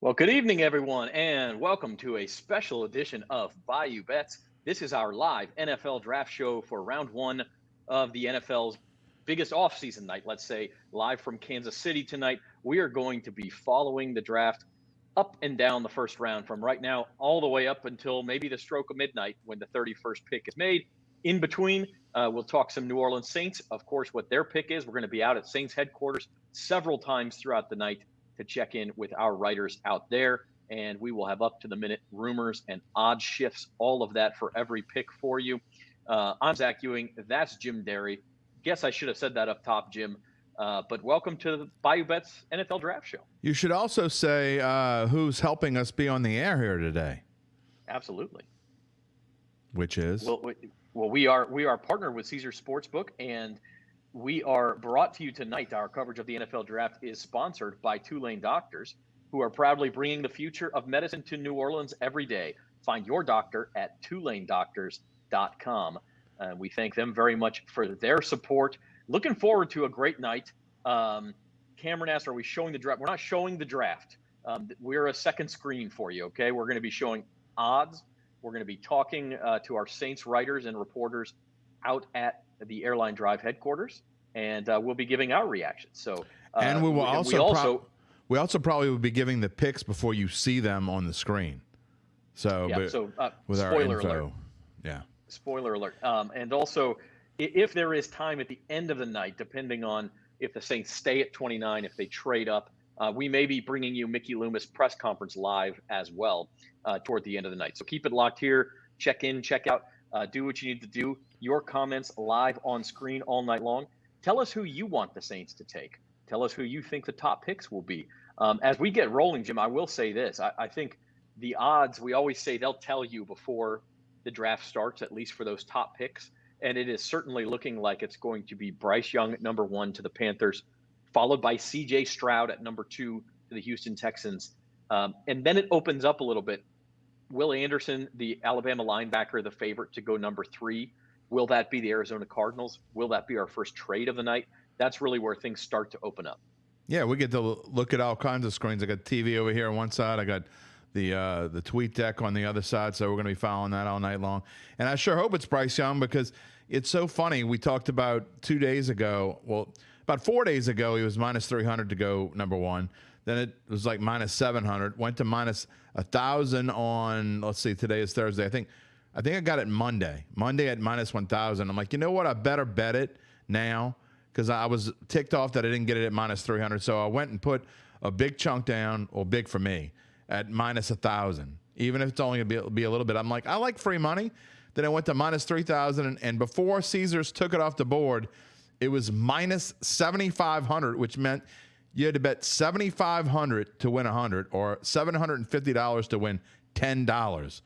Well, good evening, everyone, and welcome to a special edition of Bayou Bets. This is our live NFL draft show for round one of the NFL's biggest offseason night, let's say, live from Kansas City tonight. We are going to be following the draft up and down the first round from right now all the way up until maybe the stroke of midnight when the 31st pick is made. In between, we'll talk some New Orleans Saints, of course, what their pick is. We're going to be out at Saints headquarters several times throughout the night to check in with our writers out there. And we will have up to the minute rumors and odd shifts, all of that for every pick for you. I'm Zach Ewing. That's Jim Derry. Guess I should have said that up top, Jim. But welcome to the Bayou Bets NFL Draft Show. You should also say who's helping us be on the air here today. Absolutely. Which is? Well, we are partnered with Caesar Sportsbook, and we are brought to you tonight. Our coverage of the NFL Draft is sponsored by Tulane Doctors, who are proudly bringing the future of medicine to New Orleans every day. Find your doctor at TulaneDoctors.com. We thank them very much for their support. Looking forward to a great night. Cameron asked, are we showing the draft? We're not showing the draft. We're a second screen for you, okay? We're going to be showing odds. We're going to be talking to our Saints writers and reporters out at the Airline Drive headquarters, and we'll be giving our reactions. So, and we also probably will be giving the picks before you see them on the screen. So, yeah, with our spoiler info, alert. Yeah. Spoiler alert. And also, if there is time at the end of the night, depending on if the Saints stay at 29, if they trade up, we may be bringing you Mickey Loomis press conference live as well toward the end of the night. So keep it locked here. Check in, check out, do what you need to do. Your comments live on screen all night long. Tell us who you want the Saints to take. Tell us who you think the top picks will be. As we get rolling, Jim, I will say this. I think the odds, we always say they'll tell you before the draft starts, at least for those top picks. And it is certainly looking like it's going to be Bryce Young at number 1 to the Panthers, followed by C.J. Stroud at number 2 to the Houston Texans. And then it opens up a little bit. Will Anderson, the Alabama linebacker, the favorite to go number 3. Will that be the Arizona Cardinals? Will that be our first trade of the night? That's really where things start to open up. Yeah, we get to look at all kinds of screens. I got TV over here on one side. I got the tweet deck on the other side, so we're going to be following that all night long. And I sure hope it's Bryce Young, because it's so funny. We talked about 2 days ago, well, about 4 days ago, he was minus 300 to go number 1. Then it was like minus 700, went to minus 1,000 on, let's see, today is Thursday. I think I got it Monday at minus 1,000. I'm like, you know what? I better bet it now, because I was ticked off that I didn't get it at minus 300. So I went and put a big chunk down, or big for me, at minus 1,000. Even if it's only going to be a little bit. I'm like, I like free money. Then I went to minus 3,000. And before Caesars took it off the board, it was minus 7,500, which meant you had to bet 7,500 to win 100, or $750 to win $10.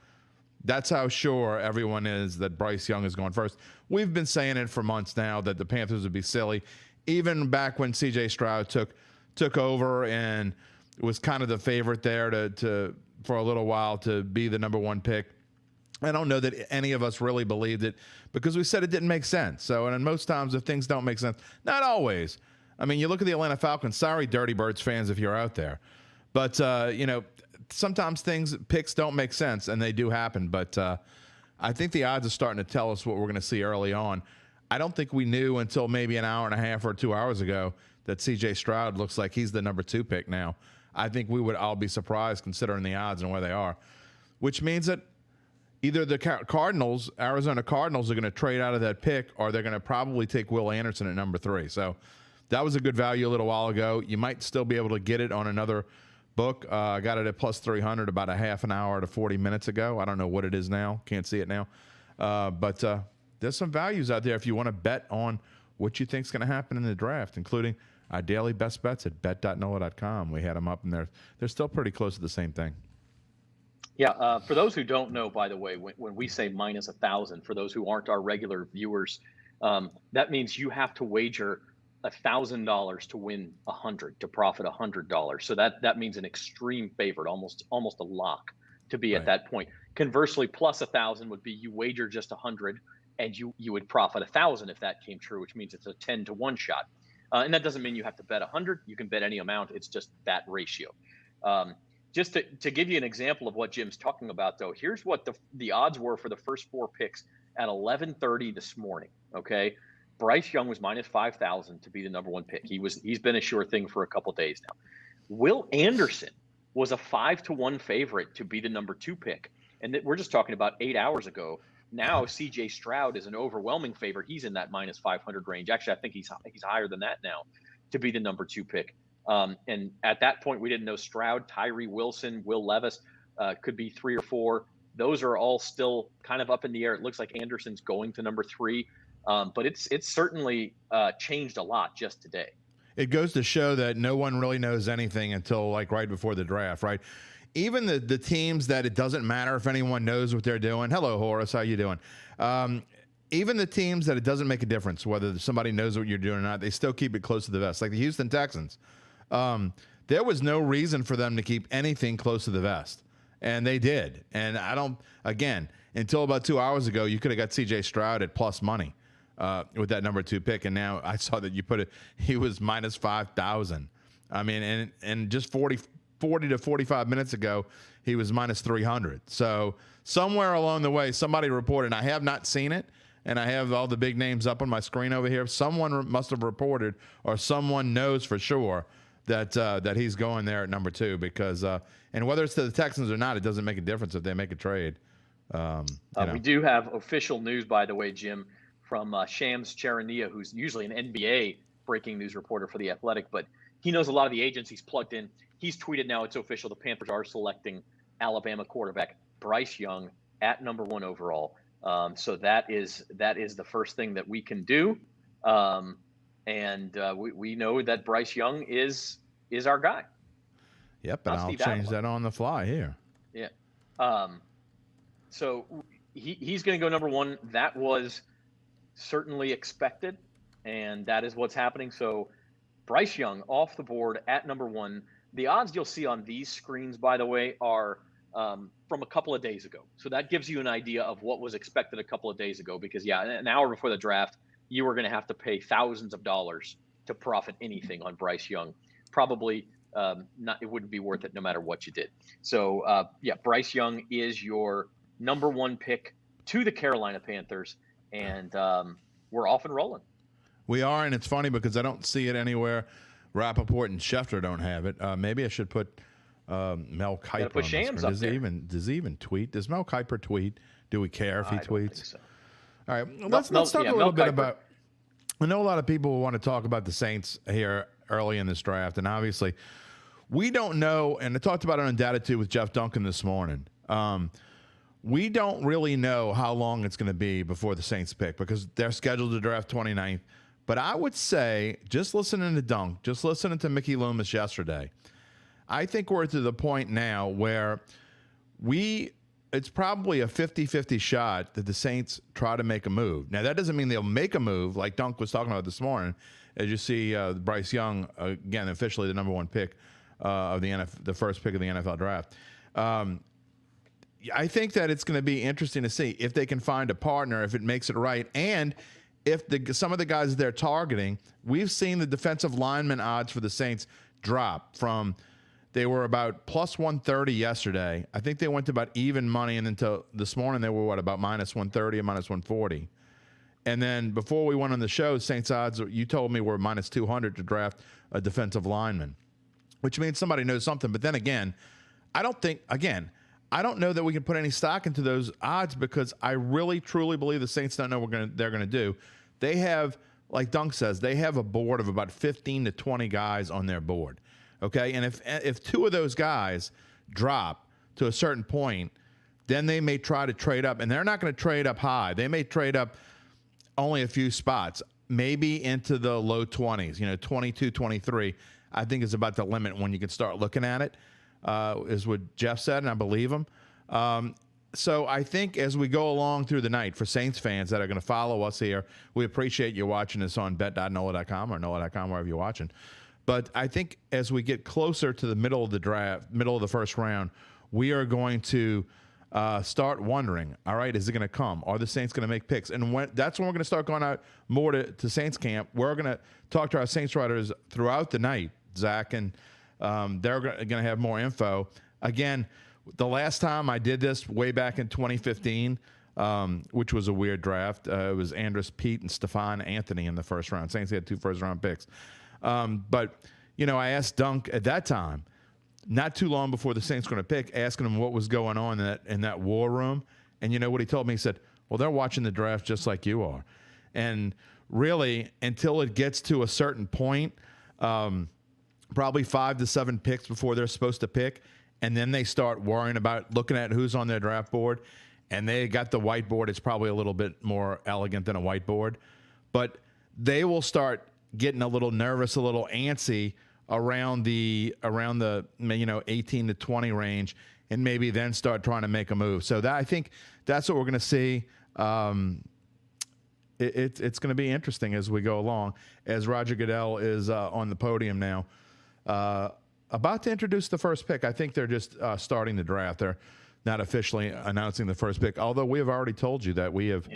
That's how sure everyone is that Bryce Young is going first. We've been saying it for months now that the Panthers would be silly, even back when C.J. Stroud took over and was kind of the favorite there to for a little while to be the number 1 pick. I don't know that any of us really believed it, because we said it didn't make sense. So, and most times if things don't make sense, not always. I mean, you look at the Atlanta Falcons. Sorry, Dirty Birds fans, if you're out there. But, sometimes picks don't make sense, and they do happen. But I think the odds are starting to tell us what we're going to see early on. I don't think we knew until maybe an hour and a half or 2 hours ago that C.J. Stroud looks like he's the number 2 pick now. I think we would all be surprised considering the odds and where they are, which means that either the Arizona Cardinals are going to trade out of that pick, or they're going to probably take Will Anderson at number 3. So that was a good value a little while ago. You might still be able to get it on another book. I got it at plus 300 about a half an hour to 40 minutes ago. I don't know what it is now. Can't see it now. But there's some values out there if you want to bet on what you think is going to happen in the draft, including our daily best bets at bet.NOLA.com. We had them up, and they're still pretty close to the same thing. Yeah, for those who don't know, by the way, when we say minus 1,000, for those who aren't our regular viewers, that means you have to wager $1,000 to win 100, to profit $100. So that means an extreme favorite, almost a lock to be at that point. Conversely, plus 1,000 would be you wager just 100 and you would profit 1,000 if that came true, which means it's a 10 to 1 shot. And that doesn't mean you have to bet 100. You can bet any amount. It's just that ratio. just to give you an example of what Jim's talking about, though, here's what the odds were for the first 4 picks at 11:30 this morning. Okay, Bryce Young was minus 5,000 to be the number 1 pick. He's been a sure thing for a couple days now. Will Anderson was a 5-1 favorite to be the number 2 pick, and we're just talking about 8 hours ago. Now C.J. Stroud is an overwhelming favorite. He's in that minus 500 range. Actually, I think he's higher than that now to be the number 2 pick. And at that point, we didn't know Stroud, Tyree Wilson, Will Levis could be 3 or 4. Those are all still kind of up in the air. It looks like Anderson's going to number 3, but it's certainly changed a lot just today. It goes to show that no one really knows anything until like right before the draft, right? Even the teams that it doesn't matter if anyone knows what they're doing. Hello, Horace. How you doing? Even the teams that it doesn't make a difference whether somebody knows what you're doing or not, they still keep it close to the vest. Like the Houston Texans. There was no reason for them to keep anything close to the vest. And they did. And until about 2 hours ago, you could have got C.J. Stroud at plus money with that number 2 pick. And now I saw that you put it, he was minus 5,000. I mean, and just 40 to 45 minutes ago, he was minus 300. So somewhere along the way, somebody reported, I have not seen it, and I have all the big names up on my screen over here. Someone must have reported, or someone knows for sure that he's going there at number 2 because, and whether it's to the Texans or not, it doesn't make a difference if they make a trade. We do have official news, by the way, Jim, from Shams Charania, who's usually an NBA breaking news reporter for The Athletic, but he knows a lot of the agents. He's plugged in. He's tweeted now it's official. The Panthers are selecting Alabama quarterback Bryce Young at number 1 overall. So that is the first thing that we can do. And we know that Bryce Young is our guy. Yep, and I'll change that on the fly here. Yeah. So he's going to go number 1. That was certainly expected, and that is what's happening. So Bryce Young off the board at number 1. The odds you'll see on these screens, by the way, are from a couple of days ago. So that gives you an idea of what was expected a couple of days ago because, an hour before the draft, you were going to have to pay thousands of dollars to profit anything on Bryce Young. Probably it wouldn't be worth it no matter what you did. So, Bryce Young is your number 1 pick to the Carolina Panthers, and we're off and rolling. We are, and it's funny because I don't see it anywhere. Rappaport and Schefter don't have it. Maybe I should put Mel Kiper put Shams up there. Does he even tweet? Does Mel Kiper tweet? Do we care if he tweets? I don't think so. All right, let's talk a little bit about. I know a lot of people want to talk about the Saints here early in this draft, and obviously, we don't know. And I talked about it on Data 2 with Jeff Duncan this morning. We don't really know how long it's going to be before the Saints pick because they're scheduled to draft 29th. But I would say, just listening to Dunk, just listening to Mickey Loomis yesterday, I think we're to the point now where it's probably a 50-50 shot that the Saints try to make a move. Now, that doesn't mean they'll make a move like Dunk was talking about this morning. As you see, Bryce Young, again, officially the number 1 pick of the first pick of the NFL draft. I think that it's going to be interesting to see if they can find a partner, if it makes it right, and if some of the guys they're targeting, we've seen the defensive lineman odds for the Saints drop from they were about plus 130 yesterday. I think they went to about even money, and until this morning they were about minus 130 and minus 140. And then before we went on the show, Saints odds you told me were minus 200 to draft a defensive lineman, which means somebody knows something. But then again, I don't know that we can put any stock into those odds because I really, truly believe the Saints don't know what they're going to do. They have, like Dunk says, they have a board of about 15 to 20 guys on their board. Okay, and if 2 of those guys drop to a certain point, then they may try to trade up, and they're not going to trade up high. They may trade up only a few spots, maybe into the low 20s, 22, 23, I think is about the limit when you can start looking at it. Is what Jeff said, and I believe him. So I think as we go along through the night, for Saints fans that are going to follow us here, we appreciate you watching us on bet.nola.com or nola.com, wherever you're watching. But I think as we get closer to the middle of the draft, middle of the first round, we are going to start wondering, all right, is it going to come? Are the Saints going to make picks? And that's when we're going to start going out more to Saints camp. We're going to talk to our Saints writers throughout the night, Zach, and they're going to have more info. again, the last time I did this way back in 2015, which was a weird draft, it was Andrus Peat and Stephon Anthony in the first round. Saints had 2 first-round picks. But, I asked Dunk at that time, not too long before the Saints were going to pick, asking him what was going on in that war room. And you know what he told me? He said, well, they're watching the draft just like you are. And really, until it gets to a certain point, probably 5 to 7 picks before they're supposed to pick, and then they start worrying about looking at who's on their draft board, and they got the whiteboard. It's probably a little bit more elegant than a whiteboard, but they will start getting a little nervous, a little antsy around the 18 to 20 range, and maybe then start trying to make a move. So I think that's what we're going to see. It's going to be interesting as we go along, as Roger Goodell is on the podium now, about to introduce the first pick. I think they're just starting the draft. They're not officially announcing the first pick, although we have already told you that we have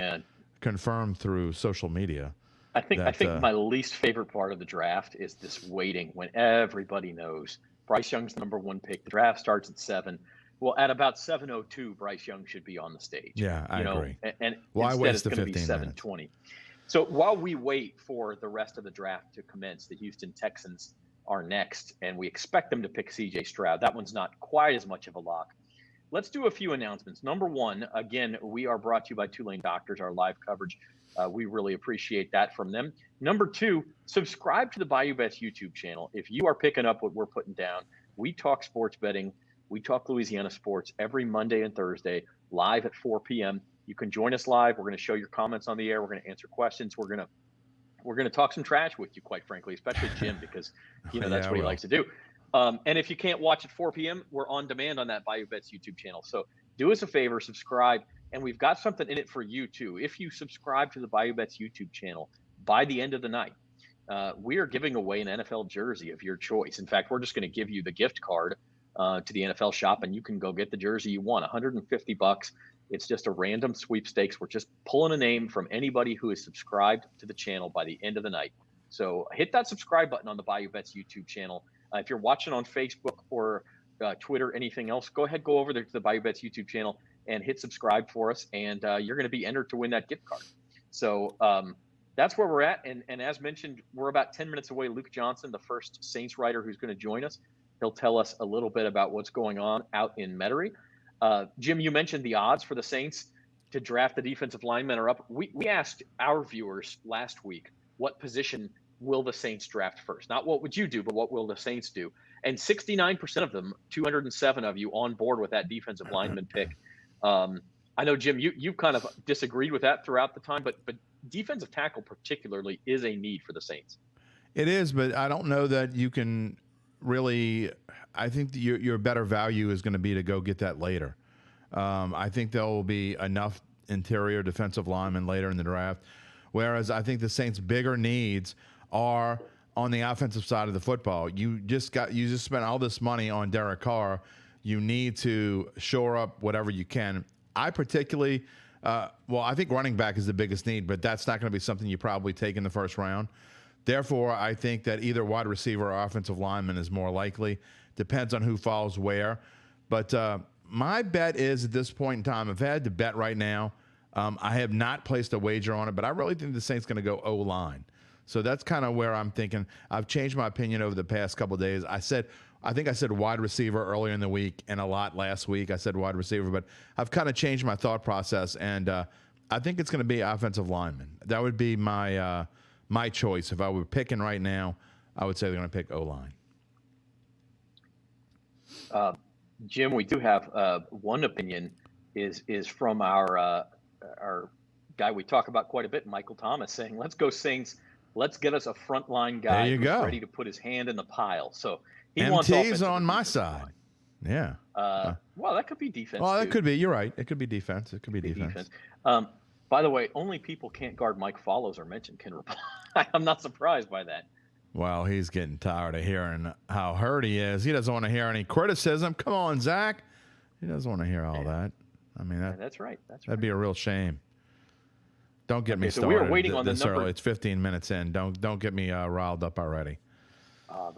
confirmed through social media. I think my least favorite part of the draft is this waiting when everybody knows Bryce Young's number 1 pick. The draft starts at 7. Well, at about 7:02, Bryce Young should be on the stage. Yeah, I agree. And why instead waste it's the going to be 7:20. So while we wait for the rest of the draft to commence, the Houston Texans are next, and we expect them to pick C.J. Stroud. That one's not quite as much of a lock. Let's do a few announcements. Number 1, again, we are brought to you by Tulane Doctors, our live coverage. We really appreciate that from them. Number 2, subscribe to the Bayou Bets YouTube channel. If you are picking up what we're putting down, we talk sports betting. We talk Louisiana sports every Monday and Thursday, live at 4 p.m. You can join us live. We're going to show your comments on the air. We're going to answer questions. We're going to talk some trash with you, quite frankly, especially Jim, because that's what he likes to do. And if you can't watch at 4 p.m., we're on demand on that Bayou Bets YouTube channel. So do us a favor, subscribe, and we've got something in it for you too. If you subscribe to the Bayou Bets YouTube channel by the end of the night, we are giving away an NFL jersey of your choice. In fact, we're just going to give you the gift card to the NFL shop, and you can go get the jersey you want. $150. It's just a random sweepstakes. We're just pulling a name from anybody who is subscribed to the channel by the end of the night. So hit that subscribe button on the Bayou Bets YouTube channel. If you're watching on Facebook or Twitter, anything else, go over there to the Bayou Bets YouTube channel and hit subscribe for us, and you're going to be entered to win that gift card. So that's where we're at. And as mentioned, we're about 10 minutes away. Luke Johnson, the first Saints writer who's going to join us, he'll tell us a little bit about what's going on out in Metairie. Jim, you mentioned the odds for the Saints to draft the defensive linemen are up. We asked our viewers last week, what position will the Saints draft first? Not what would you do, but what will the Saints do? And 69% of them, 207 of you, on board with that defensive lineman pick. I know, Jim, you've kind of disagreed with that throughout the time, but defensive tackle particularly is a need for the Saints. It is, but I don't know that you can really. I think your better value is going to be to go get that later. I think there will be enough interior defensive linemen later in the draft, whereas I think the Saints' bigger needs are on the offensive side of the football. You just spent all this money on Derek Carr. You need to shore up whatever you can. I particularly, I think running back is the biggest need, but that's not going to be something you probably take in the first round. Therefore, I think that either wide receiver or offensive lineman is more likely. Depends on who falls where. But my bet is at this point in time, if I had to bet right now, I have not placed a wager on it, but I really think the Saints going to go O-line. So that's kind of where I'm thinking. I've changed my opinion over the past couple of days. I think I said wide receiver earlier in the week and a lot last week. I said wide receiver, but I've kind of changed my thought process, and I think it's going to be offensive lineman. That would be my my choice. If I were picking right now, I would say they're going to pick O-line. Jim, we do have one opinion is from our guy we talk about quite a bit, Michael Thomas, saying, "Let's go Saints. Let's get us a frontline guy who's ready to put his hand in the pile." So he wants MT's on my side. Yeah. Well, that could be defense. Well, that could be. You're right. It could be defense. It could be defense. By the way, only people can't guard Mike Follows or mention can reply. I'm not surprised by that. Well, he's getting tired of hearing how hurt he is. He doesn't want to hear any criticism. Come on, Zach. He doesn't want to hear all that. I mean, that's right. That'd be a real shame. Don't get me started. So we are waiting on this the number. Early. It's 15 minutes in. Don't get me riled up already.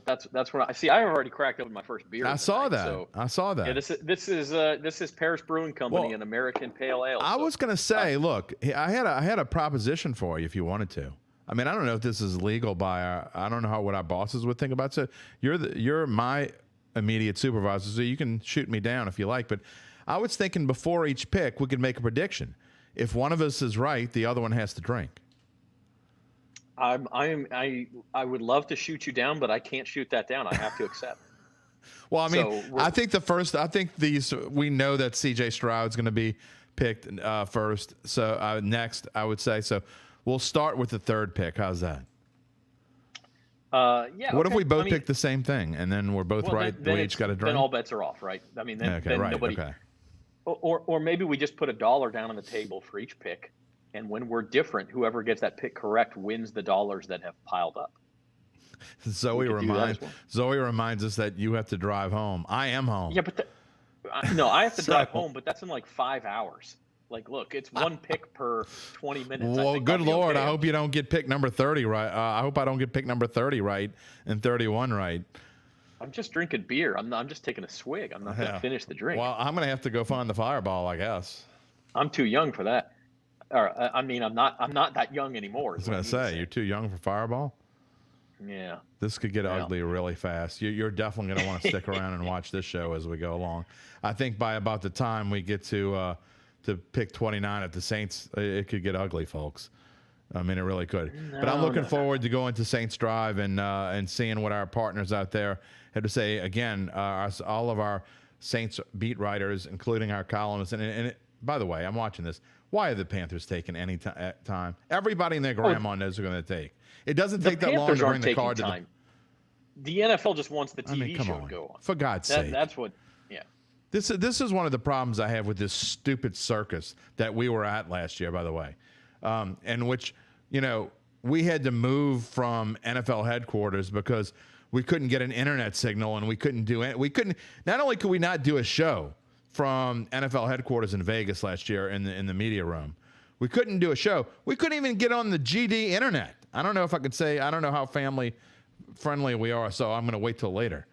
But that's what I see. I already cracked open my first beer. I saw tonight, that. So I saw that. yeah, this is Paris Brewing Company, Well, an American Pale Ale. I So, was going to say, look, I had a proposition for you if you wanted to. I mean, I don't know if this is legal by I don't know what our bosses would think about. So you're my immediate supervisor, so you can shoot me down if you like. But I was thinking before each pick, we could make a prediction. If one of us is right, the other one has to drink. I would love to shoot you down, but I can't shoot that down. I have to accept. Well, I mean, I think we know that C.J. Stroud's going to be picked first. So next, I would say. So we'll start with the third pick. How's that? Yeah. What if we both pick the same thing and then we're both right? Then we each got a drink. Then all bets are off, right? I mean, then right, nobody. Okay. Or maybe we just put $1 down on the table for each pick, and when we're different, whoever gets that pick correct wins the dollars that have piled up. Zoe reminds us that you have to drive home. I am home. Yeah, but no, I have to drive home, but that's in like 5 hours. Like, look, it's one pick per 20 minutes. Well, good Lord, okay. I hope you don't get pick number 30 right. I hope I don't get pick number 30 right and 31 right. I'm just drinking beer. I'm just taking a swig. I'm not going to finish the drink. Well, I'm going to have to go find the Fireball, I guess. I'm too young for that. Or I mean, I'm not that young anymore. I was going to say, you're too young for Fireball? Yeah. This could get ugly really fast. You're definitely going to want to stick around and watch this show as we go along. I think by about the time we get to pick 29 at the Saints, it could get ugly, folks. I mean, it really could. But I'm looking forward to going to Saints Drive and seeing what our partners out there have to say. Again, all of our Saints beat writers, including our columnists. And by the way, I'm watching this. Why are the Panthers taking any time? Everybody and their grandma knows they're going to take. It doesn't take that long to bring the card to the NFL just wants the TV show to go on. For God's sake. That's what, yeah. This is one of the problems I have with this stupid circus that we were at last year, by the way, in which, we had to move from NFL headquarters because we couldn't get an internet signal and we couldn't do it. Not only could we not do a show from NFL headquarters in Vegas last year in the media room, we couldn't do a show. We couldn't even get on the GD internet. I don't know if I could say, I don't know how family friendly we are, so I'm going to wait till later.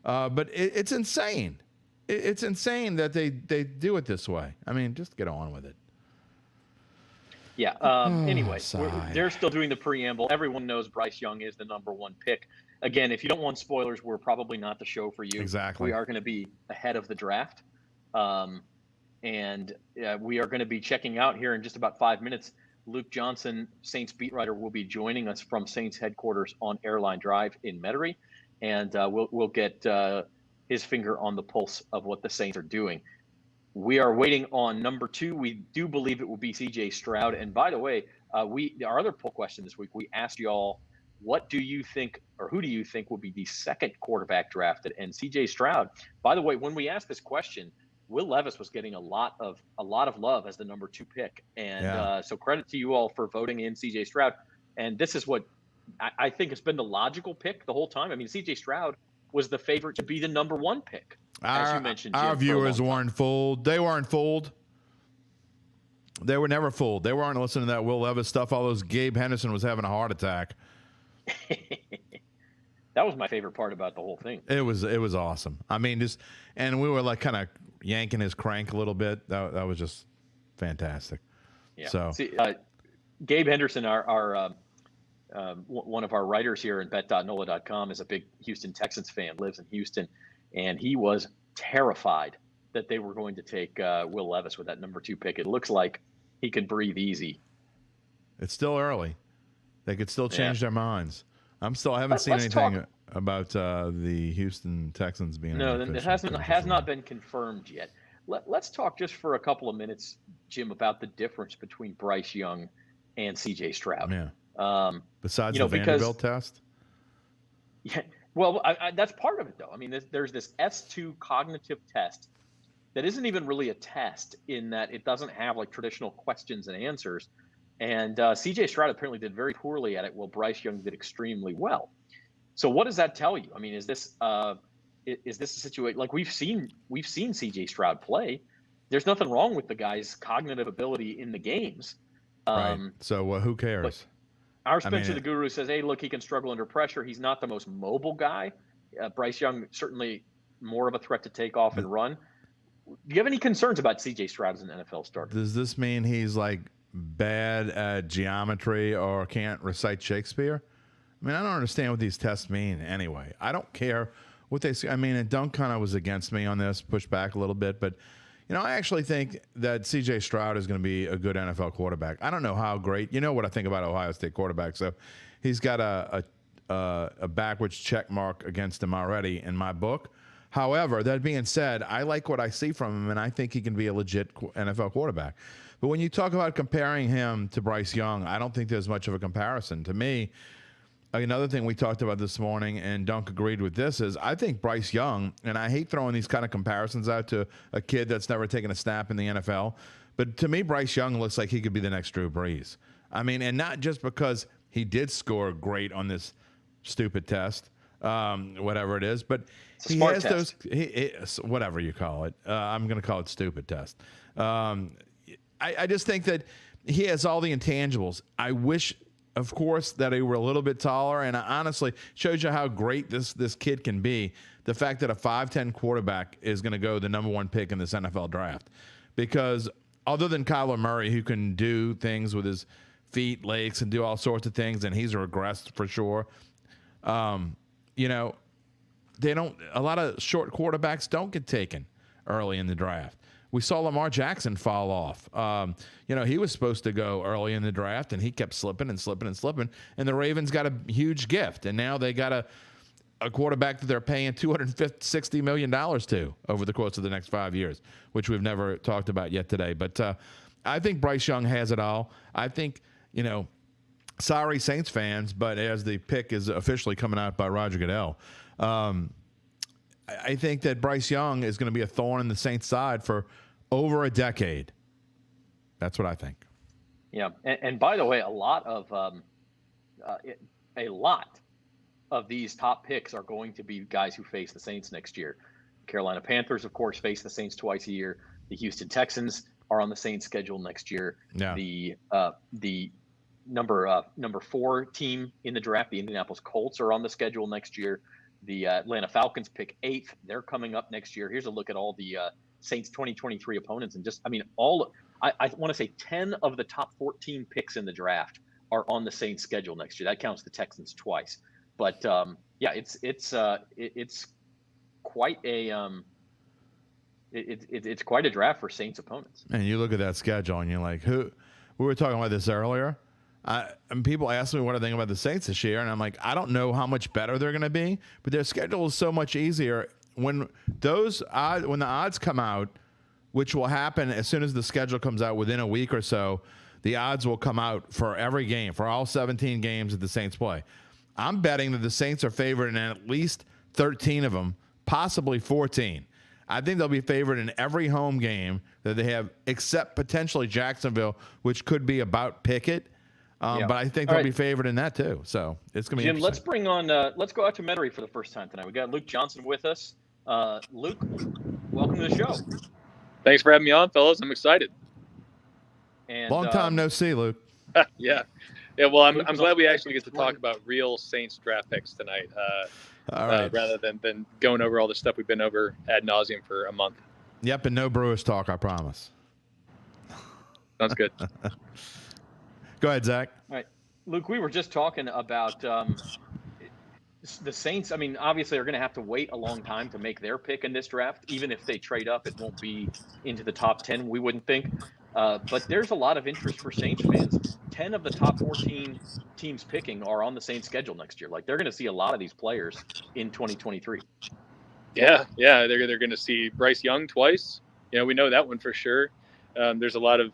But it's insane. It's insane that they do it this way. I mean, just get on with it. Yeah. Anyway, they're still doing the preamble. Everyone knows Bryce Young is the #1 pick. Again, if you don't want spoilers, we're probably not the show for you. Exactly. We are going to be ahead of the draft. And we are going to be checking out here in just about 5 minutes. Luke Johnson, Saints beat writer, will be joining us from Saints headquarters on Airline Drive in Metairie. And we'll get his finger on the pulse of what the Saints are doing. We are waiting on #2. We do believe it will be C.J. Stroud. And by the way, our other poll question this week, we asked y'all, what do you think, or who do you think will be the second quarterback drafted? And C.J. Stroud. By the way, when we asked this question, Will Levis was getting a lot of love as the #2 pick. And so credit to you all for voting in C.J. Stroud. And this is what I think has been the logical pick the whole time. I mean, C.J. Stroud was the favorite to be the #1 pick, as you mentioned, Jim. Our viewers weren't fooled. They weren't fooled. They were never fooled. They weren't listening to that Will Levis stuff. All those Gabe Henderson was having a heart attack. That was my favorite part about the whole thing. It was awesome. I mean, and we were like kind of yanking his crank a little bit. That was just fantastic. Yeah. So, see, Gabe Henderson, our one of our writers here at Bet.NOLA.com, is a big Houston Texans fan, lives in Houston, and he was terrified that they were going to take Will Levis with that #2 pick. It looks like he can breathe easy. It's still early. They could still change their minds. I haven't seen anything about the Houston Texans being. No, it has not been confirmed yet. Let's talk just for a couple of minutes, Jim, about the difference between Bryce Young and C.J. Stroud. Yeah. Besides the Vanderbilt test. Yeah. Well, that's part of it, though. I mean, there's this S2 cognitive test that isn't even really a test in that it doesn't have like traditional questions and answers. And C.J. Stroud apparently did very poorly at it, while Bryce Young did extremely well. So what does that tell you? I mean, is this a situation like we've seen C.J. Stroud play? There's nothing wrong with the guy's cognitive ability in the games. Right. So who cares? Our Spencer the Guru says, hey, look, he can struggle under pressure. He's not the most mobile guy. Bryce Young, certainly more of a threat to take off and run. Do you have any concerns about C.J. Stroud as an NFL starter? Does this mean he's like bad at geometry or can't recite Shakespeare? I mean, I don't understand what these tests mean anyway. I don't care what they say. I mean, and Dunk kind of was against me on this, pushed back a little bit. But, I actually think that C.J. Stroud is going to be a good NFL quarterback. I don't know how great. You know what I think about Ohio State quarterbacks. So he's got a backwards check mark against him already in my book. However, that being said, I like what I see from him, and I think he can be a legit NFL quarterback. But when you talk about comparing him to Bryce Young, I don't think there's much of a comparison. To me, another thing we talked about this morning, and Dunk agreed with this, is I think Bryce Young, and I hate throwing these kind of comparisons out to a kid that's never taken a snap in the NFL, but to me, Bryce Young looks like he could be the next Drew Brees. I mean, and not just because he did score great on this stupid test, whatever it is, but he has those, whatever you call it. I'm going to call it stupid test. I just think that he has all the intangibles. I wish, of course, that he were a little bit taller, and honestly, shows you how great this kid can be. The fact that a 5'10" quarterback is going to go the number one pick in this NFL draft. Because other than Kyler Murray, who can do things with his feet, legs, and do all sorts of things, and he's regressed for sure, they don't. A lot of short quarterbacks don't get taken early in the draft. We saw Lamar Jackson fall off. He was supposed to go early in the draft, and he kept slipping and slipping and slipping. And the Ravens got a huge gift, and now they got a quarterback that they're paying $260 million to over the course of the next 5 years, which we've never talked about yet today. But I think Bryce Young has it all. I think, sorry Saints fans, but as the pick is officially coming out by Roger Goodell, I think that Bryce Young is going to be a thorn in the Saints' side for over a decade. That's what I think. Yeah, and by the way, a lot of these top picks are going to be guys who face the Saints next year. Carolina Panthers, of course, face the Saints twice a year. The Houston Texans are on the Saints schedule next year. Yeah. The number 4 team in the draft, the Indianapolis Colts, are on the schedule next year. The Atlanta Falcons pick 8th. They're coming up next year. Here's a look at all the Saints 2023 opponents. And I want to say 10 of the top 14 picks in the draft are on the Saints schedule next year. That counts the Texans twice. But it's quite a it's quite a draft for Saints opponents. And you look at that schedule and you're like, who? We were talking about this earlier. And people ask me what I think about the Saints this year, and I'm like, I don't know how much better they're going to be, but their schedule is so much easier. When the odds come out, which will happen as soon as the schedule comes out within a week or so, the odds will come out for every game, for all 17 games that the Saints play. I'm betting that the Saints are favored in at least 13 of them, possibly 14. I think they'll be favored in every home game that they have, except potentially Jacksonville, which could be about Pickett. But I think they'll be favored in that too. So it's going to be Jim, let's bring on, let's go out to Metairie for the first time tonight. We got Luke Johnson with us. Luke, welcome to the show. Thanks for having me on, fellas. I'm excited. And long time no see, Luke. Yeah. Well, I'm glad we actually get to talk about real Saints draft picks tonight, rather than going over all the stuff we've been over ad nauseum for a month. Yep, and no Brewers talk, I promise. Sounds good. Go ahead, Zach. All right. Luke, we were just talking about the Saints. I mean, obviously, are going to have to wait a long time to make their pick in this draft. Even if they trade up, it won't be into the top 10, we wouldn't think. But there's a lot of interest for Saints fans. 10 of the top 14 teams picking are on the Saints schedule next year. Like, they're going to see a lot of these players in 2023. Yeah. They're going to see Bryce Young twice. We know that one for sure. There's a lot of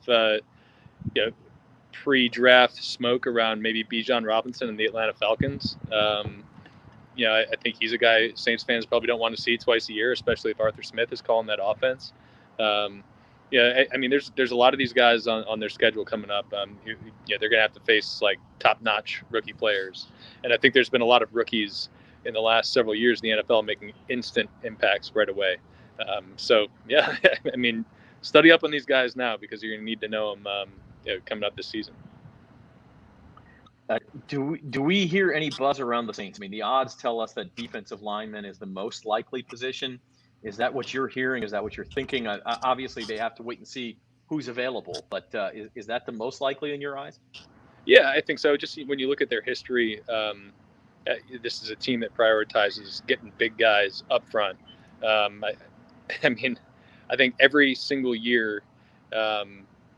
pre-draft smoke around maybe Bijan Robinson and the Atlanta Falcons. I think he's a guy Saints fans probably don't want to see twice a year, especially if Arthur Smith is calling that offense. I mean, there's a lot of these guys on their schedule coming up. They're going to have to face like top-notch rookie players, and I think there's been a lot of rookies in the last several years in the NFL making instant impacts right away. I mean, study up on these guys now because you're going to need to know them coming up this season. Do we hear any buzz around the Saints? I mean, the odds tell us that defensive lineman is the most likely position. Is that what you're hearing? Is that what you're thinking? Obviously, they have to wait and see who's available, but is that the most likely in your eyes? Yeah, I think so. Just when you look at their history, this is a team that prioritizes getting big guys up front. I mean, I think every single year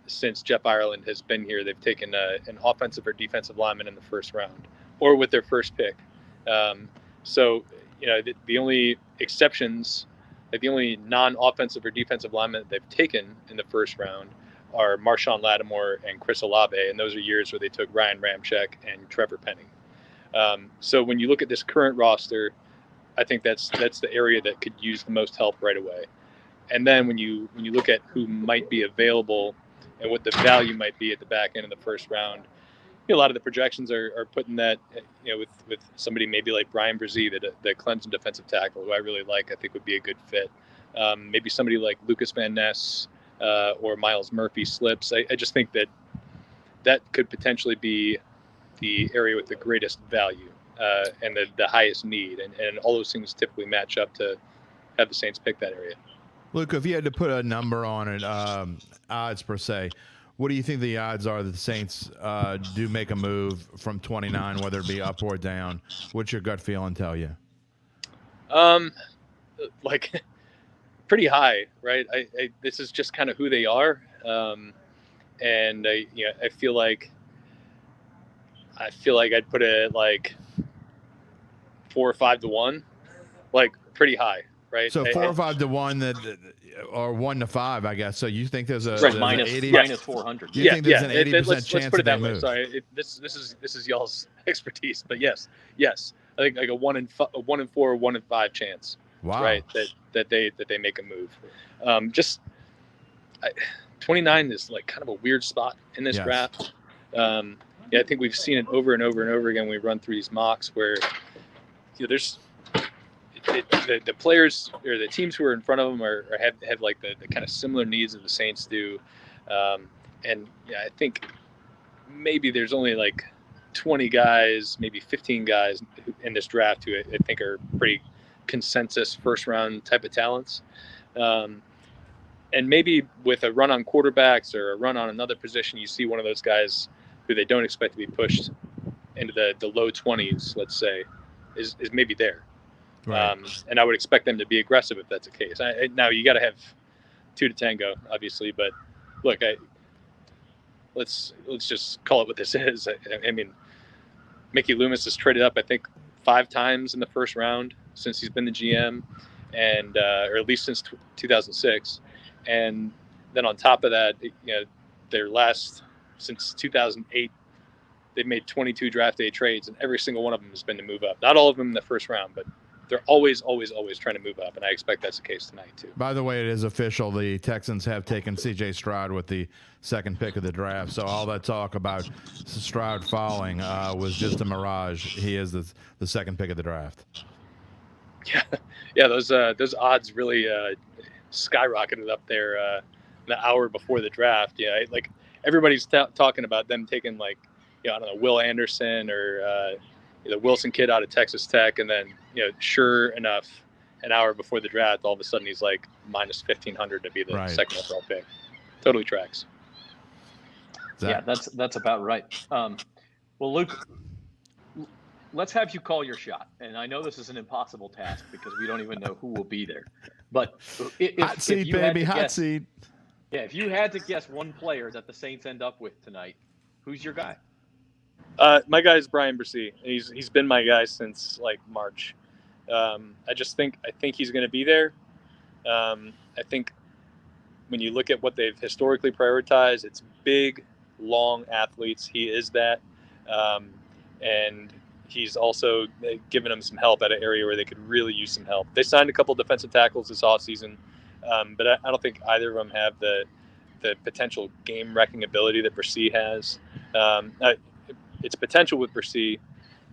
since Jeff Ireland has been here, they've taken an offensive or defensive lineman in the first round or with their first pick. So, the only exceptions, like the only non-offensive or defensive linemen that they've taken in the first round are Marshawn Lattimore and Chris Olave, and those are years where they took Ryan Ramczyk and Trevor Penning. So when you look at this current roster, I think that's the area that could use the most help right away. And then when you look at who might be available and what the value might be at the back end of the first round, a lot of the projections are putting that, with somebody maybe like Brian Brzee, the Clemson defensive tackle, who I really like, I think would be a good fit. Maybe somebody like Lucas Van Ness or Miles Murphy slips. I just think that could potentially be the area with the greatest value and the highest need. And all those things typically match up to have the Saints pick that area. Luke, if you had to put a number on it, odds per se, what do you think the odds are that the Saints do make a move from 29, whether it be up or down? What's your gut feeling tell you? Like pretty high, right? This is just kind of who they are. And I feel like I'd put it like 4 or 5 to 1, like pretty high, right? So 4 or 5 to 1 or 1 to 5, I guess. So you think there's a right, minus 400? You think there's an 80% chance put it that way. move? Sorry, this is y'all's expertise, but yes, I think like a 1 in 4 or 1 in 5 chance. Wow. Right, that they make a move. 29 is like kind of a weird spot in this draft. I think we've seen it over and over and over again when we run through these mocks where there's the players or the teams who are in front of them have like the kind of similar needs that the Saints do. And I think maybe there's only like 20 guys, maybe 15 guys in this draft who I think are pretty consensus first round type of talents. And maybe with a run on quarterbacks or a run on another position, you see one of those guys who they don't expect to be pushed into the low 20s, let's say, is maybe there. Right. And I would expect them to be aggressive if that's the case. Now you got to have 2 to tango, obviously, but look, let's just call it what this is. I mean, Mickey Loomis has traded up, I think, 5 times in the first round since he's been the GM, and or at least since 2006. And then on top of that, their last since 2008, they've made 22 draft day trades, and every single one of them has been to move up. Not all of them in the first round, but they're always trying to move up, and I expect that's the case tonight too. By the way, it is official. The Texans have taken C.J. Stroud with the 2nd pick of the draft. So all that talk about Stroud falling was just a mirage. He is the 2nd pick of the draft. Yeah. Those odds really skyrocketed up there the hour before the draft. Yeah, like everybody's talking about them taking like I don't know, Will Anderson or the Wilson kid out of Texas Tech, and then sure enough, an hour before the draft, all of a sudden he's like minus 1,500 to be the 2nd overall pick. Totally tracks. Yeah, that's about right. Well, Luke, let's have you call your shot. And I know this is an impossible task because we don't even know who will be there. But hot seat, baby, hot seat. Yeah, if you had to guess one player that the Saints end up with tonight, who's your guy? My guy is Brian Brzee. He's been my guy since like March. I think he's going to be there. I think when you look at what they've historically prioritized, it's big, long athletes. He is that, and he's also given them some help at an area where they could really use some help. They signed a couple defensive tackles this offseason, but I don't think either of them have the potential game-wrecking ability that Brzee has. It's potential with Brzee.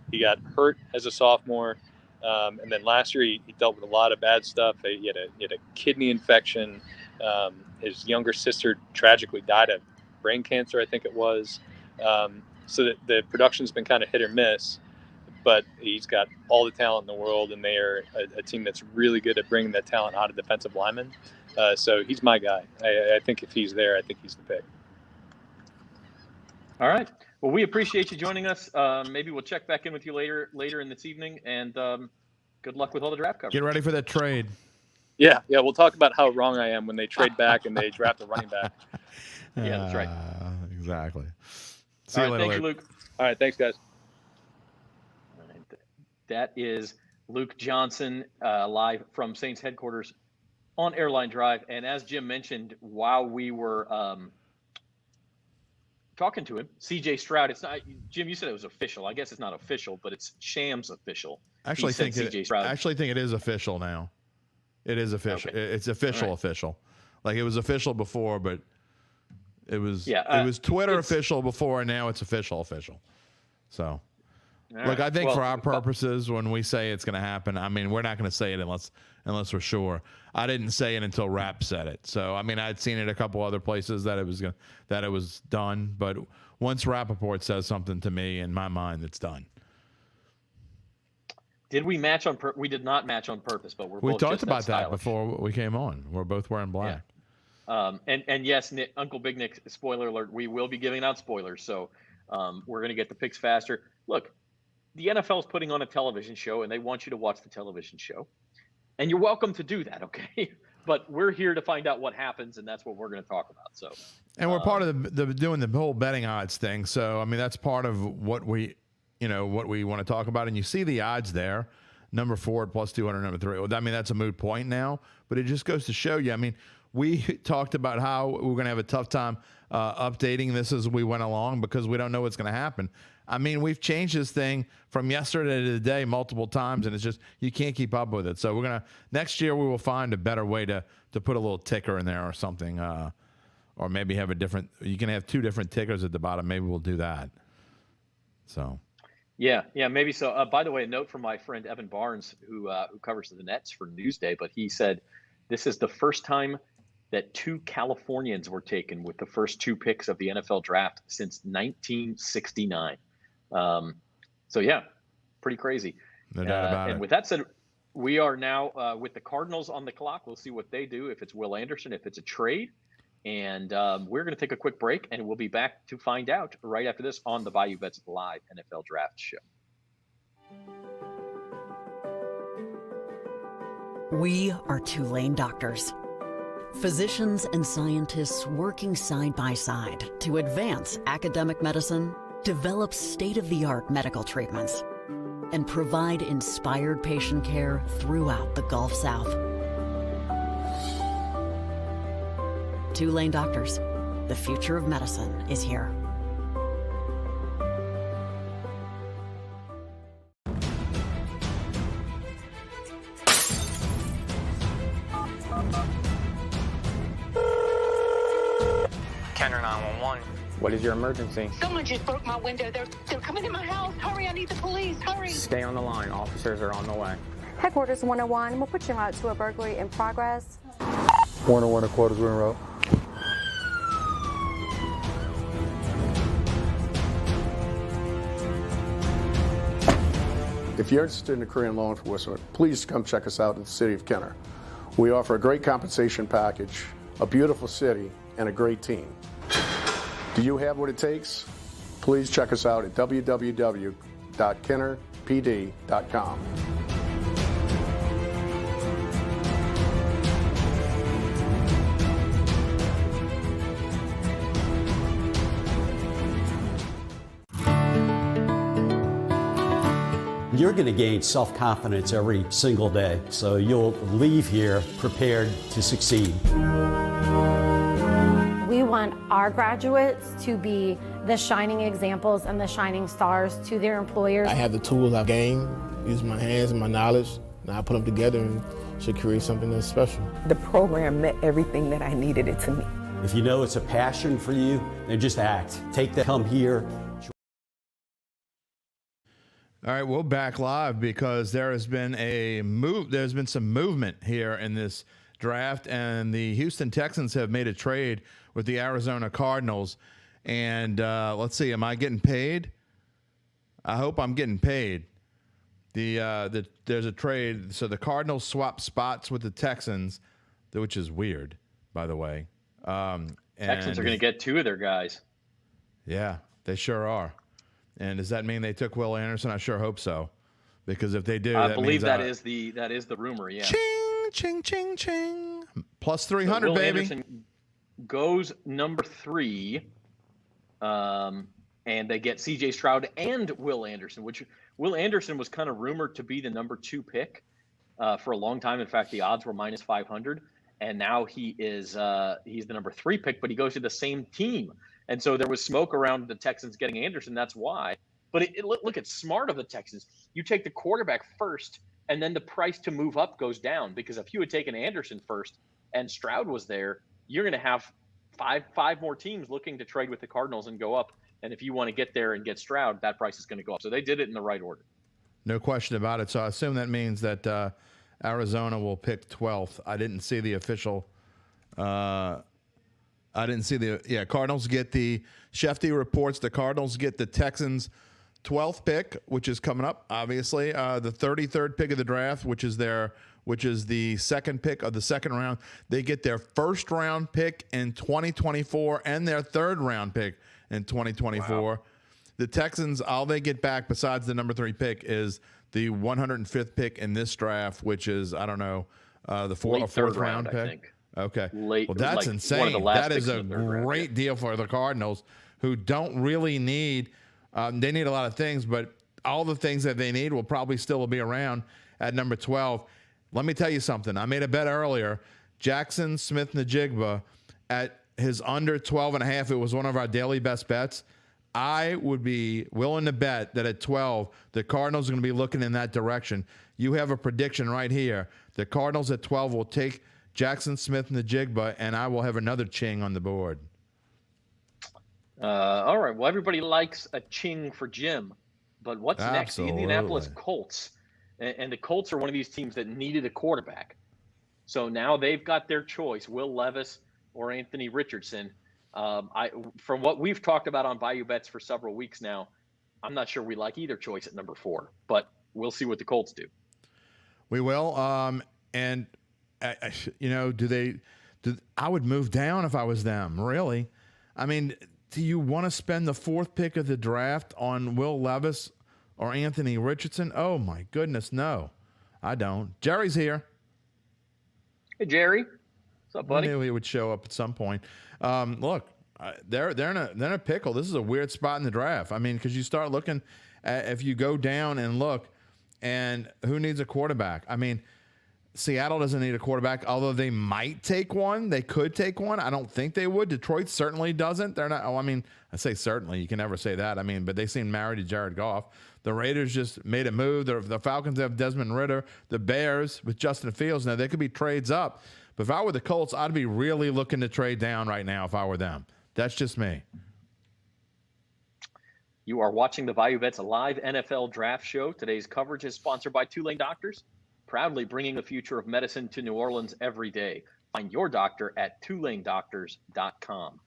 He got hurt as a sophomore, and then last year he dealt with a lot of bad stuff. He had a kidney infection. His younger sister tragically died of brain cancer, I think it was. So the production's been kind of hit or miss, but he's got all the talent in the world, and they are a team that's really good at bringing that talent out of defensive linemen. So he's my guy. I think if he's there, I think he's the pick. All right. Well, we appreciate you joining us. Maybe we'll check back in with you later in this evening, and good luck with all the draft coverage. Get ready for that trade. Yeah. We'll talk about how wrong I am when they trade back and they draft a running back. Yeah, that's right. Exactly. See All you right, later, thank you, Luke. Luke. All right. Thanks, guys. All right. That is Luke Johnson, live from Saints headquarters on Airline Drive. And as Jim mentioned, while we were talking to him, CJ Stroud, it's not, Jim, you said it was official. I guess it's not official, but it's shams official. I actually think it is official now. It is official. Okay. It's official, Right. official. Like it was official before, but it was Yeah, it was Twitter official before, and now it's official. So, All look, right. I think Well, for our purposes, when we say it's going to happen, I mean, we're not going to say it unless we're sure. I didn't say it until Rap said it. So, I mean, I'd seen it a couple other places that it was done, but once Rappaport says something to me, in my mind, it's done. Did we match on we did not match on purpose, but We both talked just about that stylish. before we came on. We're both wearing black. Yeah. And yes, Nick, Uncle Big Nick, spoiler alert, we will be giving out spoilers. So we're going to get the picks faster. Look, the NFL is putting on a television show, and they want you to watch the television show. And you're welcome to do that, okay? But we're here to find out what happens, and that's what we're going to talk about. So, and we're part of the doing the whole betting odds thing. So, I mean, that's part of what we want to talk about. And you see the odds there, number 4 at plus 200, number 3. Well, I mean, that's a moot point now, but it just goes to show you. I mean, we talked about how we're going to have a tough time updating this as we went along because we don't know what's going to happen. I mean, we've changed this thing from yesterday to today multiple times, and it's just you can't keep up with it. So next year we will find a better way to put a little ticker in there or something, or maybe have you can have 2 different tickers at the bottom. Maybe we'll do that. So. Yeah, maybe so. By the way, a note from my friend Evan Barnes, who covers the Nets for Newsday, but he said this is the first time that 2 Californians were taken with the first 2 picks of the NFL draft since 1969. So yeah, pretty crazy. No doubt about it. And with that said, we are now with the Cardinals on the clock. We'll see what they do, if it's Will Anderson, if it's a trade. And we're going to take a quick break, and we'll be back to find out right after this on the Bayou Bets Live NFL Draft Show. We are Tulane doctors. Physicians and scientists working side by side to advance academic medicine, develop state-of-the-art medical treatments, and provide inspired patient care throughout the Gulf South. Tulane doctors, the future of medicine is here. Kenner 911. What is your emergency? Someone just broke my window. They're coming in my house. Hurry, I need the police. Hurry. Stay on the line. Officers are on the way. Headquarters 101, we'll put you out to a burglary in progress. 101 quarters Wing Road. If you're interested in a career in law enforcement, please come check us out in the city of Kenner. We offer a great compensation package, a beautiful city, and a great team. Do you have what it takes? Please check us out at www.kennerpd.com. You're going to gain self-confidence every single day, so you'll leave here prepared to succeed. We want our graduates to be the shining examples and the shining stars to their employers. I have the tools I've gained, use my hands and my knowledge, and I put them together and should create something that's special. The program met everything that I needed it to meet. If you know it's a passion for you, then just act. Take the come here. All right, we're back live because there's been some movement here in this draft, and the Houston Texans have made a trade with the Arizona Cardinals. And let's see, am I getting paid? I hope I'm getting paid. There's a trade. So the Cardinals swap spots with the Texans, which is weird, by the way. Texans are going to get 2 of their guys. Yeah, they sure are. And does that mean they took Will Anderson? I sure hope so, because if they do, I believe that is the rumor. Yeah. Ching, ching, ching, ching. Plus 300, so Will baby. Anderson goes number 3, and they get C.J. Stroud and Will Anderson, which Will Anderson was kind of rumored to be the number 2 pick for a long time. In fact, the odds were minus 500, and now he's the number 3 pick, but he goes to the same team. And so there was smoke around the Texans getting Anderson. That's why. But look, it's smart of the Texans. You take the quarterback first, and then the price to move up goes down, because if you had taken Anderson first and Stroud was there, you're going to have five more teams looking to trade with the Cardinals and go up. And if you want to get there and get Stroud, that price is going to go up. So they did it in the right order. No question about it. So I assume that means that Arizona will pick 12th. I didn't see the official. Cardinals get the Shefty reports. The Cardinals get the Texans' 12th pick, which is coming up. Obviously, the 33rd pick of the draft, which is the second pick of the second round. They get their first round pick in 2024 and their third round pick in 2024. Wow. The Texans, all they get back besides the number 3 pick is the 105th pick in this draft, which is the fourth round pick. I think. Okay. Late, well, that's insane. That is a great deal for the Cardinals, who don't really need they need a lot of things, but all the things that they need will probably still be around at number 12. Let me tell you something. I made a bet earlier. Jackson Smith-Njigba at his under 12.5. It was one of our daily best bets. I would be willing to bet that at 12, the Cardinals are going to be looking in that direction. You have a prediction right here. The Cardinals at 12 will take Jackson Smith-Njigba, and I will have another ching on the board. All right. Well, everybody likes a ching for Jim, but what's next? The Indianapolis Colts. And the Colts are one of these teams that needed a quarterback. So now they've got their choice, Will Levis or Anthony Richardson. From what we've talked about on Bayou Bets for several weeks now, I'm not sure we like either choice at number 4, but we'll see what the Colts do. We will. And I would move down if I was them, really. I mean, do you want to spend the 4th pick of the draft on Will Levis or Anthony Richardson? Oh, my goodness, no. I don't. Jerry's here. Hey, Jerry. What's up, buddy? I knew he would show up at some point. Look, they're in a pickle. This is a weird spot in the draft. I mean, because you start looking at, if you go down and look, and who needs a quarterback? I mean, Seattle doesn't need a quarterback, although they might take one. They could take one. I don't think they would. Detroit certainly doesn't. They're not. Oh, I mean, I say certainly. You can never say that. I mean, but they seem married to Jared Goff. The Raiders just made a move. The Falcons have Desmond Ridder. The Bears with Justin Fields. Now, they could be trades up. But if I were the Colts, I'd be really looking to trade down right now if I were them. That's just me. You are watching the Bayou Bets live NFL draft show. Today's coverage is sponsored by Tulane Doctors, proudly bringing the future of medicine to New Orleans every day. Find your doctor at TulaneDoctors.com.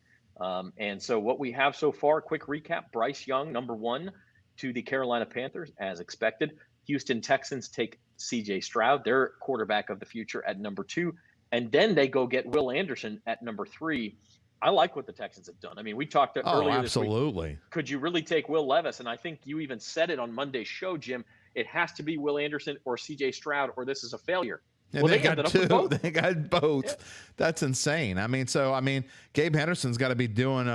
And so what we have so far, quick recap: Bryce Young, number 1 to the Carolina Panthers, as expected. Houston Texans take C.J. Stroud, their quarterback of the future, at number 2. And then they go get Will Anderson at number 3. I like what the Texans have done. I mean, we talked earlier this week. Could you really take Will Levis? And I think you even said it on Monday's show, Jim. It has to be Will Anderson or C.J. Stroud, or this is a failure. And well, they got 2. They got both. Yeah. That's insane. I mean, Gabe Henderson's got to be doing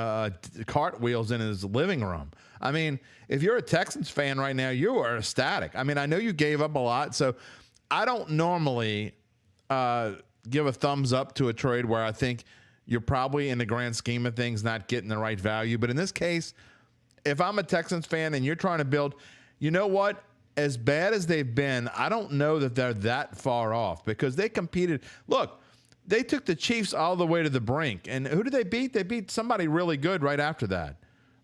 cartwheels in his living room. I mean, if you're a Texans fan right now, you are ecstatic. I mean, I know you gave up a lot, so I don't normally give a thumbs up to a trade where I think you're probably, in the grand scheme of things, not getting the right value. But in this case, if I'm a Texans fan and you're trying to build, you know what? As bad as they've been, I don't know that they're that far off, because they competed. Look, they took the Chiefs all the way to the brink. And who did they beat? They beat somebody really good right after that.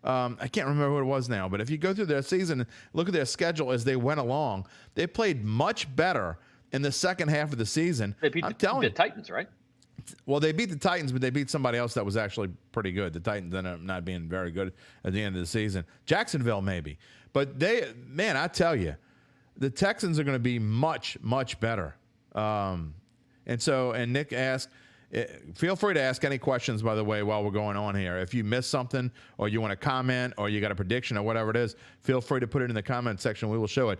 I can't remember who it was now. But if you go through their season and look at their schedule as they went along, they played much better in the second half of the season. They beat the Titans, right? they beat the Titans, but they beat somebody else that was actually pretty good. The Titans ended up not being very good at the end of the season. Jacksonville maybe, but I tell you, the Texans are going to be much, much better. And Nick asked, feel free to ask any questions, by the way, while we're going on here. If you missed something or you want to comment or you got a prediction or whatever it is, feel free to put it in the comment section. We will show it.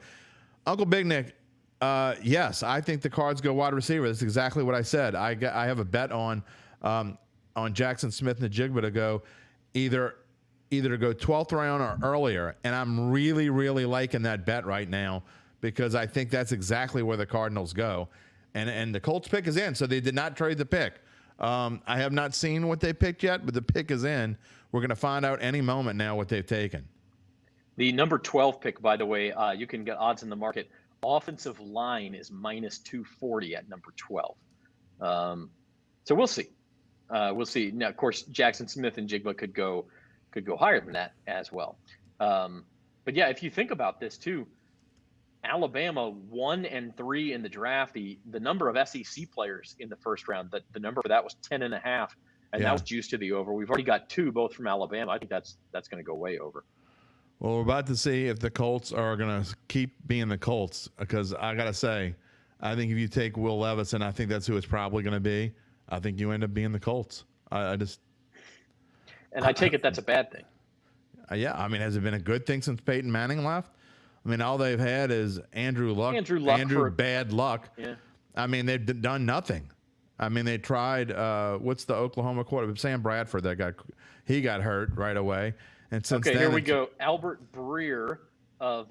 Uncle Big Nick, yes, I think the Cards go wide receiver. That's exactly what I said. I have a bet on Jackson Smith and the Jigba to go either to go 12th round or earlier, and I'm really, really liking that bet right now because I think that's exactly where the Cardinals go. And the Colts pick is in, so they did not trade the pick. I have not seen what they picked yet, but the pick is in. We're going to find out any moment now what they've taken. The number 12 pick, by the way, you can get odds in the market. Offensive line is minus 240 at number 12. So we'll see. We'll see. Now, of course, Jackson Smith and Jigba could go higher than that as well. But yeah, if you think about this too, Alabama 1 and 3 in the draft. The number of SEC players in the first round, the number for that was 10.5, and that was juiced to the over. We've already got 2, both from Alabama. I think that's going to go way over. Well, we're about to see if the Colts are going to keep being the Colts, because I got to say, I think if you take Will Levis, and I think that's who it's probably going to be, I think you end up being the Colts. I take it that's a bad thing. Yeah, I mean, has it been a good thing since Peyton Manning left? I mean, all they've had is Andrew bad luck. Yeah. I mean, they've done nothing. I mean, they tried. What's the Oklahoma quarterback? Sam Bradford. He got hurt right away. And since then, here we go. Albert Breer of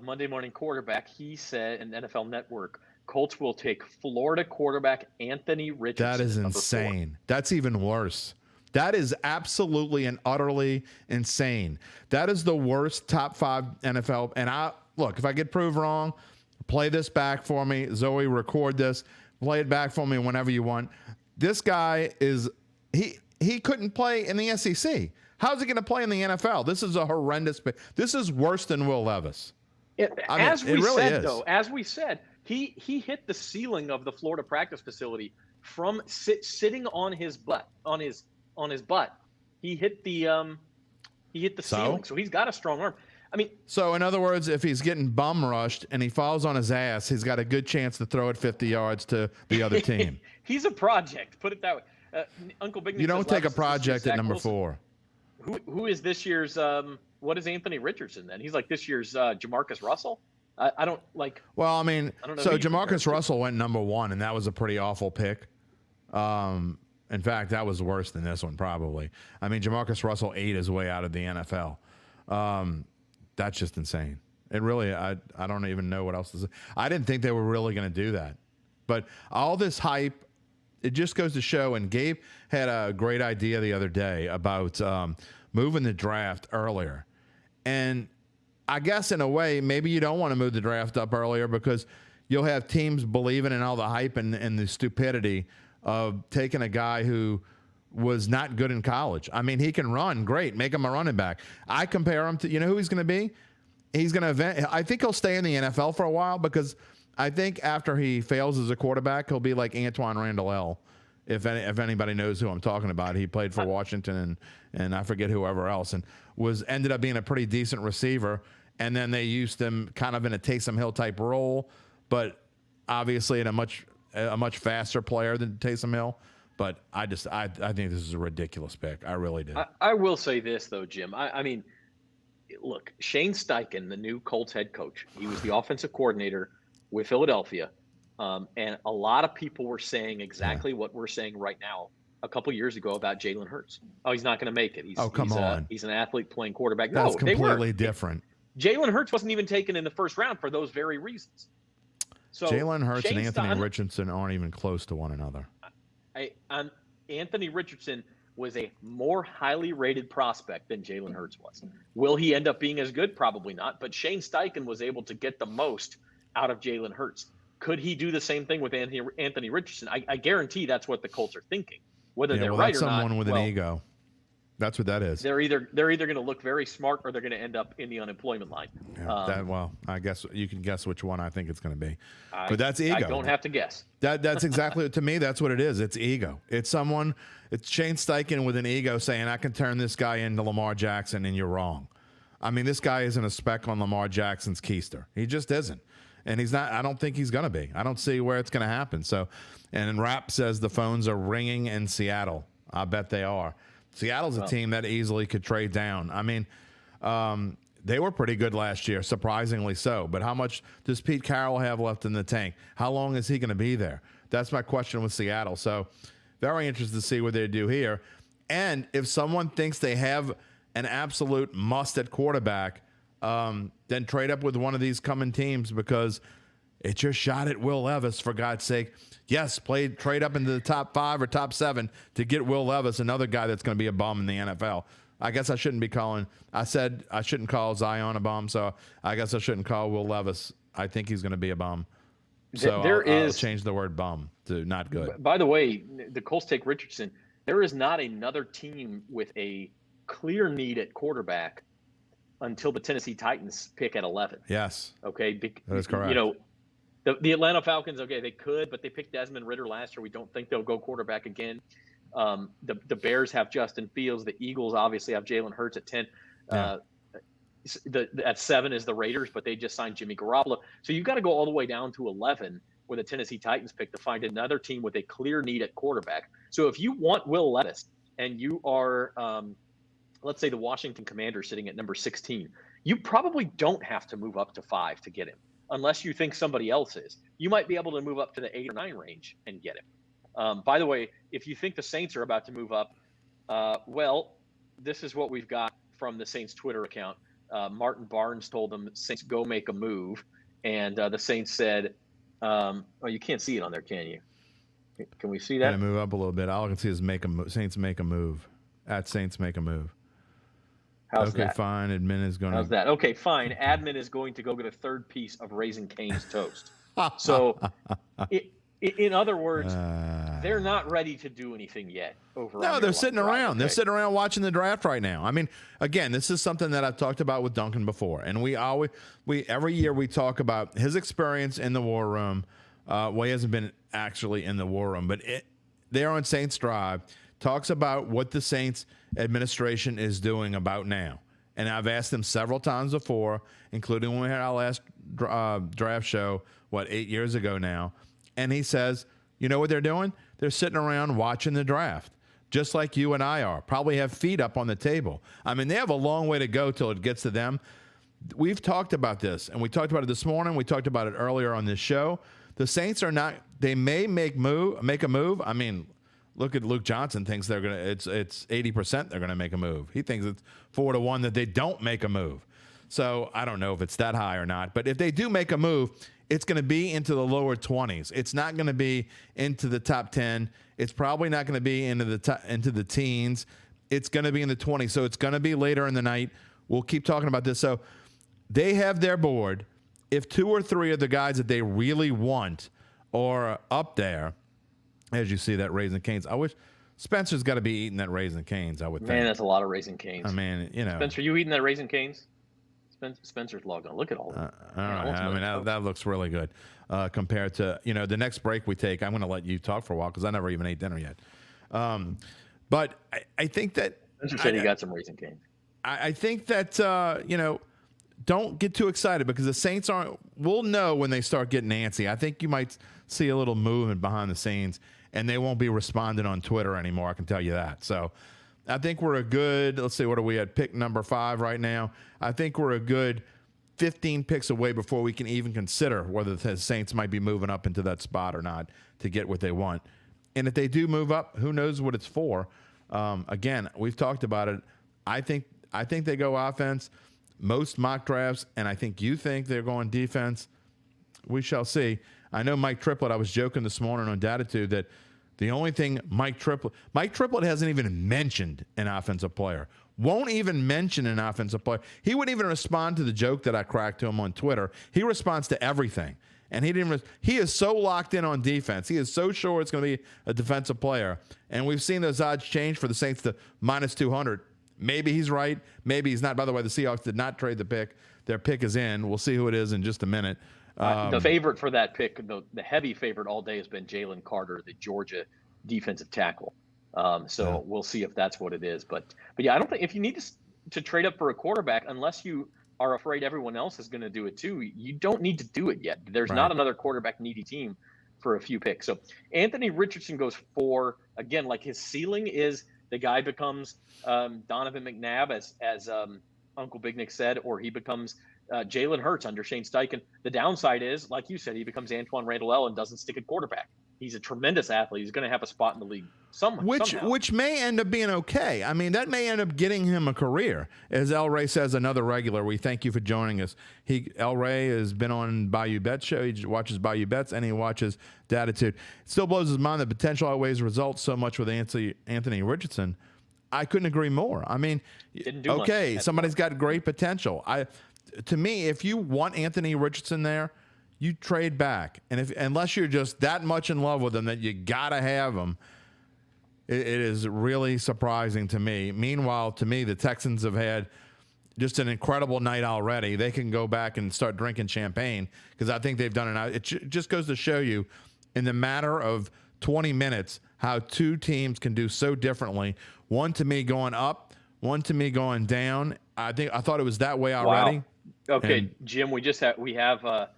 Monday Morning Quarterback. He said in NFL Network, Colts will take Florida quarterback Anthony Richardson. That is insane. That's even worse. That is absolutely and utterly insane. That is the worst top 5 NFL. And look, if I get proved wrong, play this back for me. Zoe, record this. Play it back for me whenever you want. This guy he couldn't play in the SEC. How's he going to play in the NFL? This is a horrendous. This is worse than Will Levis. As we said, he hit the ceiling of the Florida practice facility from sitting on his butt. He hit the ceiling. So he's got a strong arm. I mean, so in other words, if he's getting bum rushed and he falls on his ass, he's got a good chance to throw it 50 yards to the other team. He's a project. Put it that way. Uncle Big Nick, you don't take a project at number 4. Who is this year's? What is Anthony Richardson then? He's like this year's Jamarcus Russell. I don't like. Well, I mean, so Jamarcus Russell went number 1, and that was a pretty awful pick. In fact, that was worse than this one probably. I mean, Jamarcus Russell ate his way out of the NFL. That's just insane. It really, I don't even know what else to say. I didn't think they were really going to do that. But all this hype, it just goes to show, and Gabe had a great idea the other day about moving the draft earlier. And I guess in a way, maybe you don't want to move the draft up earlier because you'll have teams believing in all the hype and the stupidity of taking a guy who was not good in college. I mean, he can run great, make him a running back. I compare him to, you know who he's going to be? He's going to I think he'll stay in the NFL for a while because I think after he fails as a quarterback, he'll be like Antoine Randall. If anybody knows who I'm talking about, he played for Washington and I forget whoever else, and ended up being a pretty decent receiver. And then they used him kind of in a Taysom Hill type role, but obviously in a much faster player than Taysom Hill. But I think this is a ridiculous pick. I really do. I will say this though, Jim. I mean, look, Shane Steichen, the new Colts head coach, he was the offensive coordinator with Philadelphia. And a lot of people were saying exactly what we're saying right now a couple years ago about Jalen Hurts. Oh, he's not going to make it. He's an athlete playing quarterback. That's completely different. Jalen Hurts wasn't even taken in the first round for those very reasons. So Jalen Hurts and Anthony Richardson aren't even close to one another. Anthony Richardson was a more highly rated prospect than Jalen Hurts was. Will he end up being as good? Probably not. But Shane Steichen was able to get the most out of Jalen Hurts. Could he do the same thing with Anthony Richardson? I guarantee that's what the Colts are thinking. Whether they're right that's or not. Someone with an ego. That's what that is. They're either going to look very smart or they're going to end up in the unemployment line. Yeah, well, I guess you can guess which one I think it's going to be. But that's ego. I don't have to guess. That's exactly, to me, that's what it is. It's ego. It's Shane Steichen with an ego saying, I can turn this guy into Lamar Jackson, and you're wrong. I mean, this guy isn't a speck on Lamar Jackson's keister. He just isn't. And he's not. I don't think he's going to be. I don't see where it's going to happen. So, and Rapp says the phones are ringing in Seattle. I bet they are. Seattle's a team that easily could trade down. I mean, they were pretty good last year, surprisingly so. But how much does Pete Carroll have left in the tank? How long is he going to be there? That's my question with Seattle. So, very interested to see what they do here. And if someone thinks they have an absolute must at quarterback, then trade up with one of these coming teams, because it's your shot at Will Levis, for God's sake. Yes, trade up into the top 5 or top 7 to get Will Levis, another guy that's going to be a bum in the NFL. I guess I shouldn't be calling. I said I shouldn't call Zion a bum, so I guess I shouldn't call Will Levis. I think he's going to be a bum. So I'll change the word bum to not good. By the way, the Colts take Richardson. There is not another team with a clear need at quarterback until the Tennessee Titans pick at 11. Yes. Okay. That is correct. You know, the Atlanta Falcons, okay, they could, but they picked Desmond Ridder last year. We don't think they'll go quarterback again. The Bears have Justin Fields. The Eagles obviously have Jalen Hurts at 10. Yeah. At 7 is the Raiders, but they just signed Jimmy Garoppolo. So you've got to go all the way down to 11 with the Tennessee Titans pick to find another team with a clear need at quarterback. So if you want Will Levis and you are, let's say, the Washington Commanders sitting at number 16, you probably don't have to move up to 5 to get him, unless you think somebody else is. You might be able to move up to the 8 or 9 range and get him. By the way, if you think the Saints are about to move up, well, this is what we've got from the Saints Twitter account. Martin Barnes told them, Saints, go make a move. And the Saints said, oh, you can't see it on there, can you? Can we see that? Gotta move up a little bit. All I can see is Saints make a move. At Saints make a move. How's that? Okay, fine. Admin is going to. How's that? Okay, fine. Admin is going to go get a third piece of Raising Cane's toast. So, in other words, they're not ready to do anything yet. No, they're sitting around. Okay. They're sitting around watching the draft right now. I mean, again, this is something that I've talked about with Duncan before, and we every year we talk about his experience in the war room. Well, he hasn't been actually in the war room, but there on Saints Drive talks about what the Saints administration is doing about now. And I've asked him several times before, including when we had our last draft show, 8 years ago now. And he says, you know what they're doing? They're sitting around watching the draft, just like you and I are. Probably have feet up on the table. I mean, they have a long way to go till it gets to them. We've talked about this, and we talked about it this morning. We talked about it earlier on this show. The Saints are not, they may make a move. I mean, look at Luke Johnson thinks they're going to, it's 80% they're going to make a move. He thinks it's 4-1 that they don't make a move. So I don't know if it's that high or not, but if they do make a move, it's going to be into the lower 20s. It's not going to be into the top 10. It's probably not going to be into the teens. It's going to be in the 20s. So it's going to be later in the night. We'll keep talking about this. So they have their board. If 2 or 3 of the guys that they really want are up there, as you see that Raising Cane's, I wish Spencer's got to be eating that Raising Cane's, I would think. Man, that's a lot of Raising Cane's. I mean, you know. Spencer, you eating that Raising Cane's? Spencer's logged on. Look at all that. All right. I mean, that looks really good compared to, the next break we take. I'm going to let you talk for a while because I never even ate dinner yet. But I think that. Spencer said he got some Raising Cane's. I think that, don't get too excited because the Saints we'll know when they start getting antsy. I think you might see a little movement behind the scenes and they won't be responding on Twitter anymore. I can tell you that. So I think we're a good, let's see, what are we at? Pick number 5 right now. I think we're a good 15 picks away before we can even consider whether the Saints might be moving up into that spot or not to get what they want. And if they do move up, who knows what it's for? Again, we've talked about it. I think they go offense. Most mock drafts, and I think you think they're going defense. We shall see. I know Mike Triplett, I was joking this morning on Datitude that the only thing Mike Triplett hasn't even mentioned an offensive player. Won't even mention an offensive player. He wouldn't even respond to the joke that I cracked to him on Twitter. He responds to everything. And he is so locked in on defense. He is so sure it's going to be a defensive player. And we've seen those odds change for the Saints to -200 maybe he's right. Maybe he's not. By the way, the Seahawks did not trade the pick. Their pick is in. We'll see who it is in just a minute. The favorite for that pick, the heavy favorite all day has been Jalen Carter, the Georgia defensive tackle. So we'll see if that's what it is. But yeah, I don't think if you need to trade up for a quarterback, unless you are afraid everyone else is going to do it too, you don't need to do it yet. There's not another quarterback needy team for a few picks. So Anthony Richardson goes 4. Again, like his ceiling is the guy becomes Donovan McNabb, as Uncle Big Nick said, or he becomes Jalen Hurts under Shane Steichen. The downside is, like you said, he becomes Antoine Randall and doesn't stick at quarterback. He's a tremendous athlete. He's going to have a spot in the league somehow. Which may end up being okay. I mean, that may end up getting him a career. As El Rey says, another regular, we thank you for joining us. El Rey has been on Bayou Bets show. He watches Bayou Bets, and he watches Datitude. It still blows his mind that potential outweighs results so much with Anthony Richardson. I couldn't agree more. I mean, okay, somebody's got great potential. To me, if you want Anthony Richardson there, you trade back, and unless you're just that much in love with him that you gotta have him, it is really surprising to me. Meanwhile, to me, the Texans have had just an incredible night already. They can go back and start drinking champagne because I think they've done it. It just goes to show you, in the matter of 20 minutes, how two teams can do so differently. One to me going up, one to me going down. I thought it was that way already. Wow. Okay, Jim, we have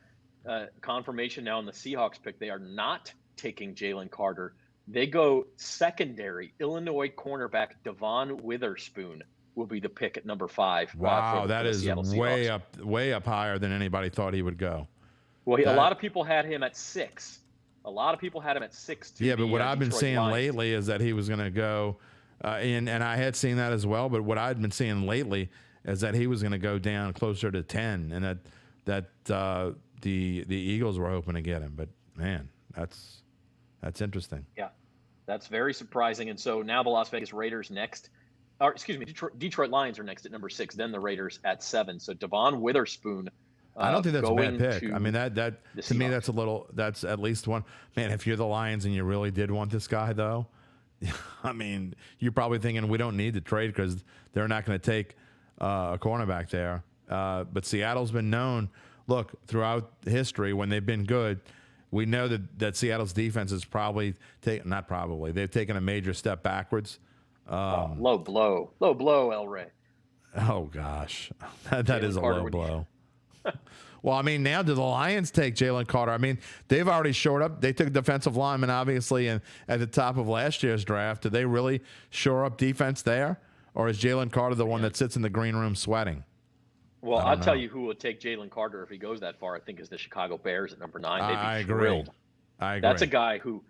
confirmation now on the Seahawks pick. They are not taking Jalen Carter. They go secondary. Illinois cornerback Devon Witherspoon will be the pick at number 5. Wow, that is way up higher than anybody thought he would go. Well, a lot of people had him at 6. A lot of people had him at 6. Yeah, but what I've been seeing lately is that he was going to go, and I had seen that as well. But what I'd been seeing lately is that he was going to go down closer to 10, and that the Eagles were hoping to get him. But man, that's interesting. Yeah, that's very surprising. And so now the Las Vegas Raiders next, or excuse me, Detroit Lions are next at number 6. Then the Raiders at 7. So Devon Witherspoon. I don't think that's a bad pick. I mean, that to me, that's at least one. Man, if you're the Lions and you really did want this guy, though, I mean, you're probably thinking we don't need to trade because they're not going to take a cornerback there. But Seattle's been known, look, throughout history when they've been good, we know that Seattle's defense is they've taken a major step backwards. Low blow, El Rey. Oh, gosh. that is a low blow. Well, I mean, now do the Lions take Jalen Carter? I mean, they've already shored up. They took defensive lineman, obviously, at the top of last year's draft. Did they really shore up defense there? Or is Jalen Carter the one that sits in the green room sweating? Well, I'll tell you who will take Jalen Carter if he goes that far, I think, is the Chicago Bears at number 9. They'd be thrilled. I agree. That's a guy who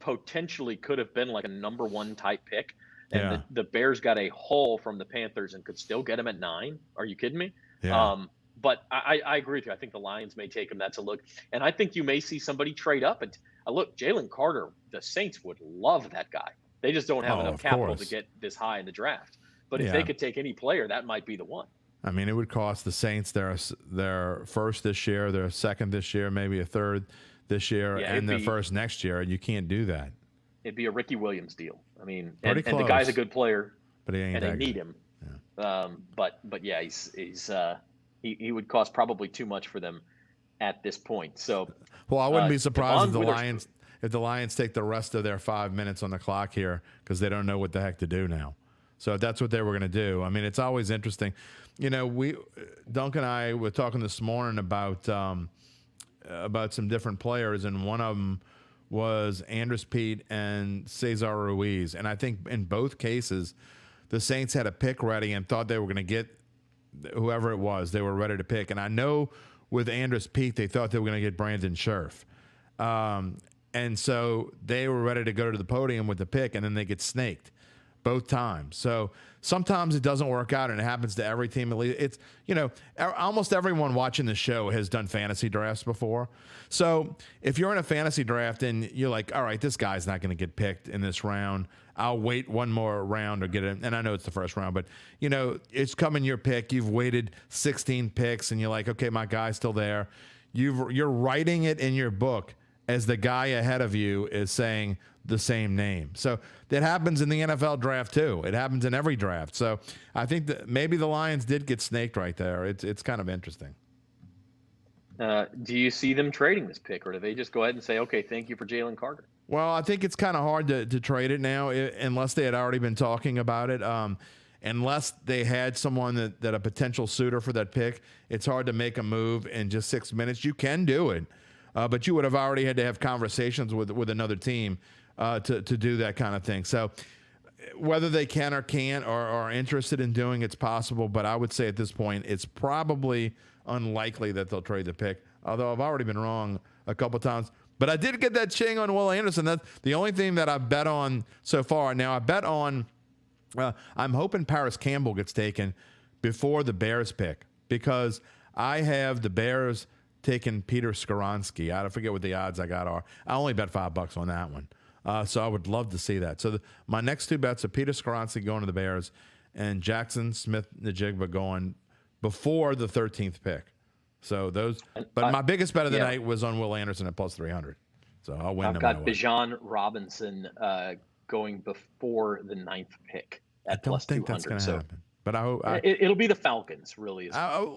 potentially could have been like a number 1 type pick. And the Bears got a haul from the Panthers and could still get him at 9. Are you kidding me? Yeah. But I agree with you. I think the Lions may take him. That's a look. And I think you may see somebody trade up. And look, Jalen Carter, the Saints would love that guy. They just don't have enough capital to get this high in the draft. But if they could take any player, that might be the one. I mean, it would cost the Saints their first this year, their second this year, maybe a third this year, and their first next year. And you can't do that. It'd be a Ricky Williams deal. I mean, and the guy's a good player, but he ain't and they need him. Yeah. But yeah, he would cost probably too much for them at this point. So, well, I wouldn't be surprised if the Lions take the rest of their 5 minutes on the clock here because they don't know what the heck to do now. So if that's what they were going to do. I mean, it's always interesting. You know, Duncan and I were talking this morning about some different players, and one of them was Andres Pete and Cesar Ruiz. And I think in both cases, the Saints had a pick ready and thought they were going to get whoever it was they were ready to pick. And I know with Andres Pete, they thought they were going to get Brandon Scherf. And so they were ready to go to the podium with the pick, and then they get snaked both times. So sometimes it doesn't work out, and it happens to every team. It's, you know, almost everyone watching the show has done fantasy drafts before. So if you're in a fantasy draft and you're like, all right, this guy's not going to get picked in this round, I'll wait one more round or get it. And I know it's the first round, but, you know, it's coming your pick. You've waited 16 picks, and you're like, okay, my guy's still there. You're writing it in your book as the guy ahead of you is saying, the same name. So that happens in the NFL draft too. It happens in every draft. So I think that maybe the Lions did get snaked right there. It's kind of interesting. Do you see them trading this pick, or do they just go ahead and say, okay, thank you for Jalen Carter? Well, I think it's kind of hard to trade it now unless they had already been talking about it. Unless they had someone that a potential suitor for that pick, it's hard to make a move in just 6 minutes. You can do it, but you would have already had to have conversations with another team to do that kind of thing. So whether they can or can't or are interested in doing it's possible, but I would say at this point it's probably unlikely that they'll trade the pick, although I've already been wrong a couple times. But I did get that ching on Will Anderson. That's the only thing that I've bet on so far. Now, I bet on I'm hoping Paris Campbell gets taken before the Bears pick because I have the Bears taking Peter Skoronski. I forget what the odds I got are. I only bet $5 on that one. So I would love to see that. So my next two bets are Peter Skoronski going to the Bears and Jackson Smith-Njigba going before the 13th pick. So those, but my biggest bet of the night was on Will Anderson at plus 300. So I'll win. I've got Bijan Robinson going before the 9th pick at plus 200. I don't think that's going to happen. But I hope it'll be the Falcons. Really,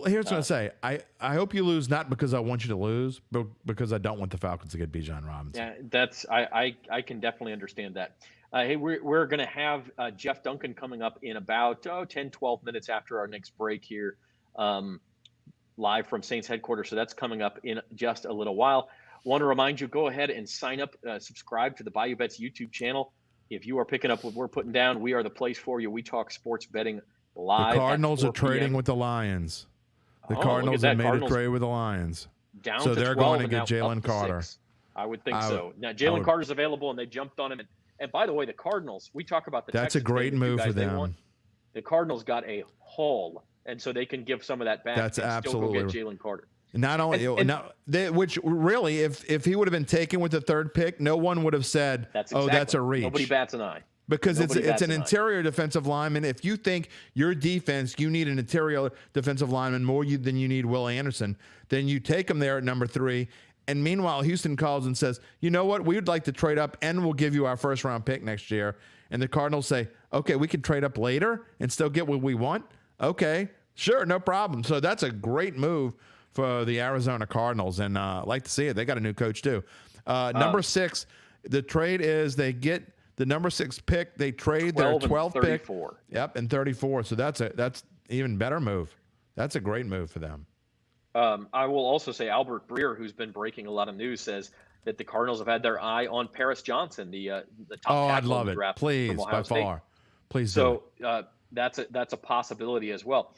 here's what I say. I hope you lose not because I want you to lose, but because I don't want the Falcons to get Bijan Robinson. Yeah, that's I can definitely understand that. Hey, we're going to have Jeff Duncan coming up in about 10, 12 minutes after our next break here. Live from Saints headquarters. So that's coming up in just a little while. Want to remind you, go ahead and sign up, subscribe to the Bayou Bets YouTube channel. If you are picking up what we're putting down, we are the place for you. We talk sports betting live. The Cardinals are trading with the Lions. The Cardinals have made a trade with the Lions. So they're going to get Jalen Carter. 6. I would think so. Now, Jalen Carter's available, and they jumped on him. And by the way, the Cardinals, we talk about the Texans. That's a great move for them. The Cardinals got a haul. And so they can give some of that back. That's and absolutely still go get Jalen Carter. Not only, which really, if he would have been taken with the 3rd pick, no one would have said, that's a reach. Nobody bats an eye. Because it's an interior defensive lineman. If you think your defense, you need an interior defensive lineman more than you need Will Anderson, then you take him there at number 3. And meanwhile, Houston calls and says, you know what, we would like to trade up and we'll give you our 1st-round pick next year. And the Cardinals say, okay, we can trade up later and still get what we want. Okay, sure, no problem. So that's a great move for the Arizona Cardinals, and I like to see it. They got a new coach too. Number 6, the trade is they get the number 6 pick. They trade their 12th pick. Yep, and 34. So that's even better move. That's a great move for them. I will also say Albert Breer, who's been breaking a lot of news, says that the Cardinals have had their eye on Paris Johnson, the top tackle in the draft. Please, by far. Please. So that's a possibility as well.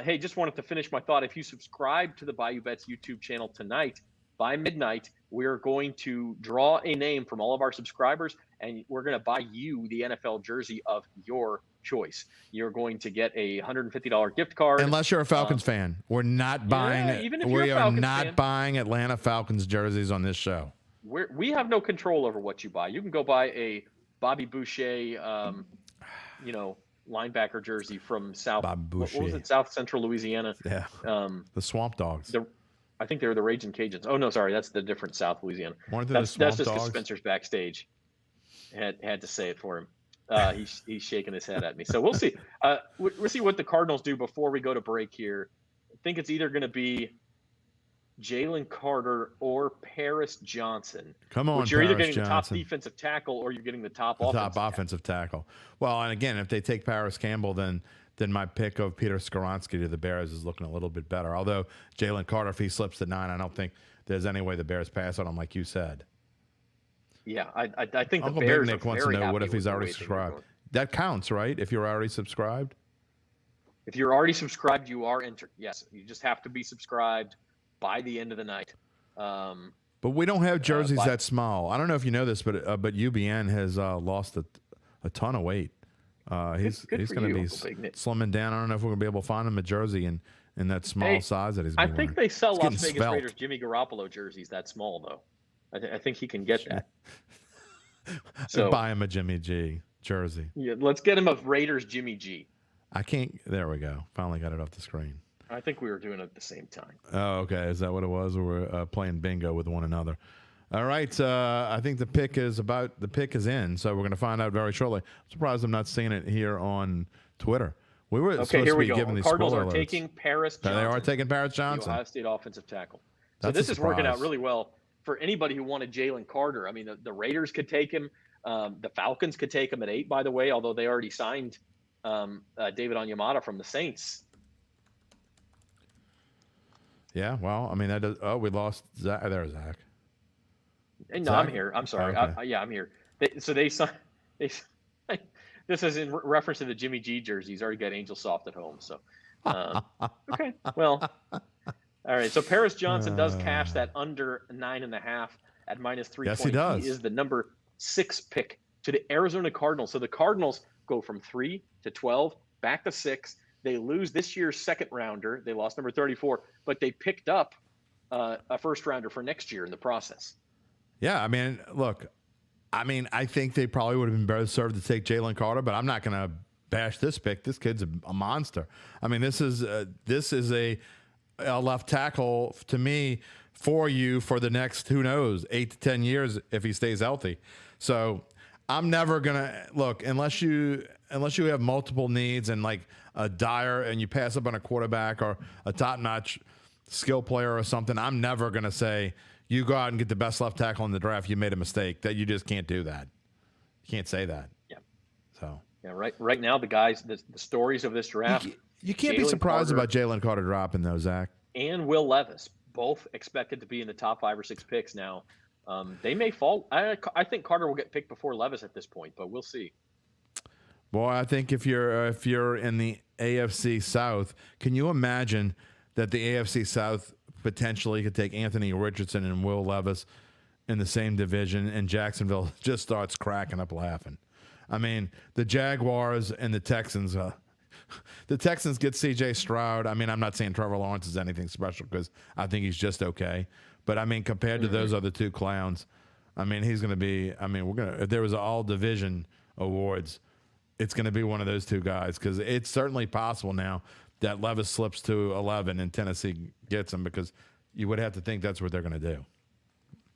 Hey, just wanted to finish my thought. If you subscribe to the Bayou Bets YouTube channel tonight, by midnight, we're going to draw a name from all of our subscribers, and we're going to buy you the NFL jersey of your choice. You're going to get a $150 gift card. Unless you're a Falcons fan. We're not buying we are not buying Atlanta Falcons jerseys on this show. We have no control over what you buy. You can go buy a Bobby Boucher, linebacker jersey from South. What was it? South Central Louisiana. Yeah. The Swamp Dogs. I think they were the Raging Cajuns. Oh no, sorry, that's the different South Louisiana. That's just because Spencer's backstage. Had to say it for him. He's shaking his head at me. So we'll see. We'll see what the Cardinals do before we go to break here. I think it's either going to be Jalen Carter or Paris Johnson. Come on, you're either Paris getting Johnson. the top defensive tackle or you're getting the top offensive tackle. Well, and again, if they take Paris Campbell, then my pick of Peter Skoronski to the Bears is looking a little bit better. Although Jalen Carter, if he slips to 9, I don't think there's any way the Bears pass on him, like you said. Yeah, I think Uncle the Bears Big Nick wants to know what if he's already subscribed. That counts, right? If you're already subscribed. If you're already subscribed, you are entered. Yes, you just have to be subscribed by the end of the night. But we don't have jerseys that small. I don't know if you know this, but UBN has lost a ton of weight. He's going to be slimming down. I don't know if we're going to be able to find him a jersey in that small size that he's been I think wearing. they sell Las Vegas Raiders Jimmy Garoppolo jerseys that small, though. I think he can get that. So buy him a Jimmy G jersey. Yeah, let's get him a Raiders Jimmy G. I can't. There we go. Finally got it off the screen. I think we were doing it at the same time. Oh, okay. Is that what it was? We were playing bingo with one another. All right. I think the pick is in, so we're going to find out very shortly. I'm surprised I'm not seeing it here on Twitter. We were supposed to be giving these Cardinals spoiler are alerts. taking Paris Johnson. They are taking Paris Johnson, the Ohio State offensive tackle. So That's this a is working out surprise. really well for anybody who wanted Jalen Carter. I mean, the Raiders could take him. The Falcons could take him at 8, by the way, although they already signed David Onyemata from the Saints. Yeah, well, I mean, that does, we lost Zach. There's Zach. No, Zach? I'm here. I'm sorry. Okay. I'm here. They signed. This is in reference to the Jimmy G jersey. He's already got Angel Soft at home. So, okay. Well, all right. So Paris Johnson does cash that under 9.5 at -320. Yes, he does. He is the number 6 pick to the Arizona Cardinals. So the Cardinals go from 3 to 12, back to 6. They lose this year's second rounder. They lost number 34, but they picked up a first rounder for next year in the process. Yeah, I mean, look, I think they probably would have been better served to take Jalen Carter, but I'm not going to bash this pick. This kid's a monster. I mean, this is a left tackle to me for you for the next, who knows, 8 to 10 years if he stays healthy. So I'm never going to look unless you have multiple needs and like a dire and you pass up on a quarterback or a top-notch skill player or something. I'm never going to say you go out and get the best left tackle in the draft. You made a mistake. That you just can't do that. You can't say that. Yeah. So yeah, right now the guys, the stories of this draft. You can't be surprised about Jalen Carter dropping though, Zach. And Will Levis, both expected to be in the top 5 or 6 picks now. They may fall. I think Carter will get picked before Levis at this point, but we'll see. Boy, I think if you're in the AFC South, can you imagine that the AFC South potentially could take Anthony Richardson and Will Levis in the same division, and Jacksonville just starts cracking up laughing? I mean, the Jaguars and the Texans. The Texans get C.J. Stroud. I mean, I'm not saying Trevor Lawrence is anything special because I think he's just okay. But I mean, compared to those other two clowns, I mean, he's going to be. I mean, if there was all division awards, it's going to be one of those two guys because it's certainly possible now that Levis slips to 11 and Tennessee gets him, because you would have to think that's what they're going to do.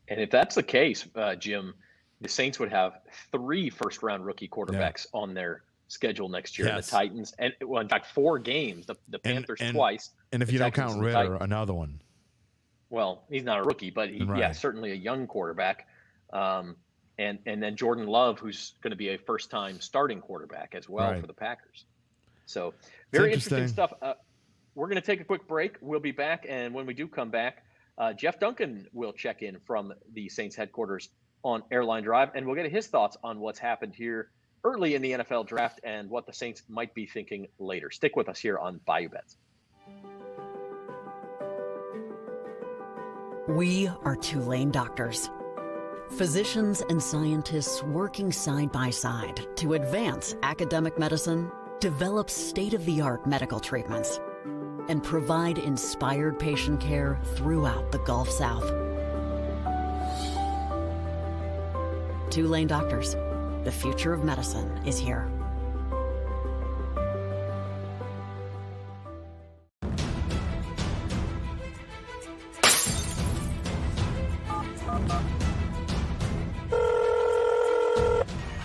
And if that's the case, Jim, the Saints would have 3 first-round rookie quarterbacks on their schedule next year. Yes. The Titans, and well, in fact, 4 games. The Panthers twice. And if you don't count Ritter, another one. Well, he's not a rookie, but certainly a young quarterback. And then Jordan Love, who's going to be a first-time starting quarterback as well for the Packers. So very interesting stuff. We're going to take a quick break. We'll be back, and when we do come back, Jeff Duncan will check in from the Saints headquarters on Airline Drive, and we'll get his thoughts on what's happened here early in the NFL draft and what the Saints might be thinking later. Stick with us here on Bayou Bets. We are Tulane doctors. Physicians and scientists working side by side to advance academic medicine, develop state-of-the-art medical treatments, and provide inspired patient care throughout the Gulf South. Tulane doctors, the future of medicine is here.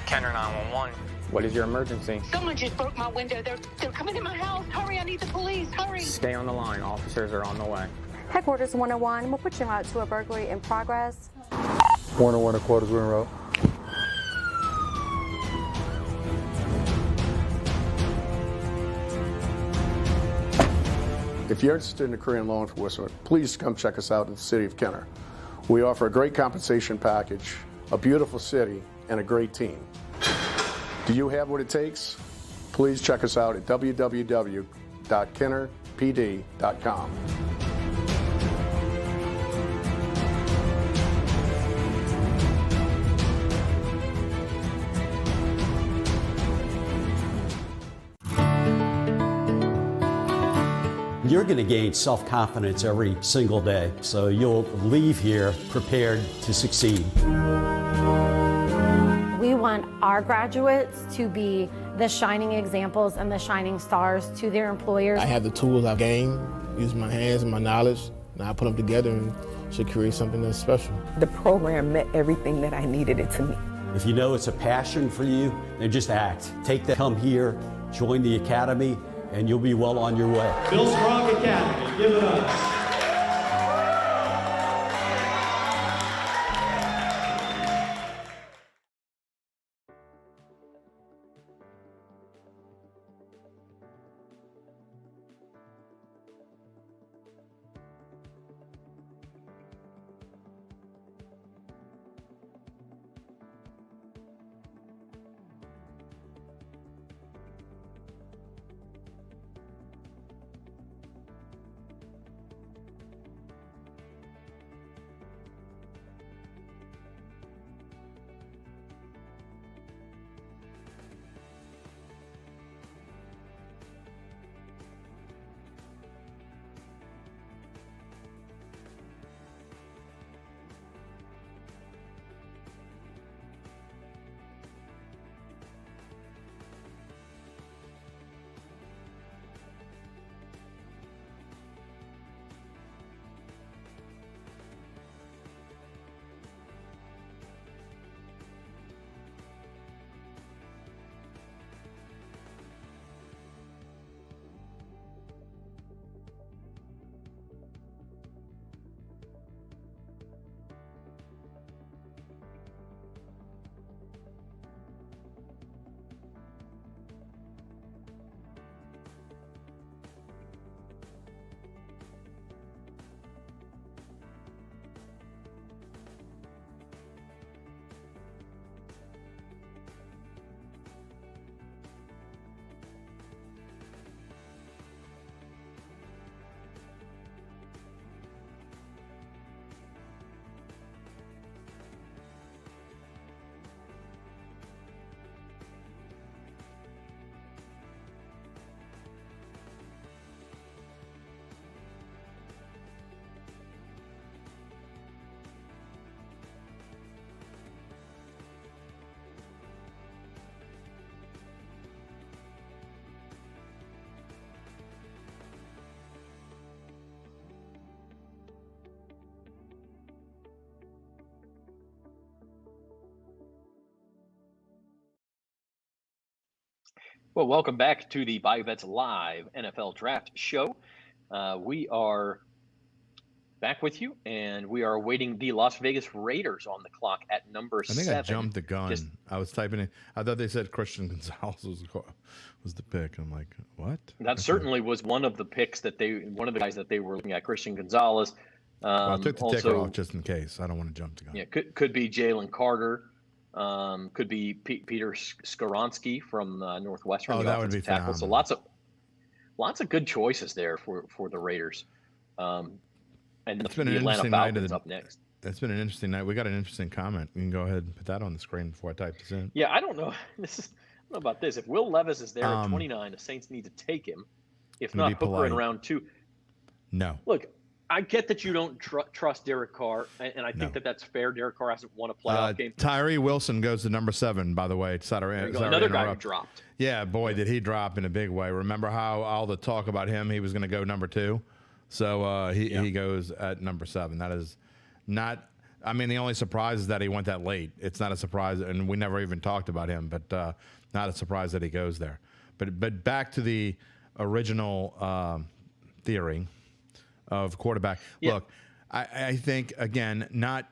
Kenner 911. What is your emergency? Someone just broke my window. They're coming in my house. Hurry, I need the police. Hurry. Stay on the line. Officers are on the way. Headquarters 101. We'll put you out to a burglary in progress. 101 headquarters, we're en route. If you're interested in a career in law enforcement, please come check us out in the city of Kenner. We offer a great compensation package, a beautiful city, and a great team. Do you have what it takes? Please check us out at www.kennerpd.com. You're going to gain self-confidence every single day, so you'll leave here prepared to succeed. We want our graduates to be the shining examples and the shining stars to their employers. I have the tools I've gained, use my hands and my knowledge, and I put them together and should create something that's special. The program met everything that I needed it to meet. If you know it's a passion for you, then just act. Take that, come here, join the academy, and you'll be well on your way. Bill Strong Academy, give it up. Well, welcome back to the Bayou Bets Live NFL Draft Show. We are back with you, and we are awaiting the Las Vegas Raiders on the clock at number 7. I think I jumped the gun. I was typing in. I thought they said Christian Gonzalez was the pick. I'm like, what? That certainly was one of the picks one of the guys that they were looking at, Christian Gonzalez. Well, I took the ticker off just in case. I don't want to jump the gun. Yeah, could be Jalen Carter. Could be Peter Skoronsky from Northwestern. Oh, that would be phenomenal. So lots of good choices there for the Raiders. And it's been the an Atlanta interesting Falcons night. up next. That's been an interesting night. We got an interesting comment. You can go ahead and put that on the screen before I type this in. Yeah, I don't know. I don't know about this. If Will Levis is there at 29, the Saints need to take him. If not, Hooker in round 2. No. Look, I get that you don't trust Derek Carr, and I think that's fair. Derek Carr hasn't won a playoff game. Tyree Wilson goes to number 7, by the way. Another guy who dropped. Yeah, boy, did he drop in a big way. Remember how all the talk about him, he was going to go number 2? So he goes at number 7. That is not – I mean, the only surprise is that he went that late. It's not a surprise, and we never even talked about him, but not a surprise that he goes there. But back to the original theory of quarterback. Yeah. Look, I think, again, not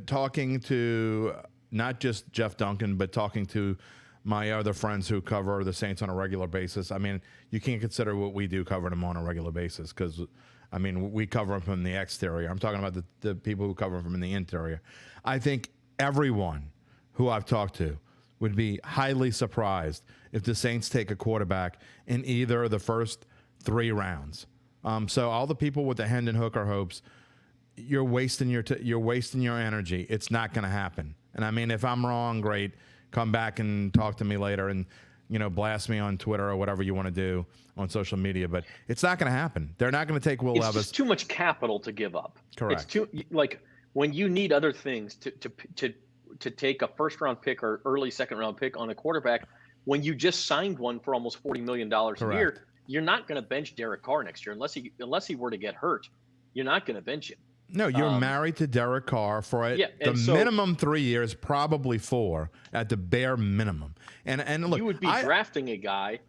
talking to not just Jeff Duncan, but talking to my other friends who cover the Saints on a regular basis. I mean, you can't consider what we do covering them on a regular basis because, I mean, we cover them from the exterior. I'm talking about the people who cover them from the interior. I think everyone who I've talked to would be highly surprised if the Saints take a quarterback in either of the first 3 rounds. So all the people with the Hendon Hooker hopes, you're wasting your energy. It's not going to happen. And I mean, if I'm wrong, great. Come back and talk to me later, and blast me on Twitter or whatever you want to do on social media. But it's not going to happen. They're not going to take Will Levis. It's just too much capital to give up. Correct. It's too when you need other things to take a first-round pick or early second-round pick on a quarterback. When you just signed one for almost $40 million a year. You're not going to bench Derek Carr next year unless he were to get hurt. You're not going to bench him. No, you're married to Derek Carr for minimum 3 years, probably 4 at the bare minimum. And look, you would be drafting a guy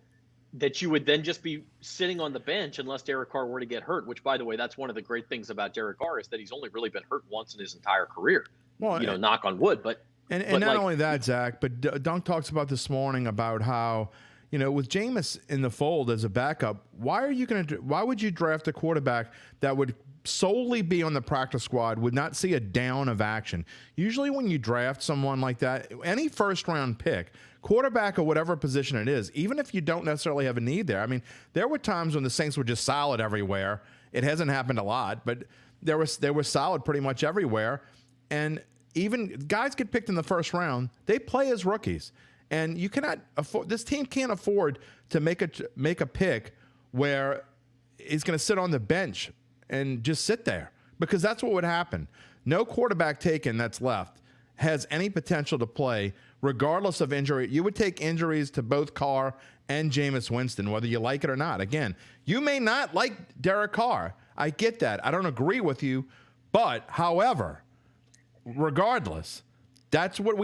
that you would then just be sitting on the bench unless Derek Carr were to get hurt, which, by the way, that's one of the great things about Derek Carr is that he's only really been hurt once in his entire career. Well, knock on wood. But not only that, Zach, but Dunk talks about this morning about how, with Jameis in the fold as a backup, why would you draft a quarterback that would solely be on the practice squad, would not see a down of action? Usually when you draft someone like that, any first round pick, quarterback or whatever position it is, even if you don't necessarily have a need there. I mean, there were times when the Saints were just solid everywhere. It hasn't happened a lot, but they were solid pretty much everywhere. And even guys get picked in the first round, they play as rookies. And you cannot afford, this team can't afford to make a pick where he's going to sit on the bench and just sit there, because that's what would happen. No quarterback taken that's left has any potential to play regardless of injury. You would take injuries to both Carr and Jameis Winston, whether you like it or not. Again, you may not like Derek Carr. I get that. I don't agree with you. But, however, regardless, that's what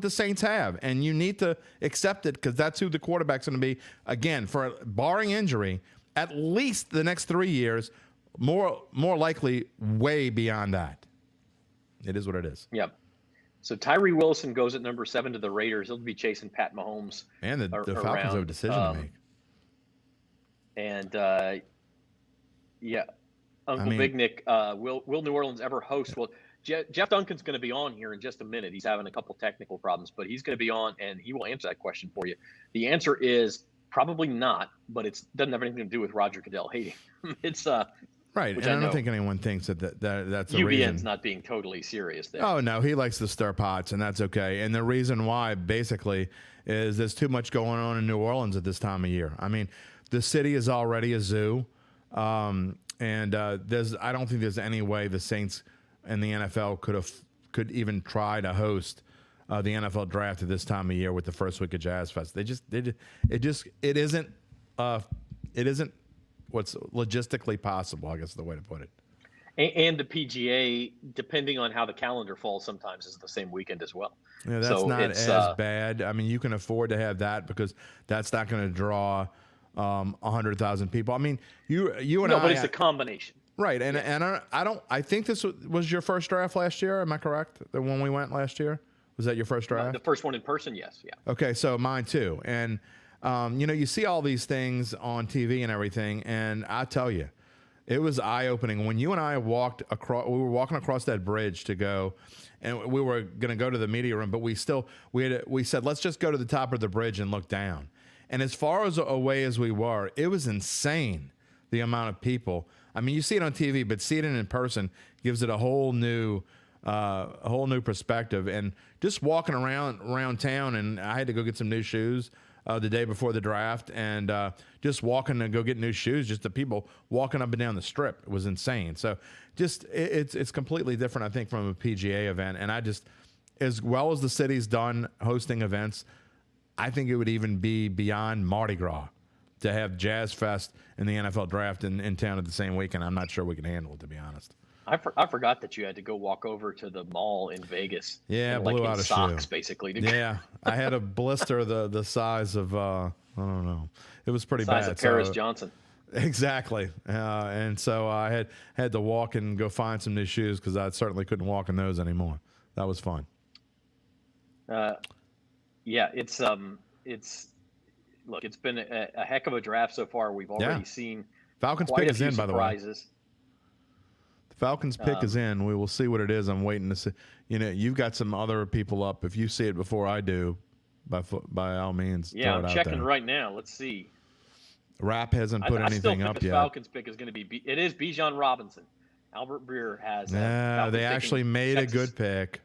the Saints have. And you need to accept it, because that's who the quarterback's going to be. Again, for barring injury, at least the next 3 years, more likely way beyond that. It is what it is. Yep. So Tyree Wilson goes at number 7 to the Raiders. He'll be chasing Pat Mahomes. And the Falcons have a decision to make. And, Uncle Big Nick, will New Orleans ever host? Well, Jeff Duncan's going to be on here in just a minute. He's having a couple technical problems, but he's going to be on, and he will answer that question for you. The answer is probably not, but it doesn't have anything to do with Roger Goodell hating. It's right, and I don't think anyone thinks that's the reason. UBN's not being totally serious there. Oh, no, he likes to stir pots, and that's okay. And the reason why, basically, is there's too much going on in New Orleans at this time of year. I mean, the city is already a zoo, and I don't think there's any way the Saints and the NFL could even try to host the NFL draft at this time of year with the first week of Jazz Fest. It isn't what's logistically possible, I guess is the way to put it. And the PGA, depending on how the calendar falls, sometimes is the same weekend as well. Yeah, that's not as bad. I mean, you can afford to have that, because that's not going to draw 100,000 people. I mean, you and I. No, but it's a combination. Right, and I think this was your first draft last year. Am I correct? The one we went last year, was that your first draft? The first one in person, yes, yeah. Okay, so mine too. And you see all these things on TV and everything, and I tell you, it was eye-opening when you and I walked across. We were walking across that bridge to go, and we were going to go to the media room, but we said, let's just go to the top of the bridge and look down. And as far as away as we were, it was insane, the amount of people. I mean, you see it on TV, but seeing it in person gives it a whole new perspective. And just walking around town, and I had to go get some new shoes the day before the draft, and just walking to go get new shoes, just the people walking up and down the strip, it was insane. So just it's completely different, I think, from a PGA event. And I just, as well as the city's done hosting events, I think it would even be beyond Mardi Gras to have Jazz Fest and the NFL draft in town at the same weekend. I'm not sure we can handle it, to be honest. I forgot that you had to go walk over to the mall in Vegas. Yeah, blew out a socks, shoe. Basically. Yeah, I had a blister the size of I don't know. It was pretty bad. Size of Paris Johnson. Exactly, and so I had to walk and go find some new shoes, because I certainly couldn't walk in those anymore. That was fun. Yeah, it's look, it's been a heck of a draft so far. We've already seen Falcons pick is in, by the way. The Falcons pick is in. We will see what it is. I'm waiting to see. You've got some other people up. If you see it before I do, by all means. Yeah, I'm checking right now. Let's see. Rapp hasn't put anything up yet. The Falcons pick is going to be. It is Bijan Robinson. Albert Breer has. They actually made a good pick.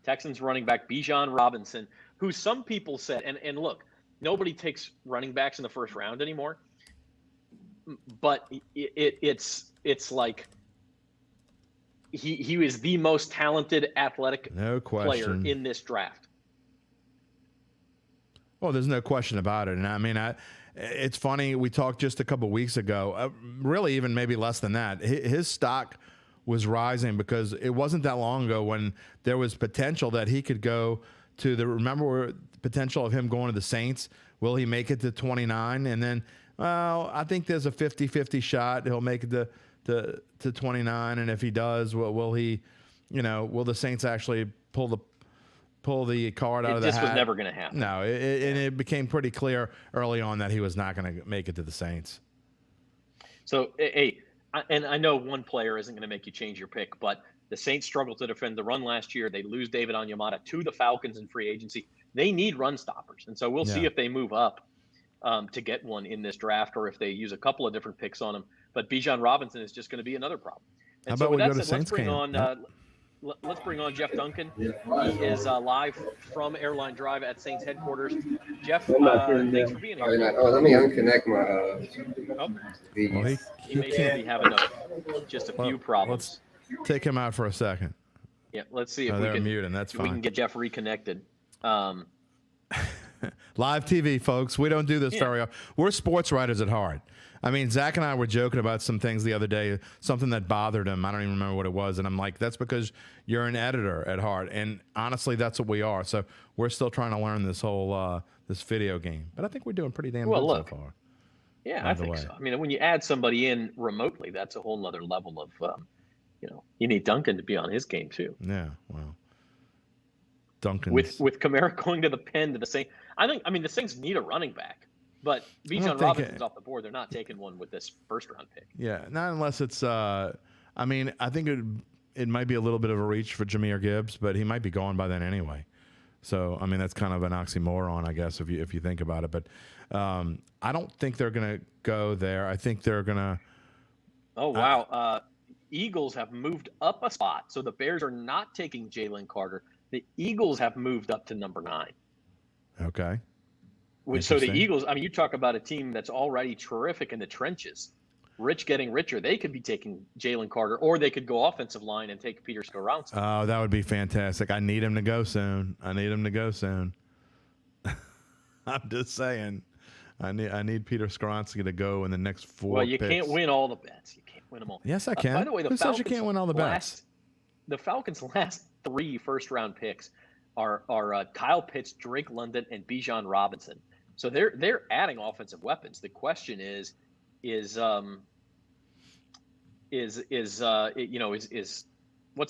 Texans running back Bijan Robinson, who some people said, and look, nobody takes running backs in the first round anymore. But it's like he was the most talented athletic player in this draft. Well, there's no question about it. And I mean, it's funny. We talked just a couple weeks ago, really even maybe less than that. His stock was rising, because it wasn't that long ago when there was potential that he could go to remember potential of him going to the Saints. Will he make it to 29? And then, well, I think there's a 50-50 shot he'll make it to 29. And if he does, will he, will the Saints actually pull the card out of the hat? This was never going to happen. No, and it became pretty clear early on that he was not going to make it to the Saints. So, hey, and I know one player isn't going to make you change your pick, but the Saints struggled to defend the run last year. They lose David Onyemata to the Falcons in free agency. They need run stoppers. And so we'll see if they move up to get one in this draft, or if they use a couple of different picks on him. But Bijan Robinson is just going to be another problem. And How about we go to said, Saints camp? Let's bring on Jeff Duncan. He is live from Airline Drive at Saints headquarters. Jeff, thanks for being here. Let me unconnect my he may be having just a few problems. Let's take him out for a second. Yeah, let's see if we can mute him. That's fine. We can get Jeff reconnected. Live TV, folks. We don't do this very often. We're sports writers at heart. I mean, Zach and I were joking about some things the other day, something that bothered him. I don't even remember what it was. And I'm like, that's because you're an editor at heart. And honestly, that's what we are. So we're still trying to learn this whole this video game. But I think we're doing pretty damn good so far. Yeah, I think so. I mean, when you add somebody in remotely, that's a whole other level of, you need Duncan to be on his game too. Yeah, well, Duncan with Kamara going to the pen to the Saints. The Saints need a running back. But Bijan Robinson's off the board. They're not taking one with this first-round pick. Yeah, not unless it's I think it might be a little bit of a reach for Jahmyr Gibbs, but he might be gone by then anyway. So, that's kind of an oxymoron, I guess, if you think about it. But I don't think they're going to go there. I think they're going to – Oh, wow. Eagles have moved up a spot. So the Bears are not taking Jalen Carter. The Eagles have moved up to number 9. Okay. So the Eagles, you talk about a team that's already terrific in the trenches. Rich getting richer. They could be taking Jalen Carter, or they could go offensive line and take Peter Skoronski. Oh, that would be fantastic. I need him to go soon. I'm just saying. I need Peter Skoronski to go in the next 4 Well, you picks. can't win all the bets. You can't win them all. Yes, I can. By the way, Who says you can't win all the bets? The Falcons' last 3 first-round picks are Kyle Pitts, Drake London, and Bijan Robinson. So they're adding offensive weapons. The question is what's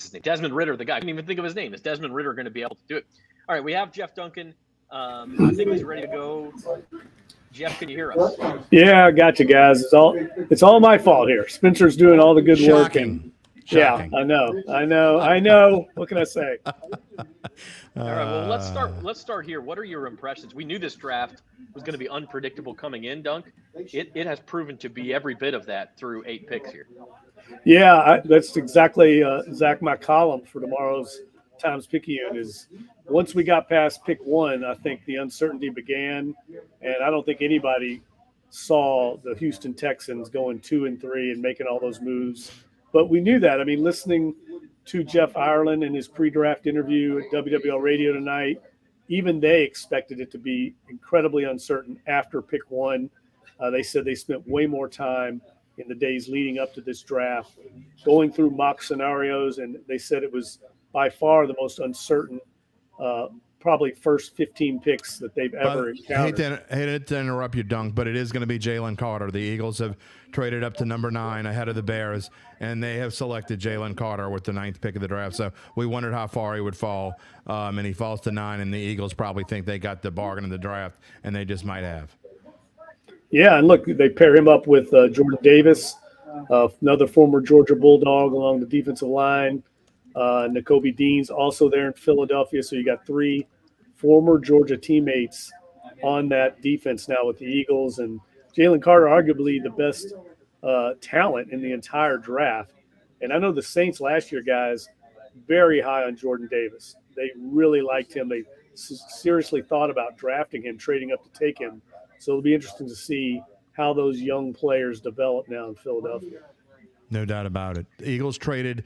his name? Desmond Ridder, the guy. I couldn't even think of his name. Is Desmond Ridder going to be able to do it? All right, we have Jeff Duncan. I think he's ready to go. Jeff, can you hear us? Yeah, I got you guys. It's all my fault here. Spencer's doing all the good work. Shocking. Yeah, I know. What can I say? All right, well, let's start here. What are your impressions? We knew this draft was going to be unpredictable coming in, Dunk. It has proven to be every bit of that through 8 picks here. Yeah, that's exactly, Zach, my column for tomorrow's Times-Picayune is once we got past pick 1, I think the uncertainty began, and I don't think anybody saw the Houston Texans going 2 and 3 and making all those moves. But we knew that. Listening to Jeff Ireland in his pre-draft interview at WWL Radio tonight, even they expected it to be incredibly uncertain after pick 1. They said they spent way more time in the days leading up to this draft going through mock scenarios, and they said it was by far the most uncertain, probably first 15 picks that they've ever encountered. Hate to interrupt you, Dunk, but it is going to be Jalen Carter. The Eagles have traded up to number 9 ahead of the Bears, and they have selected Jalen Carter with the 9th pick of the draft. So we wondered how far he would fall, and he falls to 9, and the Eagles probably think they got the bargain in the draft, and they just might have. Yeah, and look, they pair him up with Jordan Davis, another former Georgia Bulldog along the defensive line. Nakobe Dean's also there in Philadelphia. So you got 3 former Georgia teammates on that defense now with the Eagles. And Jalen Carter, arguably the best talent in the entire draft. And I know the Saints last year, guys, very high on Jordan Davis. They really liked him. They seriously thought about drafting him, trading up to take him. So it'll be interesting to see how those young players develop now in Philadelphia. No doubt about it. The Eagles traded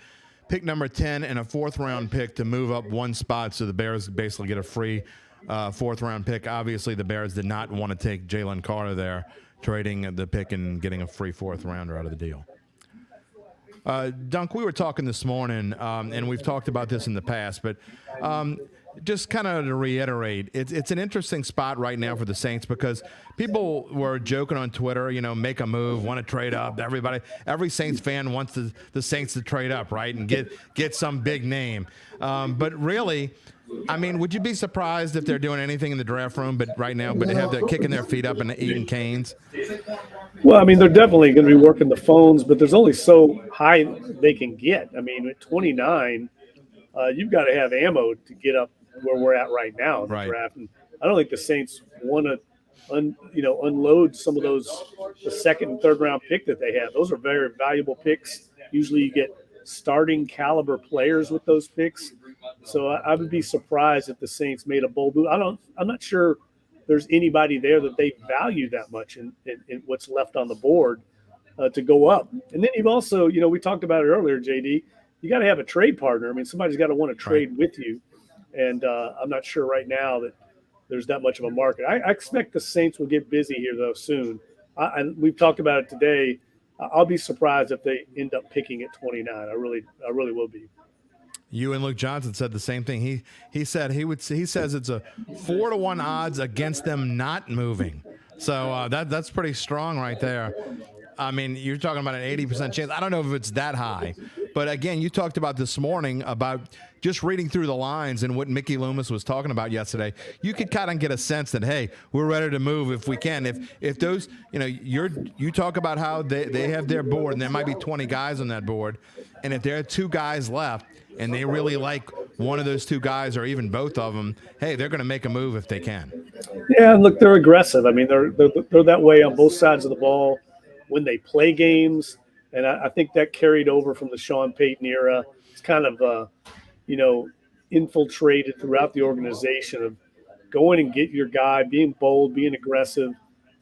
pick number 10 and a 4th-round pick to move up 1 spot, so the Bears basically get a free 4th-round pick. Obviously, the Bears did not want to take Jalen Carter there, trading the pick and getting a free 4th rounder out of the deal. Dunk, we were talking this morning, and we've talked about this in the past, but just kind of to reiterate, it's an interesting spot right now for the Saints because people were joking on Twitter, make a move, want to trade up. Every Saints fan wants the Saints to trade up, right, and get some big name. But really, I mean, would you be surprised if they're doing anything in the draft room? But right now, they have their kicking their feet up and eating canes. Well, I mean, they're definitely going to be working the phones, but there's only so high they can get. I mean, at 29, you've got to have ammo to get up where we're at right now in the draft. And I don't think the Saints want to, unload some of the second and third round pick that they have. Those are very valuable picks. Usually, you get starting caliber players with those picks. So I would be surprised if the Saints made a bold move. I'm not sure there's anybody there that they value that much in what's left on the board to go up. And then you've also, we talked about it earlier, JD, you got to have a trade partner. I mean, somebody's got to want to trade with you. And I'm not sure right now that there's that much of a market. I expect the Saints will get busy here, though, soon. We've talked about it today. I'll be surprised if they end up picking at 29. I really will be. You and Luke Johnson said the same thing. He said he says it's a 4-1 odds against them not moving. So that's pretty strong right there. I mean, you're talking about an 80% chance. I don't know if it's that high, but again, you talked about this morning about just reading through the lines and what Mickey Loomis was talking about yesterday. You could kind of get a sense that, hey, we're ready to move if we can. If those, you talk about how they have their board and there might be 20 guys on that board, and if there are 2 guys left and they really like one of those 2 guys or even both of them, hey, they're going to make a move if they can. Yeah, look, they're aggressive. I mean, they're that way on both sides of the ball when they play games, and I think that carried over from the Sean Payton era. It's kind of, infiltrated throughout the organization of going and get your guy, being bold, being aggressive.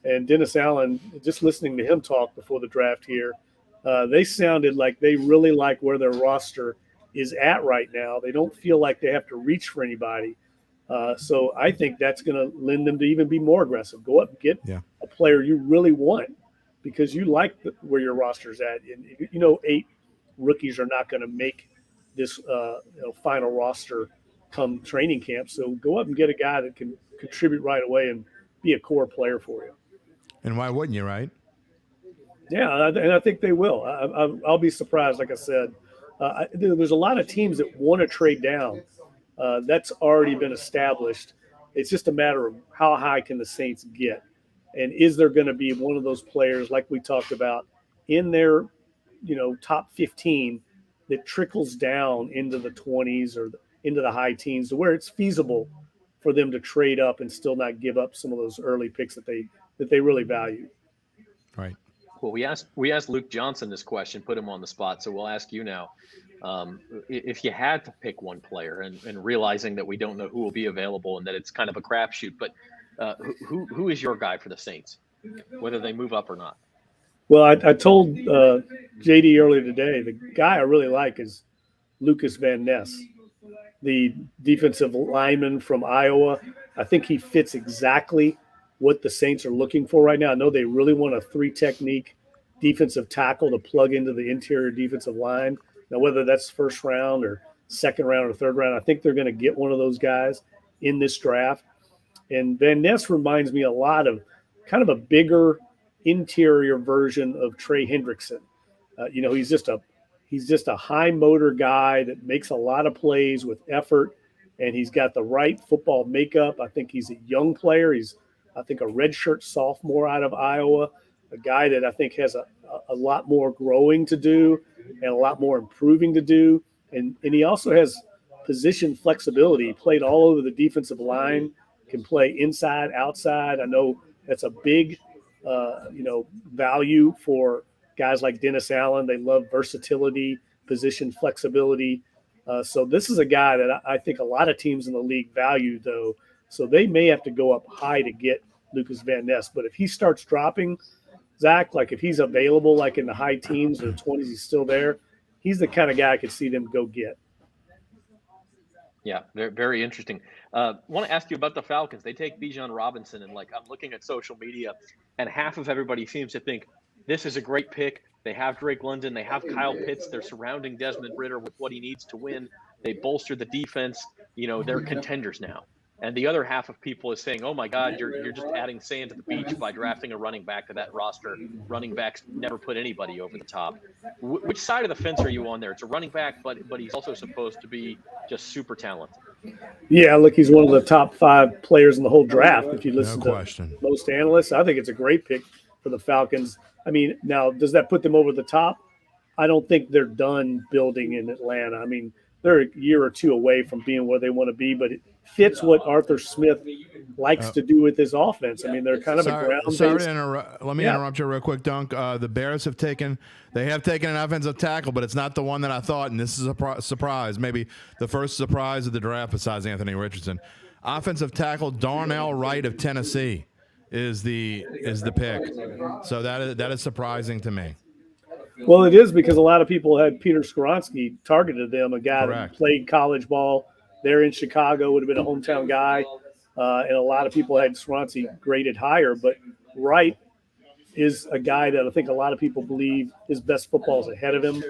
And Dennis Allen, just listening to him talk before the draft here, they sounded like they really like where their roster is at right now. They don't feel like they have to reach for anybody. So I think that's going to lend them to even be more aggressive. Go up and get a player you really want because you like where your roster's at. And 8 rookies are not going to make this final roster come training camp. So go up and get a guy that can contribute right away and be a core player for you. And why wouldn't you, right? Yeah, and I think they will. I'll be surprised, like I said. There's a lot of teams that want to trade down. That's already been established. It's just a matter of how high can the Saints get. And is there going to be one of those players, like we talked about, in their top 15 that trickles down into the 20s or into the high teens to where it's feasible for them to trade up and still not give up some of those early picks that they really value. Right. Well, we asked Luke Johnson this question, put him on the spot. So we'll ask you now. If you had to pick one player and realizing that we don't know who will be available and that it's kind of a crapshoot, but who is your guy for the Saints, whether they move up or not? Well, I told JD earlier today, the guy I really like is Lucas Van Ness, the defensive lineman from Iowa. I think he fits exactly what the Saints are looking for right now. I know they really want a 3-technique defensive tackle to plug into the interior defensive line. Now, whether that's first round or second round or third round, I think they're going to get one of those guys in this draft. And Van Ness reminds me a lot of kind of a bigger interior version of Trey Hendrickson. He's just a high motor guy that makes a lot of plays with effort, and he's got the right football makeup. I think he's a young player. He's, I think, a redshirt sophomore out of Iowa, a guy that I think has a lot more growing to do and a lot more improving to do. And he also has position flexibility. He played all over the defensive line, can play inside, outside. I know that's a big value for guys like Dennis Allen. They love versatility, position flexibility. So this is a guy that I think a lot of teams in the league value, though. So they may have to go up high to get Lucas Van Ness. But if he starts dropping, Zach, like if he's available like in the high teens or 20s, he's still there, he's the kind of guy I could see them go get. Yeah, very, very interesting. Want to ask you about the Falcons. They take Bijan Robinson, and I'm looking at social media, and half of everybody seems to think this is a great pick. They have Drake London. They have Kyle Pitts. They're surrounding Desmond Ridder with what he needs to win. They bolstered the defense. They're contenders now. And the other half of people is saying, "Oh my God, you're just adding sand to the beach by drafting a running back to that roster. Running backs never put anybody over the top." Which side of the fence are you on there? It's a running back, but he's also supposed to be just super talented. Yeah, look, he's one of the top 5 players in the whole draft. If you listen to most analysts, I think it's a great pick for the Falcons. I mean, now, does that put them over the top? I don't think they're done building in Atlanta. I mean, they're a year or two away from being where they want to be, but it fits what Arthur Smith likes to do with his offense. I mean, they're kind of a ground-based. Sorry to interrupt. Let me interrupt you real quick, Dunk. The Bears have taken an offensive tackle, but it's not the one that I thought, and this is a surprise. Maybe the first surprise of the draft besides Anthony Richardson. Offensive tackle Darnell Wright of Tennessee is the pick. So that is surprising to me. Well, it is because a lot of people had Peter Skoronski targeted them, a guy that played college ball there in Chicago, would have been a hometown guy. And a lot of people had Skoronski graded higher. But Wright is a guy that I think a lot of people believe his best football is ahead of him.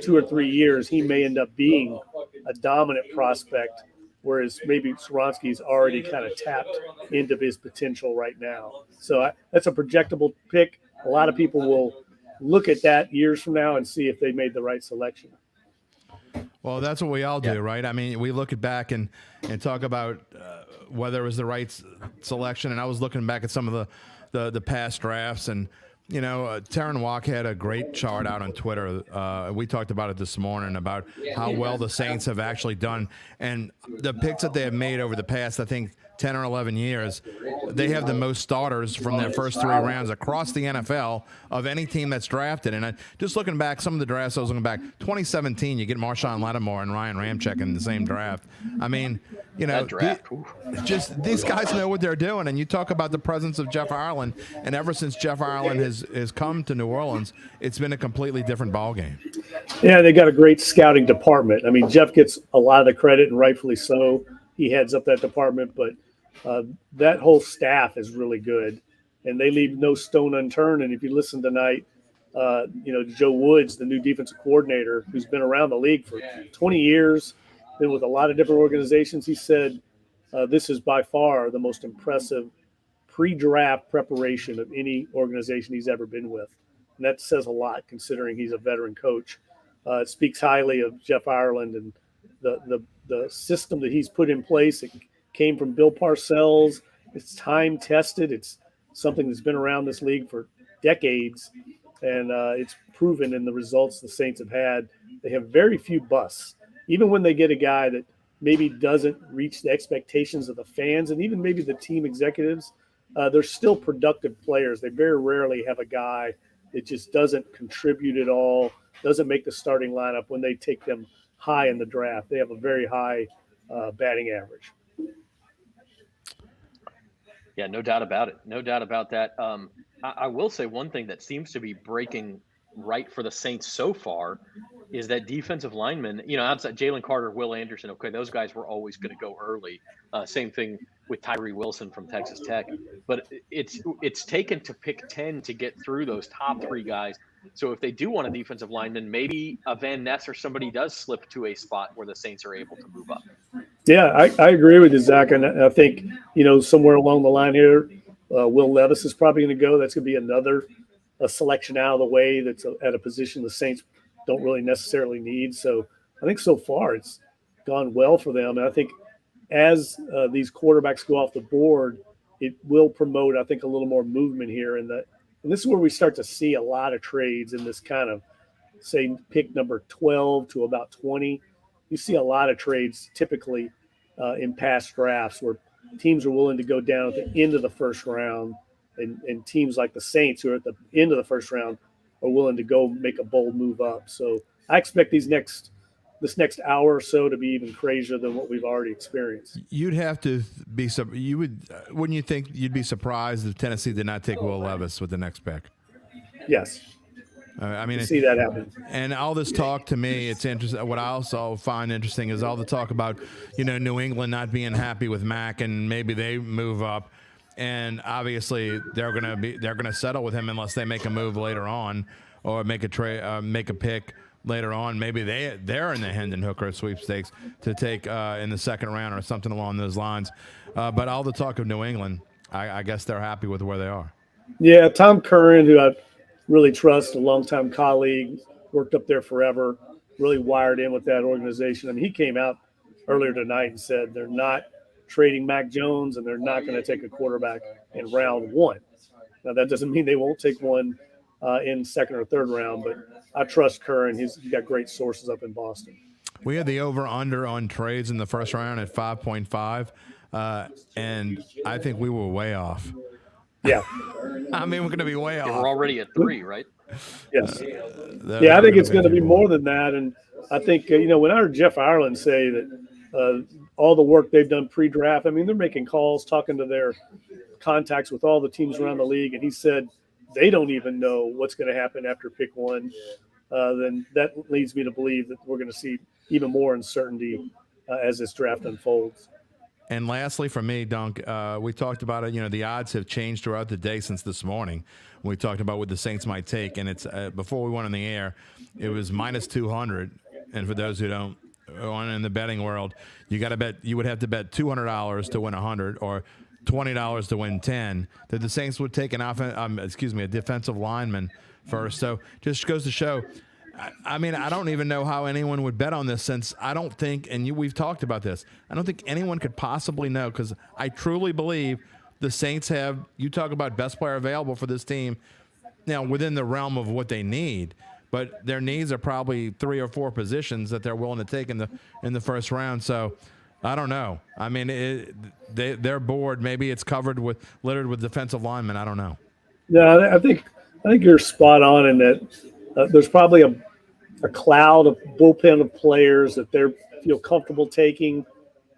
2 or 3 years, he may end up being a dominant prospect, whereas maybe Skoronski's already kind of tapped into his potential right now. So that's a projectable pick. A lot of people will look at that years from now and see if they made the right selection. Well, that's what we all do, right? I mean, we look back and talk about whether it was the right selection. And I was looking back at some of the past drafts, and Taryn Walk had a great chart out on Twitter. We talked about it this morning about how well the Saints have actually done, and the picks that they have made over the past, I think, 10 or 11 years, they have the most starters from their first 3 rounds across the NFL of any team that's drafted. And just looking back, some of the drafts I was looking back, 2017, you get Marshawn Lattimore and Ryan Ramczyk in the same draft. I mean, just these guys know what they're doing. And you talk about the presence of Jeff Ireland, and ever since Jeff Ireland has come to New Orleans, it's been a completely different ballgame. Yeah, they got a great scouting department. I mean, Jeff gets a lot of the credit, and rightfully so. He heads up that department, but that whole staff is really good, and they leave no stone unturned. And if you listen tonight, Joe Woods, the new defensive coordinator, who's been around the league for 20 years, been with a lot of different organizations, he said this is by far the most impressive pre-draft preparation of any organization he's ever been with. And that says a lot considering he's a veteran coach. It speaks highly of Jeff Ireland and the system that he's put in place. It came from Bill Parcells. It's time-tested. It's something that's been around this league for decades, and it's proven in the results the Saints have had. They have very few busts. Even when they get a guy that maybe doesn't reach the expectations of the fans and even maybe the team executives, they're still productive players. They very rarely have a guy that just doesn't contribute at all, doesn't make the starting lineup when they take them high in the draft. They have a very high batting average. Yeah, no doubt about it. No doubt about that. I will say one thing that seems to be breaking right for the Saints so far is that defensive linemen, outside Jalen Carter, Will Anderson, okay, those guys were always going to go early. Same thing with Tyree Wilson from Texas Tech. But it's taken to pick 10 to get through those top 3 guys. So if they do want a defensive lineman, maybe a Van Ness or somebody does slip to a spot where the Saints are able to move up. Yeah, I agree with you, Zach. And I think, somewhere along the line here, Will Levis is probably going to go. That's going to be another selection out of the way that's at a position the Saints don't really necessarily need. So I think so far it's gone well for them. And I think as these quarterbacks go off the board, it will promote, I think, a little more movement here. And this is where we start to see a lot of trades in this kind of, say, pick number 12 to about 20. You see a lot of trades typically in past drafts where teams are willing to go down at the end of the first round, and teams like the Saints, who are at the end of the first round, are willing to go make a bold move up. So I expect this next hour or so to be even crazier than what we've already experienced. You'd have to be wouldn't you think you'd be surprised if Tennessee did not take Will Levis with the next pick? Yes. I mean, see that happen. And all this talk, to me, it's interesting. What I also find interesting is all the talk about, New England not being happy with Mac and maybe they move up. And obviously they're going to settle with him unless they make a move later on. or make a pick later on. Maybe they're in the Hendon Hooker sweepstakes to take in the second round or something along those lines. But all the talk of New England, I guess they're happy with where they are. Yeah, Tom Curran, who I really trust, a longtime colleague, worked up there forever, really wired in with that organization. I mean, he came out earlier tonight and said they're not trading Mac Jones and they're not going to take a quarterback in round one. Now, that doesn't mean they won't take one in second or third round, but I trust Curran. He's got great sources up in Boston. We had the over-under on trades in the first round at 5.5, and I think we were way off. Yeah. I mean, we're going to be way off. We're already at 3, right? Yes. Yeah, I think it's going to be more than that. And I think, when I heard Jeff Ireland say that all the work they've done pre-draft, I mean, they're making calls, talking to their contacts with all the teams around the league, and he said they don't even know what's going to happen after pick 1. Then that leads me to believe that we're going to see even more uncertainty as this draft unfolds. And lastly, for me, Dunk, we talked about it. The odds have changed throughout the day since this morning. We talked about what the Saints might take, and it's before we went on the air, it was minus 200. And for those who don't aren't in the betting world, you would have to bet $200 to win 100 or $20 to win 10. That the Saints would take a defensive lineman first. So just goes to show. I mean, I don't even know how anyone would bet on this, since I don't think, and we've talked about this, I don't think anyone could possibly know, because I truly believe the Saints have, you talk about best player available for this team, now within the realm of what they need, but their needs are probably 3 or 4 positions that they're willing to take in the first round. So I don't know. I mean, their board, maybe it's littered with defensive linemen. I don't know. Yeah, I think you're spot on in that there's probably a cloud of bullpen of players that they feel comfortable taking,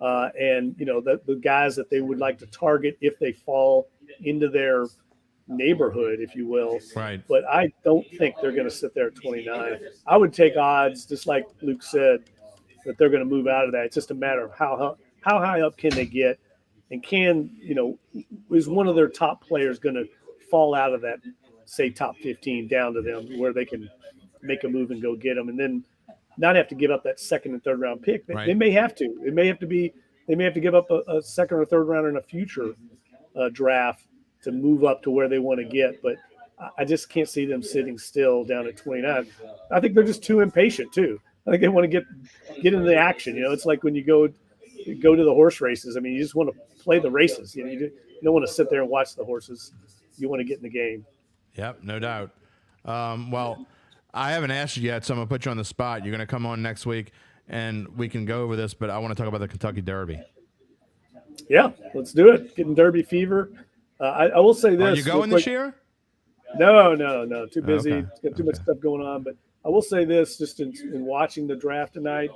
and the guys that they would like to target if they fall into their neighborhood, if you will. Right. But I don't think they're going to sit there at 29. I would take odds, just like Luke said, that they're going to move out of that. It's just a matter of how high up can they get, and is one of their top players going to fall out of that, say, top 15 down to them, where they can make a move and go get them, and then not have to give up that second and third round pick. Right. They may have to. They may have to give up a second or third rounder in a future draft to move up to where they want to get. But I just can't see them sitting still down at 29. I think they're just too impatient too. I think they want to get into the action. It's like when you go to the horse races. I mean, you just want to play the races. You don't want to sit there and watch the horses. You want to get in the game. Yep, no doubt. Well, I haven't asked you yet, so I'm going to put you on the spot. You're going to come on next week, and we can go over this, but I want to talk about the Kentucky Derby. Yeah, let's do it. Getting Derby fever. I will say this. Are you going this year? No. Too busy. Okay. Got too much stuff going on. But I will say this, just in watching the draft tonight,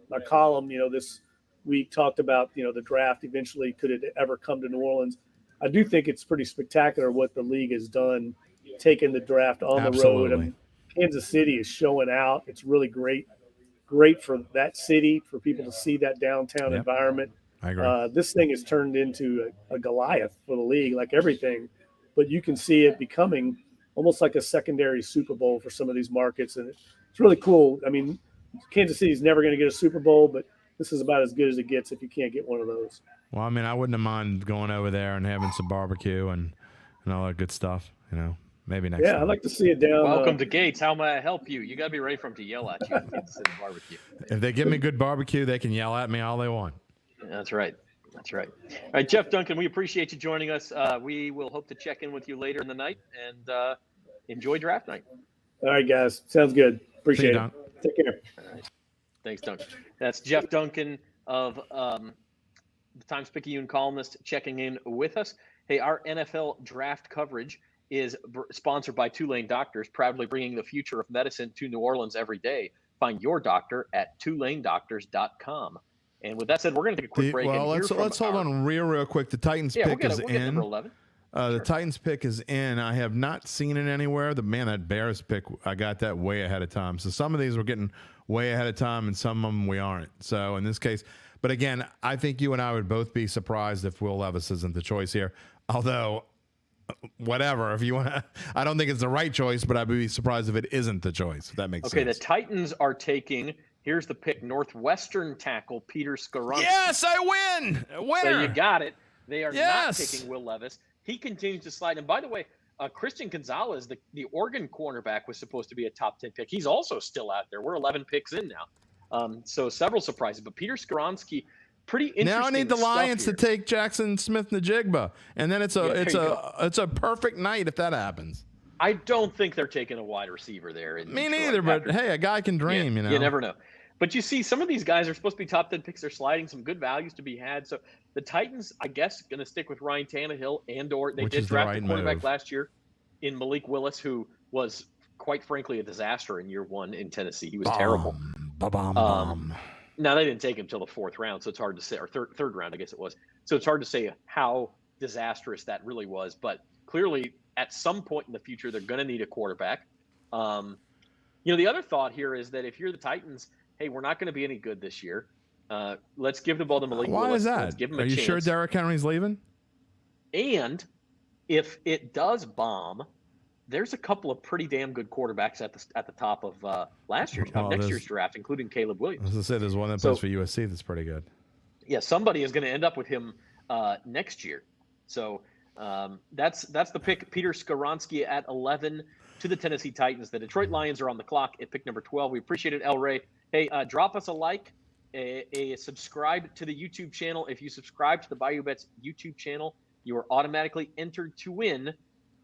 my column, this week talked about, the draft eventually, could it ever come to New Orleans? I do think it's pretty spectacular what the league has done, taking the draft on the road. I mean, Kansas City is showing out. It's really great for that city, for people to see that downtown environment. I agree. This thing has turned into a Goliath for the league, like everything. But you can see it becoming almost like a secondary Super Bowl for some of these markets. And it's really cool. I mean, Kansas City is never going to get a Super Bowl, but this is about as good as it gets if you can't get one of those. Well, I mean, I wouldn't have mind going over there and having some barbecue and all that good stuff, Maybe next time. I'd like to see it down. Welcome to Gates. How may I help you? You got to be ready for them to yell at you. Barbecue. If they give me good barbecue, they can yell at me all they want. That's right. All right, Jeff Duncan, we appreciate you joining us. We will hope to check in with you later in the night, and enjoy draft night. All right, guys. Sounds good. Appreciate it. Take care. All right. Thanks, Duncan. That's Jeff Duncan of the Times-Picayune columnist checking in with us. Hey, our NFL draft coverage is sponsored by Tulane Doctors, proudly bringing the future of medicine to New Orleans every day. Find your doctor at TulaneDoctors.com. And with that said, we're going to take a quick break. Well, let's hold on real quick. The Titans pick is in. The Titans pick is in. I have not seen it anywhere. That Bears pick, I got that way ahead of time. So some of these we're getting way ahead of time, and some of them we aren't. So in this case, but again, I think you and I would both be surprised if Will Levis isn't the choice here. Although whatever. If you want to, I don't think it's the right choice, but I'd be surprised if it isn't the choice. If that makes sense. Okay, the Titans are taking. Here's the pick: Northwestern tackle Peter Skoronski. Yes, I win. Winner. So you got it. They are not taking Will Levis. He continues to slide. And by the way, Christian Gonzalez, the Oregon cornerback, was supposed to be a top 10 pick. He's also still out there. We're 11 picks in now. So several surprises. But Peter Skoronski, pretty interesting. Now I need the Lions to take Jackson Smith-Njigba, and then it's a perfect night if that happens. I don't think they're taking a wide receiver there. Me neither, but hey, a guy can dream, you know. You never know. But you see, some of these guys are supposed to be top 10 picks. They're sliding, some good values to be had. So the Titans, I guess, going to stick with Ryan Tannehill or they did draft a quarterback last year in Malik Willis, who was, quite frankly, a disaster in year one in Tennessee. He was terrible. Now, they didn't take him until the fourth round, so it's hard to say, or third round, I guess it was. So it's hard to say how disastrous that really was. But clearly, at some point in the future, they're going to need a quarterback. The other thought here is that if you're the Titans, hey, we're not going to be any good this year. Let's give the ball to Malik Willis. Why is that? Let's give him Are a you chance. sure Derrick Henry's leaving? And if it does bomb, there's a couple of pretty damn good quarterbacks at the top of next year's draft, including Caleb Williams. As I said, there's one that plays for USC that's pretty good. Yeah, somebody is going to end up with him next year. So that's the pick. Peter Skoronski at 11 to the Tennessee Titans. The Detroit Lions are on the clock at pick number 12. We appreciate it, El Rey. Hey, drop us a like, a subscribe to the YouTube channel. If you subscribe to the Bayou Bets YouTube channel, you are automatically entered to win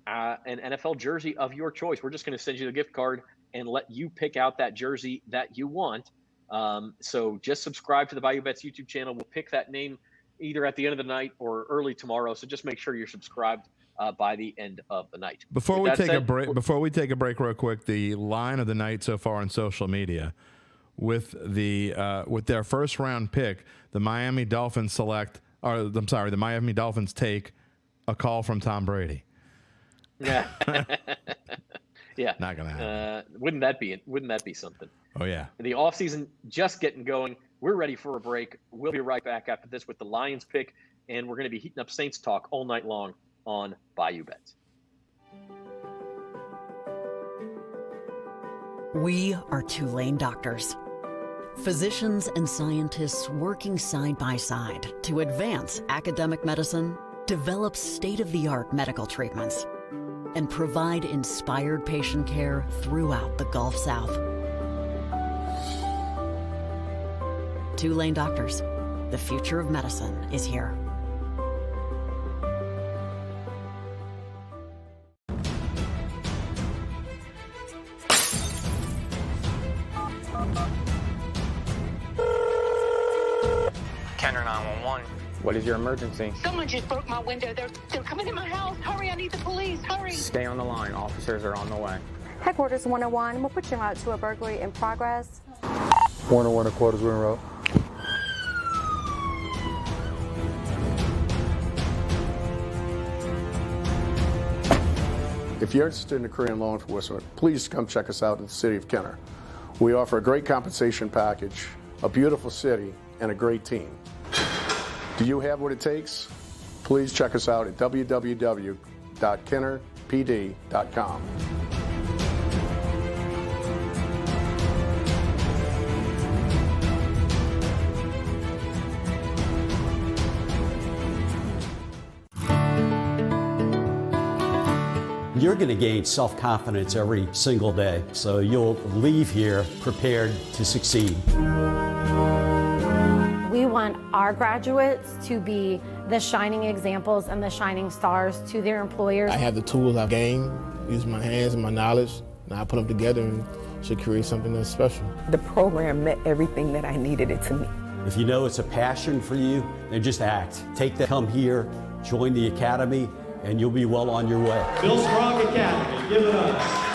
an NFL jersey of your choice. We're just going to send you the gift card and let you pick out that jersey that you want. So just subscribe to the Bayou Bets YouTube channel. We'll pick that name either at the end of the night or early tomorrow. So just make sure you're subscribed by the end of the night. Before we take a break real quick, the line of the night so far on social media with their first round pick, the Miami Dolphins the Miami Dolphins take a call from Tom Brady. Yeah. Yeah. Not gonna happen. Wouldn't that be something? Oh yeah. The offseason just getting going. We're ready for a break. We'll be right back after this with the Lions pick, and we're going to be heating up Saints talk all night long on Bayou Bets. We are Tulane doctors. Physicians and scientists working side by side to advance academic medicine, develop state-of-the-art medical treatments, and provide inspired patient care throughout the Gulf South. Tulane doctors, the future of medicine is here. Kenner 911. What is your emergency? Someone just broke my window. They're coming in my house. Hurry, I need the police. Hurry. Stay on the line. Officers are on the way. Headquarters 101, we'll put you out to a burglary in progress. 101 quarters, we're en route. If you're interested in a career in law enforcement, please come check us out in the city of Kenner. We offer a great compensation package, a beautiful city, and a great team. Do you have what it takes? Please check us out at www.kennerpd.com. You're going to gain self-confidence every single day, so you'll leave here prepared to succeed. We want our graduates to be the shining examples and the shining stars to their employers. I have the tools I've gained, use my hands and my knowledge, and I put them together and should create something that's special. The program met everything that I needed it to meet. If you know it's a passion for you, then just act. Come here, join the academy, and you'll be well on your way. Bill Strong Academy, give it up.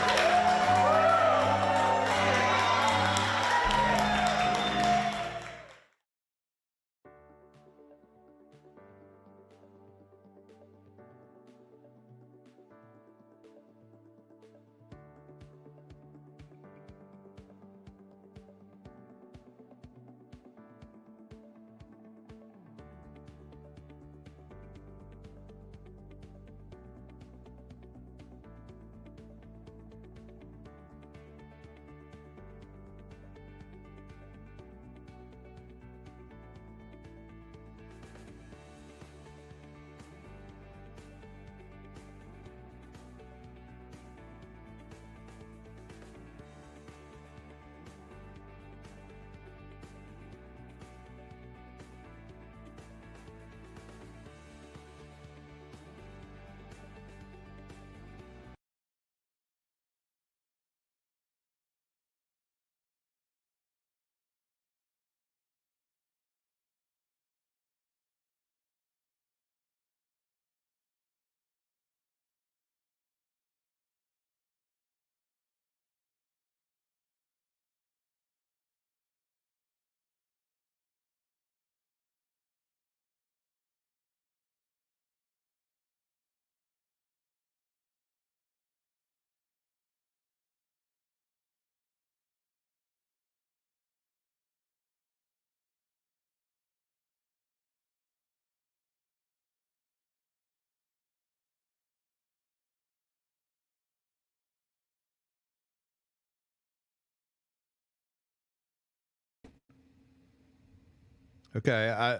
Okay,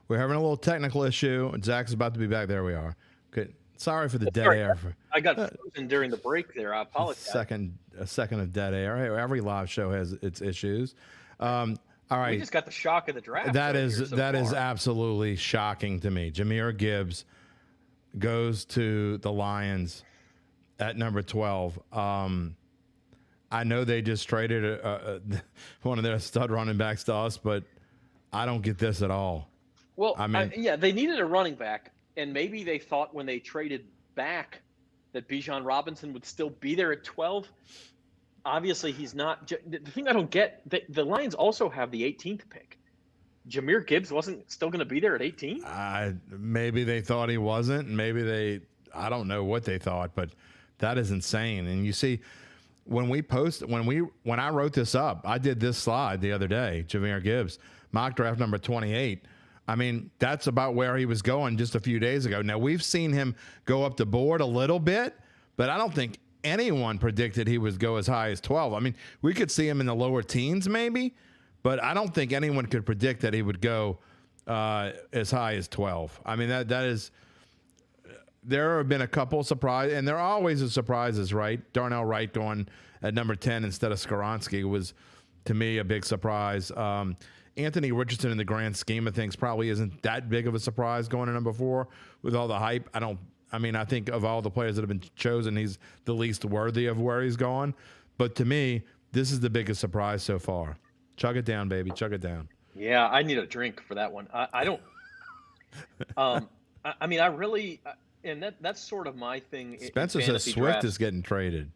we're having a little technical issue. Zach's about to be back. There we are. Okay, sorry for the dead air. I got frozen during the break there. I apologize. A second of dead air. Hey, every live show has its issues. All right, we just got the shock of the draft. That is absolutely shocking to me. Jahmyr Gibbs goes to the Lions at number 12. I know they just traded one of their stud running backs to us, but I don't get this at all. Well, I mean, they needed a running back, and maybe they thought when they traded back that Bijan Robinson would still be there at 12. Obviously, he's not. The thing I don't get, the Lions also have the 18th pick. Jahmyr Gibbs wasn't still going to be there at 18? Maybe they thought he wasn't. Maybe I don't know what they thought, but that is insane. And you see, when I wrote this up, I did this slide the other day, Jahmyr Gibbs, mock draft number 28. I mean, that's about where he was going just a few days ago. Now, we've seen him go up the board a little bit, but I don't think anyone predicted he would go as high as 12. I mean, we could see him in the lower teens maybe, but I don't think anyone could predict that he would go as high as 12. I mean, that is – there have been a couple surprises, and there are always surprises, right? Darnell Wright going at number 10 instead of Skoronski was, to me, a big surprise. Anthony Richardson, in the grand scheme of things, probably isn't that big of a surprise going to number 4 with all the hype. I think of all the players that have been chosen, he's the least worthy of where he's going. But to me, this is the biggest surprise so far. Chug it down, baby. Chug it down. Yeah, I need a drink for that one. I don't. I mean, I really, and that's sort of my thing. Spencer says Swift is getting traded.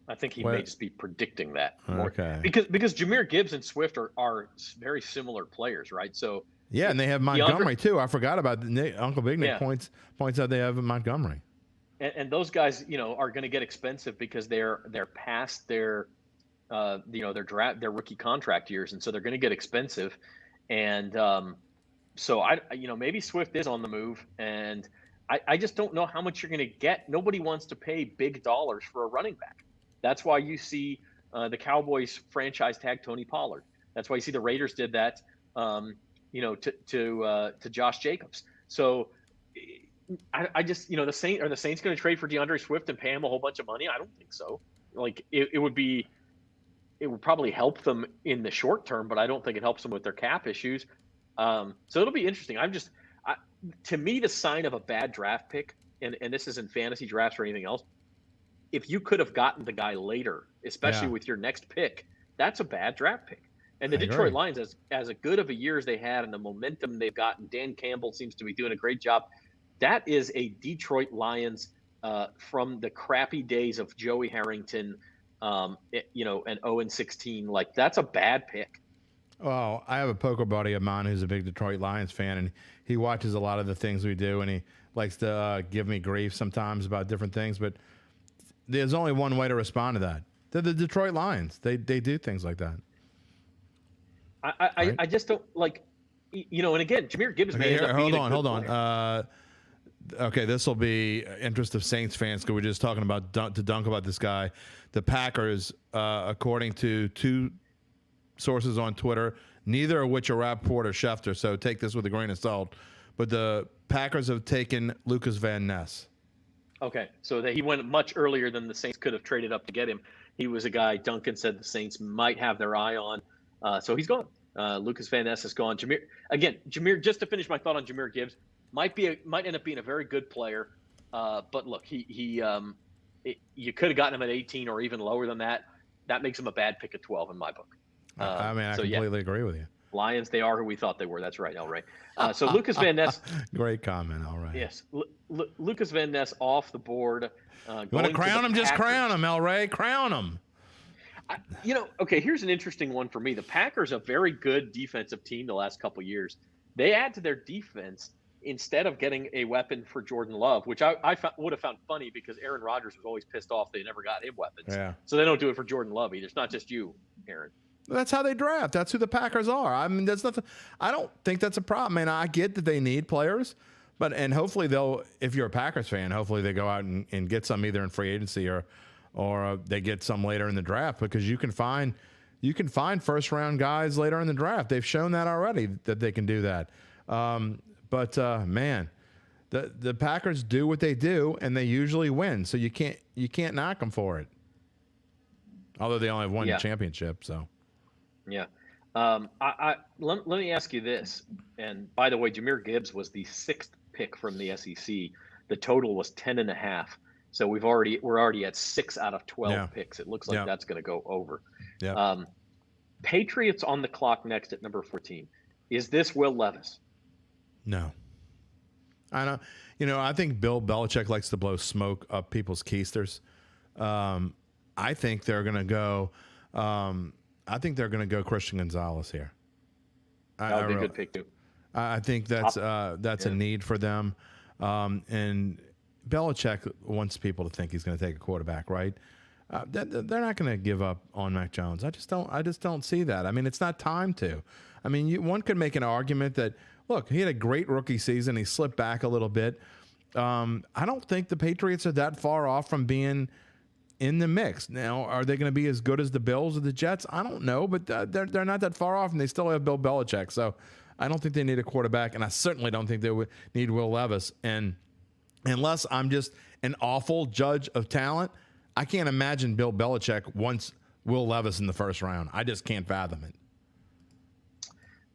I think he may just be predicting that. Okay. Because Jahmyr Gibbs and Swift are very similar players, right? So yeah, and they have Montgomery too. I forgot about Uncle Big Nick points out they have Montgomery. And those guys, are going to get expensive because they're past their their rookie contract years, and so they're going to get expensive. And so maybe Swift is on the move, and I just don't know how much you're going to get. Nobody wants to pay big dollars for a running back. That's why you see the Cowboys franchise tag Tony Pollard. That's why you see the Raiders did that, to Josh Jacobs. So I just, the Saints going to trade for DeAndre Swift and pay him a whole bunch of money? I don't think so. Like it would probably help them in the short term, but I don't think it helps them with their cap issues. So it'll be interesting. To me, the sign of a bad draft pick, and this isn't fantasy drafts or anything else, if you could have gotten the guy later, especially with your next pick, that's a bad draft pick. And the Detroit Lions, as good of a year as they had and the momentum they've gotten, Dan Campbell seems to be doing a great job. That is a Detroit Lions from the crappy days of Joey Harrington, and 0-16. Like, that's a bad pick. Well, I have a poker buddy of mine who's a big Detroit Lions fan, and he watches a lot of the things we do, and he likes to give me grief sometimes about different things, but there's only one way to respond to that. They're the Detroit Lions. They do things like that. I just don't like, and again, Jahmyr Gibbs may end up being hold on. Okay, this will be interest of Saints fans because we're just talking about to dunk about this guy. The Packers, according to two sources on Twitter, neither of which are Rappaport or Schefter, so take this with a grain of salt, but the Packers have taken Lucas Van Ness. Okay, so he went much earlier than the Saints could have traded up to get him. He was a guy Duncan said the Saints might have their eye on. So he's gone. Lucas Van Ness is gone. Jahmyr, just to finish my thought on Jahmyr Gibbs, might end up being a very good player. But look, you could have gotten him at 18 or even lower than that. That makes him a bad pick at 12 in my book. I completely agree with you. Lions, they are who we thought they were. That's right, Al Ray. So Lucas Van Ness. Great comment, Al Ray. Yes. Lucas Van Ness off the board. You want to crown him? Just crown him, Al Ray. Crown him. Okay, here's an interesting one for me. The Packers, a very good defensive team the last couple of years. They add to their defense instead of getting a weapon for Jordan Love, which I would have found funny because Aaron Rodgers was always pissed off they never got him weapons. Yeah. So they don't do it for Jordan Love either. It's not just you, Aaron. That's how they draft. That's who the Packers are. I mean, there's nothing. I don't think that's a problem. And I get that they need players, and hopefully if you're a Packers fan, hopefully they go out and get some either in free agency or they get some later in the draft because you can find you can find first-round guys later in the draft. They've shown that already that they can do that. But man, the Packers do what they do, and they usually win. So you can't knock them for it. Although they only have one championship, so. Yeah. Let me ask you this. And by the way, Jahmyr Gibbs was the 6th pick from the SEC. The total was 10.5. So we're already at 6 out of 12 picks. It looks like that's going to go over. Yeah. Patriots on the clock next at number 14. Is this Will Levis? No. I know. I think Bill Belichick likes to blow smoke up people's keisters. I think they're going to go. I think they're going to go Christian Gonzalez here. That would be a good pick too. I think that's a need for them, and Belichick wants people to think he's going to take a quarterback, right? They're not going to give up on Mac Jones. I just don't see that. I mean, it's not time to. I mean, one could make an argument that look, he had a great rookie season. He slipped back a little bit. I don't think the Patriots are that far off from being in the mix. Now, are they going to be as good as the Bills or the Jets? I don't know, but they're not that far off, and they still have Bill Belichick. So I don't think they need a quarterback, and I certainly don't think they would need Will Levis. And unless I'm just an awful judge of talent, I can't imagine Bill Belichick wants Will Levis in the first round. I just can't fathom it.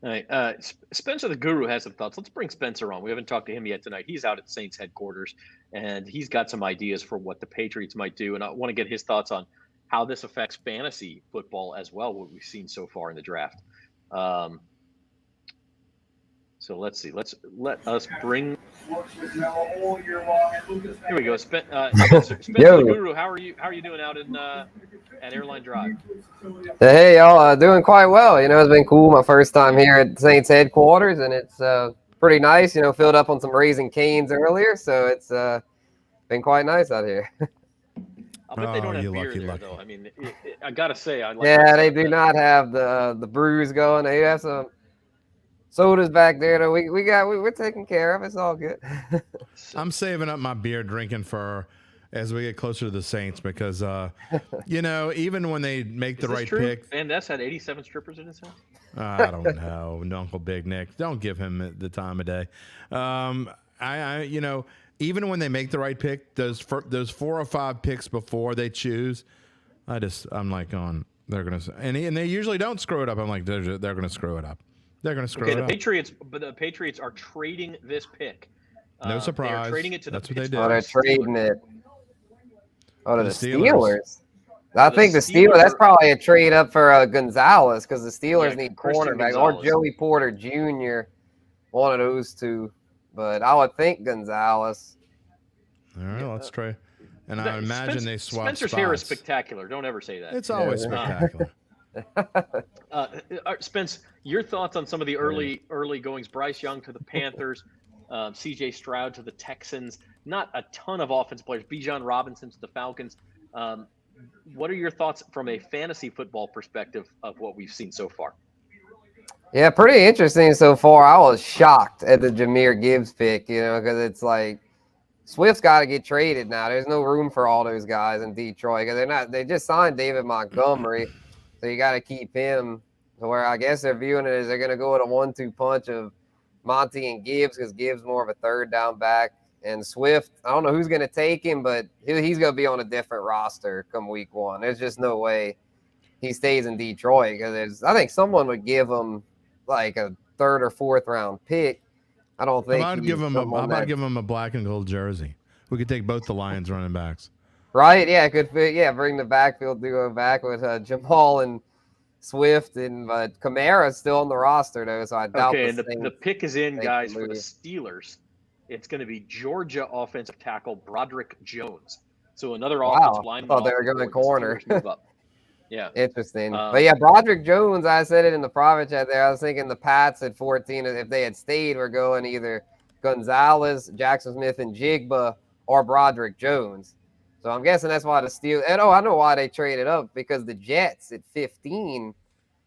All right. Spencer the Guru has some thoughts. Let's bring Spencer on. We haven't talked to him yet tonight. He's out at Saints headquarters, and he's got some ideas for what the Patriots might do. And I want to get his thoughts on how this affects fantasy football as well, what we've seen so far in the draft. So let's see. Let us bring. Here we go. Spencer the Guru, how are you doing out in at Airline Drive? Hey, y'all, doing quite well. It's been cool. My first time here at Saints headquarters, and it's pretty nice. Filled up on some Raising Cane's earlier, so it's been quite nice out here. I bet they don't have beer there, though. I mean, I gotta say, I like. Yeah, they do not have the brews going. They have some sodas back there that we're taking care of. It's all good. I'm saving up my beer drinking for as we get closer to the Saints because even when they make the right pick. Van Ness had 87 strippers in his house. I don't know, Uncle Big Nick. Don't give him the time of day. Even when they make the right pick, those 4 or 5 picks before they choose, I'm like they're gonna and they usually don't screw it up. I'm like they're gonna screw it up. They're going to screw it up. The Patriots are trading this pick. No surprise. They are trading it to That's the what they did. Oh, they're trading it. Oh, to the Steelers. I think the Steelers. That's probably a trade up for Gonzalez because the Steelers need cornerback or Joey Porter Jr. One of those two, but I would think Gonzalez. All right, let's try. And I imagine they swap Spencer's spots. hair is spectacular. Don't ever say that. It's always spectacular. Spence, your thoughts on some of the early goings? Bryce Young to the Panthers, C.J. Stroud to the Texans. Not a ton of offensive players. Bijan Robinson to the Falcons. What are your thoughts from a fantasy football perspective of what we've seen so far? Yeah, pretty interesting so far. I was shocked at the Jahmyr Gibbs pick, because it's like Swift's got to get traded now. There's no room for all those guys in Detroit because they just signed David Montgomery. So you got to keep him to where I guess they're viewing it as they're going to go with a 1-2 punch of Monty and Gibbs because Gibbs more of a third down back. And Swift, I don't know who's going to take him, but he's going to be on a different roster come week 1. There's just no way he stays in Detroit because I think someone would give him like a 3rd or 4th round pick. I don't think. How about give him a black and gold jersey? We could take both the Lions running backs. Right, yeah, good fit. Yeah, bring the backfield duo back with Jamal and Swift, but Kamara's still on the roster though, so I doubt. Okay, and the pick is in, guys, for the Steelers. It's going to be Georgia offensive tackle Broderick Jones. So another offensive lineman. Oh, they're going to corner. Yeah, interesting. But yeah, Broderick Jones. I said it in the private chat there. I was thinking the Pats at 14, if they had stayed, were going either Gonzalez, Jackson Smith, and Jigba, or Broderick Jones. So I'm guessing that's why the Steelers – and I know why they traded up, because the Jets at 15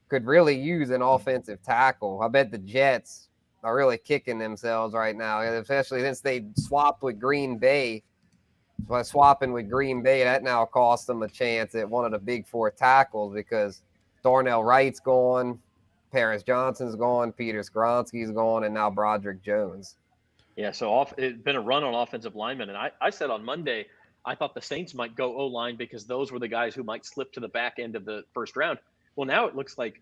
could really use an offensive tackle. I bet the Jets are really kicking themselves right now, especially since they swapped with Green Bay. By swapping with Green Bay, that now cost them a chance at one of the big 4 tackles because Darnell Wright's gone, Paris Johnson's gone, Peter Skronsky's gone, and now Broderick Jones. Yeah, so it's been a run on offensive linemen. And I said on Monday, I thought the Saints might go O-line because those were the guys who might slip to the back end of the first round. Well, now it looks like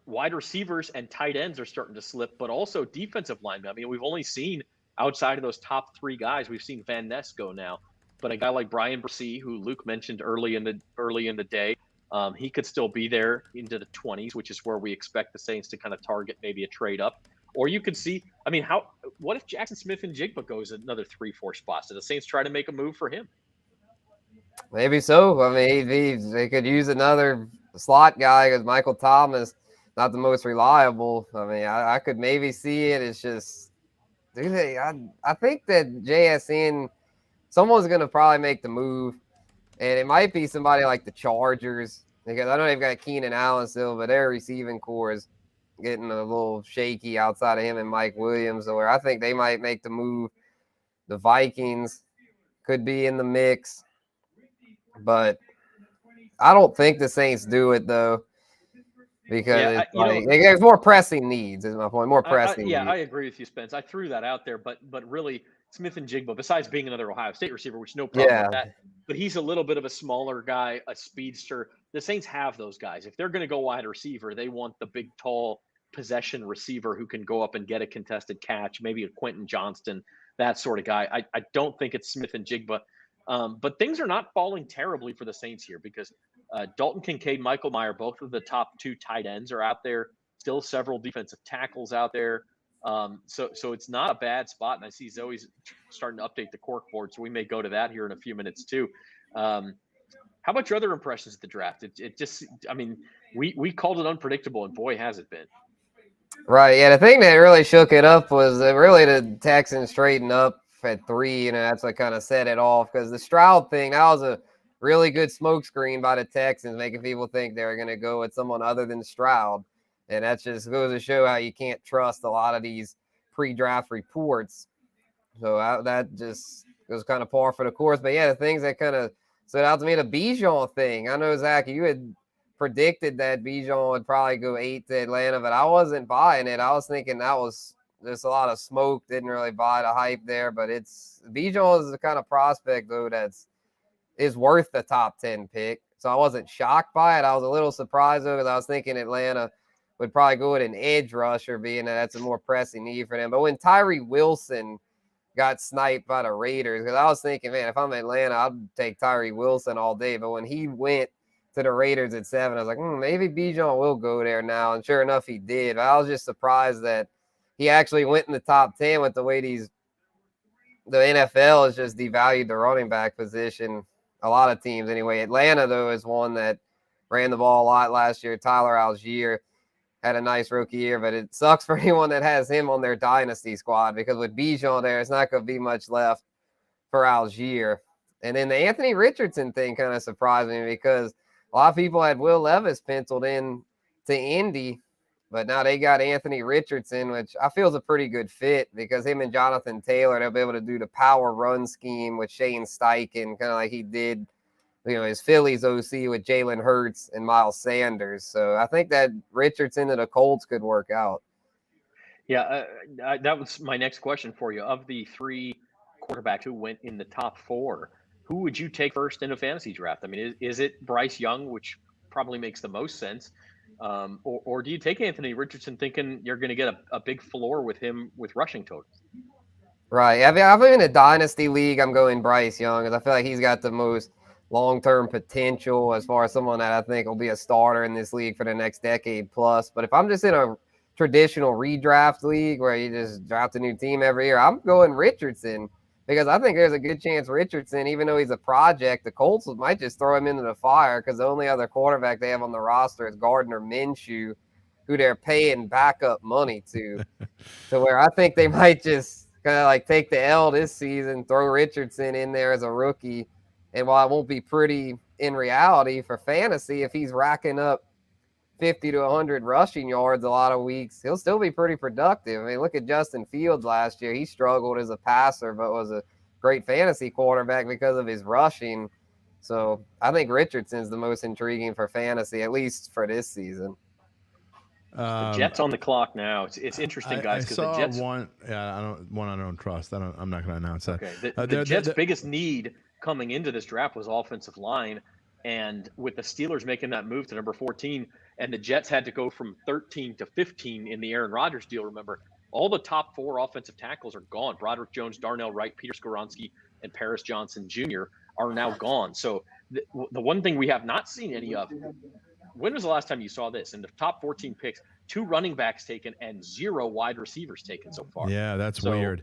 wide receivers and tight ends are starting to slip, but also defensive linemen. I mean, we've only seen outside of those top 3 guys, we've seen Van Ness go now. But a guy like Brian Brissy, who Luke mentioned early in the day, he could still be there into the 20s, which is where we expect the Saints to kind of target maybe a trade up. Or you could see, I mean, what if Jackson Smith-Njigba goes another 3-4 spots? Do the Saints try to make a move for him? Maybe so. I mean, they could use another slot guy because Michael Thomas, not the most reliable. I mean, I could maybe see it. It's just, I think that JSN, someone's going to probably make the move. And it might be somebody like the Chargers, because I know they've got Keenan Allen still, but their receiving core is getting a little shaky outside of him and Mike Williams, where I think they might make the move. The Vikings could be in the mix, but I don't think the Saints do it, though, because there's more pressing needs, is my point. More pressing needs. I agree with you, Spence. I threw that out there, but really, Smith-Njigba, besides being another Ohio State receiver, which no problem with that, but he's a little bit of a smaller guy, a speedster. The Saints have those guys. If they're going to go wide receiver, they want the big, tall possession receiver who can go up and get a contested catch, maybe a Quentin Johnston, that sort of guy. I don't think it's Smith-Njigba. But things are not falling terribly for the Saints here because Dalton Kincaid, Michael Mayer, both of the top 2 tight ends are out there. Still several defensive tackles out there. So it's not a bad spot. And I see Zoe's starting to update the cork board, so we may go to that here in a few minutes too. How about your other impressions of the draft? It just, I mean, we called it unpredictable, and boy, has it been. Right. Yeah. The thing that really shook it up was really the Texans trading up at 3. You know, that's what kind of set it off, because the Stroud thing, that was a really good smokescreen by the Texans, making people think they were going to go with someone other than Stroud. And that just goes to show how you can't trust a lot of these pre-draft reports. So that just was kind of par for the course. But, yeah, the things that kind of stood out to me, the Bijan thing. I know, Zach, you had predicted that Bijan would probably go 8 to Atlanta, but I wasn't buying it. I was thinking that was just a lot of smoke. Didn't really buy the hype there. But Bijan is the kind of prospect, though, is worth the top 10 pick. So I wasn't shocked by it. I was a little surprised, though, because I was thinking Atlanta would probably go with an edge rusher, being that that's a more pressing need for them. But when Tyree Wilson got sniped by the Raiders, because I was thinking, man, if I'm Atlanta, I'd take Tyree Wilson all day. But when he went to the Raiders at 7, I was like, maybe Bijan will go there now. And sure enough, he did. But I was just surprised that he actually went in the top 10 with the way the NFL has just devalued the running back position. A lot of teams anyway. Atlanta, though, is one that ran the ball a lot last year. Tyler Algier had a nice rookie year, but it sucks for anyone that has him on their dynasty squad, because with Bijan there, it's not going to be much left for Algier. And then the Anthony Richardson thing kind of surprised me, because a lot of people had Will Levis penciled in to Indy, but now they got Anthony Richardson, which I feel is a pretty good fit, because him and Jonathan Taylor, they'll be able to do the power run scheme with Shane Steichen, kind of like he did, his Phillies OC with Jalen Hurts and Miles Sanders. So I think that Richardson and the Colts could work out. Yeah, that was my next question for you. Of the 3 quarterbacks who went in the top 4, who would you take first in a fantasy draft? I mean, is it Bryce Young, which probably makes the most sense? Or do you take Anthony Richardson thinking you're going to get a big floor with him with rushing totals? Right. I mean, I'm in a dynasty league. I'm going Bryce Young, because I feel like he's got the most long-term potential as far as someone that I think will be a starter in this league for the next decade plus. But if I'm just in a traditional redraft league where you just draft a new team every year, I'm going Richardson, because I think there's a good chance Richardson, even though he's a project, the Colts might just throw him into the fire, because the only other quarterback they have on the roster is Gardner Minshew, who they're paying backup money to where I think they might just kind of like take the L this season, throw Richardson in there as a rookie. And while it won't be pretty in reality for fantasy, if he's racking up 50 to 100 rushing yards a lot of weeks, he'll still be pretty productive. I mean, look at Justin Fields last year. He struggled as a passer, but was a great fantasy quarterback because of his rushing. So I think Richardson's the most intriguing for fantasy, at least for this season. The Jets on the clock now. It's interesting, guys, because the Jets. I don't trust. I'm not going to announce that. Okay. The Jets' biggest need coming into this draft was offensive line, and with the Steelers making that move to number 14, and the Jets had to go from 13 to 15 in the Aaron Rodgers deal. Remember, all the top 4 offensive tackles are gone. Broderick Jones, Darnell Wright, Peter Skoronski, and Paris Johnson Jr. are now gone. So the one thing we have not seen any of. When was the last time you saw this? In the top 14 picks, 2 running backs taken and 0 wide receivers taken so far. Yeah, that's weird.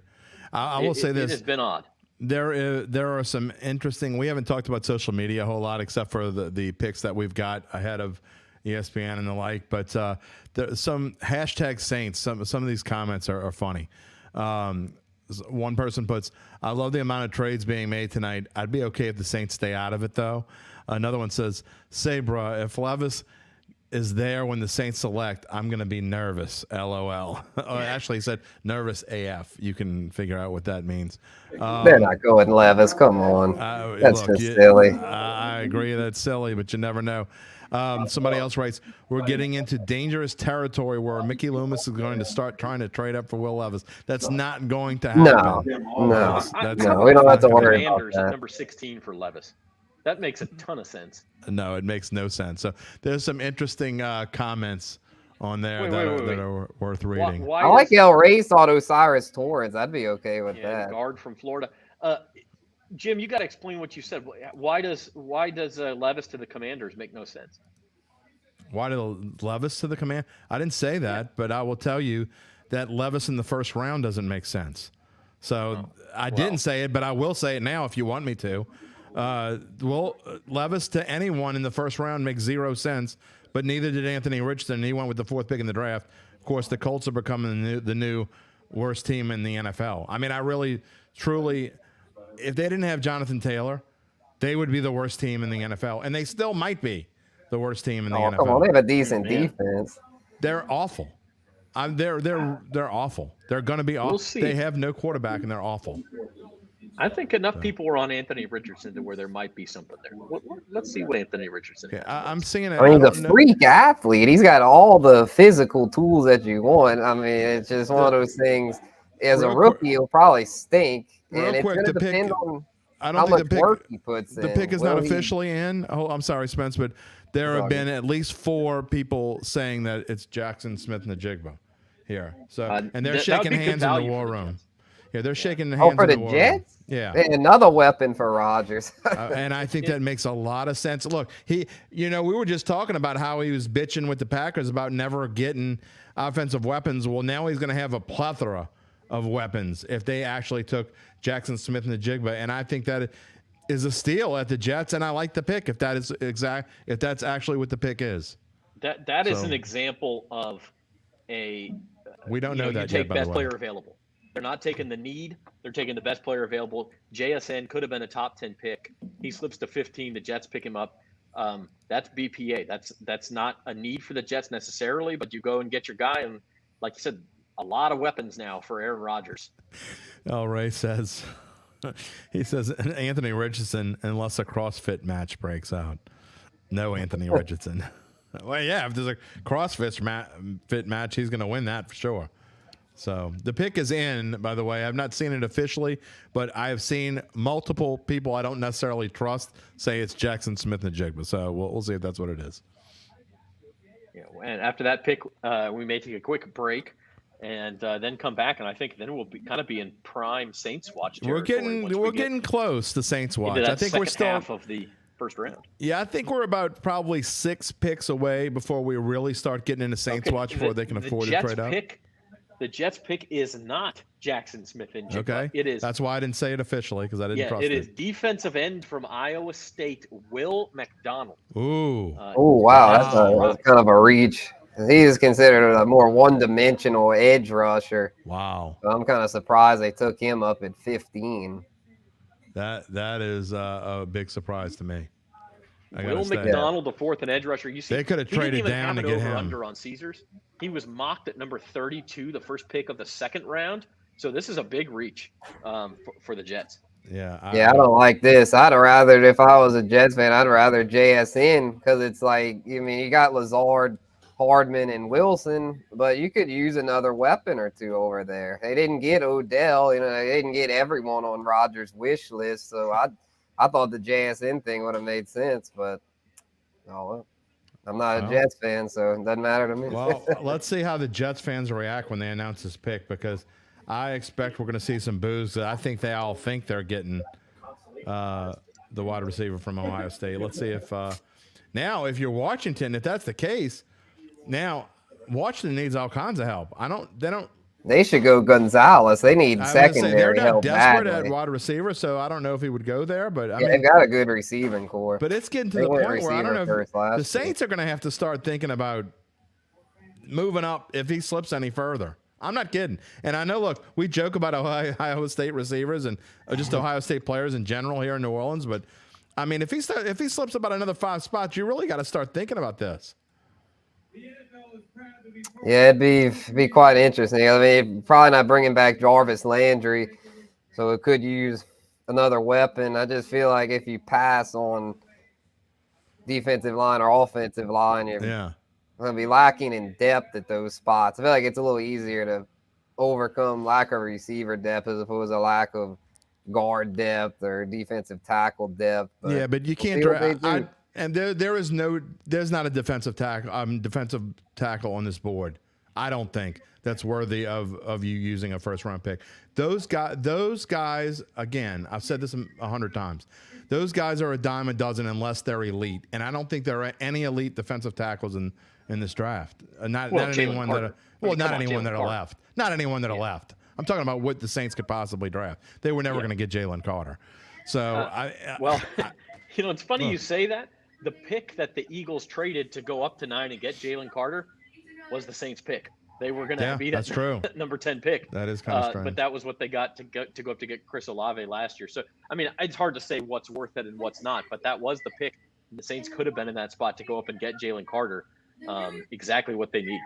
I will say this. It has been odd. There are some interesting. We haven't talked about social media a whole lot, except for the picks that we've got ahead of ESPN and the like. But there's some hashtag Saints. Some of these comments are funny. One person puts, "I love the amount of trades being made tonight. I'd be okay if the Saints stay out of it, though." Another one says, "Say, bruh, if Levis is there when the Saints select, I'm going to be nervous, LOL." Actually, he said nervous AF. You can figure out what that means. They're not going Levis. Come on. That's just silly. I agree that's silly, but you never know. Somebody else writes, "We're getting into dangerous territory where Mickey Loomis is going to start trying to trade up for Will Levis." That's not going to happen. No, we don't have to worry about Commanders that. at number 16 for Levis. That makes a ton of sense. No, it makes no sense. So there's some interesting comments on there that are worth reading. I like how Ray thought Osiris Torrance. I'd be okay with that. Guard from Florida. Jim, you got to explain what you said. Why does Levis to the Commanders make no sense? Why did Levis to the command? I didn't say that, but I will tell you that Levis in the first round doesn't make sense. So I didn't say it, but I will say it now if you want me to. Levis to anyone in the first round makes 0 sense, but neither did Anthony Richardson. He went with the 4th pick in the draft. Of course, the Colts are becoming the new worst team in the NFL. I mean, I really, truly, if they didn't have Jonathan Taylor, they would be the worst team in the NFL, and they still might be the worst team in the NFL. Come on, they have a decent defense. They're awful. They're awful. They're going to be awful. We'll see. They have no quarterback, and they're awful. I think enough people are on Anthony Richardson to where there might be something there. Let's see what Anthony Richardson has. I'm seeing it. I mean, he's a freak athlete. He's got all the physical tools that you want. I mean, it's just one of those things. As a rookie, he'll probably stink. And it's going to depend on how much work he puts in. The pick is not officially in. Oh, I'm sorry, Spence, but there have been at least 4 people saying that it's Jackson Smith-Njigba here. So, and they're shaking hands in the war room. Yeah, they're shaking hands. Oh, for in the war Jets? Room. Yeah, another weapon for Rodgers. and I think that makes a lot of sense. Look, we were just talking about how he was bitching with the Packers about never getting offensive weapons. Well, now he's going to have a plethora of weapons if they actually took Jackson Smith-Njigba, and I think that is a steal at the Jets, and I like the pick if that's actually what the pick is. That is an example of we don't know that you yet, take by the best way. player available. They're not taking the need. They're taking the best player available. JSN could have been a top 10 pick. He slips to 15. The Jets pick him up. That's BPA. That's not a need for the Jets necessarily, but you go and get your guy, and like you said, a lot of weapons now for Aaron Rodgers. Ray says, he says Anthony Richardson unless a CrossFit match breaks out. No, Anthony Richardson. Well, yeah, if there's a CrossFit match, he's going to win that for sure. So the pick is in, by the way. I've not seen it officially, but I have seen multiple people I don't necessarily trust say it's Jackson Smith-Njigba. So we'll see if that's what it is. Yeah, and after that pick, we may take a quick break and then come back, and I think then we'll be in prime Saints watch territory. We're getting close to Saints watch. I think we're still half of the first round. Yeah, I think we're about probably 6 picks away before we really start getting into Saints watch before they can afford to trade up. The Jets pick is not Jackson Smith-Njigba. Okay, it is. That's why I didn't say it officially because I didn't trust it. It is defensive end from Iowa State, Will McDonald. Ooh. Wow, that's kind of a reach. He is considered a more one-dimensional edge rusher. Wow. So I'm kind of surprised they took him up at 15. That is a big surprise to me. Will McDonald, the 4th and edge rusher. You see, they could have traded down to get him. Under on Caesars. He was mocked at number 32, the first pick of the 2nd round. So this is a big reach for the Jets. Yeah. I don't like this. I'd rather, if I was a Jets fan, I'd rather JSN because it's like, I mean, you got Lazard, Hardman, and Wilson, but you could use another weapon or two over there. They didn't get Odell. You know, they didn't get everyone on Rodgers' wish list. So I thought the JSN thing would have made sense, but oh well. I'm not a Jets fan, so it doesn't matter to me. Well, let's see how the Jets fans react when they announce this pick, because I expect we're going to see some boos. I think they all think they're getting the wide receiver from Ohio State. Let's see if now, if you're Washington, if that's the case, now Washington needs all kinds of help. They should go Gonzalez. They need secondary help badly. They're not desperate at wide receiver, so I don't know if he would go there. But I mean, they've got a good receiving core. But it's getting to the point where I don't know if the Saints are going to have to start thinking about moving up if he slips any further. I'm not kidding. And I know, look, we joke about Ohio State receivers and just Ohio State players in general here in New Orleans, but I mean, if he slips about another 5 spots, you really got to start thinking about this. Yeah, it'd be quite interesting. I mean, probably not bringing back Jarvis Landry, so it could use another weapon. I just feel like if you pass on defensive line or offensive line, you're going to be lacking in depth at those spots. I feel like it's a little easier to overcome lack of receiver depth as opposed to lack of guard depth or defensive tackle depth. But you can't draft. And there's not a defensive tackle on this board. I don't think that's worthy of you using a first round pick. Those guys, again, I've said this 100 times. Those guys are a dime a dozen unless they're elite, and I don't think there are any elite defensive tackles in this draft. Not anyone that are left. Not anyone that are left. I'm talking about what the Saints could possibly draft. They were never going to get Jalen Carter. So it's funny you say that. The pick that the Eagles traded to go up to 9 and get Jalen Carter was the Saints pick. They were going to be that number 10 pick. That is kind of strange. But that was what they got to go up to get Chris Olave last year. So, I mean, it's hard to say what's worth it and what's not, but that was the pick. The Saints could have been in that spot to go up and get Jalen Carter, exactly what they need.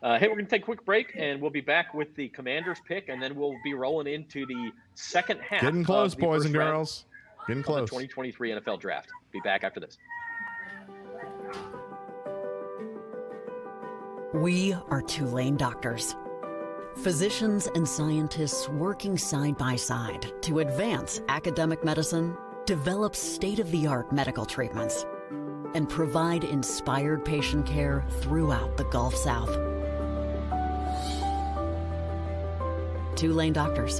Hey, we're going to take a quick break, and we'll be back with the Commanders pick, and then we'll be rolling into the second half. Getting close, boys and girls. Getting close. The 2023 NFL Draft. Be back after this. We are Tulane doctors, physicians and scientists working side by side to advance academic medicine, develop state-of-the-art medical treatments, and provide inspired patient care throughout the Gulf South. Tulane doctors,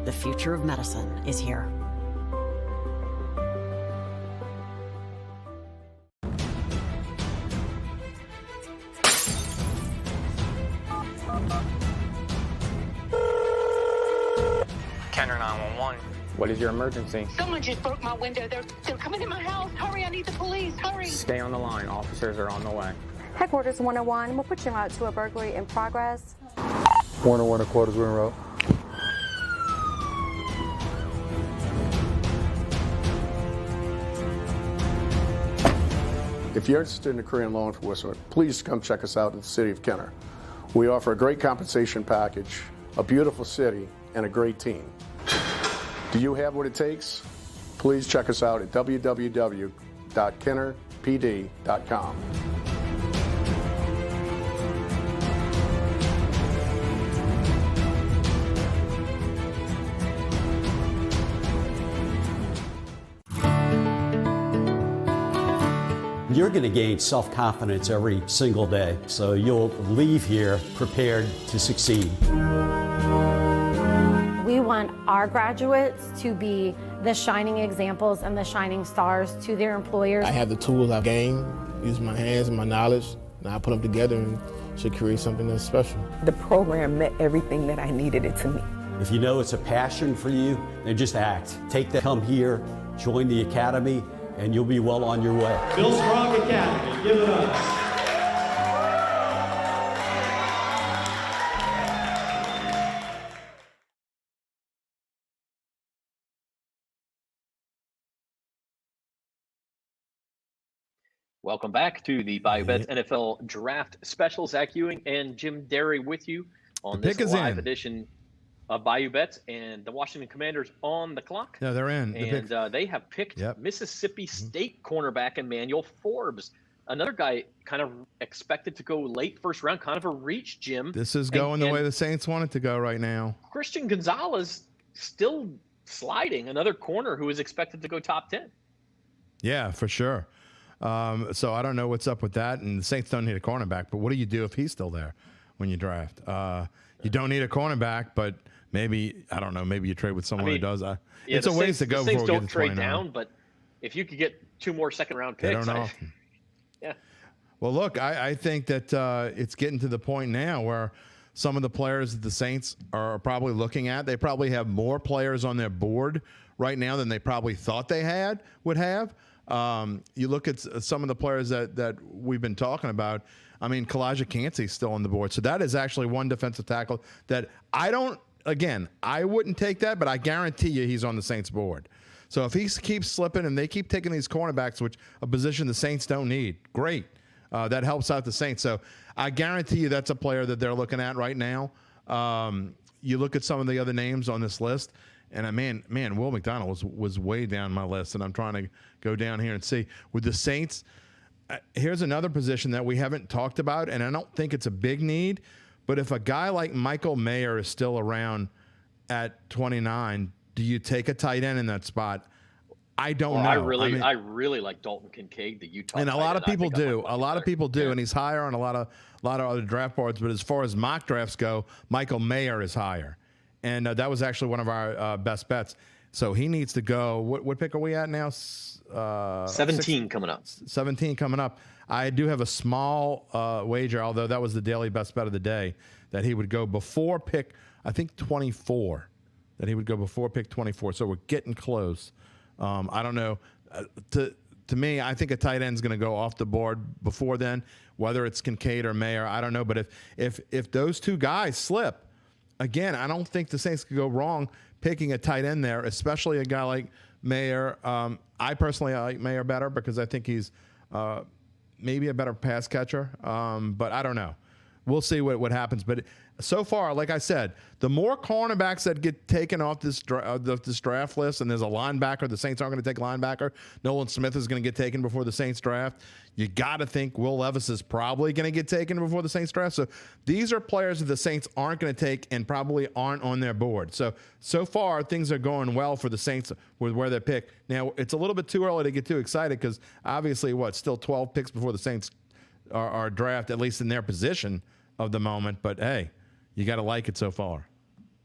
the future of medicine is here. Kenner 911. What is your emergency? Someone just broke my window. They're coming in my house. Hurry, I need the police. Hurry. Stay on the line. Officers are on the way. Headquarters 101. We'll put you out to a burglary in progress. 101 and quarters, we're en route. If you're interested in a career in law enforcement, please come check us out in the city of Kenner. We offer a great compensation package, a beautiful city, and a great team. Do you have what it takes? Please check us out at www.kennerpd.com. You're going to gain self-confidence every single day, so you'll leave here prepared to succeed. We want our graduates to be the shining examples and the shining stars to their employers. I have the tools I've gained, use my hands and my knowledge, and I put them together and should create something that's special. The program met everything that I needed it to meet. If you know it's a passion for you, then just act. Come here, join the academy, and you'll be well on your way. Bill Strong Academy, give it up. Welcome back to the Bayou Bets NFL Draft Special. Zach Ewing and Jim Derry with you on this live edition Bayou Bets and the Washington Commanders on the clock. Yeah, they're in. And they have picked Mississippi State cornerback Emmanuel Forbes, another guy kind of expected to go late first round, kind of a reach, Jim. This is going the way the Saints want it to go right now. Christian Gonzalez still sliding, another corner who is expected to go top 10. Yeah, for sure. So I don't know what's up with that. And the Saints don't need a cornerback, but what do you do if he's still there when you draft? You don't need a cornerback, but maybe, I don't know, maybe you trade with someone who does. It's a ways to go before we get to 29. The Saints don't trade 29. down, but if you could get 2 more second-round picks. They don't often. Yeah. Well, look, I think that it's getting to the point now where some of the players that the Saints are probably looking at, they probably have more players on their board right now than they probably thought they would have. You look at some of the players that we've been talking about. I mean, Kalijah Kancey's still on the board. So that is actually one defensive tackle that I wouldn't take that, but I guarantee you he's on the Saints board. So if he keeps slipping and they keep taking these cornerbacks, which a position the Saints don't need, great. That helps out the Saints. So I guarantee you that's a player that they're looking at right now. You look at some of the other names on this list, and man, Will McDonald was way down my list, and I'm trying to go down here and see. With the Saints, here's another position that we haven't talked about, and I don't think it's a big need, but if a guy like Michael Mayer is still around at 29, do you take a tight end in that spot? I don't know. I really like Dalton Kincaid, the Utah. And a lot of people do. Yeah. And he's higher on a lot of other draft boards. But as far as mock drafts go, Michael Mayer is higher, and that was actually one of our best bets. So he needs to go. What pick are we at now? 17 coming up. 17 coming up. I do have a small wager, although that was the daily best bet of the day, that he would go before pick, I think 24. That he would go before pick 24. So we're getting close. I don't know. To me, I think a tight end is going to go off the board before then, whether it's Kincaid or Mayer. I don't know. But if those two guys slip, again, I don't think the Saints could go wrong picking a tight end there, especially a guy like Mayer. I personally like Mayer better because I think he's maybe a better pass catcher. But I don't know. We'll see what happens. But so far, like I said, the more cornerbacks that get taken off this draft list, and there's a linebacker, the Saints aren't going to take a linebacker. Nolan Smith is going to get taken before the Saints draft. You got to think Will Levis is probably going to get taken before the Saints draft. So these are players that the Saints aren't going to take and probably aren't on their board. So far, things are going well for the Saints with where they pick. Now, it's a little bit too early to get too excited because obviously, still 12 picks before the Saints are draft, at least in their position of the moment. But, hey, you got to like it so far.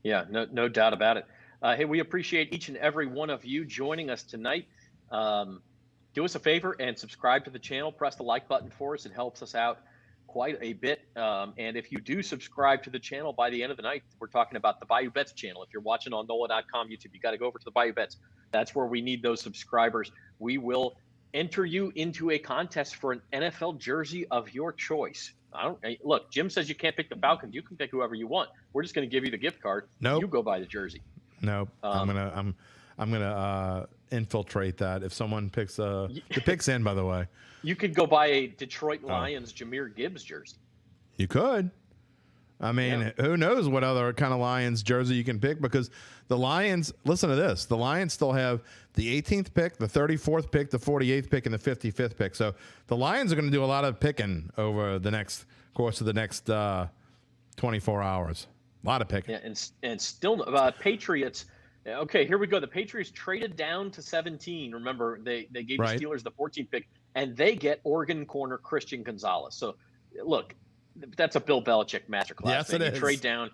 Yeah, no doubt about it. Hey, we appreciate each and every one of you joining us tonight. Do us a favor and subscribe to the channel. Press the like button for us. It helps us out quite a bit. And if you do subscribe to the channel by the end of the night, we're talking about the Bayou Bets channel. If you're watching on NOLA.com YouTube, you got to go over to the Bayou Bets. That's where we need those subscribers. We will enter you into a contest for an NFL jersey of your choice. Look, Jim says you can't pick the Falcons. You can pick whoever you want. We're just going to give you the gift card. Nope. You go buy the jersey. Nope. I'm gonna infiltrate that. If someone picks the pick's in, by the way. You could go buy a Detroit Lions Jahmyr Gibbs jersey. You could. I mean, Who knows what other kind of Lions jersey you can pick, because the Lions, listen to this, the Lions still have the 18th pick, the 34th pick, the 48th pick, and the 55th pick. So the Lions are going to do a lot of picking over the course of the next 24 hours. A lot of picking. Yeah, and still Patriots. Okay, here we go. The Patriots traded down to 17. Remember, they gave the Steelers the 14th pick, and they get Oregon corner Christian Gonzalez. So, look, that's a Bill Belichick masterclass. Yes, it is. Trade down,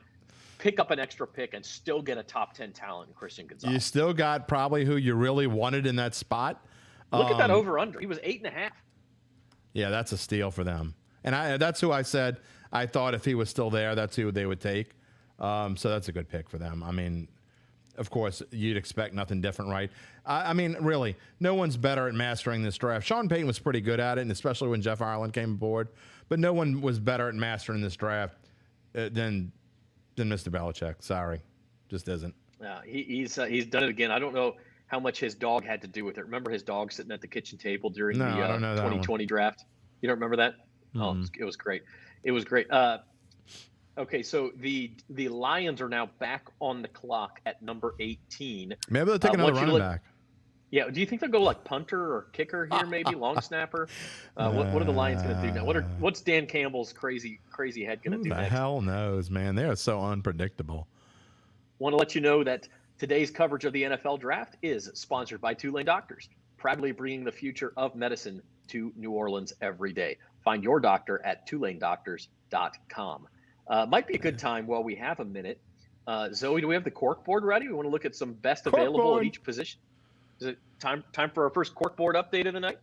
pick up an extra pick, and still get a top 10 talent in Christian Gonzalez. You still got probably who you really wanted in that spot. Look at that over-under. He was 8.5. Yeah, that's a steal for them. And that's who I said I thought if he was still there, that's who they would take. So that's a good pick for them. I mean, of course, you'd expect nothing different, right? I mean, really, no one's better at mastering this draft. Sean Payton was pretty good at it, and especially when Jeff Ireland came aboard. But no one was better at mastering this draft than Mr. Belichick. Sorry, just isn't. He's done it again. I don't know how much his dog had to do with it. Remember his dog sitting at the kitchen table during the 2020 draft? You don't remember that? Mm-hmm. Oh, it was great. It was great. Okay, so the Lions are now back on the clock at number 18. Maybe they'll take another running back. Yeah, do you think they'll go like punter or kicker here, maybe long snapper? What are the Lions going to do now? What's Dan Campbell's crazy head going to do Who the next? hell knows, man? They are so unpredictable. Want to let you know that today's coverage of the NFL Draft is sponsored by Tulane Doctors, proudly bringing the future of medicine to New Orleans every day. Find your doctor at TulaneDoctors.com. Might be a good time while we have a minute. Zoe, do we have the cork board ready? We want to look at some best available at each position. Is it time for our first cork board update of the night?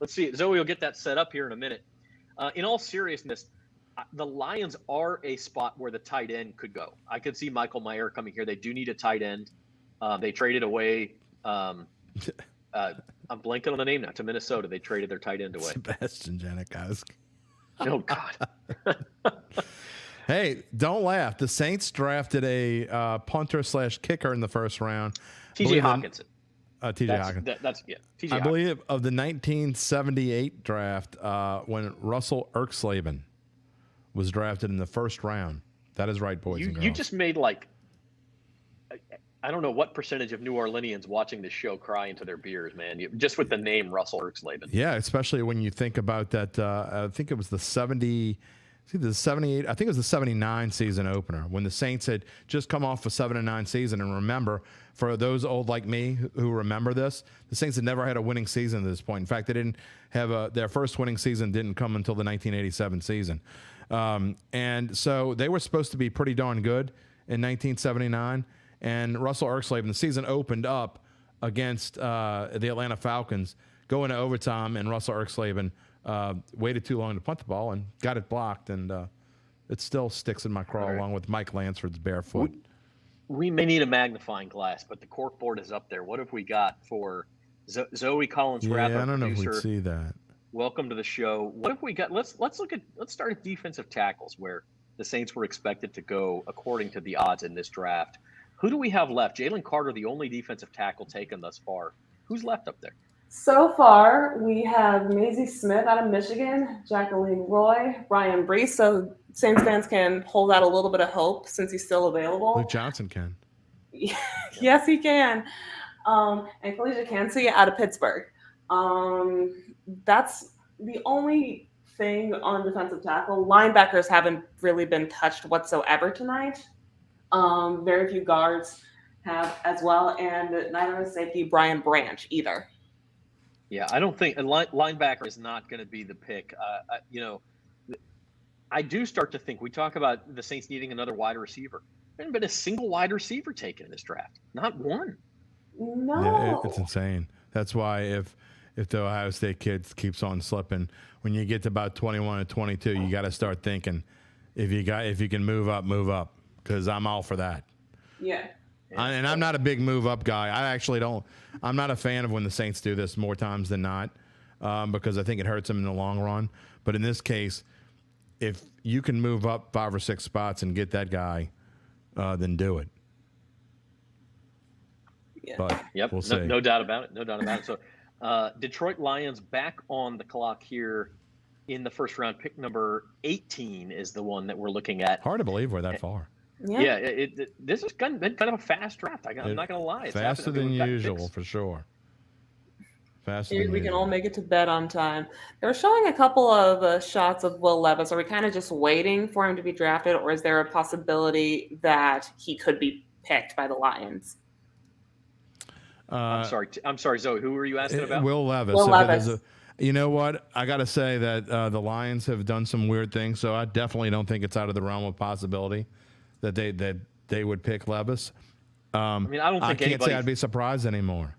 Let's see. Zoe will get that set up here in a minute. In all seriousness, the Lions are a spot where the tight end could go. I could see Michael Mayer coming here. They do need a tight end. They traded away. I'm blanking on the name now. To Minnesota, they traded their tight end away. Sebastian Janikowski. Oh God. Hey, don't laugh. The Saints drafted a punter/kicker in the first round. T.J. Hawkinson. T.J. Hawkinson. T.J. I believe of the 1978 draft when Russell Urquhart was drafted in the first round. That is right, boys and girls. You just made I don't know what percentage of New Orleanians watching this show cry into their beers, man. Just with the name Russell Urquhart. Yeah, especially when you think about that. I think it was the 78. I think it was the 79 season opener when the Saints had just come off a 7-9 season. And remember, for those old like me who remember this, the Saints had never had a winning season at this point. In fact, they didn't have their first winning season didn't come until the 1987 season. And so they were supposed to be pretty darn good in 1979. And Russell Urquhart, when the season opened up against the Atlanta Falcons, going to overtime, and Russell Urquhart waited too long to punt the ball and got it blocked, and it still sticks in my craw along with Mike Lansford's bare foot. We may need a magnifying glass, but the cork board is up there. What have we got for Zoe Collins? Yeah, I don't know if we'd see that. Welcome to the show. What have we got? Let's start at defensive tackles, where the Saints were expected to go according to the odds in this draft. Who do we have left? Jalen Carter, the only defensive tackle taken thus far. Who's left up there? So far, we have Maisie Smith out of Michigan, Jacqueline Roy, Ryan Brees. So Saints fans can hold out a little bit of hope since he's still available. Luke Johnson can. Yes, he can. And Felicia Cansey out of Pittsburgh. That's the only thing on defensive tackle. Linebackers haven't really been touched whatsoever tonight. Very few guards have as well, and neither is safety Brian Branch either. Yeah, I don't think a linebacker is not going to be the pick. I do start to think we talk about the Saints needing another wide receiver. There hasn't been a single wide receiver taken in this draft. Not one. No. Yeah, it's insane. That's why if the Ohio State kid keeps on slipping, when you get to about 21 or 22, you got to start thinking if you can move up, because I'm all for that. Yeah. And I'm not a big move up guy. I'm not a fan of when the Saints do this more times than not, because I think it hurts them in the long run. But in this case, if you can move up 5 or 6 spots and get that guy, then do it. Yeah. But yep. We'll see. No doubt about it. So Detroit Lions back on the clock here in the first round. Pick number 18 is the one that we're looking at. Hard to believe we're that far. Yeah, this has been kind of a fast draft. I'm not going to lie. It's faster than usual, for sure. We can all make it to bed on time. They were showing a couple of shots of Will Levis. Are we kind of just waiting for him to be drafted, or is there a possibility that he could be picked by the Lions? I'm sorry, Zoe. Who were you asking about? Will Levis. Will Levis. You know what? I got to say that the Lions have done some weird things, so I definitely don't think it's out of the realm of possibility that they would pick Levis. I don't think I can't say I'd be surprised anymore.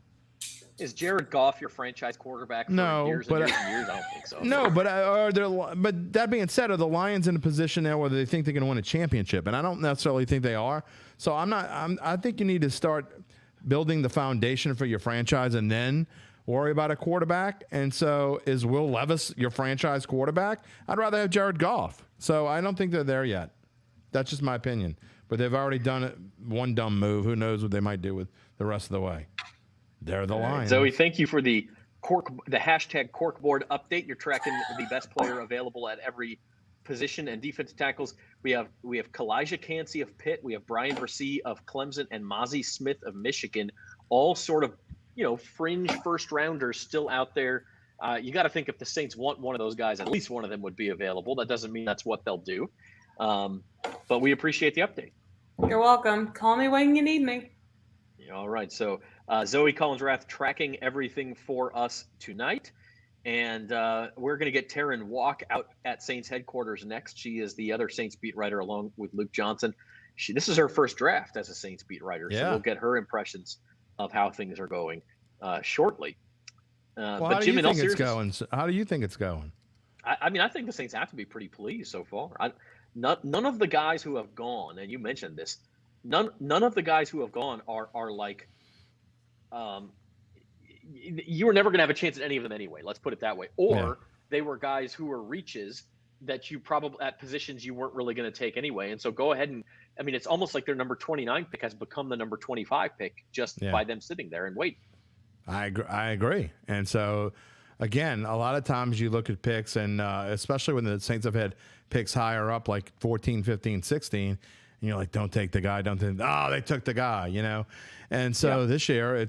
Is Jared Goff your franchise quarterback for years and years and years? I don't think so. No, but that being said, are the Lions in a position now where they think they can win a championship? And I don't necessarily think they are. So I think you need to start building the foundation for your franchise and then worry about a quarterback. And so is Will Levis your franchise quarterback? I'd rather have Jared Goff. So I don't think they're there yet. That's just my opinion. But they've already done one dumb move. Who knows what they might do with the rest of the way? They're the Lions. Zoe, thank you for the hashtag corkboard update. You're tracking the best player available at every position and defensive tackles, we have Kalijah Cansey of Pitt, we have Brian Versee of Clemson, and Mozzie Smith of Michigan, all sort of, fringe first rounders still out there. You got to think if the Saints want one of those guys, at least one of them would be available. That doesn't mean that's what they'll do. But we appreciate the update. You're welcome. Call me when you need me. All right. So Zoe Collins-Rath tracking everything for us tonight. And we're going to get Taryn Walk out at Saints headquarters next. She is the other Saints beat writer along with Luke Johnson. This is her first draft as a Saints beat writer. So we'll get her impressions of how things are going shortly. Well, how do you think it's going? How do you think it's going? I mean, I think the Saints have to be pretty pleased so far. None of the guys who have gone, and you mentioned this, none of the guys who have gone are like, you were never going to have a chance at any of them anyway. Let's put it that way. Or they were guys who were reaches that you probably at positions you weren't really going to take anyway. And so go ahead and, I mean, it's almost like their number 29 pick has become the number 25 pick just by them sitting there and waiting. I agree. And so, again, a lot of times you look at picks, and especially when the Saints have had picks higher up, like 14, 15, 16, and you're like, don't take the guy. They took the guy, And so this year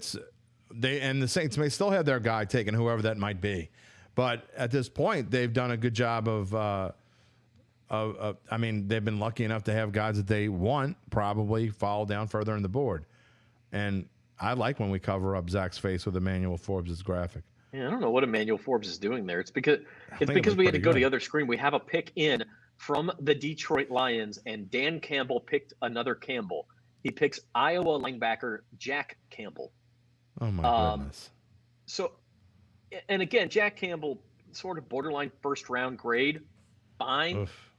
the Saints may still have their guy taken, whoever that might be. But at this point, they've done a good job of I mean, they've been lucky enough to have guys that they want probably fall down further in the board. And I like when we cover up Zach's face with Emmanuel Forbes' graphic. Yeah, I don't know what Emmanuel Forbes is doing there. It's because we had to go to the other screen. We have a pick in from the Detroit Lions, and Dan Campbell picked another Campbell. He picks Iowa linebacker Jack Campbell. Oh, my goodness. So, and again, Jack Campbell, sort of borderline first-round grade, fine. Oof.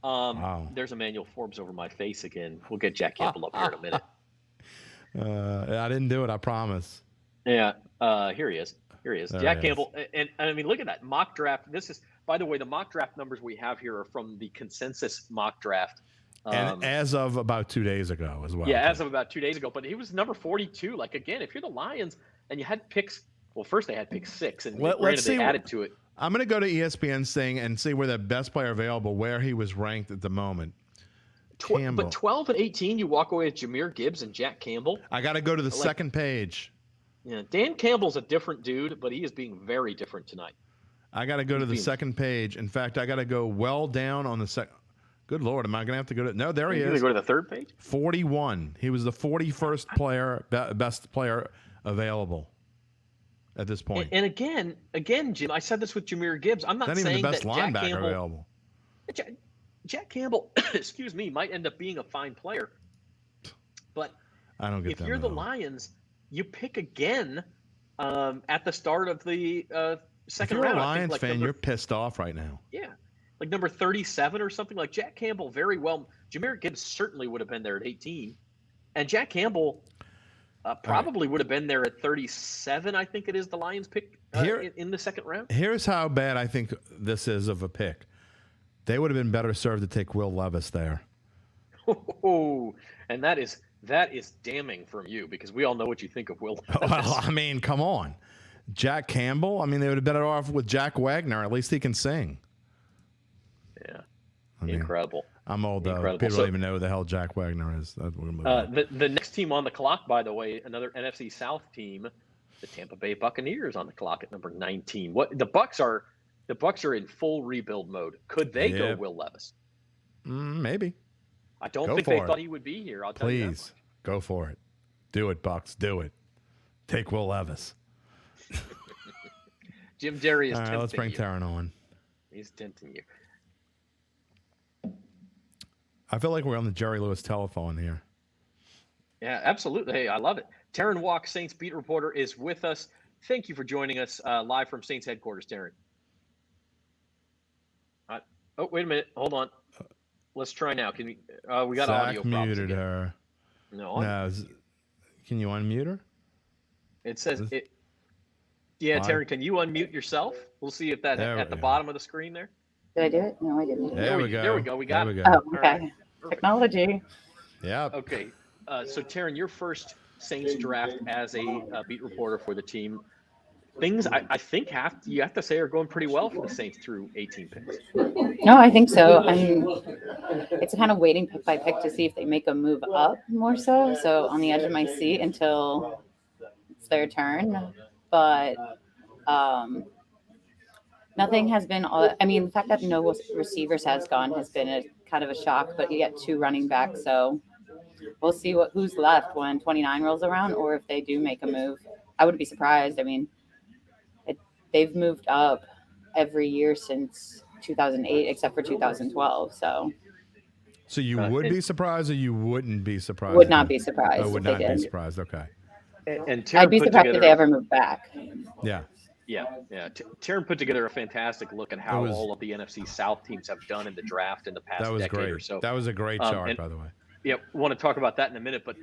Wow. There's Emmanuel Forbes over my face again. We'll get Jack Campbell up here in a minute. I didn't do it, I promise. Yeah, here he is. Jack Campbell. And I mean, look at that mock draft. This is, by the way, the mock draft numbers we have here are from the consensus mock draft. And as of about 2 days ago as well. Yeah, as of about 2 days ago. But he was number 42. Like, again, if you're the Lions and you had picks, well, first they had pick 6, and granted they added to it. I'm going to go to ESPN's thing and see where the best player available, where he was ranked at the moment. But 12 and 18, you walk away with Jahmyr Gibbs and Jack Campbell. I got to go to the second page. Yeah, Dan Campbell's a different dude, but he is being very different tonight. I got to go to the second page. In fact, I got to go well down on the second. Good Lord, am I going to have to go to? No, there he is. You're going to go to the third page? 41. He was the 41st player, best player available at this point. And again, Jim, I said this with Jahmyr Gibbs. I'm not saying even the best that linebacker Jack Campbell, available. Jack Campbell, excuse me, might end up being a fine player. But I don't get if you're the Lions, you pick again at the start of the second round. If you're a Lions fan, you're pissed off right now. Yeah. Like number 37 or something. Like Jack Campbell, very well. Jahmyr Gibbs certainly would have been there at 18. And Jack Campbell probably would have been there at 37, I think it is, the Lions pick in the second round. Here's how bad I think this is of a pick. They would have been better served to take Will Levis there. Oh, and that is damning from you, because we all know what you think of Will Levis. Well, I mean, come on. Jack Campbell, I mean, they would have been better off with Jack Wagner. At least he can sing. Yeah. Incredible. I'm old, though. People don't even know who the hell Jack Wagner is. The next team on the clock, by the way, another NFC South team, the Tampa Bay Buccaneers on the clock at number 19. The Bucs are in full rebuild mode. Could they go Will Levis? Maybe. I don't think they thought he would be here. I'll tell you that. Please, go for it. Do it, Bucs. Do it. Take Will Levis. Jim Derry is all right, tempting let's bring you. Taryn on. He's tempting you. I feel like we're on the Jerry Lewis telephone here. Yeah, absolutely. Hey, I love it. Taryn Walk, Saints beat reporter, is with us. Thank you for joining us live from Saints headquarters, Taryn. Oh, wait a minute. Hold on. Let's try now. Can we? We got Zach audio problems muted again. her. No. Can you unmute her? It says it. Yeah, Taryn, can you unmute yourself? We'll see if that at the bottom of the screen there. Did I do it? No, I didn't. There we go. There we go. We got it. Oh, okay. Right. Technology. Yeah. Okay. So, Taryn, your first Saints draft as a beat reporter for the team. things I think you have to say are going pretty well for the Saints through 18 picks. No, I think so. It's kind of waiting pick by pick to see if they make a move up more so. So on the edge of my seat until it's their turn. But nothing has been the fact that no receivers has gone has been a kind of a shock, but you get 2 running backs. So we'll see who's left when 29 rolls around, or if they do make a move. I wouldn't be surprised. I mean, they've moved up every year since 2008, except for 2012. So you would be surprised, or you wouldn't be surprised? Would not be surprised. Oh, would not be surprised. Okay. And I'd be surprised if they ever move back. Yeah. Yeah. Taryn put together a fantastic look at how all of the NFC South teams have done in the draft in the past decade or so. That was a great chart, by the way. Yeah, want to talk about that in a minute, but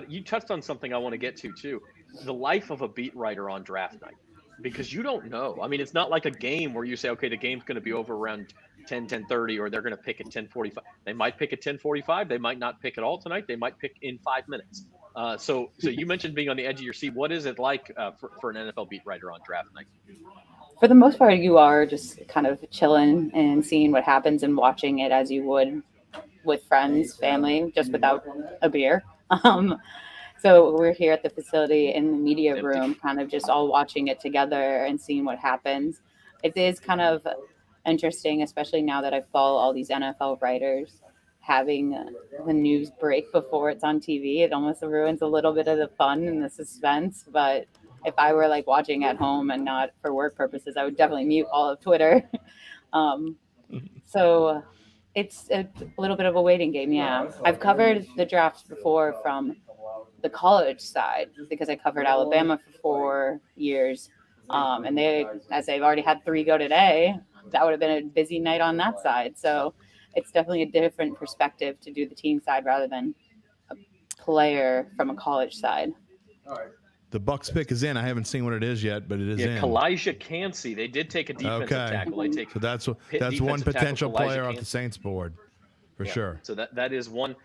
you touched on something I want to get to too. The life of a beat writer on draft night, because you don't know. I mean, it's not like a game where you say, okay, the game's going to be over around 10:30, or they're going to pick at 10:45. They might pick at 10:45. They might not pick at all tonight. They might pick in 5 minutes. So you mentioned being on the edge of your seat. What is it like for an NFL beat writer on draft night? For the most part, you are just kind of chilling and seeing what happens and watching it as you would with friends, family, just without a beer. So we're here at the facility in the media room, kind of just all watching it together and seeing what happens. It is kind of interesting, especially now that I follow all these NFL writers, having the news break before it's on TV. It almost ruins a little bit of the fun and the suspense. But if I were like watching at home and not for work purposes, I would definitely mute all of Twitter. So it's a little bit of a waiting game. Yeah. I've covered the drafts before from the college side because I covered Alabama for 4 years. And they've already had 3 go today, that would have been a busy night on that side. So it's definitely a different perspective to do the team side rather than a player from a college side. The Bucks pick is in. I haven't seen what it is yet, but it is in. Kalijah Cansey. They did take a defensive tackle. So that's one potential player off the Saints board for sure. So that is one.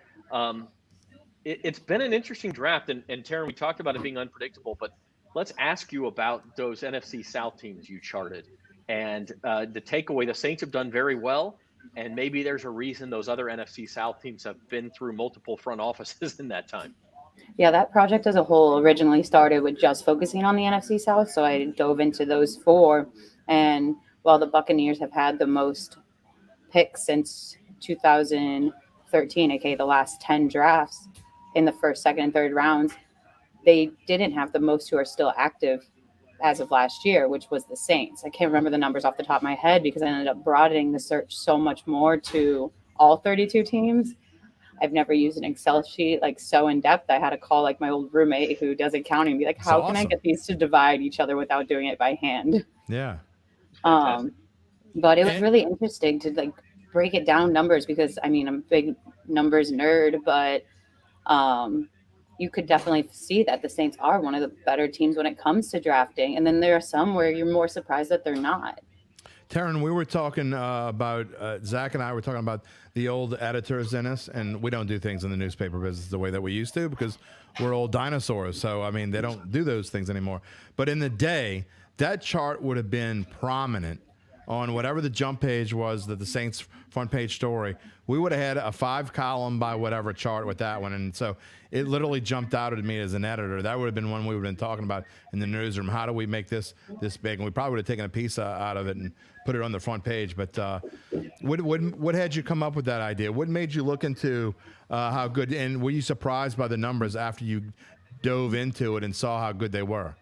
It's been an interesting draft, and Taryn, we talked about it being unpredictable, but let's ask you about those NFC South teams you charted. And the takeaway, the Saints have done very well, and maybe there's a reason those other NFC South teams have been through multiple front offices in that time. Yeah, that project as a whole originally started with just focusing on the NFC South, so I dove into those 4. And while the Buccaneers have had the most picks since 2013, aka the last 10 drafts in the first, second, and third rounds, they didn't have the most who are still active as of last year, which was the Saints. I can't remember the numbers off the top of my head because I ended up broadening the search so much more to all 32 teams. I've never used an Excel sheet like so in depth. I had to call like my old roommate who does accounting and be like, how can I get these to divide each other without doing it by hand? Yeah. But it was really interesting to like break it down numbers because I mean, I'm a big numbers nerd, but you could definitely see that the Saints are one of the better teams when it comes to drafting. And then there are some where you're more surprised that they're not. Taryn, we were talking about, Zach and I were talking about the old editors in us, and we don't do things in the newspaper business the way that we used to because we're old dinosaurs. So, I mean, they don't do those things anymore. But in the day, that chart would have been prominent on whatever the jump page was, that the Saints front page story. We would have had a 5-column by whatever chart with that one. And so it literally jumped out at me as an editor. That would have been one we would have been talking about in the newsroom. How do we make this big? And we probably would have taken a piece out of it and put it on the front page. But what had you come up with that idea? What made you look into how good? And were you surprised by the numbers after you dove into it and saw how good they were?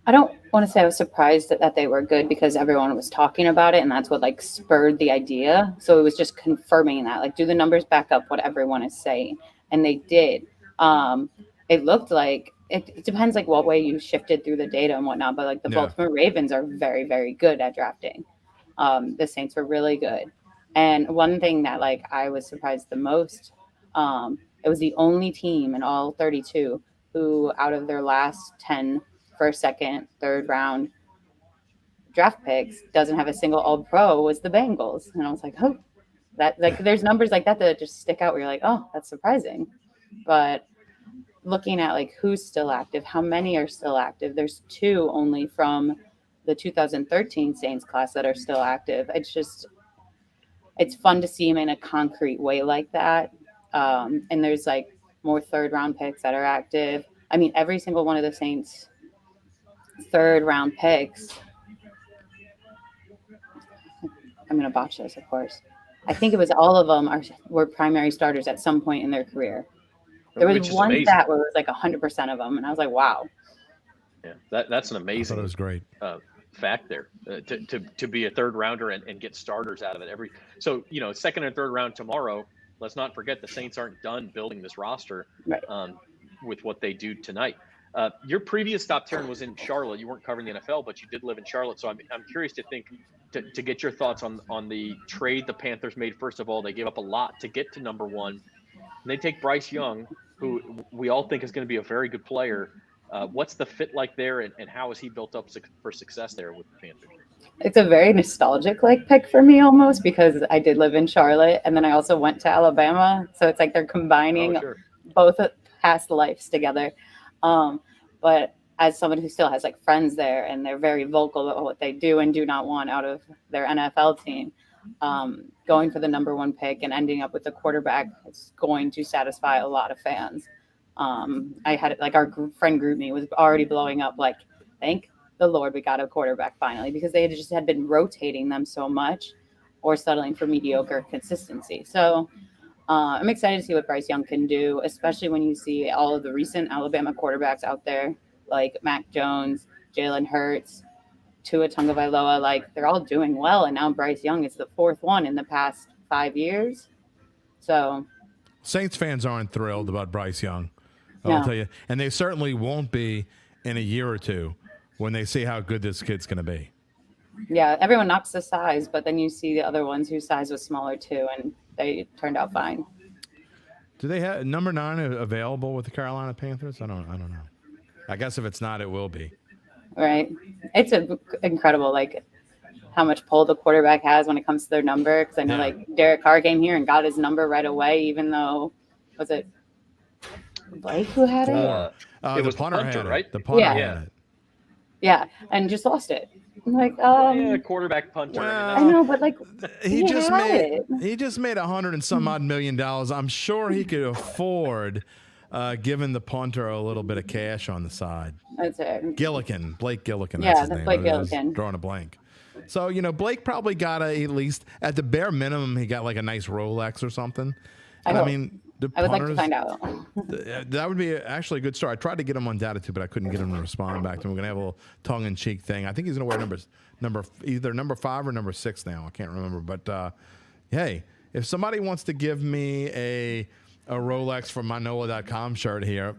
I don't want to say I was surprised that they were good because everyone was talking about it and that's what like spurred the idea. So it was just confirming that, like, do the numbers back up what everyone is saying? And they did. It looked like it depends like what way you shifted through the data and whatnot, but like the Baltimore Ravens are very, very good at drafting. The Saints were really good. And one thing that like I was surprised the most, it was the only team in all 32 who out of their last 10 first, second, third round draft picks doesn't have a single All-Pro was the Bengals. And I was like, oh, that like there's numbers like that just stick out where you're like, oh, that's surprising. But looking at like who's still active, how many are still active. There's 2 only from the 2013 Saints class that are still active. It's fun to see him in a concrete way like that. And there's like more 3rd round picks that are active. I mean, every single one of the Saints 3rd round picks. I'm going to botch this, of course. I think it was all of them were primary starters at some point in their career. There was one stat where it was like 100% of them, and I was like, wow. Yeah, that's an amazing. I thought it was great. Fact there to be a 3rd rounder and get starters out of it every. So 2nd and 3rd round tomorrow. Let's not forget the Saints aren't done building this roster with what they do tonight. Your previous stop, Taryn, was in Charlotte. You weren't covering the NFL, but you did live in Charlotte. So I'm curious to get your thoughts on the trade the Panthers made. First of all, they gave up a lot to get to number 1. And they take Bryce Young, who we all think is going to be a very good player. What's the fit like there, and how is he built up for success there with the Panthers? It's a very nostalgic pick for me almost, because I did live in Charlotte and then I also went to Alabama. So it's like they're combining both past lives together. But as someone who still has friends there and they're very vocal about what they do and do not want out of their NFL team, going for the number 1 pick and ending up with a quarterback is going to satisfy a lot of fans. I had our friend group me was already blowing up thank the Lord we got a quarterback finally, because they just had been rotating them so much or settling for mediocre consistency. So I'm excited to see what Bryce Young can do, especially when you see all of the recent Alabama quarterbacks out there like Mac Jones, Jalen Hurts, Tua Tagovailoa. They're all doing well, and now Bryce Young is the 4th one in the past 5 years. So Saints fans aren't thrilled about Bryce Young, I'll tell you, and they certainly won't be in a year or 2 when they see how good this kid's going to be. Yeah, everyone knocks the size, but then you see the other ones whose size was smaller too, and they turned out fine. Do they have number 9 available with the Carolina Panthers? I don't know. I guess if it's not, it will be. Right. It's incredible, how much pull the quarterback has when it comes to their number. Because I know, Derek Carr came here and got his number right away, even though, was it Blake who had it? It was the punter, had it. Right? The punter had it. Yeah, and just lost it. I'm quarterback punter. Well, I know, but he just made $100 and some odd million. I'm sure he could afford giving the punter a little bit of cash on the side. That's it. Blake Gillikin. Yeah, that's Blake Gillikin. Drawing a blank. So Blake probably got at least at the bare minimum he got a nice Rolex or something. I mean, I would like to find out. That would be actually a good story. I tried to get him on data too, but I couldn't get him to respond back to me. We're gonna have a little tongue-in-cheek thing. I think he's gonna wear either number 5 or number 6 now. I can't remember. But hey, if somebody wants to give me a Rolex from my NOLA.com shirt here,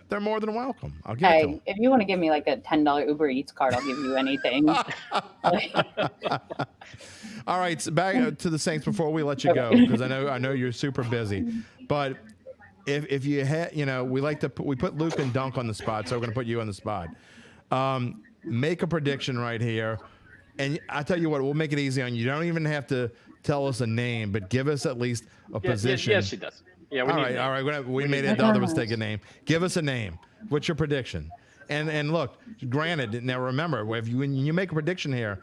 they're more than welcome. I'll give it to them. If you want to give me a $10 Uber Eats card, I'll give you anything. All right, so back to the Saints before we let you go, because I know you're super busy. But if you had, we put Luke and Dunk on the spot, so we're gonna put you on the spot. Make a prediction right here, and I tell you what, we'll make it easy on you. You don't even have to tell us a name, but give us at least a position. Yes, she does. Yeah, all right. We made it. The other was take a name. Give us a name. What's your prediction? And look, granted. Now remember, when you make a prediction here,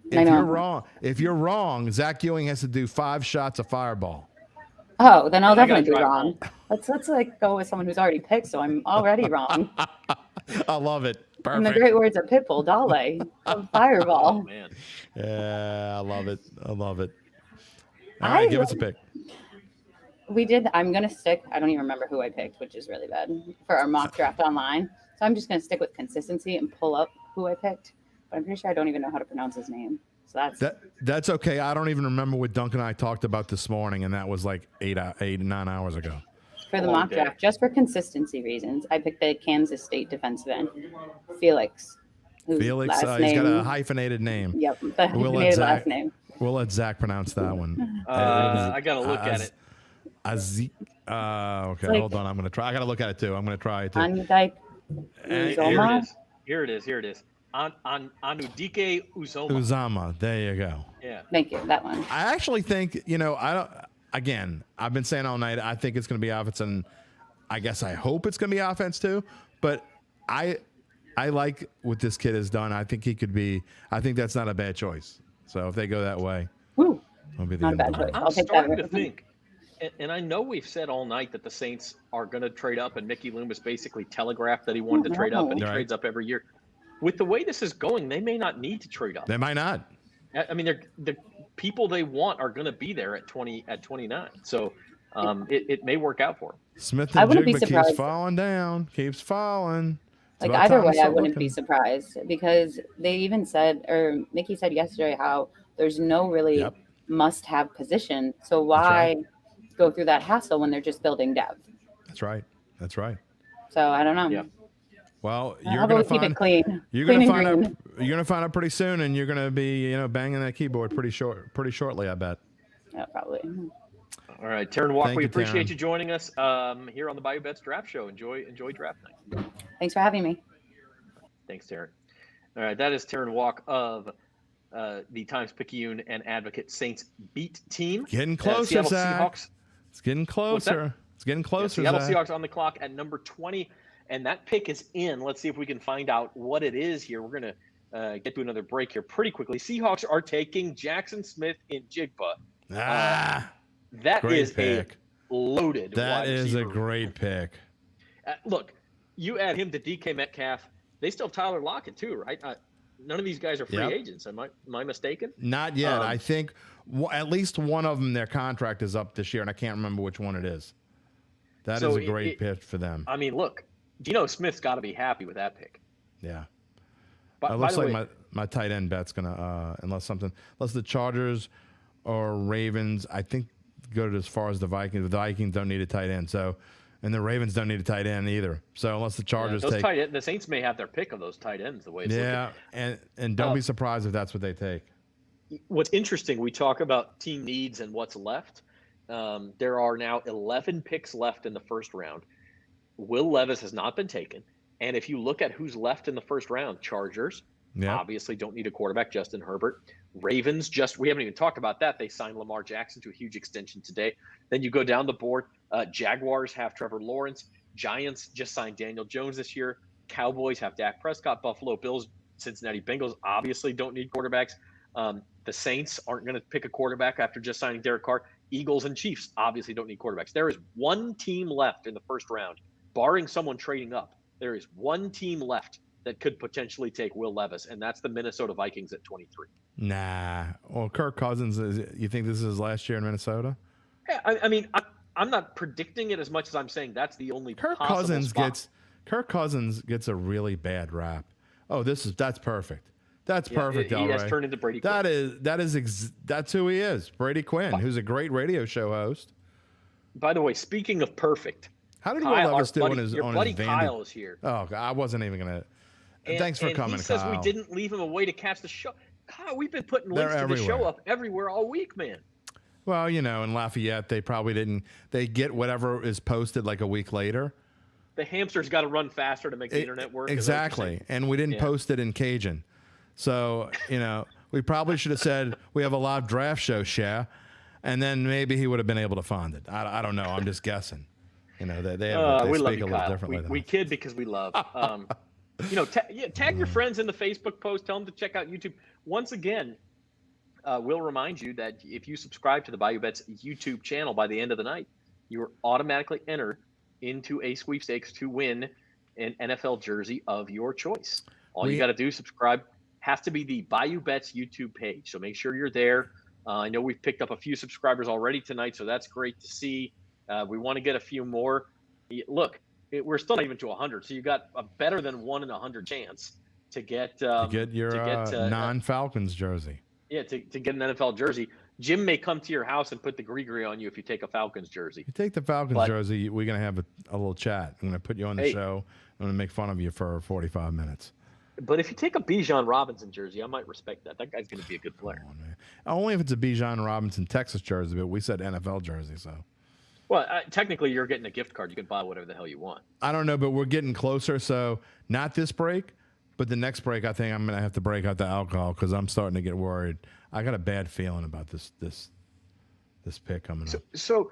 if you're wrong, Zach Ewing has to do 5 shots of Fireball. Oh, then I'll definitely be wrong. Let's go with someone who's already picked, so I'm already wrong. I love it. Perfect. In the great words of Pitbull, Dale, Fireball. Oh man. Yeah, I love it. All right, give us a pick. We did. I'm going to stick. I don't even remember who I picked, which is really bad for our mock draft online. So I'm just going to stick with consistency and pull up who I picked. But I'm pretty sure I don't even know how to pronounce his name. So that's okay. I don't even remember what Duncan and I talked about this morning, and that was 9 hours ago. For the mock draft, just for consistency reasons, I picked the Kansas State defensive end, Felix. Felix, he's got a hyphenated name. Yep, the hyphenated last name. We'll let Zach pronounce that one. I got to look at it. Okay, hold on. I'm going to try. I got to look at it too. I'm going to try it too. Anudike Uzoma. Here it is. Anudike Uzoma. Uzama. There you go. Yeah. Thank you. That one. I actually think, I don't. Again, I've been saying all night, I think it's going to be offense, and I guess I hope it's going to be offense too, but I like what this kid has done. I think he could be. I think that's not a bad choice. So if they go that way, Woo. it'll be the Not a end bad of the choice. world. I'll take that. starting to think, and I know we've said all night that the Saints are going to trade up, and Mickey Loomis basically telegraphed that he wanted to trade up, and he Right. trades up every year. With the way this is going, they may not need to trade up. They might not. I mean, the people they want are going to be there at 29. So it may work out for them. Smith I and wouldn't be Jigba keeps surprised. falling down, keeps falling. It's Like about either time to way, I start wouldn't looking. be surprised because they even said, or Mickey said yesterday, how there's no really must-have position. So why go through that hassle when they're just building depth? That's right. That's right. So I don't know. Yeah. Well, How you're about gonna we keep find it clean? you're Clean gonna and find green. out. You're gonna find out pretty soon, and you're gonna be banging that keyboard pretty shortly. I bet. Yeah, probably. All right, Taryn Walk, Thank we you, appreciate Taryn. you joining us here on the Bayou Bets Draft Show. Enjoy draft night. Thanks for having me. Thanks, Taryn. All right, that is Taryn Walk of the Times-Picayune and Advocate Saints beat team. Getting closer, Seattle Zach. Seahawks. It's getting closer. It's getting closer. Seattle Zach. Seahawks on the clock at number 20, and that pick is in. Let's see if we can find out what it is here. We're going to get to another break here pretty quickly. Seahawks are taking Jackson Smith in Jigba. That great is pick. a loaded That wide is a receiver. great pick. Look, you add him to DK Metcalf. They still have Tyler Lockett too, right? None of these guys are free Yep. agents. Am I mistaken? Not yet. I think at least one of them, their contract is up this year, and I can't remember which one it is. That So is a great pick for them. I mean, look, Geno Smith's got to be happy with that pick. Yeah. But It looks like my tight end bet's gonna unless the Chargers or Ravens, I think, go to as far as the Vikings. The Vikings don't need a tight end, and the Ravens don't need a tight end either. So unless the Chargers take, the Saints may have their pick of those tight ends the way it's looking. and don't be surprised if that's what they take. What's interesting, we talk about team needs and what's left. There are now 11 picks left in the first round. Will Levis has not been taken. And if you look at who's left in the first round, Chargers obviously don't need a quarterback, Justin Herbert. Ravens, we haven't even talked about that. They signed Lamar Jackson to a huge extension today. Then you go down the board. Jaguars have Trevor Lawrence. Giants just signed Daniel Jones this year. Cowboys have Dak Prescott. Buffalo Bills, Cincinnati Bengals obviously don't need quarterbacks. The Saints aren't going to pick a quarterback after just signing Derek Carr. Eagles and Chiefs obviously don't need quarterbacks. There is one team left in the first round, barring someone trading up. There is one team left that could potentially take Will Levis, and that's the Minnesota Vikings at 23. Nah. Well, Kirk Cousins, you think this is his last year in Minnesota? Yeah, I mean, I'm not predicting it as much as I'm saying that's the only possible spot. Kirk Cousins gets a really bad rap. Oh, that's perfect. That's perfect. He has turned into Brady Quinn. That's who he is, Brady Quinn, who's a great radio show host. By the way, speaking of perfect, how did Will Levis do on his buddy Vandy? Kyle is here. Oh, I wasn't even gonna. Thanks for coming, he says Kyle. we didn't leave him away to catch the show. Kyle, we've been putting links to the show up everywhere all week, man. Well, in Lafayette, they probably didn't. They get whatever is posted like a week later. The hamster's got to run faster to make the internet work. Exactly, and we didn't post it in Cajun. So, we probably should have said we have a live draft show, share, and then maybe he would have been able to find it. I don't know. I'm just guessing. They we love speak you, a little Kyle. differently. We kid because we love. Tag your friends in the Facebook post. Tell them to check out YouTube. Once again, we'll remind you that if you subscribe to the Bayou Bets YouTube channel by the end of the night, you are automatically entered into a sweepstakes to win an NFL jersey of your choice. All you got to do, subscribe. Has to be the Bayou Bets YouTube page. So make sure you're there. I know we've picked up a few subscribers already tonight, so that's great to see. We want to get a few more. Look, we're still not even to 100, so you got a better than 1 in 100 chance to get your non-Falcons jersey. Yeah, to get an NFL jersey. Jim may come to your house and put the gree-gree on you if you take a Falcons jersey. If you take the Falcons jersey, we're going to have a little chat. I'm going to put you on the show. I'm going to make fun of you for 45 minutes. But if you take a Bijan Robinson jersey, I might respect that. That guy's going to be a good player. Only if it's a Bijan Robinson Texas jersey, but we said NFL jersey, so. Well, technically, you're getting a gift card. You can buy whatever the hell you want. I don't know, but we're getting closer. So not this break, but the next break, I think I'm going to have to break out the alcohol because I'm starting to get worried. I got a bad feeling about this pick coming up. So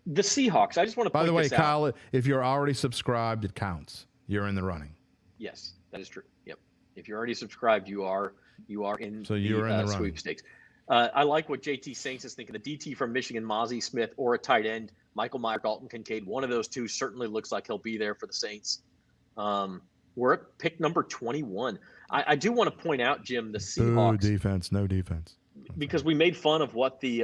The Seahawks. I just want to point By the way, this Kyle, out. if you're already subscribed, it counts. You're in the running. Yes, that is true. Yep. If you're already subscribed, you are in So you're in the running. sweepstakes. I like what JT Saints is thinking. The DT from Michigan, Mozzie Smith, or a tight end, Michael Meyer, Dalton Kincaid. One of those two certainly looks like he'll be there for the Saints. We're at pick number 21. I do want to point out, Jim, the Seahawks. Defense, no defense. Because we made fun of what the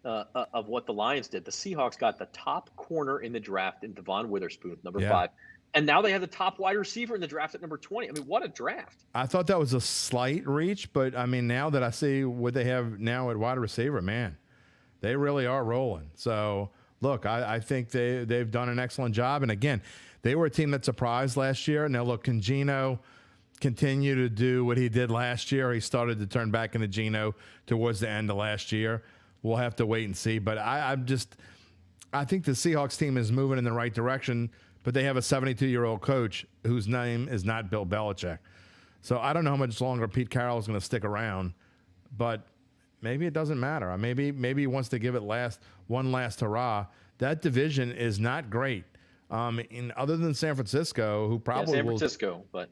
Lions did. The Seahawks got the top corner in the draft in Devon Witherspoon, number 5. And now they have the top wide receiver in the draft at number 20. I mean, what a draft. I thought that was a slight reach, but I mean, now that I see what they have now at wide receiver, man, they really are rolling. So, look, I think they've done an excellent job. And again, they were a team that surprised last year. Now, look, can Geno continue to do what he did last year? He started to turn back into Geno towards the end of last year. We'll have to wait and see. But I think the Seahawks team is moving in the right direction. But they have a 72-year-old coach whose name is not Bill Belichick. So I don't know how much longer Pete Carroll is going to stick around, but maybe it doesn't matter. Maybe he wants to give it one last hurrah. That division is not great. Other than San Francisco, who probably San Francisco, but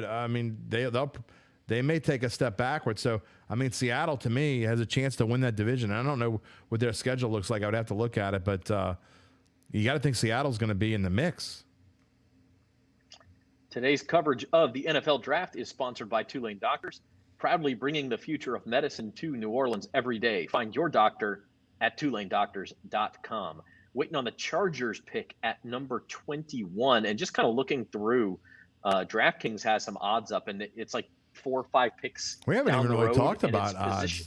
I mean they may take a step backwards. So I mean Seattle to me has a chance to win that division. I don't know what their schedule looks like. I would have to look at it, but. You got to think Seattle's going to be in the mix. Today's coverage of the NFL Draft is sponsored by Tulane Doctors, proudly bringing the future of medicine to New Orleans every day. Find your doctor at TulaneDoctors.com. Waiting on the Chargers pick at number 21. And just kind of looking through, DraftKings has some odds up, and it's like 4 or 5 picks. We haven't even really talked about odds. Position.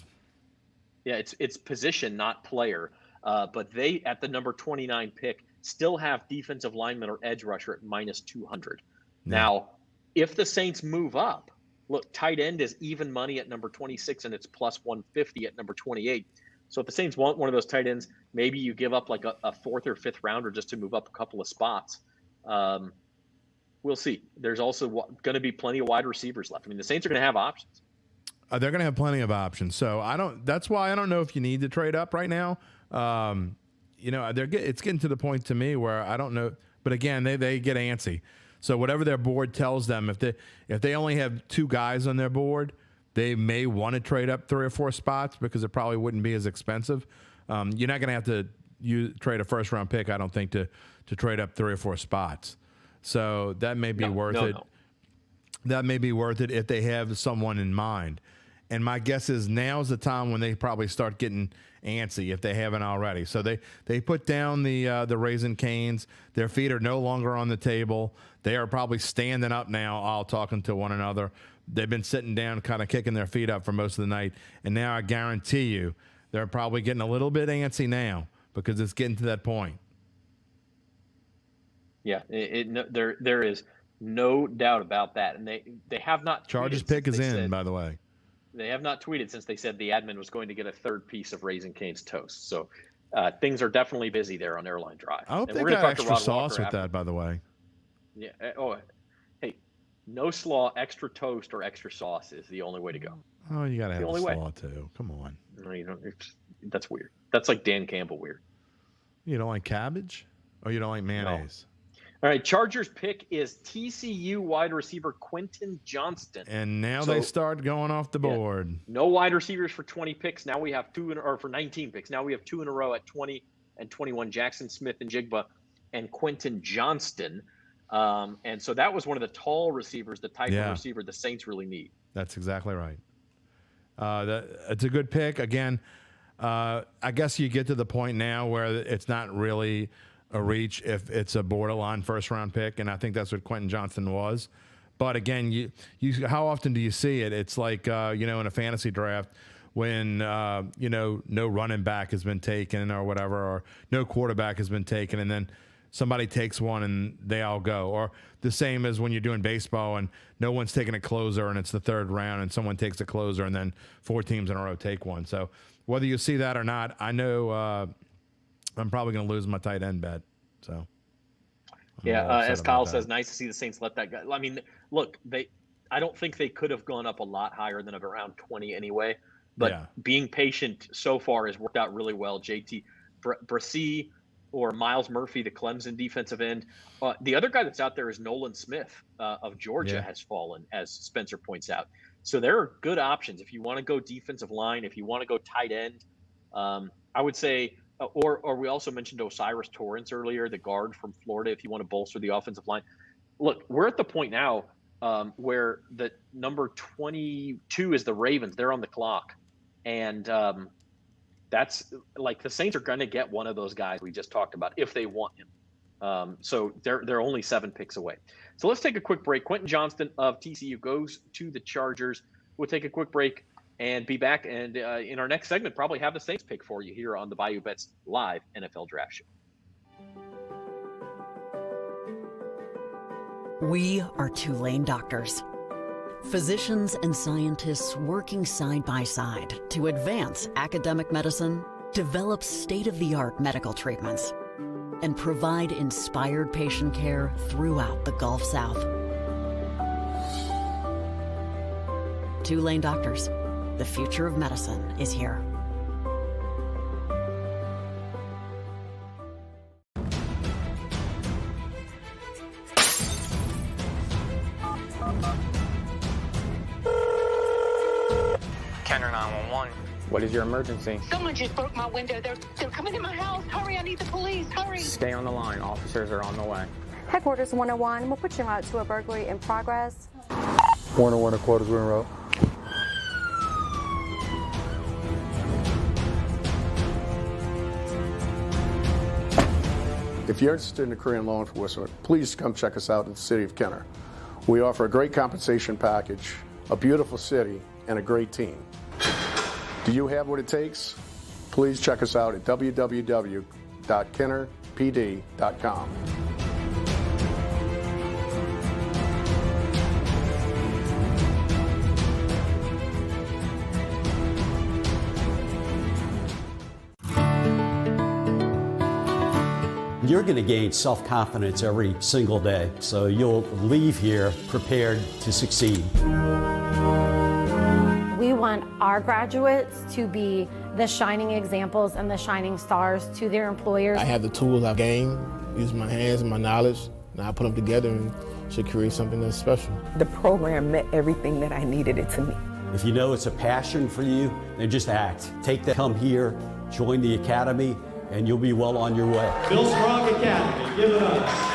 Yeah, it's position, not player. But they, at the number 29 pick, still have defensive lineman or edge rusher at minus 200. Yeah. Now, if the Saints move up, look, tight end is even money at number 26, and it's plus 150 at number 28. So if the Saints want one of those tight ends, maybe you give up like a 4th or 5th rounder just to move up a couple of spots. We'll see. There's also going to be plenty of wide receivers left. I mean, the Saints are going to have options. They're going to have plenty of options. So that's why I don't know if you need to trade up right now. It's getting to the point to me where I don't know, but again, they get antsy. So whatever their board tells them, if they only have 2 guys on their board, they may want to trade up 3 or 4 spots because it probably wouldn't be as expensive. You're not going to have to trade a 1st-round pick, I don't think, to trade up 3 or 4 spots. So that may be worth it. No. That may be worth it if they have someone in mind. And my guess is now's the time when they probably start getting antsy if they haven't already. So they put down the Raising Cane's. Their feet are no longer on the table. They are probably standing up now, all talking to one another. They've been sitting down, kind of kicking their feet up for most of the night. And now I guarantee you they're probably getting a little bit antsy now because it's getting to that point. Yeah, there is no doubt about that. And they have not. Chargers pick is in, by the way. They have not tweeted since they said the admin was going to get a 3rd piece of Raising Cane's toast. So things are definitely busy there on Airline Drive. I hope they got extra sauce with that, by the way. Yeah. Oh, hey, no slaw, extra toast, or extra sauce is the only way to go. Oh, you got to have a slaw too. Come on. No, that's weird. That's like Dan Campbell weird. You don't like cabbage? Or you don't like mayonnaise? No. All right, Chargers pick is TCU wide receiver Quentin Johnston. And now they start going off the board. Yeah, no wide receivers for 20 picks. Now we have for 19 picks. Now we have 2 in a row at 20 and 21, Jackson Smith and Jigba and Quentin Johnston. And so that was one of the tall receivers, the type of receiver the Saints really need. That's exactly right. It's a good pick. Again, I guess you get to the point now where it's not really a reach if it's a borderline 1st-round pick, and I think that's what Quentin Johnston was. But again, you how often do you see it? It's like in a fantasy draft when no running back has been taken or whatever, or no quarterback has been taken, and then somebody takes one and they all go. Or the same as when you're doing baseball and no one's taking a closer and it's the 3rd round and someone takes a closer and then 4 teams in a row take one. So whether you see that or not, I know I'm probably going to lose my tight end bet. So, as Kyle says, nice to see the Saints let that go. I mean, look, I don't think they could have gone up a lot higher than around 20 anyway. But being patient so far has worked out really well. JT, Brissy or Miles Murphy, the Clemson defensive end. The other guy that's out there is Nolan Smith of Georgia has fallen, as Spencer points out. So there are good options if you want to go defensive line, if you want to go tight end. I would say, or we also mentioned Osiris Torrance earlier, the guard from Florida, if you want to bolster the offensive line. Look, we're at the point now where the number 22 is the Ravens. They're on the clock. And that's like the Saints are going to get one of those guys we just talked about if they want him. So they're only 7 picks away. So let's take a quick break. Quentin Johnston of TCU goes to the Chargers. We'll take a quick break and be back. And in our next segment, probably have the Saints pick for you here on the Bayou Bets live NFL Draft Show. We are Tulane doctors. Physicians and scientists working side by side to advance academic medicine, develop state-of-the-art medical treatments, and provide inspired patient care throughout the Gulf South. Tulane doctors, the future of medicine is here. Kenner 911. What is your emergency? Someone just broke my window. They're coming in my house. Hurry, I need the police. Hurry. Stay on the line. Officers are on the way. Headquarters 101. We'll put you out to a burglary in progress. 101 quarters Ewing Road. If you're interested in a career in law enforcement, please come check us out in the city of Kenner. We offer a great compensation package, a beautiful city, and a great team. Do you have what it takes? Please check us out at www.kennerpd.com. You're going to gain self-confidence every single day, so you'll leave here prepared to succeed. We want our graduates to be the shining examples and the shining stars to their employers. I have the tools I've gained, use my hands and my knowledge, and I put them together and should create something that's special. The program met everything that I needed it to meet. If you know it's a passion for you, then just act. Come here, join the academy, and you'll be well on your way. Bill Strong Academy, give it up.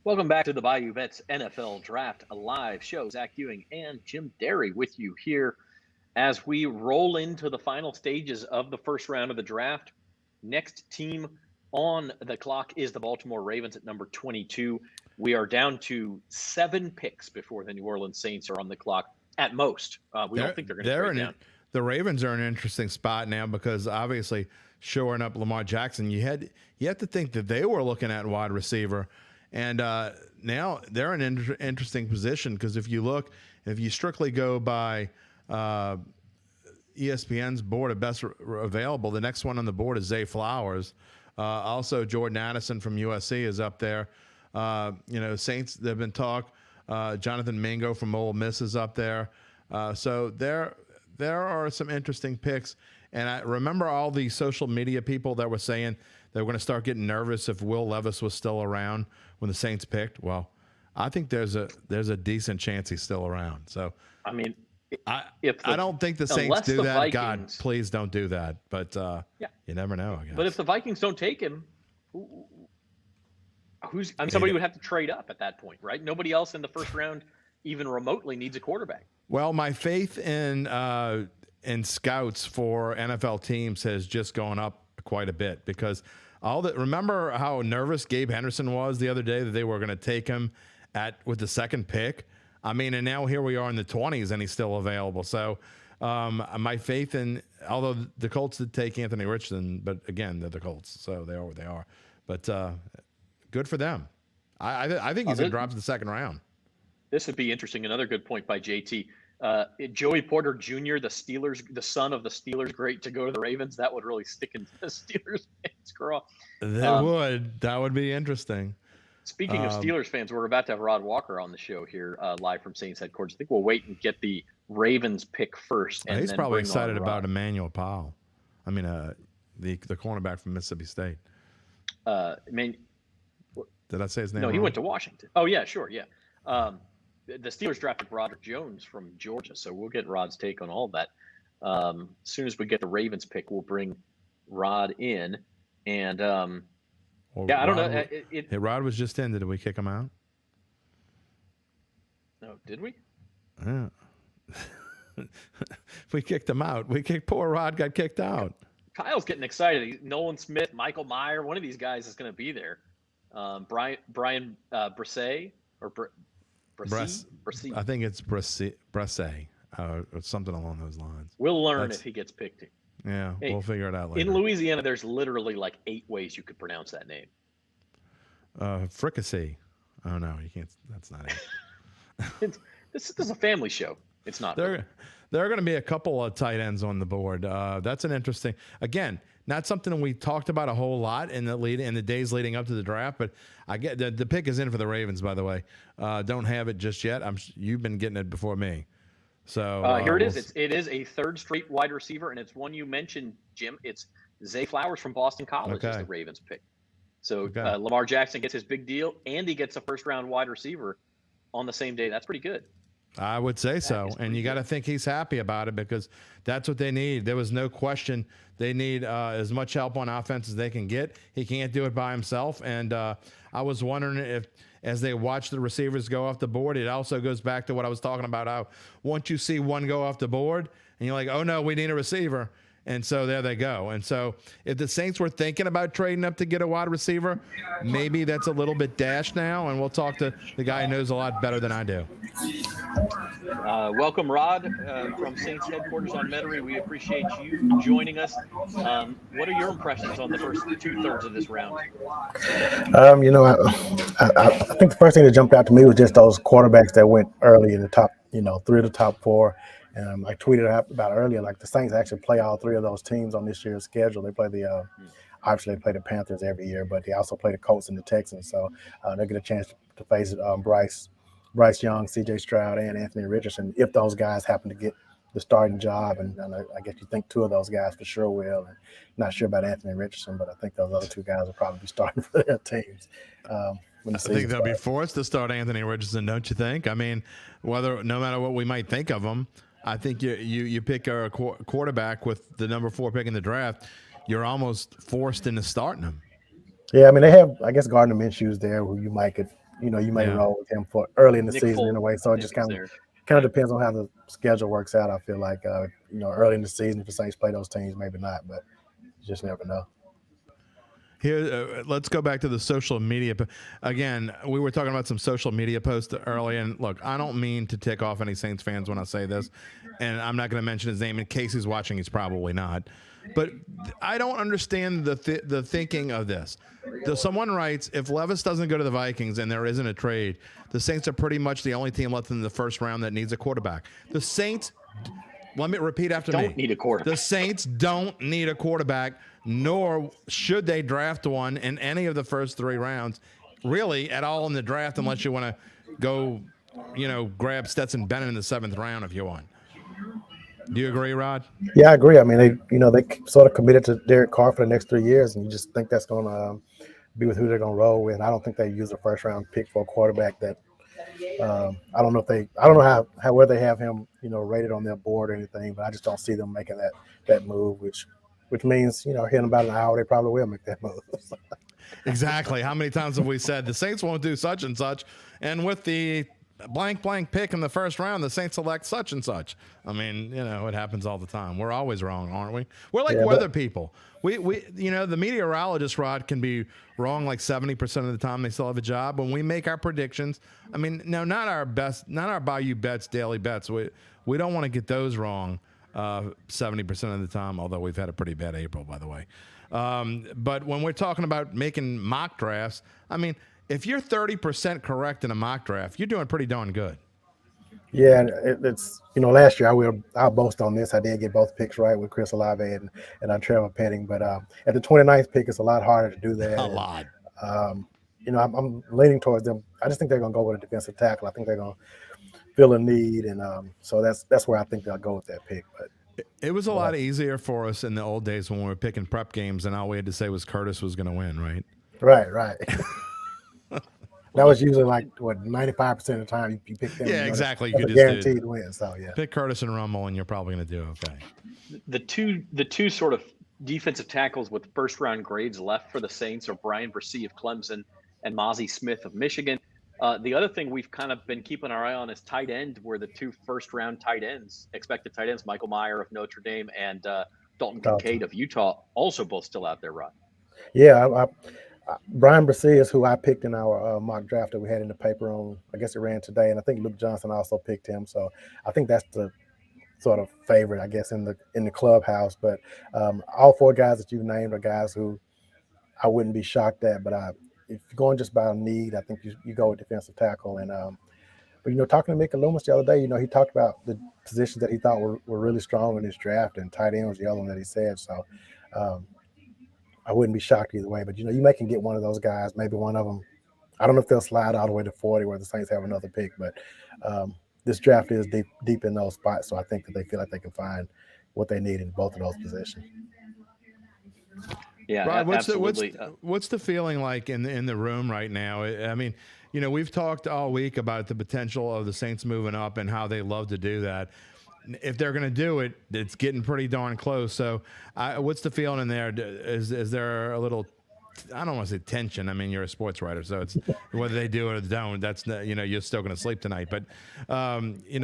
Welcome back to the Bayou Bets NFL Draft, a live show. Zach Ewing and Jim Derry with you here as we roll into the final stages of the first round of the draft. Next team on the clock is the Baltimore Ravens at number 22. We are down to 7 picks before the New Orleans Saints are on the clock at most. We don't think they're going to trade down. The Ravens are in an interesting spot now because obviously shoring up Lamar Jackson, you have to think that they were looking at wide receiver. And now they're in an interesting position because if you strictly go by ESPN's board of best available, the next one on the board is Zay Flowers. Also, Jordan Addison from USC is up there. Saints, they've been talk. Jonathan Mingo from Ole Miss is up there. So there are some interesting picks. And I remember all the social media people that were saying they were going to start getting nervous if Will Levis was still around when the Saints picked. Well, I think there's a decent chance he's still around. So, I mean, I don't think the Saints do that. Vikings, God, please don't do that. But you never know, I guess. But if the Vikings don't take him, somebody would have to trade up at that point, right? Nobody else in the first round even remotely needs a quarterback. Well, my faith in scouts for NFL teams has just gone up quite a bit because Remember how nervous Gabe Henderson was the other day that they were going to take him with the second pick? I mean, and now here we are in the 20s and he's still available. So my faith in, although the Colts did take Anthony Richardson, but again, they're the Colts, so they are what they are. But good for them. I think he's going to drop to the second round. This would be interesting. Another good point by JT. Joey Porter Jr., the son of the Steelers great, to go to the Ravens. That would really stick into the Steelers fans' craw. That would be interesting. Speaking of Steelers fans, we're about to have Rod Walker on the show here live from Saints headquarters. I think we'll wait and get the Ravens pick first. And he's then probably bring excited on about Emmanuel Powell. I mean, the cornerback from Mississippi State. Did I say his name? No, wrong? he went to Washington. Oh, yeah, sure, yeah. The Steelers drafted Broderick Jones from Georgia, so we'll get Rod's take on all that. As soon as we get the Ravens pick, we'll bring Rod in. And, I don't know. Rod was just in. Did we kick him out? No, did we? Yeah. We kicked him out. Poor Rod got kicked out. Kyle's getting excited. Nolan Smith, Michael Meyer, one of these guys is going to be there. Brian Bresee or Bresee? I think it's Bresee or something along those lines. We'll learn if he gets picked. Yeah, we'll figure it out later. In Louisiana, there's literally like 8 ways you could pronounce that name. Fricassee. Oh, no, you can't. That's not it. This is a family show. It's not. There are going to be a couple of tight ends on the board. That's an interesting, again, not something we talked about a whole lot in the days leading up to the draft, but I get the pick is in for the Ravens, by the way. Don't have it just yet. You've been getting it before me. So here it is. It is a third straight wide receiver, and it's one you mentioned, Jim. It's Zay Flowers from Boston College is the Ravens pick. So Lamar Jackson gets his big deal, and he gets a first-round wide receiver on the same day. That's pretty good. I would say so. And you got to think he's happy about it because that's what they need. There was no question they need as much help on offense as they can get. He can't do it by himself. And I was wondering if, as they watch the receivers go off the board, it also goes back to what I was talking about, how once you see one go off the board and you're like, oh, no, we need a receiver. And so there they go. And so if the Saints were thinking about trading up to get a wide receiver, maybe that's a little bit dashed now. And we'll talk to the guy who knows a lot better than I do. Welcome, Rod, from Saints headquarters on Metairie. We appreciate you joining us. What are your impressions on the first 2/3 of this round? I think the first thing that jumped out to me was just those quarterbacks that went early in the top, 3 of the top 4. And I tweeted about earlier, like the Saints actually play all 3 of those teams on this year's schedule. They play obviously they play the Panthers every year, but they also play the Colts and the Texans. So they get a chance to face Bryce Young, C.J. Stroud, and Anthony Richardson if those guys happen to get the starting job. And I guess you think 2 of those guys for sure will. And not sure about Anthony Richardson, but I think those other 2 guys will probably be starting for their teams. I think they'll be forced to start Anthony Richardson, don't you think? I mean, no matter what we might think of him, I think you pick a quarterback with the number 4 pick in the draft, you're almost forced into starting him. Yeah, I mean, they have, I guess, Gardner Minshew's there who you might roll with him for early in the season in a way. So it just kind of depends on how the schedule works out. I feel like, early in the season, if the Saints play those teams, maybe not, but you just never know. Here, let's go back to the social media. Again, we were talking about some social media posts early, and look, I don't mean to tick off any Saints fans when I say this, and I'm not going to mention his name in case he's watching. He's probably not. But I don't understand the thinking of this. Someone writes, if Levis doesn't go to the Vikings and there isn't a trade, the Saints are pretty much the only team left in the first round that needs a quarterback. The Saints, let me repeat after me. Don't need a quarterback. The Saints don't need a quarterback, nor should they draft one in any of the first 3 rounds, really at all in the draft, unless you want to go, grab Stetson Bennett in the 7th round if you want. Do you agree, Rod? Yeah, I agree. I mean, they sort of committed to Derek Carr for the next 3 years, and you just think that's going to be with who they're going to roll with. I don't think they use a first-round pick for a quarterback that I don't know how where they have him, rated on their board or anything, but I just don't see them making that move, which means, here in about an hour, they probably will make that move. Exactly. How many times have we said the Saints won't do such and such? And with the blank pick in the first round. The Saints select such and such. I mean, it happens all the time. We're always wrong, aren't we? We're like weather people. We the meteorologist, Rod, can be wrong like 70% of the time. They still have a job. When we make our predictions, I mean, no, not our Bayou Bets, daily bets. We don't want to get those wrong 70% of the time, although we've had a pretty bad April, by the way. But when we're talking about making mock drafts, I mean, if you're 30% correct in a mock draft, you're doing pretty darn good. Yeah, it's last year I'll boast on this. I did get both picks right with Chris Olave and Trevor Penning, but at the 29th pick, it's a lot harder to do that. I'm leaning towards them. I just think they're going to go with a defensive tackle. I think they're going to fill a need, and so that's where I think they'll go with that pick. But it was a lot easier for us in the old days when we were picking prep games, and all we had to say was Curtis was going to win, right? Right. That was usually like 95% of the time you pick them. Yeah, exactly. You could just guaranteed win. So yeah, pick Curtis and Rummel, and you're probably going to do okay. The two sort of defensive tackles with first round grades left for the Saints are Brian Bresee of Clemson and Mozzie Smith of Michigan. The other thing we've kind of been keeping our eye on is tight end, where the two first round expected tight ends, Michael Mayer of Notre Dame and Dalton Kincaid of Utah, also both still out there, Rod. Yeah, Brian Bresee is who I picked in our mock draft that we had in the paper on, I guess it ran today, and I think Luke Johnson also picked him. So I think that's the sort of favorite, I guess, in the clubhouse. But all four guys that you named are guys who I wouldn't be shocked at. But if you're going just by need, I think you go with defensive tackle. And but talking to Mickey Loomis the other day, he talked about the positions that he thought were really strong in this draft, and tight end was the other one that he said. So I wouldn't be shocked either way, but you may can get one of those guys, maybe one of them. I don't know if they'll slide all the way to 40 where the Saints have another pick, but this draft is deep in those spots, so I think that they feel like they can find what they need in both of those positions. Yeah, Rod, absolutely. What's the feeling like in the room right now? I mean, we've talked all week about the potential of the Saints moving up and how they love to do that. If they're going to do it, it's getting pretty darn close. So what's the feeling in there? Is there a little, I don't want to say tension. I mean, you're a sports writer, so it's whether they do it or don't, that's, you're still going to sleep tonight. But,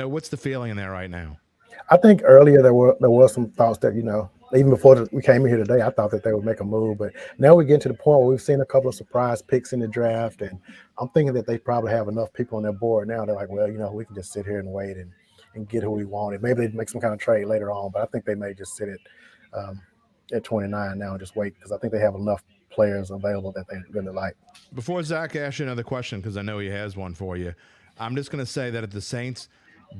what's the feeling in there right now? I think earlier there was some thoughts that, even before we came in here today, I thought that they would make a move. But now we're getting to the point where we've seen a couple of surprise picks in the draft. And I'm thinking that they probably have enough people on their board now. They're like, well, we can just sit here and wait and get who we wanted. Maybe they'd make some kind of trade later on, but I think they may just sit at 29 now and just wait, because I think they have enough players available that they really like. Before Zach asks you another question, because I know he has one for you, I'm just going to say that if the Saints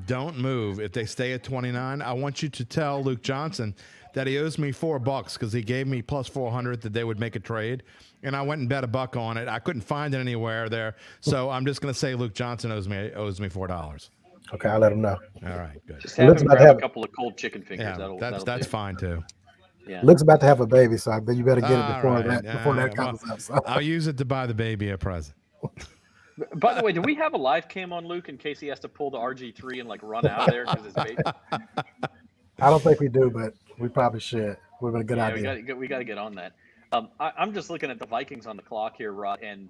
don't move, if they stay at 29, I want you to tell Luke Johnson that he owes me $4 because he gave me plus 400 that they would make a trade, and I went and bet $1 on it. I couldn't find it anywhere there, so I'm just going to say Luke Johnson owes me $4. Okay, I'll let him know. All right, good. Just have him grab a couple of cold chicken fingers. Yeah, that's fine too. Yeah. Luke's about to have a baby, so I bet you better get it before that comes up. So. I'll use it to buy the baby a present. By the way, do we have a live cam on Luke in case he has to pull the RG3 and run out of there because his baby? I don't think we do, but we probably should. Would have been a good idea. We got to get on that. I'm just looking at the Vikings on the clock here, Rod, and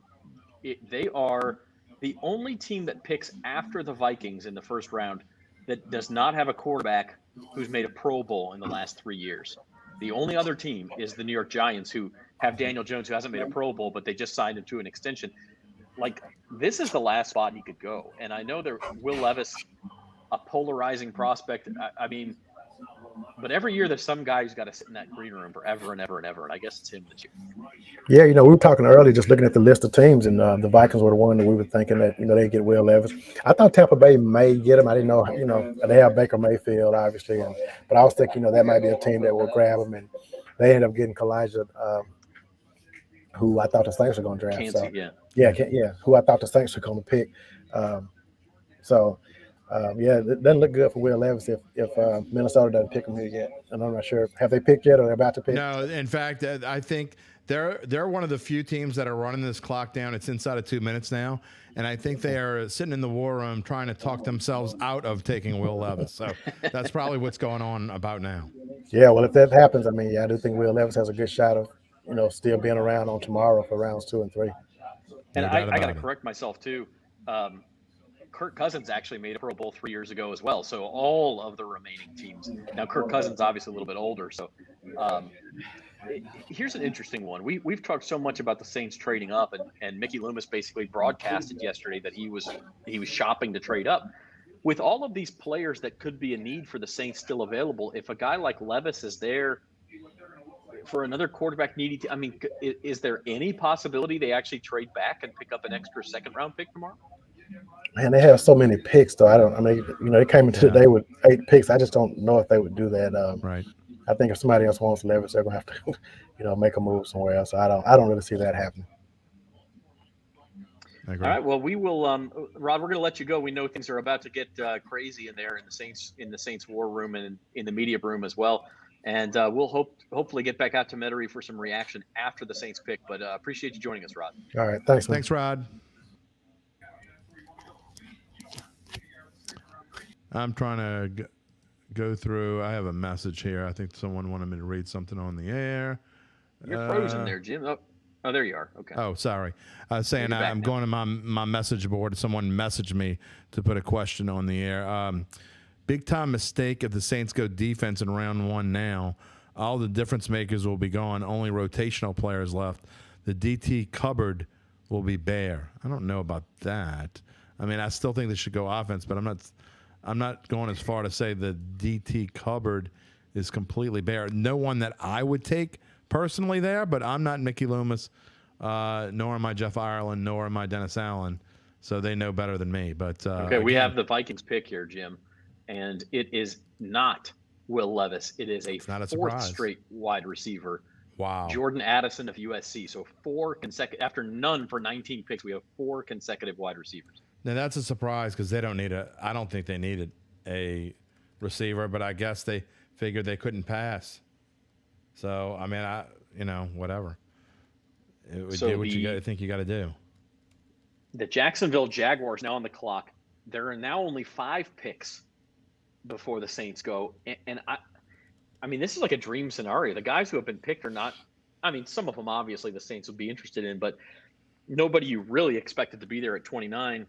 they are the only team that picks after the Vikings in the first round that does not have a quarterback who's made a Pro Bowl in the last 3 years. The only other team is the New York Giants, who have Daniel Jones, who hasn't made a Pro Bowl, but they just signed him to an extension. This is the last spot he could go. And I know Will Levis, a polarizing prospect. I mean, but every year there's some guy who's got to sit in that green room forever and ever and ever. And I guess it's him this year. Yeah, we were talking earlier, just looking at the list of teams, and the Vikings were the one that we were thinking that, they'd get Will Levis. I thought Tampa Bay may get him. I didn't know, they have Baker Mayfield, obviously. But I was thinking, that might be a team that will grab him. And they ended up getting Kalijah, who I thought the Saints were going to draft. Who I thought the Saints were going to pick. It doesn't look good for Will Levis if Minnesota doesn't pick him here yet. And I'm not sure. Have they picked yet, or they're about to pick? No, in fact, I think they're one of the few teams that are running this clock down. It's inside of 2 minutes now, and I think they are sitting in the war room trying to talk themselves out of taking Will Levis. So that's probably what's going on about now. Yeah, well, if that happens, I do think Will Levis has a good shot of still being around on tomorrow for rounds 2 and 3. And I got to correct myself too. Kirk Cousins actually made a Pro Bowl 3 years ago as well. So all of the remaining teams. Now, Kirk Cousins obviously a little bit older. So here's an interesting one. We've talked so much about the Saints trading up, and Mickey Loomis basically broadcasted yesterday that he was shopping to trade up. With all of these players that could be a need for the Saints still available, if a guy like Levis is there for another quarterback needy, I mean, is there any possibility they actually trade back and pick up an extra second-round pick tomorrow? Man, they have so many picks, though. They came into the day with 8 picks. I just don't know if they would do that. Right. I think if somebody else wants Levis, they're gonna have to, make a move somewhere else. So I don't really see that happening. I agree. All right. Well, we will, Rod. We're going to let you go. We know things are about to get crazy in there in the Saints war room and in the media room as well. And we'll hopefully get back out to Metairie for some reaction after the Saints pick. But appreciate you joining us, Rod. All right. Thanks, man. Thanks, Rod. I'm trying to go through. I have a message here. I think someone wanted me to read something on the air. You're frozen there, Jim. Oh, there you are. Okay. Oh, sorry. Saying I'm going to my message board. Someone messaged me to put a question on the air. Big time mistake if the Saints go defense in round 1 now. All the difference makers will be gone. Only rotational players left. The DT cupboard will be bare. I don't know about that. I mean, I still think they should go offense, but I'm not going as far to say the DT cupboard is completely bare. No one that I would take personally there, but I'm not Mickey Loomis, nor am I Jeff Ireland, nor am I Dennis Allen, so they know better than me. But okay, we have the Vikings pick here, Jim, and it is not Will Levis. It is a fourth straight wide receiver. Wow. Jordan Addison of USC. So 4 consecutive, after none for 19 picks, we have 4 consecutive wide receivers. Now that's a surprise because they don't need I don't think they needed a receiver, but I guess they figured they couldn't pass. So I mean, whatever. Do what you think you got to do. The Jacksonville Jaguars now on the clock. There are now only 5 picks before the Saints go, and I mean, this is like a dream scenario. The guys who have been picked are not. I mean, some of them obviously the Saints would be interested in, but nobody you really expected to be there at 29.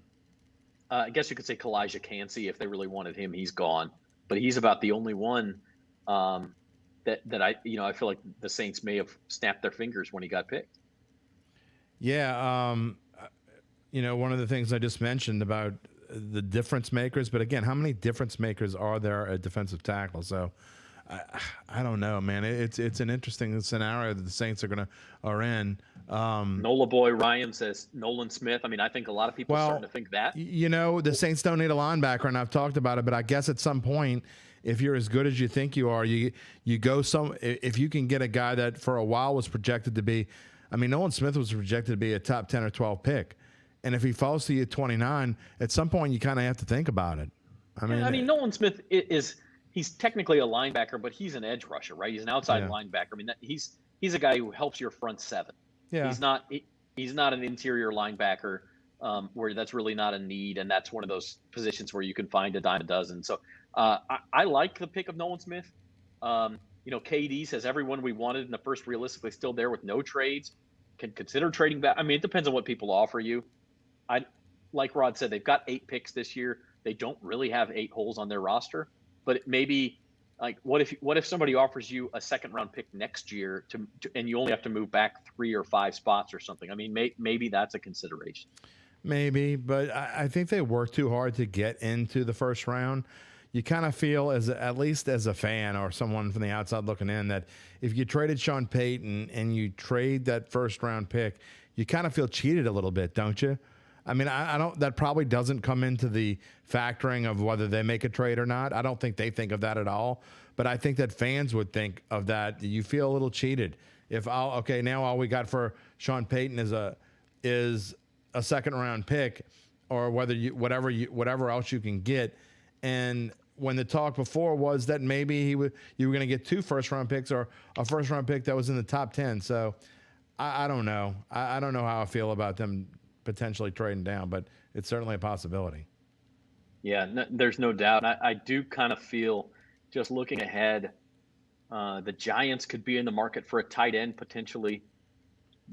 I guess you could say Kalijah Cansey if they really wanted him. He's gone, but he's about the only one that I feel like the Saints may have snapped their fingers when he got picked. Yeah, one of the things I just mentioned about the difference makers, but again, how many difference makers are there at defensive tackle? So I don't know, man. It's an interesting scenario that the Saints are in. Nola Boy Ryan says Nolan Smith. I mean, I think a lot of people are starting to think that. The Saints don't need a linebacker, and I've talked about it, but I guess at some point, if you're as good as you think you are, you go if you can get a guy that for a while was projected to be, I mean, Nolan Smith was projected to be a top 10 or 12 pick. And if he falls to you at 29, at some point you kind of have to think about it. I mean, Nolan Smith he's technically a linebacker, but he's an edge rusher, right? He's an outside linebacker. I mean, he's a guy who helps your front 7. Yeah. He's not an interior linebacker where that's really not a need, and that's one of those positions where you can find a dime a dozen. So I like the pick of Nolan Smith. KD says everyone we wanted in the first realistically still there with no trades. Can consider trading back. I mean, it depends on what people offer you. Like Rod said, they've got 8 picks this year. They don't really have 8 holes on their roster, but it may be like, what if somebody offers you a second-round pick next year and you only have to move back 3 or 5 spots or something? I mean, maybe that's a consideration. Maybe, but I think they work too hard to get into the first round. You kind of feel, at least as a fan or someone from the outside looking in, that if you traded Sean Payton and you trade that first-round pick, you kind of feel cheated a little bit, don't you? I mean, I don't. That probably doesn't come into the factoring of whether they make a trade or not. I don't think they think of that at all. But I think that fans would think of that. You feel a little cheated if now all we got for Sean Payton is a second round pick, or whatever else you can get. And when the talk before was that maybe you were going to get 2 first round picks or a first round pick that was in the top 10. So I don't know. I don't know how I feel about them potentially trading down, but it's certainly a possibility. Yeah, there's no doubt. I do kind of feel, just looking ahead, the Giants could be in the market for a tight end potentially.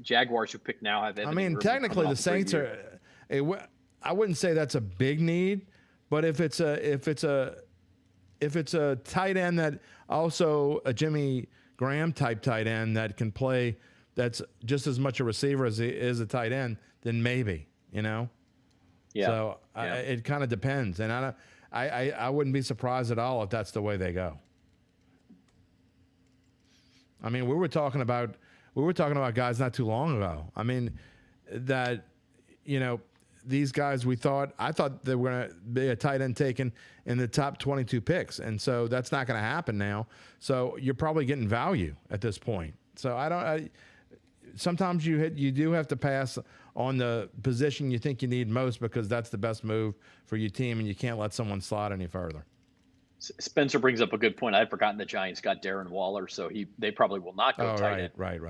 Jaguars, who pick now, have Evan. I mean, technically the Saints are. I wouldn't say that's a big need, but if it's a tight end that also a Jimmy Graham type tight end that can play, that's just as much a receiver as he is a tight end, then maybe, Yeah. So it kind of depends, and I wouldn't be surprised at all if that's the way they go. I mean, we were talking about guys not too long ago. I mean, that these guys I thought they were going to be a tight end taken in the top 22 picks, and so that's not going to happen now. So you're probably getting value at this point. So sometimes you do have to pass on the position you think you need most because that's the best move for your team, and you can't let someone slide any further. Spencer brings up a good point. I'd forgotten the Giants got Darren Waller, so they probably will not go tight end. Right.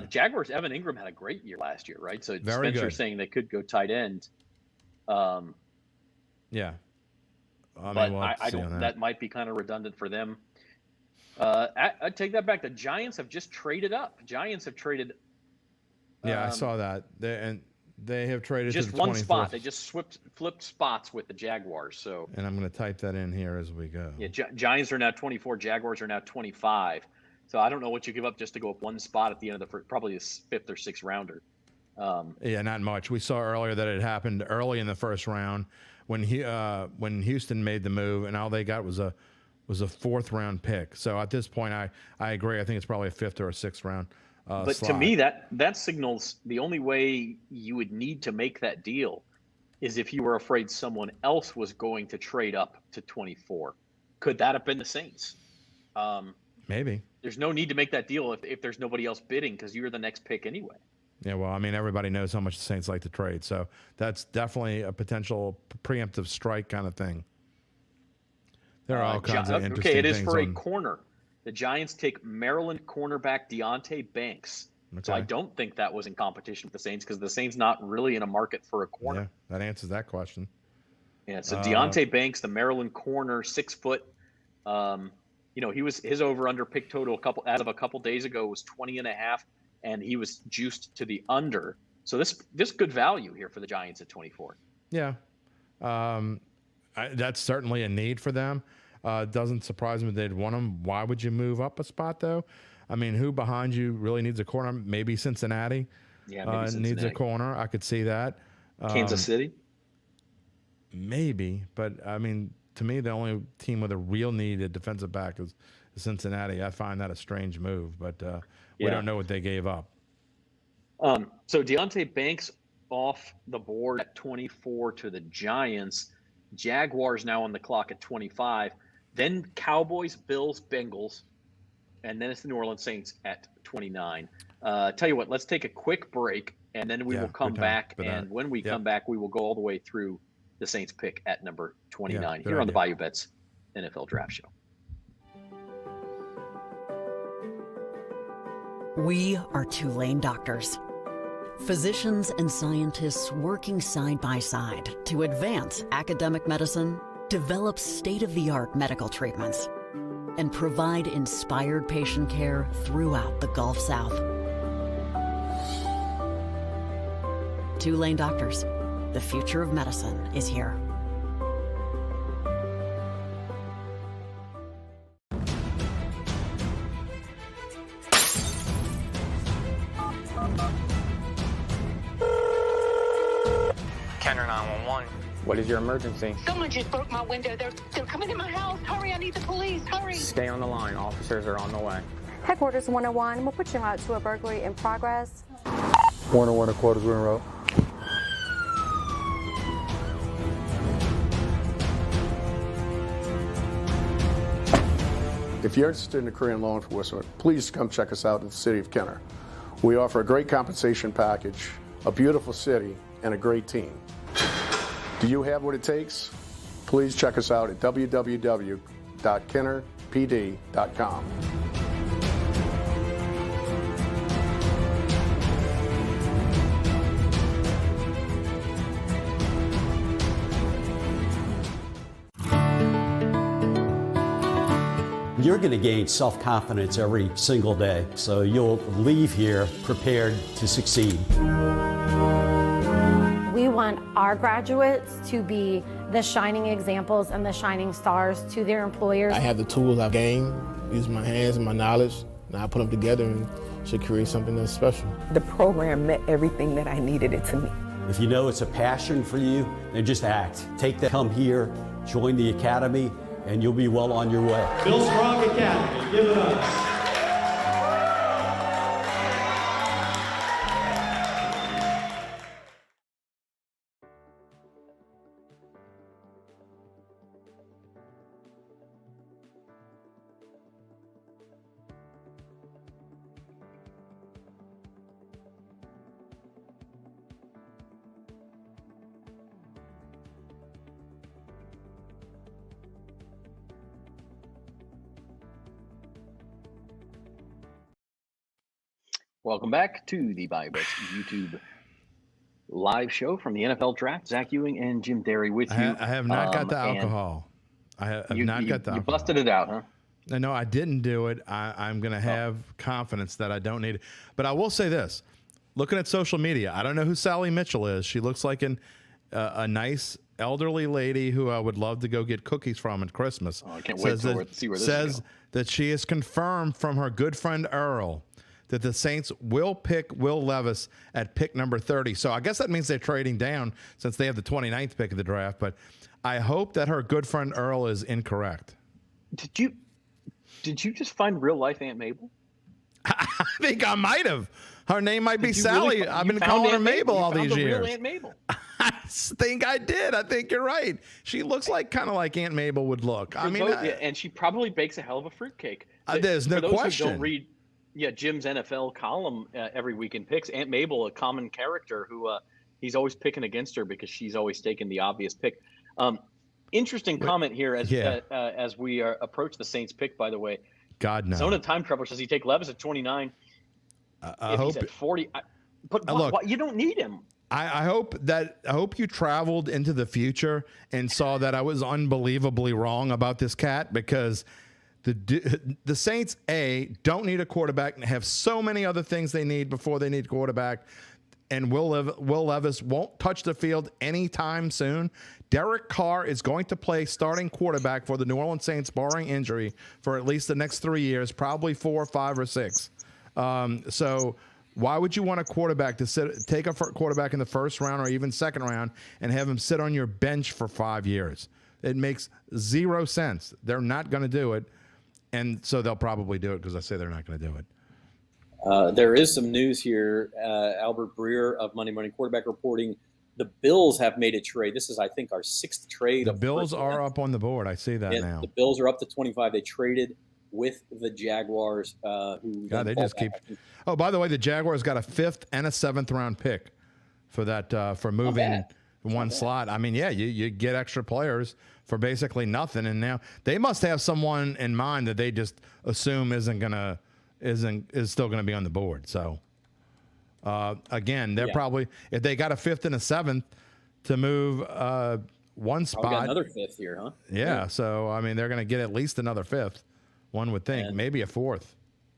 Jaguars, Evan Ingram had a great year last year, right? So Very Spencer's good. saying they could go tight end. Yeah. I don't. That might be kind of redundant for them. I take that back. The Giants have just traded up. Giants have traded. Yeah, I saw that. They have traded just to the one 24th. spot. They just flipped spots with the Jaguars. So. And I'm going to type that in here as we go. Yeah, Giants are now 24. Jaguars are now 25. So I don't know what you give up just to go up one spot at the end of probably the 5th or 6th rounder. Yeah, not much. We saw earlier that it happened early in the first round when Houston made the move, and all they got was a 4th round pick. So at this point, I agree. I think it's probably a 5th or a 6th round. But slot. To me, that signals the only way you would need to make that deal is if you were afraid someone else was going to trade up to 24. Could that have been the Saints? Maybe. There's no need to make that deal if there's nobody else bidding because you're the next pick anyway. Yeah, well, I mean, everybody knows how much the Saints like to trade, so that's definitely a potential preemptive strike kind of thing. There are all kinds of interesting things. Okay, it is for a corner. The Giants take Maryland cornerback Deonte Banks. Okay. So I don't think that was in competition with the Saints because the Saints not really in a market for a corner. Yeah, that answers that question. Yeah, so Deonte Banks, the Maryland corner, 6 foot. His over/under pick total as of a couple days ago was 20.5, and he was juiced to the under. So this good value here for the Giants at 24. Yeah, that's certainly a need for them. Doesn't surprise me they'd want him. Why would you move up a spot though? I mean, who behind you really needs a corner? Maybe Cincinnati. Yeah, maybe Cincinnati needs a corner. I could see that. Kansas City. Maybe, but I mean, to me, the only team with a real need at defensive back is Cincinnati. I find that a strange move, but we don't know what they gave up. So Deonte Banks off the board at 24 to the Giants. Jaguars now on the clock at 25. Then Cowboys, Bills, Bengals, and then it's the New Orleans Saints at 29. Tell you what, let's take a quick break, and then we will come back. And when we come back, we will go all the way through the Saints pick at number 29 here on the Bayou Bets NFL Draft Show. We are two-lane doctors. Physicians and scientists working side by side to advance academic medicine, develop state-of-the-art medical treatments, and provide inspired patient care throughout the Gulf South. Two-lane doctors. The future of medicine is here. Kenner 911. What is your emergency? Someone just broke my window. They're coming in my house. Hurry, I need the police. Hurry. Stay on the line. Officers are on the way. Headquarters 101. We'll put you out to a burglary in progress. 101 and quarters Ewing Road. If you're interested in a career in law enforcement, please come check us out in the city of Kenner. We offer a great compensation package, a beautiful city, and a great team. Do you have what it takes? Please check us out at www.kennerpd.com. You're going to gain self-confidence every single day, so you'll leave here prepared to succeed. We want our graduates to be the shining examples and the shining stars to their employers. I have the tools I've gained, use my hands and my knowledge, and I put them together and should create something that's special. The program met everything that I needed it to meet. If you know it's a passion for you, then just act. Come here, join the academy, and you'll be well on your way. Bill Strong Academy, give it up. Welcome back to the Bayou Bets YouTube live show from the NFL Draft. Zach Ewing and Jim Derry with you. I have not got the alcohol. I have not got the alcohol. You busted it out, huh? No, I didn't do it. I'm going to have confidence that I don't need it. But I will say this. Looking at social media, I don't know who Sally Mitchell is. She looks like a nice elderly lady who I would love to go get cookies from at Christmas. Oh, I can't wait to see where this says that she is confirmed from her good friend Earl that the Saints will pick Will Levis at pick number 30. So I guess that means they're trading down since they have the 29th pick of the draft. But I hope that her good friend Earl is incorrect. Did you just find real life Aunt Mabel? I think I might have. Her name might be Sally. Really, I've been calling her Mabel all these years. Real Aunt Mabel. I think I did. I think you're right. She looks like kind of like Aunt Mabel would look. And she probably bakes a hell of a fruitcake. There's no question. For those who don't read Jim's NFL column every week in picks, Aunt Mabel, a common character who he's always picking against her because she's always taking the obvious pick. Interesting comment here as we approach the Saints pick, by the way. God, no. Zone of Time Trouble says he take Levis at 29. If he's at 40. But you don't need him. I hope you traveled into the future and saw that I was unbelievably wrong about this cat, because the Saints, don't need a quarterback and have so many other things they need before they need a quarterback. And Will Levis won't touch the field anytime soon. Derek Carr is going to play starting quarterback for the New Orleans Saints, barring injury, for at least the next 3 years, probably 4, 5, or 6. So why would you want a quarterback to take a quarterback in the first round or even second round and have him sit on your bench for 5 years? It makes zero sense. They're not going to do it. And so they'll probably do it because I say they're not going to do it. There is some news here. Albert Breer of Monday Morning Quarterback reporting the Bills have made a trade. This is, I think, our 6th trade. The Bills are up on the board. I see that now. The Bills are up to 25. They traded with the Jaguars. They just keep. Oh, by the way, the Jaguars got a 5th and a 7th round pick for that for moving one slot. I mean, you get extra players for basically nothing, and now they must have someone in mind that they just assume is still gonna be on the board. So again, they're probably, if they got a 5th and a 7th to move one spot, got another 5th here, huh? Yeah. So I mean, they're gonna get at least another 5th. One would think, maybe a 4th.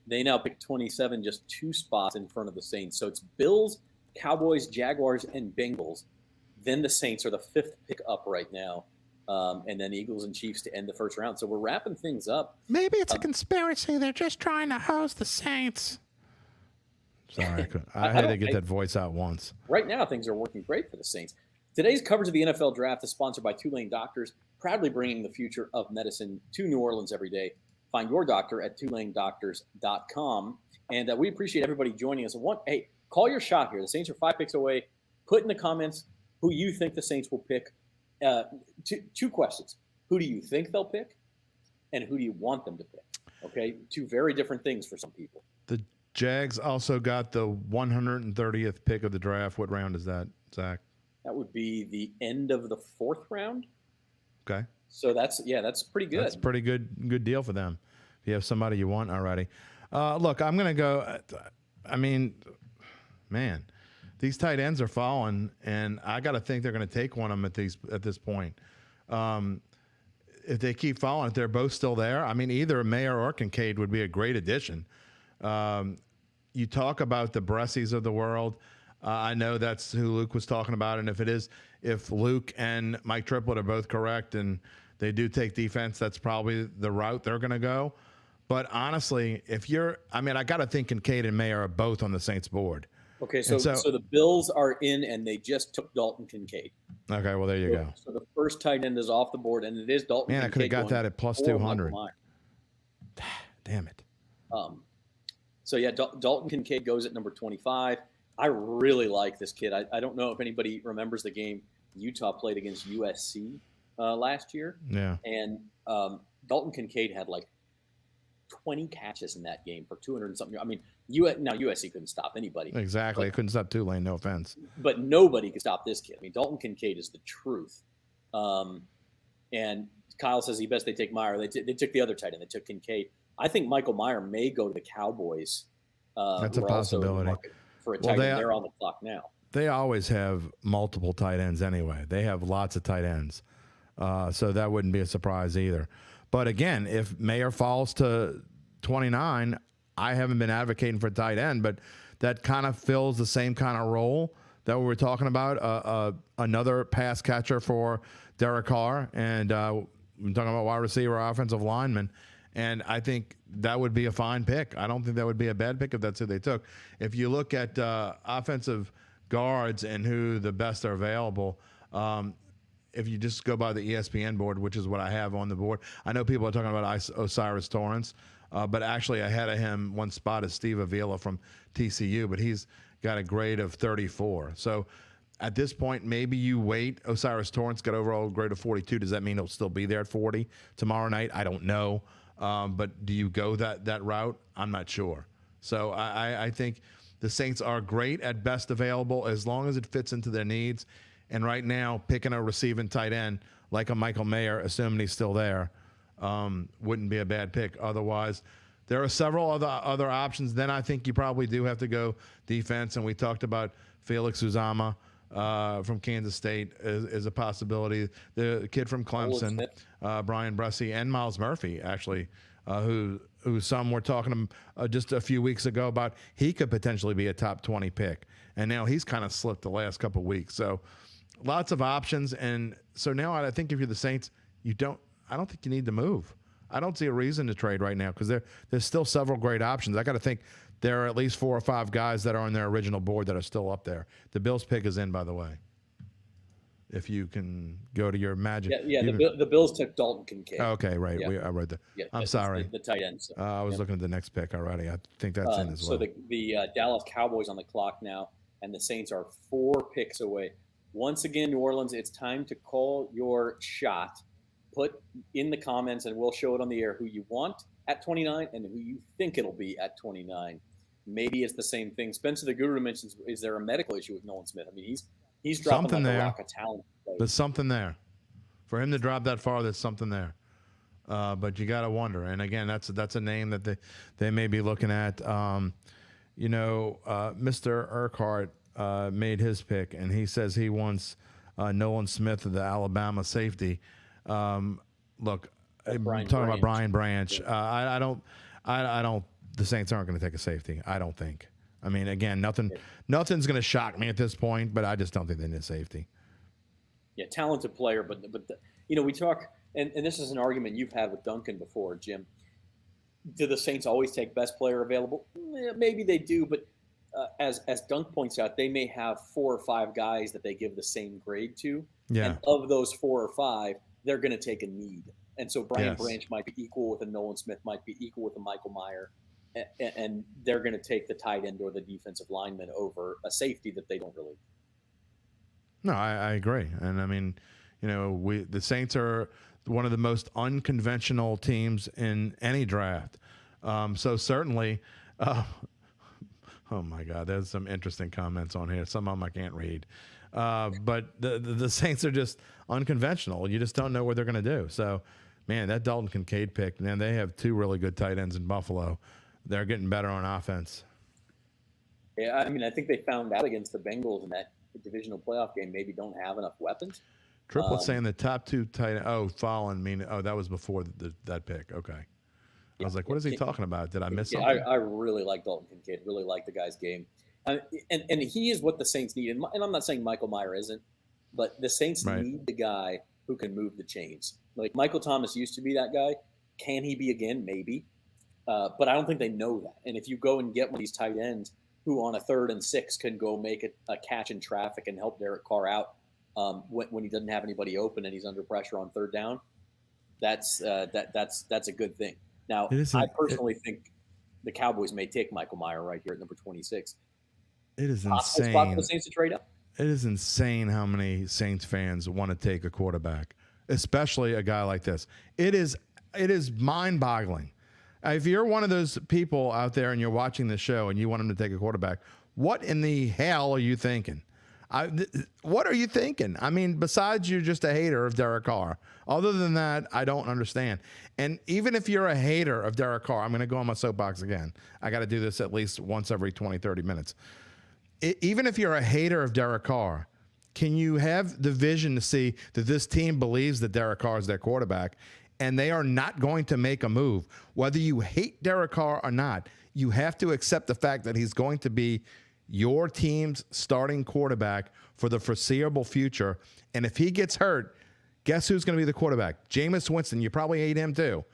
They now pick 27, just 2 spots in front of the Saints. So it's Bills, Cowboys, Jaguars, and Bengals. Then the Saints are the 5th pick up right now. And then Eagles and Chiefs to end the first round. So we're wrapping things up. Maybe it's a conspiracy. They're just trying to host the Saints. Sorry, I had to get that voice out once. Right now, things are working great for the Saints. Today's coverage of the NFL Draft is sponsored by Tulane Doctors, proudly bringing the future of medicine to New Orleans every day. Find your doctor at TulaneDoctors.com. And we appreciate everybody joining us. Hey, call your shot here. The Saints are 5 picks away. Put in the comments who you think the Saints will pick. 2 questions. Who do you think they'll pick? And who do you want them to pick? Okay, 2 very different things for some people. The Jags also got the 130th pick of the draft. What round is that, Zach? That would be the end of the 4th round. Okay. So that's pretty good. That's pretty good deal for them. If you have somebody you want already. Look, I'm going to go. I mean, man, these tight ends are falling, and I got to think they're going to take one of them at this point. If they keep falling, if they're both still there, I mean, either Mayer or Kincaid would be a great addition. You talk about the Bressies of the world. I know that's who Luke was talking about, and if Luke and Mike Triplett are both correct and they do take defense, that's probably the route they're going to go. But honestly, I got to think Kincaid and Mayer are both on the Saints board. Okay, so the Bills are in, and they just took Dalton Kincaid. Okay, well, there you go. So the first tight end is off the board, and it is Dalton Kincaid. Man, I could have got that at plus 200. Damn it. So, yeah, Dalton Kincaid goes at number 25. I really like this kid. I don't know if anybody remembers the game Utah played against USC last year. Yeah. And Dalton Kincaid had like 20 catches in that game for 200 and something. I mean, now USC couldn't stop anybody. Exactly. It couldn't stop Tulane, no offense. But nobody could stop this kid. I mean, Dalton Kincaid is the truth. And Kyle says he best they take Meyer. They took the other tight end. They took Kincaid. I think Michael Meyer may go to the Cowboys. That's a possibility. For a tight end. They're on the clock now. They always have multiple tight ends anyway. They have lots of tight ends. So that wouldn't be a surprise either. But again, if Mayer falls to 29, I haven't been advocating for tight end, but that kind of fills the same kind of role that we were talking about, another pass catcher for Derek Carr. And we're talking about wide receiver, offensive lineman. And I think that would be a fine pick. I don't think that would be a bad pick if that's who they took. If you look at offensive guards and who the best are available, if you just go by the ESPN board, which is what I have on the board, I know people are talking about Osiris Torrance, but actually ahead of him, one spot is Steve Avila from TCU, but he's got a grade of 34. So at this point, maybe you wait. Osiris Torrance got overall grade of 42. Does that mean he'll still be there at 40 tomorrow night? I don't know. But do you go that route? I'm not sure. So I think the Saints are great at best available as long as it fits into their needs. And right now, picking a receiving tight end like a Michael Mayer, assuming he's still there, wouldn't be a bad pick. Otherwise, there are several other options. Then I think you probably do have to go defense. And we talked about Felix Uzama from Kansas State is a possibility. The kid from Clemson, Brian Bressie, and Miles Murphy, actually, who some were talking just a few weeks ago about he could potentially be a top 20 pick. And now he's kind of slipped the last couple of weeks. So lots of options. And so now I think if you're the Saints, I don't think you need to move. I don't see a reason to trade right now because there's still several great options. I got to think there are at least 4 or 5 guys that are on their original board that are still up there. The Bills pick is in, by the way. If you can go to your magic. Yeah. The Bills took Dalton Kincaid. Okay, right. Yeah. I read that. Yeah, I'm sorry. The tight end. So, I was looking at the next pick already. I think that's in as well. So the Dallas Cowboys on the clock now, and the Saints are 4 picks away. Once again, New Orleans, it's time to call your shot. Put in the comments, and we'll show it on the air, who you want at 29 and who you think it'll be at 29. Maybe it's the same thing. Spencer the Guru mentions, is there a medical issue with Nolan Smith? I mean, he's dropping something like there. A rock of talent. There's something there. For him to drop that far, there's something there. But you got to wonder. And again, that's a name that they may be looking at. Mr. Urquhart made his pick, and he says he wants Nolan Smith of the Alabama safety. Look, I'm talking about Brian Branch. I don't. The Saints aren't going to take a safety. I don't think. I mean, again, nothing's going to shock me at this point, but I just don't think they need a safety. Yeah, talented player, but we talk, and this is an argument you've had with Duncan before, Jim. Do the Saints always take best player available? Maybe they do, but as Dunk points out, they may have 4 or 5 guys that they give the same grade to. Yeah. And of those 4 or 5, they're going to take a need. And so Brian Branch might be equal with a Nolan Smith, might be equal with a Michael Meyer, and they're going to take the tight end or the defensive lineman over a safety that they don't really. No, I agree. And I mean, the Saints are one of the most unconventional teams in any draft. So certainly, oh my God, there's some interesting comments on here. Some of them I can't read. But the Saints are just unconventional. You just don't know what they're going to do. So, man, that Dalton Kincaid pick, man, they have 2 really good tight ends in Buffalo. They're getting better on offense. Yeah, I mean, I think they found out against the Bengals in that divisional playoff game, maybe don't have enough weapons. Triplett's saying the top 2 tight end. Oh, Fallon, that was before that pick. Okay. I was like, what is he talking about? Did I miss something? I really like Dalton Kincaid. Really like the guy's game. And he is what the Saints need. And I'm not saying Michael Mayer isn't, but the Saints need the guy who can move the chains. Like Michael Thomas used to be that guy. Can he be again? Maybe. But I don't think they know that. And if you go and get one of these tight ends who on a 3rd and 6 can go make a catch in traffic and help Derek Carr out when he doesn't have anybody open and he's under pressure on 3rd down, that's a good thing. Now, I personally think the Cowboys may take Michael Mayer right here at number 26. It is insane. Spot for the Saints to trade up. It is insane how many Saints fans want to take a quarterback, especially a guy like this. It is mind-boggling. If you're one of those people out there and you're watching this show and you want him to take a quarterback, what in the hell are you thinking? What are you thinking? I mean, besides you're just a hater of Derek Carr. Other than that, I don't understand. And even if you're a hater of Derek Carr, I'm going to go on my soapbox again. I got to do this at least once every 20, 30 minutes. Even if you're a hater of Derek Carr, can you have the vision to see that this team believes that Derek Carr is their quarterback and they are not going to make a move? Whether you hate Derek Carr or not, you have to accept the fact that he's going to be your team's starting quarterback for the foreseeable future. And if he gets hurt, guess who's going to be the quarterback? Jameis Winston. You probably hate him too.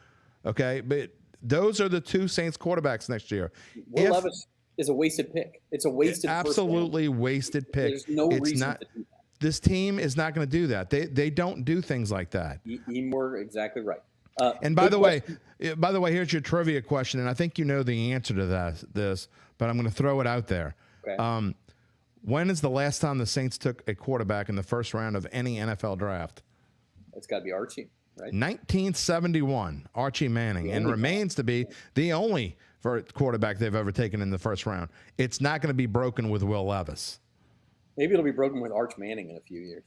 Okay? But those are the 2 Saints quarterbacks next year. Will Levis is a wasted pick. It's a wasted absolutely wasted pick. There's no reason to do that. This team is not going to do that. They don't do things like that. You were exactly right. And by the way, here's your trivia question, and I think you know the answer to this, but I'm going to throw it out there. Okay. When is the last time the Saints took a quarterback in the first round of any NFL draft? It's got to be Archie, right? 1971, Archie Manning, and remains to be the only quarterback they've ever taken in the first round. It's not going to be broken with Will Levis. Maybe it'll be broken with Arch Manning in a few years.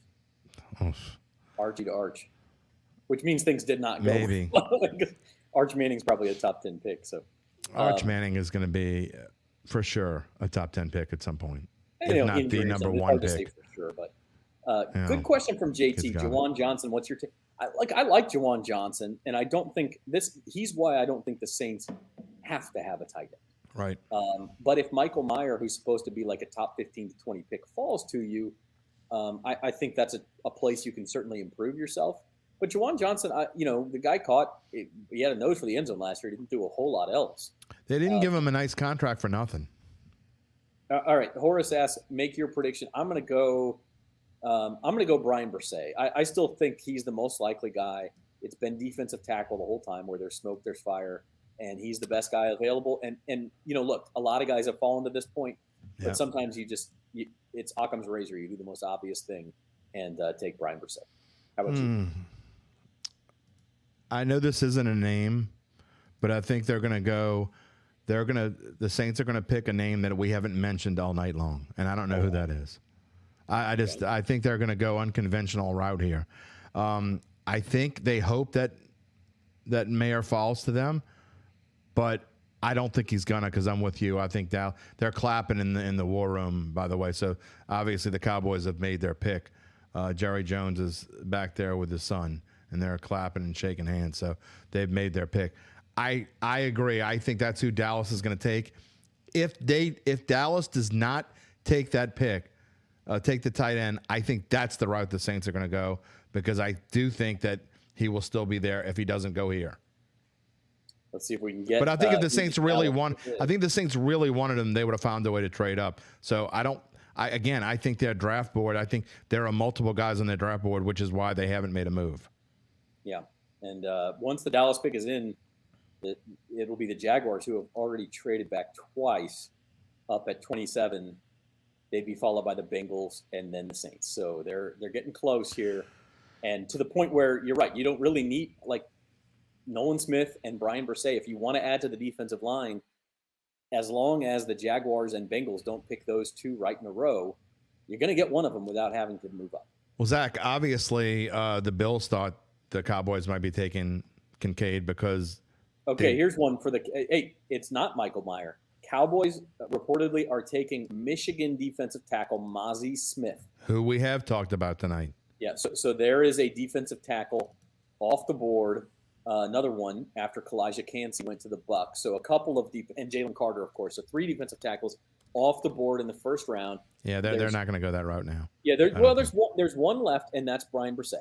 Oh. Archie to Arch, which means things did not go. Maybe. Arch Manning's probably a top 10 pick. So Arch Manning is going to be, for sure, a top 10 pick at some point. If not the number 1 pick. For sure, but good question from JT. Jawan Johnson, what's your take? I like Jawan Johnson, and I don't think he's why I don't think the Saints have to have a tight end. Right. But if Michael Mayer, who's supposed to be like a top 15 to 20 pick, falls to you, I think that's a place you can certainly improve yourself. But Jawan Johnson, the guy he had a nose for the end zone last year. He didn't do a whole lot else. They didn't give him a nice contract for nothing. All right. Horace asks, make your prediction. I'm going to go Brian Bresee. I still think he's the most likely guy. It's been defensive tackle the whole time where there's smoke, there's fire. And he's the best guy available. And look, a lot of guys have fallen to this point, but sometimes it's Occam's razor. You do the most obvious thing and take Brian Bresee. How about you? I know this isn't a name, but I think the Saints are going to pick a name that we haven't mentioned all night long. And I don't know who that is. I think they're going to go unconventional route here. I think they hope that Mayer falls to them. But I don't think he's gonna, because I'm with you. I think they're clapping in the war room, by the way. So obviously the Cowboys have made their pick. Jerry Jones is back there with his son, and they're clapping and shaking hands. So they've made their pick. I agree. I think that's who Dallas is going to take. If Dallas does not take that pick, take the tight end, I think that's the route the Saints are going to go, because I do think that he will still be there if he doesn't go here. Let's see if we can get. But I think if the Saints really wanted him, they would have found a way to trade up. So I think their draft board. I think there are multiple guys on their draft board, which is why they haven't made a move. Yeah, and once the Dallas pick is in, it'll be the Jaguars, who have already traded back twice, up at 27. They'd be followed by the Bengals and then the Saints. So they're getting close here, and to the point where you're right. You don't really need Nolan Smith and Brian Bresee, if you want to add to the defensive line, as long as the Jaguars and Bengals don't pick those 2 right in a row, you're going to get one of them without having to move up. Well, Zach, obviously the Bills thought the Cowboys might be taking Kincaid because. Okay, here's one for it's not Michael Mayer. Cowboys reportedly are taking Michigan defensive tackle Mazi Smith, who we have talked about tonight. Yeah, so there is a defensive tackle off the board. Another one after Kalijah Kancey went to the Bucs. So a couple of and Jalen Carter, of course. So 3 defensive tackles off the board in the first round. Yeah, they're not going to go that route now. Yeah, there's one left, and that's Brian Bresee.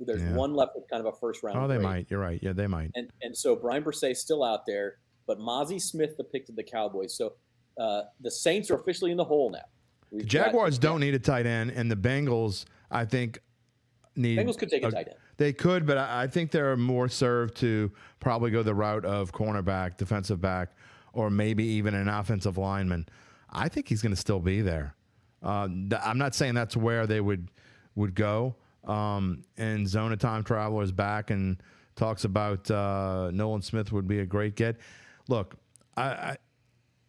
There's one left with kind of a first round. Oh, they might. You're right. Yeah, they might. And so Brian Bresee still out there, but Mozzie Smith, the pick to the Cowboys. So the Saints are officially in the hole now. The Jaguars don't need a tight end, and the Bengals, I think, Bengals could take a tight end. They could, but I think they're more served to probably go the route of cornerback, defensive back, or maybe even an offensive lineman. I think he's going to still be there. I'm not saying that's where they would go. And Zona Time Traveler is back and talks about Nolan Smith would be a great get. Look, I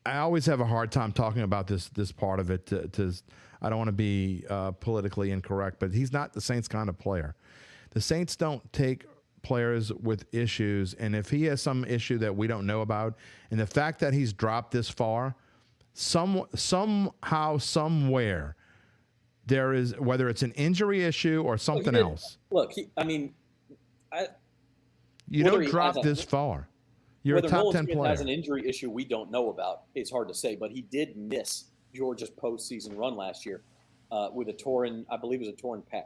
always have a hard time talking about this part of it. I don't want to be politically incorrect, but he's not the Saints kind of player. The Saints don't take players with issues, and if he has some issue that we don't know about, and the fact that he's dropped this far, somehow, somewhere, there is, whether it's an injury issue or something else. Look, you don't drop this far. You're a top 10 player. Whether has an injury issue we don't know about, it's hard to say, but he did miss Georgia's postseason run last year with a torn, I believe it was a torn pec.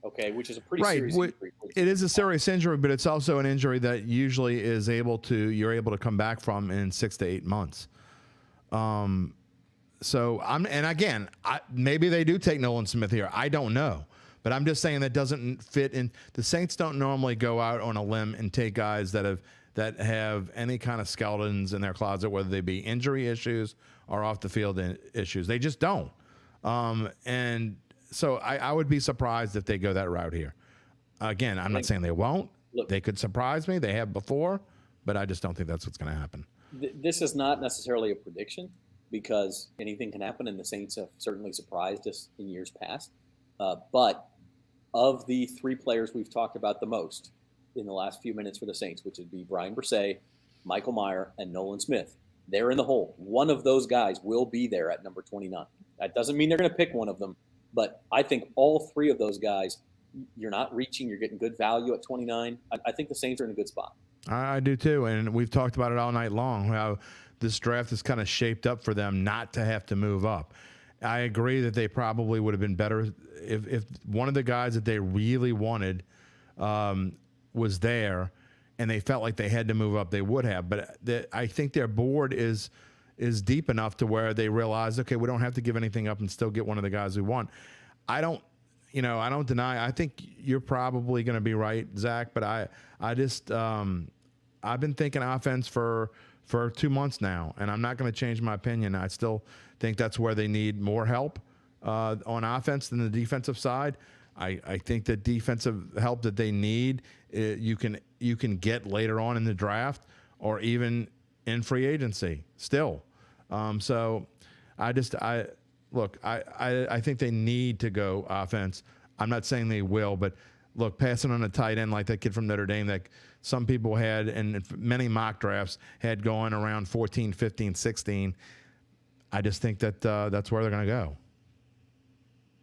Okay, which is a pretty serious injury. It is a serious injury, but it's also an injury that usually you're able to come back from in 6 to 8 months. Maybe they do take Nolan Smith here. I don't know, but I'm just saying that doesn't fit in. The Saints don't normally go out on a limb and take guys that have any kind of skeletons in their closet, whether they be injury issues or off the field issues. They just don't. And so I would be surprised if they go that route here. Again, I'm not saying they won't. Look, they could surprise me. They have before, but I just don't think that's what's going to happen. This is not necessarily a prediction because anything can happen, and the Saints have certainly surprised us in years past. But of the three players we've talked about the most in the last few minutes for the Saints, which would be Brian Bresee, Michael Mayer, and Nolan Smith, they're in the hole. One of those guys will be there at number 29. That doesn't mean they're going to pick one of them, but I think all three of those guys, you're not reaching. You're getting good value at 29. I think the Saints are in a good spot. I do too, and we've talked about it all night long, how this draft is kind of shaped up for them not to have to move up. I agree that they probably would have been better if one of the guys that they really wanted was there and they felt like they had to move up, they would have. But I think their board is deep enough to where they realize, okay, we don't have to give anything up and still get one of the guys we want. I don't deny. I think you're probably going to be right, Zach. But I just I've been thinking offense for 2 months now, and I'm not going to change my opinion. I still think that's where they need more help on offense than the defensive side. I think the defensive help that they need, you can get later on in the draft or even in free agency still. So I think they need to go offense. I'm not saying they will, but look, passing on a tight end like that kid from Notre Dame that some people had, and many mock drafts had going around 14, 15, 16. I just think that that's where they're going to go.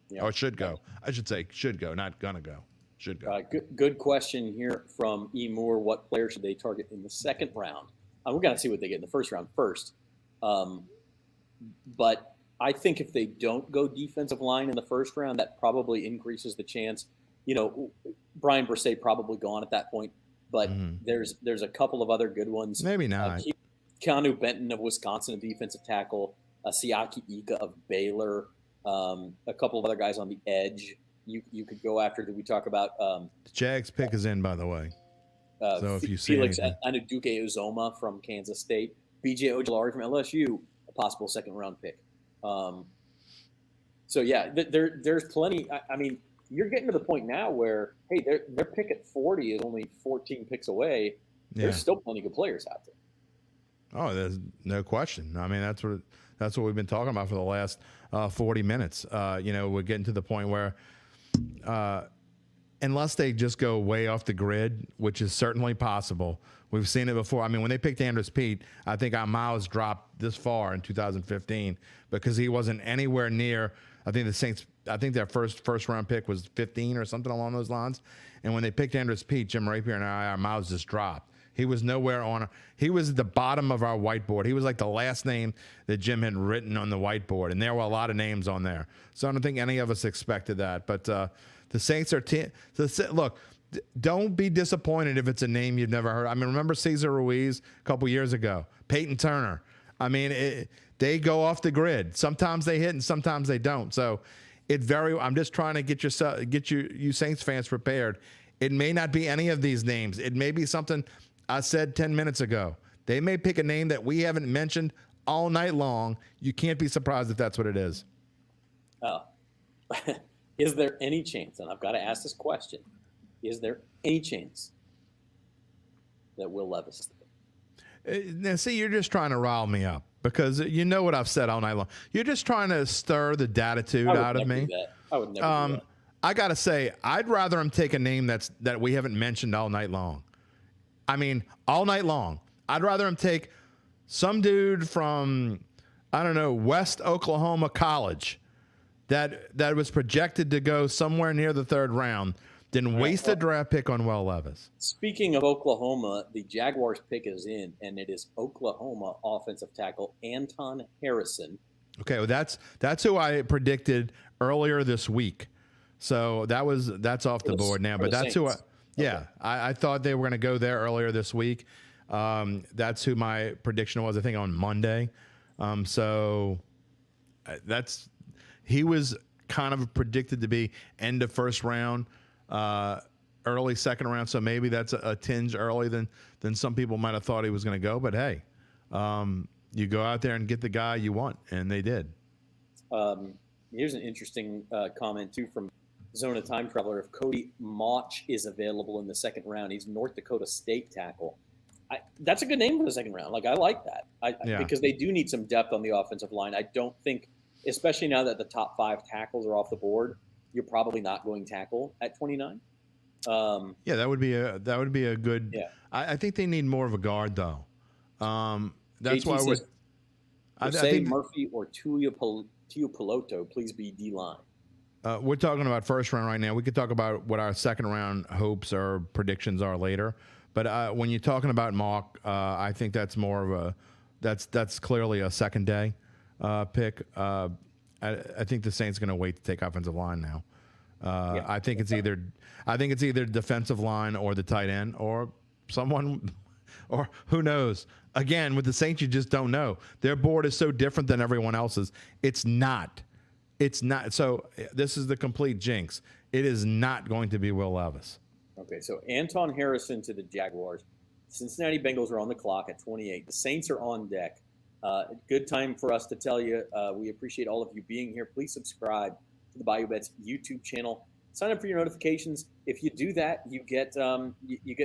Yeah. Or should go. I should say should go, not going to go. Should go. Good question here from E. Moore. What player should they target in the second round? We're going to see what they get in the first round first. But I think if they don't go defensive line in the first round, that probably increases the chance. Brian Bresee probably gone at that point, but there's a couple of other good ones. Maybe not. Keanu Benton of Wisconsin, a defensive tackle, Siaki Ika of Baylor, a couple of other guys on the edge. You could go after. Did we talk about? The Jags pick is in, by the way. So if you see Felix Anuduke Uzoma from Kansas State, B.J. Ojulari from LSU, a possible second round pick. So yeah, there's plenty. I mean, you're getting to the point now where, hey, their pick at 40 is only 14 picks away. Yeah. There's still plenty of good players out there. Oh, there's no question. I mean, that's what we've been talking about for the last 40 minutes. We're getting to the point where, unless they just go way off the grid, which is certainly possible. We've seen it before. I mean, when they picked Andrus Peat, I think our miles dropped this far in 2015 because he wasn't anywhere near. I think the Saints. I think their first round pick was 15 or something along those lines. And when they picked Andrus Peat, Jim Rapier and our miles just dropped. He was nowhere on. He was at the bottom of our whiteboard. He was like the last name that Jim had written on the whiteboard, and there were a lot of names on there. So I don't think any of us expected that. But the Saints are look. Don't be disappointed if it's a name you've never heard. I mean, remember Cesar Ruiz a couple years ago, Peyton Turner. I mean, they go off the grid. Sometimes they hit and sometimes they don't. So I'm just trying to get you Saints fans prepared. It may not be any of these names. It may be something I said 10 minutes ago. They may pick a name that we haven't mentioned all night long. You can't be surprised if that's what it is. Oh, is there any chance, and I've got to ask this question, is there any chance that Will Levis is the pick? Now, see, you're just trying to rile me up because you know what I've said all night long. You're just trying to stir the datitude out of me. I would never do that. I got to say, I'd rather him take a name that we haven't mentioned all night long. I mean, all night long. I'd rather him take some dude from, I don't know, West Oklahoma College that was projected to go somewhere near the third round than waste a draft pick on Will Levis. Speaking of Oklahoma, the Jaguars pick is in, and it is Oklahoma offensive tackle Anton Harrison. Okay, well that's who I predicted earlier this week. So that's off the board now. But that's who I thought they were going to go there earlier this week. That's who my prediction was, I think, on Monday. He was kind of predicted to be end of first round. Early second round, so maybe that's a tinge early than some people might have thought he was going to go. But hey, you go out there and get the guy you want, and they did. Here's an interesting comment too from Zona Time Traveler. If Cody Mauch is available in the second round, he's North Dakota State tackle. That's a good name for the second round. Like, I like that because they do need some depth on the offensive line. I don't think, especially now that the top 5 tackles are off the board, you're probably not going tackle at 29. Yeah, that would be a good. Yeah. I think they need more of a guard though. That's why I think Murphy or Tuipulotu, please be D-line. We're talking about first round right now. We could talk about what our second round hopes or predictions are later. But when you're talking about Mock, I think that's more of a that's clearly a second day pick. I think the Saints are going to wait to take offensive line now. I think it's either defensive line or the tight end or someone, or who knows. Again, with the Saints, you just don't know. Their board is so different than everyone else's. It's not. So this is the complete jinx. It is not going to be Will Levis. Okay, so Anton Harrison to the Jaguars. Cincinnati Bengals are on the clock at 28. The Saints are on deck. Good time for us to tell you we appreciate all of you being here. Please subscribe to the Bayou Bets YouTube channel. Sign up for your notifications. If you do that, you get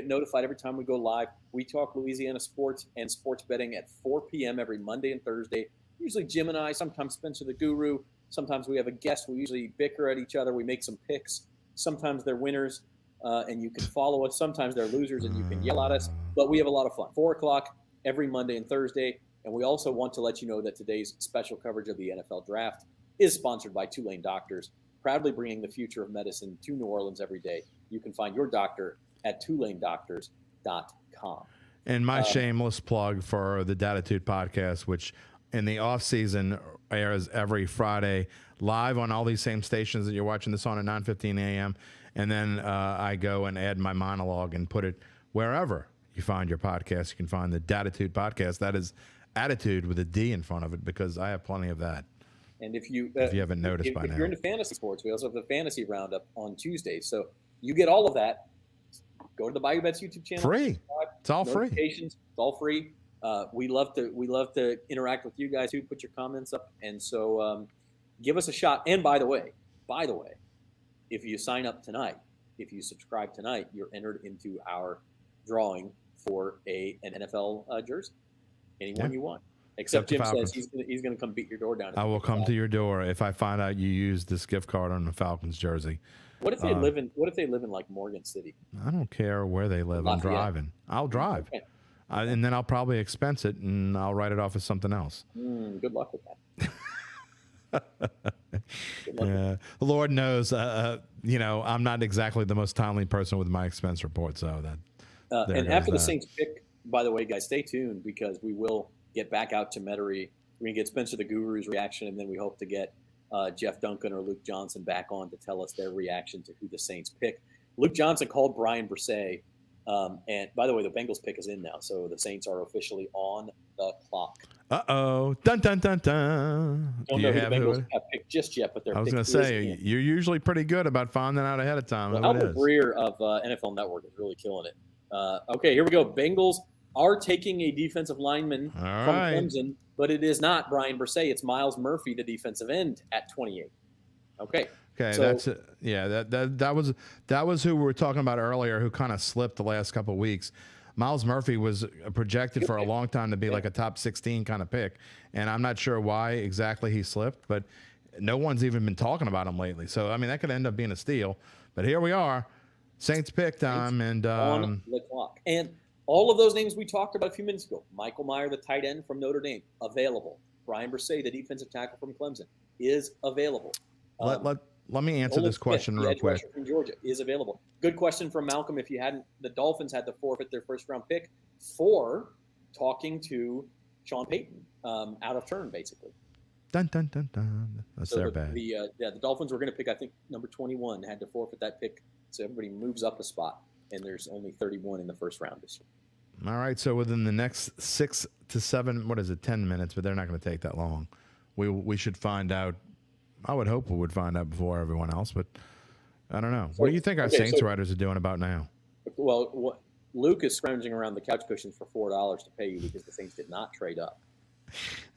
notified every time we go live. We talk Louisiana sports and sports betting at 4 p.m. every Monday and Thursday. Usually Jim and I, sometimes Spencer the Guru. Sometimes we have a guest. We usually bicker at each other. We make some picks. Sometimes they're winners, and you can follow us. Sometimes they're losers, and you can yell at us. But we have a lot of fun. 4 o'clock every Monday and Thursday. And we also want to let you know that today's special coverage of the NFL Draft is sponsored by Tulane Doctors, proudly bringing the future of medicine to New Orleans every day. You can find your doctor at TulaneDoctors.com. And my shameless plug for the Datitude podcast, which in the off season airs every Friday live on all these same stations that you're watching this on at 9:15 a.m. And then I go and add my monologue and put it wherever you find your podcast. You can find the Datitude podcast. That is attitude with a D in front of it, because I have plenty of that. And if you haven't noticed by now, if you're into fantasy sports, we also have the fantasy roundup on Tuesdays. So you get all of that. Go to the Bayou Bets YouTube channel. Free. It's all free. It's all free. We love to interact with you guys too. Put your comments up, and so give us a shot. And by the way, if you sign up tonight, if you subscribe tonight, you're entered into our drawing for an NFL jersey. Anyone you want. Except Jim says he's going to come beat your door down. I will come to your door if I find out you use this gift card on the Falcons jersey. What if they live in like Morgan City? I don't care where they live. I'm driving. I'll drive. Okay. And then I'll probably expense it, and I'll write it off as something else. Good luck with that. Yeah, Lord knows, I'm not exactly the most timely person with my expense report, so And after the Saints pick, by the way, guys, stay tuned because we will get back out to Metairie. We're going to get Spencer the Guru's reaction, and then we hope to get Jeff Duncan or Luke Johnson back on to tell us their reaction to who the Saints pick. Luke Johnson called Brian Brisset. And by the way, the Bengals pick is in now, so the Saints are officially on the clock. Uh-oh. Dun, dun, dun, dun. Don't know who the Bengals have picked just yet, but they're I was going to say, you're usually pretty good about finding out ahead of time. Well, Albert Breer of NFL Network is really killing it. Okay, here we go. Bengals are taking a defensive lineman from Clemson, but it is not Brian Brisset. It's Miles Murphy, the defensive end, at 28. Okay. Okay, so, that's it. Yeah, that was who we were talking about earlier, who kind of slipped the last couple of weeks. Miles Murphy was projected for a long time to be like a top 16 kind of pick, and I'm not sure why exactly he slipped, but no one's even been talking about him lately. So I mean, that could end up being a steal. But here we are, Saints pick time, and on the clock. And all of those names we talked about a few minutes ago: Michael Mayer, the tight end from Notre Dame, available. Brian Brisset, the defensive tackle from Clemson, is available. Let me answer this question real quick. From Georgia is available. Good question from Malcolm. If you hadn't, the Dolphins had to forfeit their first-round pick for talking to Sean Payton out of turn, basically. Dun dun dun dun. That's their bad. The Dolphins were going to pick, I think, number 21. Had to forfeit that pick, so everybody moves up a spot, and there's only 31 in the first round this year. All right. So within the next 6 to 7, 10 minutes, but they're not going to take that long. We should find out. I would hope we would find out before everyone else, but I don't know. What do you think our Saints writers are doing about now? Well, Luke is scrounging around the couch cushions for $4 to pay you because the Saints did not trade up.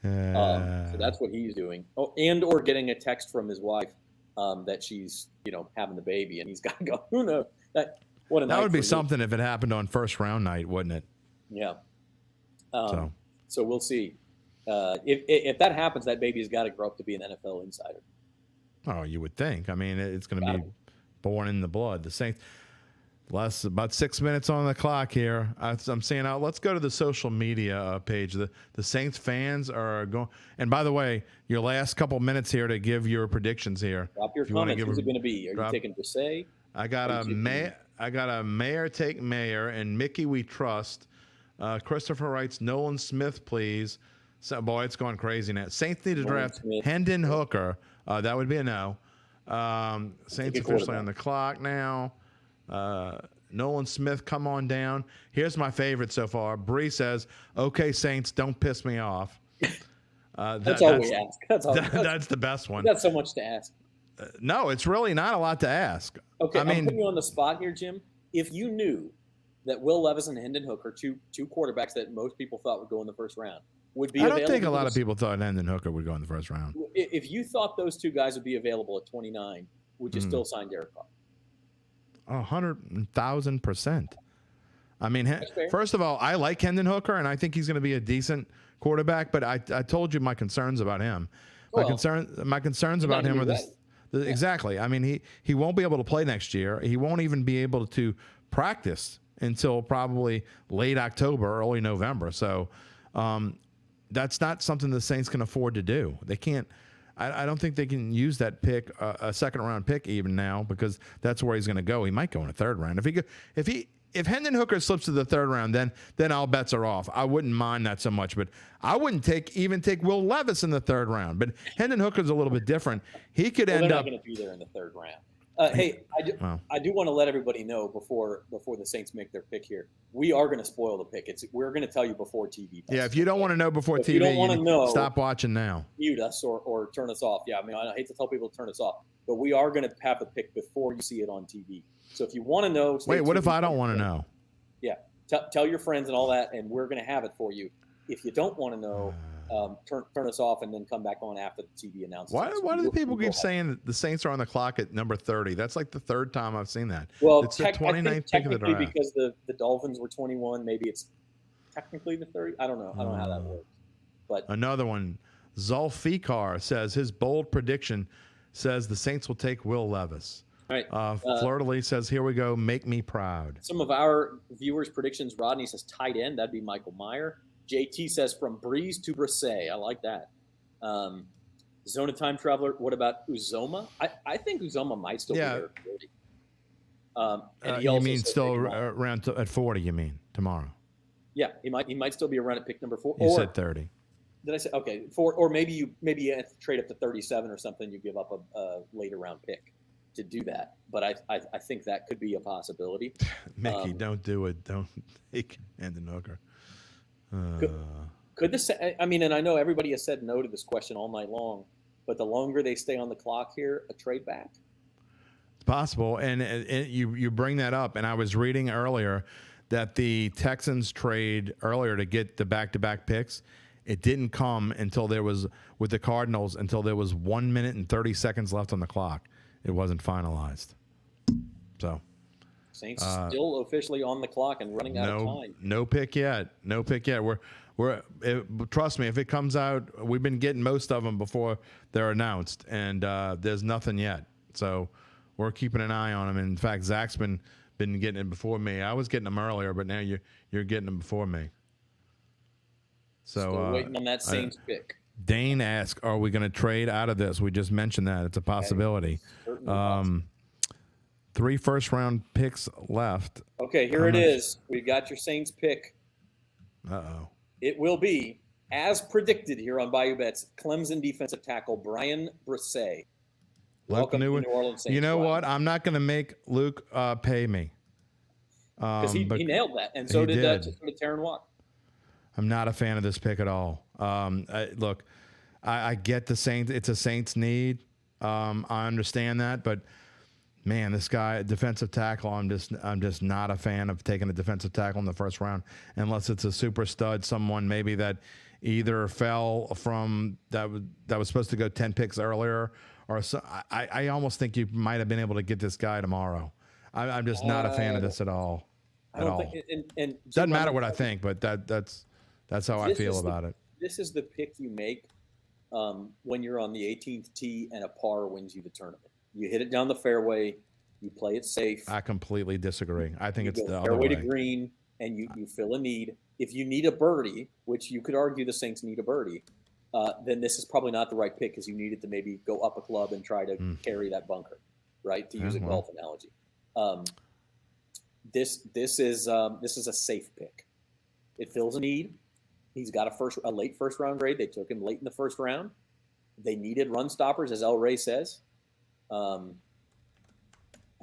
So that's what he's doing. Oh, and or getting a text from his wife that she's having the baby, and he's got to go. Who knows? That would be something if it happened on first round night, wouldn't it? Yeah. So we'll see. If that happens, that baby's got to grow up to be an NFL insider. Oh, you would think. I mean, it's going to be born in the blood. The Saints, about 6 minutes on the clock here. I'm seeing out. Let's go to the social media page. The Saints fans are going. And by the way, your last couple minutes here to give your predictions here. Drop your comments. Who's it going to be? Are you taking Brisset? I got a Mayer take Mayer and Mickey we trust. Christopher writes Nolan Smith, please. So, boy, it's going crazy now. Saints need to draft Hendon Hooker. That would be a no. Saints officially on the clock now. Nolan Smith, come on down. Here's my favorite so far. Bree says, okay, Saints, don't piss me off. That's all we ask. That's the best one. That's so much to ask. No, it's really not a lot to ask. Okay, I'm putting you on the spot here, Jim. If you knew that Will Levis and Hendon Hooker, two quarterbacks that most people thought would go in the first round, would be available. I don't think a lot of people thought Hendon Hooker would go in the first round. If you thought those two guys would be available at 29, would you still sign Derek Carr? 100,000%. I mean, first of all, I like Hendon Hooker, and I think he's going to be a decent quarterback. But I told you my concerns about him. My concerns about him are this. Exactly. I mean, he won't be able to play next year. He won't even be able to practice until probably late October, early November. So that's not something the Saints can afford to do. They can't. I don't think they can use that pick, a second-round pick, even now, because that's where he's going to go. He might go in the third round. If Hendon Hooker slips to the third round, then all bets are off. I wouldn't mind that so much, but I wouldn't even take Will Levis in the third round. But Hendon Hooker's a little bit different. He could end up. They're not going to be there in the third round. Hey, I do want to let everybody know before the Saints make their pick here. We are going to spoil the pick. We're going to tell you before TV. Yeah, if you don't want to know before TV, you don't want to know, stop watching now. Mute us or turn us off. Yeah, I mean, I hate to tell people to turn us off, but we are going to have the pick before you see it on TV. So if you want to know, wait, what if I don't want to know? Yeah, tell your friends and all that, and we're going to have it for you. If you don't want to know, turn us off and then come back on after the TV announcement. Why do the people keep saying that the Saints are on the clock at number 30? That's like the third time I've seen that. Well, it's the 29th pick of the draft. Because the Dolphins were 21, maybe it's technically the 30. I don't know. I don't know how that works. But another one, Zulfikar says his bold prediction says the Saints will take Will Levis. All right. Fleur-de-Lis says, here we go, make me proud. Some of our viewers' predictions, Rodney says tight end. That'd be Michael Mayer. JT says from Breeze to Brisset. I like that. Zona Time Traveler. What about Uzoma? I think Uzoma might still be there. And he you also mean said still pick him up. around at 40? You mean tomorrow? Yeah, he might still be around at pick number 4. You said 30. Did I say okay? 4, or maybe you have to trade up to 37 or something. You give up a later round pick to do that. But I think that could be a possibility. Mickey, don't do it. Don't take Hendon Hooker. Could this? I mean, and I know everybody has said no to this question all night long, but the longer they stay on the clock here, a trade back. It's possible, and you bring that up, and I was reading earlier that the Texans trade earlier to get the back-to-back picks. It didn't come until there was, with the Cardinals, until there was 1 minute and 30 seconds left on the clock. It wasn't finalized. So Saints still officially on the clock and running out of time. No pick yet. No pick yet. Trust me, if it comes out, we've been getting most of them before they're announced, and there's nothing yet. So we're keeping an eye on them. In fact, Zach's been getting it before me. I was getting them earlier, but now you're getting them before me. So still waiting on that Saints pick. Dane asked, "Are we going to trade out of this?" We just mentioned that it's a possibility. 3 first-round picks left. Okay, here it is. We've got your Saints pick. Uh-oh. It will be, as predicted here on Bayou Bets, Clemson defensive tackle Brian Brisset. Welcome to New Orleans Saints. You know what? I'm not going to make Luke pay me. Because he nailed that, and so did Taron Watt. I'm not a fan of this pick at all. Look, I get the Saints. It's a Saints need. I understand that, but man, this guy, defensive tackle, I'm just not a fan of taking a defensive tackle in the first round unless it's a super stud, someone maybe that either fell from that was supposed to go 10 picks earlier, or so. I almost think you might have been able to get this guy tomorrow. I'm just not a fan of this at all. I don't think, and doesn't matter what I think, but that's how I feel about it. This is the pick you make when you're on the 18th tee and a par wins you the tournament. You hit it down the fairway, you play it safe. I completely disagree. I think it's the other fairway way. to green, and you fill a need. If you need a birdie, which you could argue the Saints need a birdie, then this is probably not the right pick because you needed to maybe go up a club and try to carry that bunker, right? To use a golf analogy. This is a safe pick. It fills a need. He's got a late first round grade. They took him late in the first round. They needed run stoppers, as El Rey says. I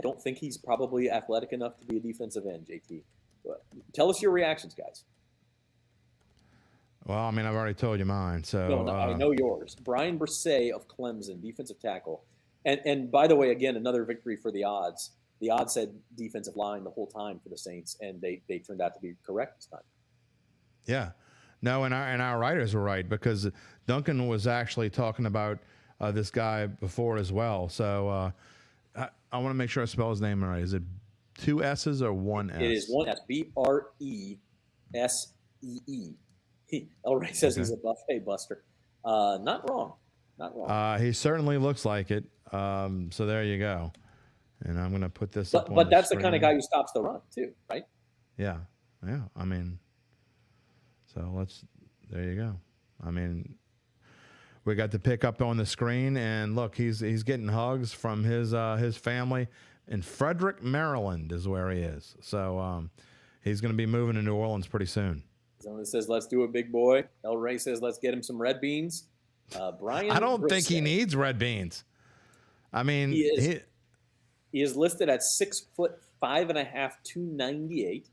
don't think he's probably athletic enough to be a defensive end, JT. But tell us your reactions, guys. Well, I mean, I've already told you mine. So no, I know yours. Brian Brisset of Clemson, defensive tackle. And by the way, again, another victory for the odds. The odds said defensive line the whole time for the Saints, and they turned out to be correct this time. Yeah. No, and our writers were right because Duncan was actually talking about this guy before as well. So I want to make sure I spell his name right. Is it 2 S's or 1 S? It is 1 S. Bresee. El Rey says he's a buffet buster. Not wrong. Not wrong. He certainly looks like it. So there you go. And I'm going to put this up on But that's the the kind of guy who stops the run too, right? Yeah. Yeah. I mean, so there you go. I mean, we got the pick up on the screen, and look, he's getting hugs from his family in Frederick, Maryland is where he is. So he's going to be moving to New Orleans pretty soon. Someone says, let's do it, big boy. El Rey says, let's get him some red beans. Brian, I don't think he needs red beans. I mean, he is listed at 6'5", 298.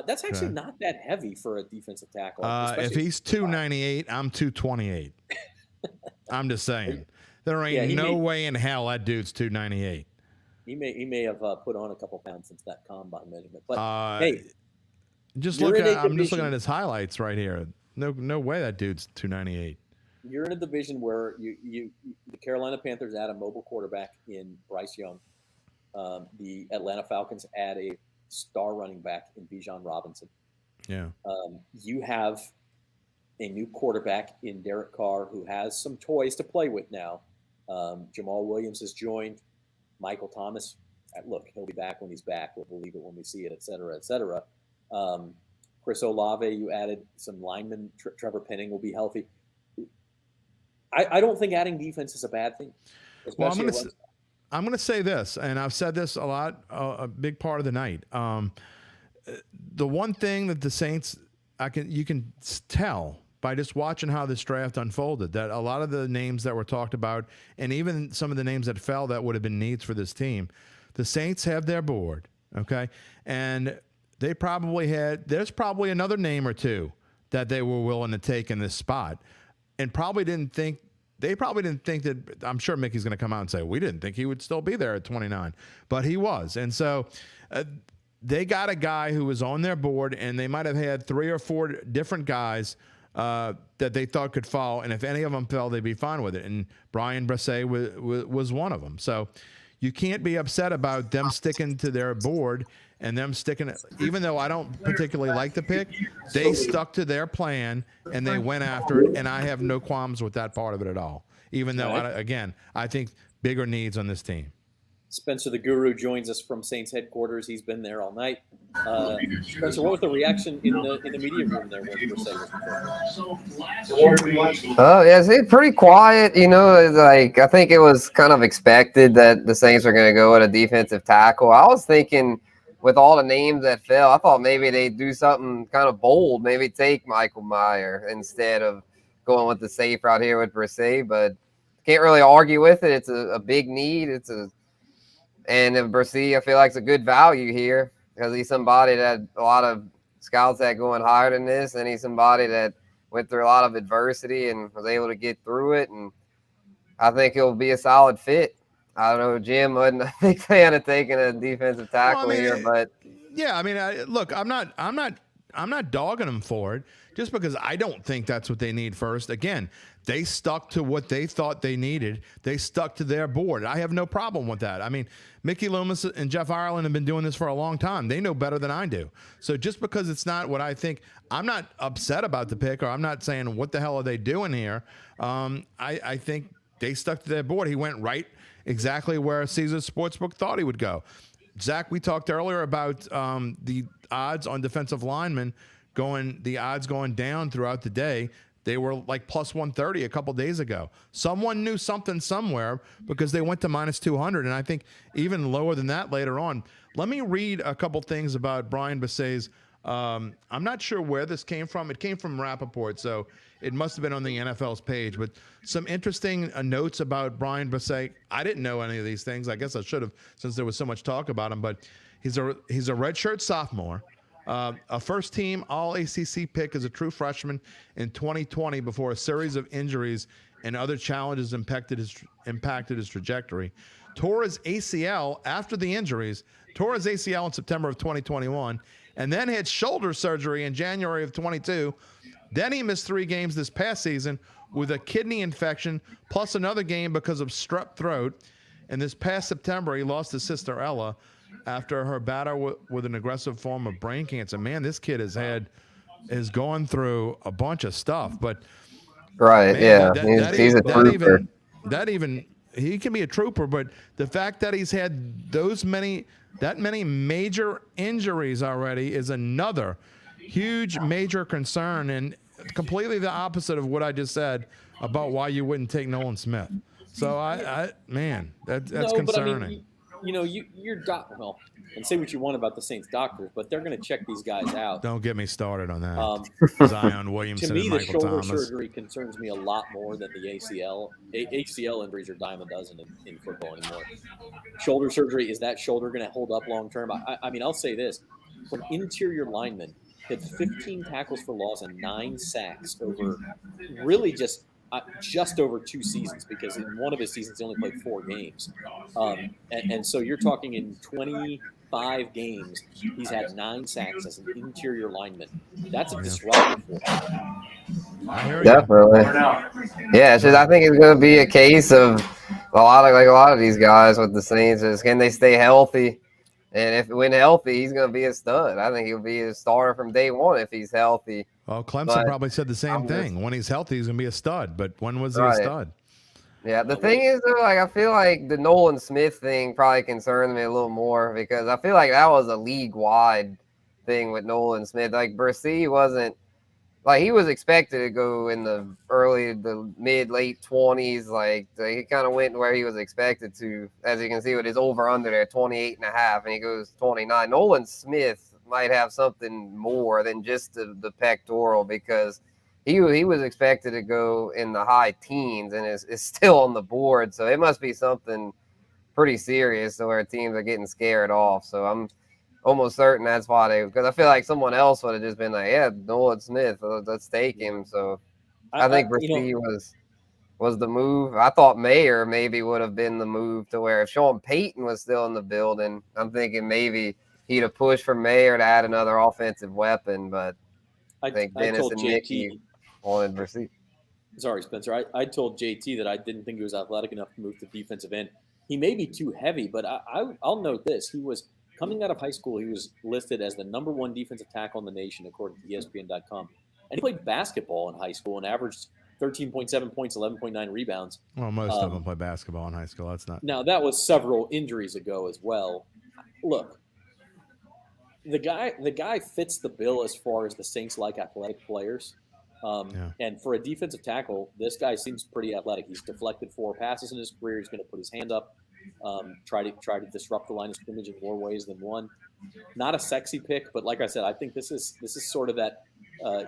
That's actually not that heavy for a defensive tackle. If he's 298, I'm 228. I'm just saying. There ain't no way in hell that dude's 298. He may have put on a couple pounds since that combine measurement. But hey, I'm just looking at his highlights right here. No way that dude's 298. You're in a division where the Carolina Panthers add a mobile quarterback in Bryce Young. The Atlanta Falcons add a star running back in Bijan Robinson. Yeah. You have a new quarterback in Derek Carr who has some toys to play with now. Jamal Williams has joined. Michael Thomas, look, he'll be back when he's back. We'll believe it when we see it, et cetera, et cetera. Chris Olave, you added some linemen. Trevor Penning will be healthy. I don't think adding defense is a bad thing. Well, I'm going to say this, and I've said this a lot, a big part of the night. The one thing that the Saints, you can tell by just watching how this draft unfolded, that a lot of the names that were talked about, and even some of the names that fell that would have been needs for this team, the Saints have their board, okay? And there's probably another name or two that they were willing to take in this spot, and they probably didn't think that, I'm sure Mickey's going to come out and say, we didn't think he would still be there at 29, but he was. And so they got a guy who was on their board, and they might have had 3 or 4 different guys that they thought could fall, and if any of them fell, they'd be fine with it. And Brian Bresee was one of them. So you can't be upset about them sticking to their board and them sticking, even though I don't particularly like the pick, they stuck to their plan and they went after it, and I have no qualms with that part of it at all, even though, I think bigger needs on this team. Spencer the Guru joins us from Saints headquarters. He's been there all night. Spencer, what was the reaction in the media room there when you were saying this? Oh, yeah, it's pretty quiet. You know, like I think it was kind of expected that the Saints were going to go at a defensive tackle. I was thinking with all the names that fell, I thought maybe they'd do something kind of bold, maybe take Michael Mayer instead of going with the safe route here with Bresee, but can't really argue with it. It's a big need. And Bresee, I feel like, is a good value here because he's somebody that a lot of scouts that going higher than this, and he's somebody that went through a lot of adversity and was able to get through it. And I think he'll be a solid fit. I don't know, Jim wasn't a big fan of taking a defensive tackle here, but yeah, I mean, look, I'm not dogging them for it just because I don't think that's what they need first. Again, they stuck to what they thought they needed. They stuck to their board. I have no problem with that. I mean, Mickey Loomis and Jeff Ireland have been doing this for a long time. They know better than I do. So just because it's not what I think, I'm not upset about the pick, or I'm not saying what the hell are they doing here. I think they stuck to their board. He went right exactly where Caesars Sportsbook thought he would go. Zach, we talked earlier about the odds on defensive linemen going down throughout the day. They were like plus 130 a couple days ago. Someone knew something somewhere because they went to minus 200, and I think even lower than that later on. Let me read a couple things about Brian Bresee's. I'm not sure where this came from. It came from Rappaport, so it must have been on the NFL's page. But some interesting notes about Brian Bresee. I didn't know any of these things. I guess I should have, since there was so much talk about him. But he's a redshirt sophomore. A first-team All-ACC pick as a true freshman in 2020 before a series of injuries and other challenges impacted his trajectory. Tore his ACL after the injuries, tore his ACL in September of 2021, and then had shoulder surgery in January of 22. Then he missed 3 games this past season with a kidney infection, plus another game because of strep throat. And this past September, he lost his sister Ella after her battle with an aggressive form of brain cancer. Man, this kid has gone through a bunch of stuff. But right, man, yeah, he's a trooper. He can be a trooper, but the fact that he's had that many major injuries already is another huge major concern, and completely the opposite of what I just said about why you wouldn't take Nolan Smith. So that's concerning. But I mean, you're well, and say what you want about the Saints doctors, but they're going to check these guys out. Don't get me started on that. Zion Williamson, to me, and Michael the shoulder Thomas. surgery concerns me a lot more than the ACL. ACL injuries are dime a dozen in football anymore. Shoulder surgery, is that shoulder going to hold up long term? I mean, I'll say this: for an interior lineman, had 15 tackles for loss and 9 sacks over really just over 2 seasons, because in one of his seasons he only played 4 games. And so you're talking in 25 games, he's had 9 sacks as an interior lineman. That's a disruptor for him. Definitely. Yeah, I think it's going to be a case of a lot of these guys with the Saints is, can they stay healthy? And when healthy, he's going to be a stud. I think he'll be a starter from day one if he's healthy. Well, Clemson probably said the same thing. When he's healthy, he's going to be a stud. But when was he a stud? Yeah, the thing is, though, I feel like the Nolan Smith thing probably concerns me a little more, because I feel like that was a league-wide thing with Nolan Smith. Like, Bresee wasn't like he was expected to go in the mid-late 20s. Like he kind of went where he was expected to, as you can see with his over/under there, 28.5, and he goes 29. Nolan Smith might have something more than just the pectoral, because he was expected to go in the high teens and is still on the board. So it must be something pretty serious to where teams are getting scared off. So I'm almost certain that's why because I feel like someone else would have just been like, yeah, Nolan Smith, let's take him. So I think Brissy was the move. I thought Mayer maybe would have been the move, to where if Sean Payton was still in the building, I'm thinking maybe he'd have pushed for Mayer to add another offensive weapon. But I think Dennis and Nicky wanted Brissy. Sorry, Spencer. I told JT that I didn't think he was athletic enough to move to defensive end. He may be too heavy, but I'll note this. He was coming out of high school, he was listed as the #1 defensive tackle in the nation, according to ESPN.com. And he played basketball in high school and averaged 13.7 points, 11.9 rebounds. Well, most of them play basketball in high school. That's not. Now, that was several injuries ago as well. Look, the guy fits the bill as far as the Saints like athletic players. And for a defensive tackle, this guy seems pretty athletic. He's deflected 4 passes in his career. He's going to put his hand up, try to disrupt the line of scrimmage in more ways than one. Not a sexy pick, but like I said, I think this is sort of that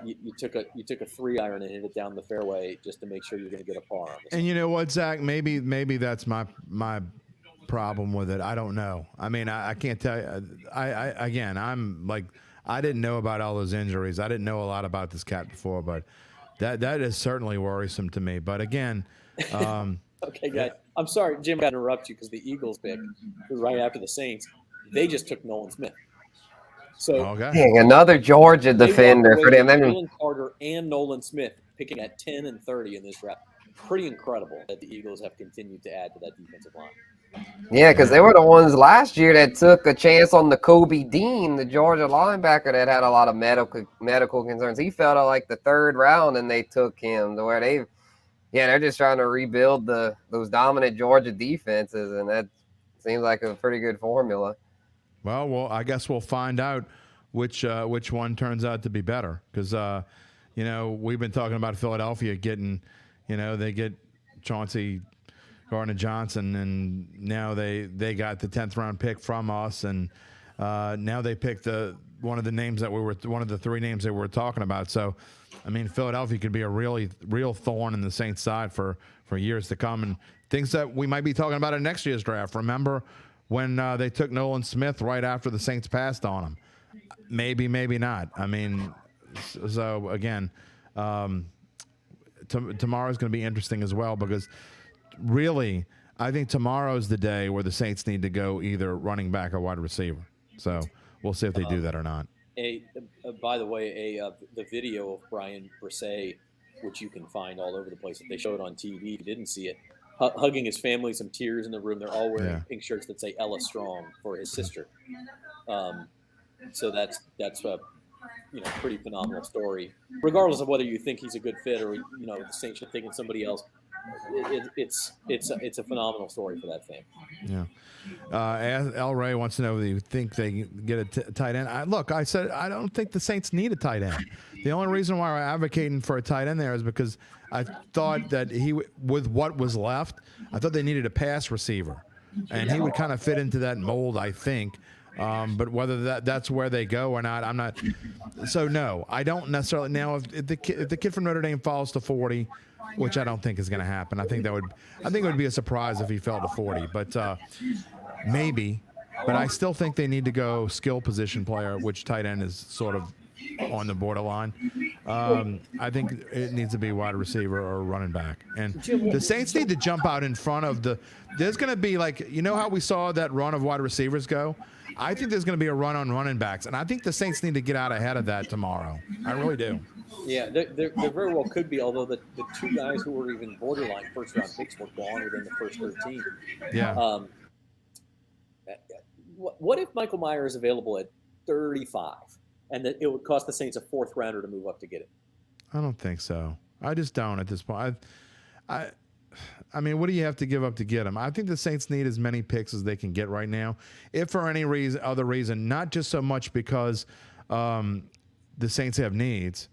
you took a 3-iron and hit it down the fairway just to make sure you're going to get a par on this. And you know what, Zach? Maybe that's my problem with it. I don't know. I mean, I can't tell you. I'm like, I didn't know about all those injuries. I didn't know a lot about this cat before, but that is certainly worrisome to me. But again, okay, guys, I'm sorry, Jim, got to interrupt you because the Eagles pick was right after the Saints. They just took Nolan Smith. So dang, another Georgia defender for them. Jalen Carter and Nolan Smith picking at 10 and 30 in this draft. Pretty incredible that the Eagles have continued to add to that defensive line. Yeah, because they were the ones last year that took a chance on the Kobe Dean, the Georgia linebacker that had a lot of medical concerns. He fell to like the 3rd round, and they took him to where they're just trying to rebuild those dominant Georgia defenses, and that seems like a pretty good formula. Well, I guess we'll find out which one turns out to be better, because we've been talking about Philadelphia getting, they get Chauncey Gardner-Johnson, and now they got the 10th round pick from us, and now they picked one of the 3 names that we were talking about. So, I mean, Philadelphia could be a real thorn in the Saints' side for years to come, and things that we might be talking about in next year's draft. Remember when they took Nolan Smith right after the Saints passed on him? Maybe not. I mean, so again, tomorrow's going to be interesting as well, because really, I think tomorrow's the day where the Saints need to go either running back or wide receiver. So we'll see if they do that or not. By the way, the video of Brian Brisset, which you can find all over the place, if they showed on TV, if you didn't see it, hugging his family, some tears in the room. They're all wearing pink shirts that say Ella Strong for his sister. So that's a pretty phenomenal story. Regardless of whether you think he's a good fit or the Saints should have taken somebody else, it's a phenomenal story for that family. Yeah. El Ray wants to know whether you think they get a tight end. I said I don't think the Saints need a tight end. The only reason why we're advocating for a tight end there is because I thought that with what was left, I thought they needed a pass receiver, and he would kind of fit into that mold, I think. But whether that's where they go or not, I'm not. So no, I don't necessarily. Now, if the kid from Notre Dame falls to 40, which I don't think is going to happen, I think it would be a surprise if he fell to 40. But maybe. But I still think they need to go skill position player, which tight end is sort of on the borderline. I think it needs to be wide receiver or running back. And the Saints need to jump out in front of there's going to be how we saw that run of wide receivers go? I think there's going to be a run on running backs. And I think the Saints need to get out ahead of that tomorrow. I really do. Yeah, there very well could be, although the 2 guys who were even borderline first-round picks were gone within the first 13. Yeah. What if Michael Mayer is available at 35 and that it would cost the Saints a 4th rounder to move up to get it? I don't think so. I just don't at this point. I mean, what do you have to give up to get him? I think the Saints need as many picks as they can get right now. If for any other reason, not just so much because the Saints have needs,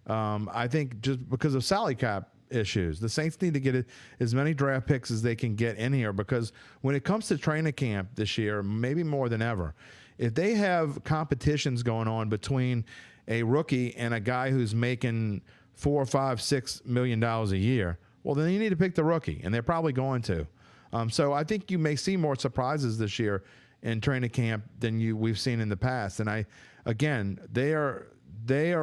I think just because of salary cap issues, the Saints need to get as many draft picks as they can get in here, because when it comes to training camp this year, maybe more than ever, if they have competitions going on between a rookie and a guy who's making $4, $5, $6 million a year, well, then you need to pick the rookie, and they're probably going to. So I think you may see more surprises this year in training camp than we've seen in the past. And they are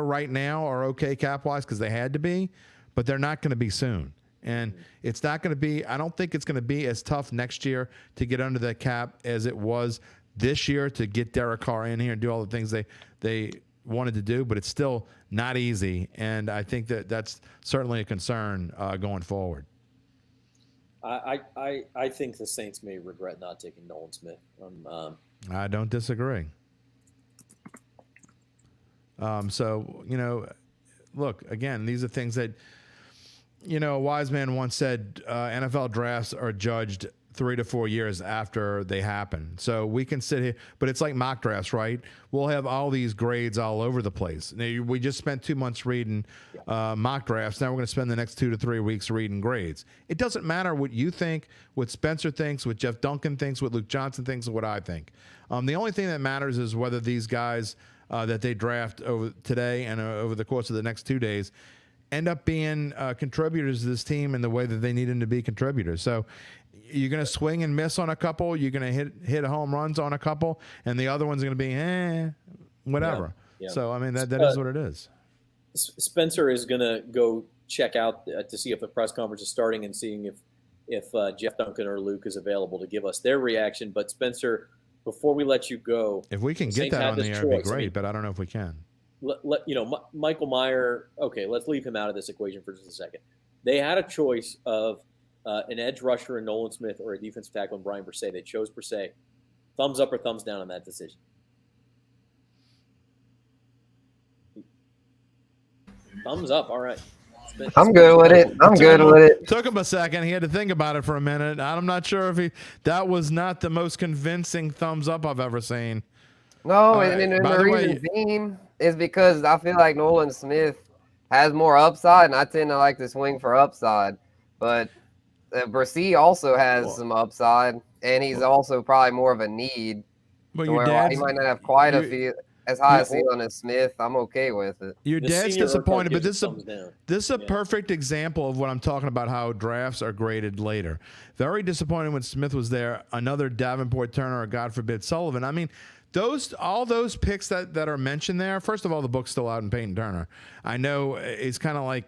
right now are okay cap-wise because they had to be, but they're not going to be soon. And it's not going to be, I don't think it's going to be as tough next year to get under the cap as it was this year to get Derek Carr in here and do all the things they wanted to do, but it's still not easy. And I think that's certainly a concern going forward. I think the Saints may regret not taking Nolan Smith. I don't disagree. So, look, again, these are things that, a wise man once said, NFL drafts are judged 3 to 4 years after they happen. So we can sit here, but it's like mock drafts, right? We'll have all these grades all over the place. Now, we just spent 2 months reading mock drafts. Now we're going to spend the next 2 to 3 weeks reading grades. It doesn't matter what you think, what Spencer thinks, what Jeff Duncan thinks, what Luke Johnson thinks, or what I think. The only thing that matters is whether these guys that they draft over today and over the course of the next 2 days end up being contributors to this team in the way that they need them to be contributors. So you're going to swing and miss on a couple. You're going to hit home runs on a couple, and the other one's going to be whatever. Yeah. So I mean that is what it is. Spencer is going to go check out to see if the press conference is starting and seeing if Jeff Duncan or Luke is available to give us their reaction. But Spencer, before we let you go, if we can get that on the air, it'd be great. But I don't know if we can. Michael Meyer. Okay, let's leave him out of this equation for just a second. They had a choice of an edge rusher in Nolan Smith or a defensive tackle in Brian Bresee. They chose Bresee. Thumbs up or thumbs down on that decision? Thumbs up. All right. I'm good with it. I'm good with it. Took him a second. He had to think about it for a minute. I'm not sure if that was not the most convincing thumbs up I've ever seen. No, and the reason being is because I feel like Nolan Smith has more upside, and I tend to like to swing for upside. But Bresee also has some upside, and he's also probably more of a need. But he might not have quite as high a ceiling as Smith. I'm okay with it. Your dad's disappointed, but this is a perfect example of what I'm talking about, how drafts are graded later. Very disappointed when Smith was there. Another Davenport Turner or, God forbid, Sullivan. I mean, all those picks that are mentioned there, first of all, the book's still out in Peyton Turner. I know it's kind of like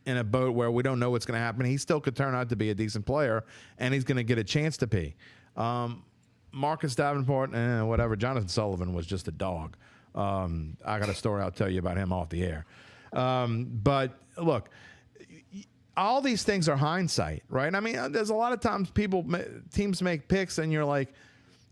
in a boat where we don't know what's going to happen. He still could turn out to be a decent player, and he's going to get a chance to be. Marcus Davenport, whatever. Jonathan Sullivan was just a dog. I got a story I'll tell you about him off the air. But look, all these things are hindsight, right? I mean, there's a lot of times teams make picks, and you're like,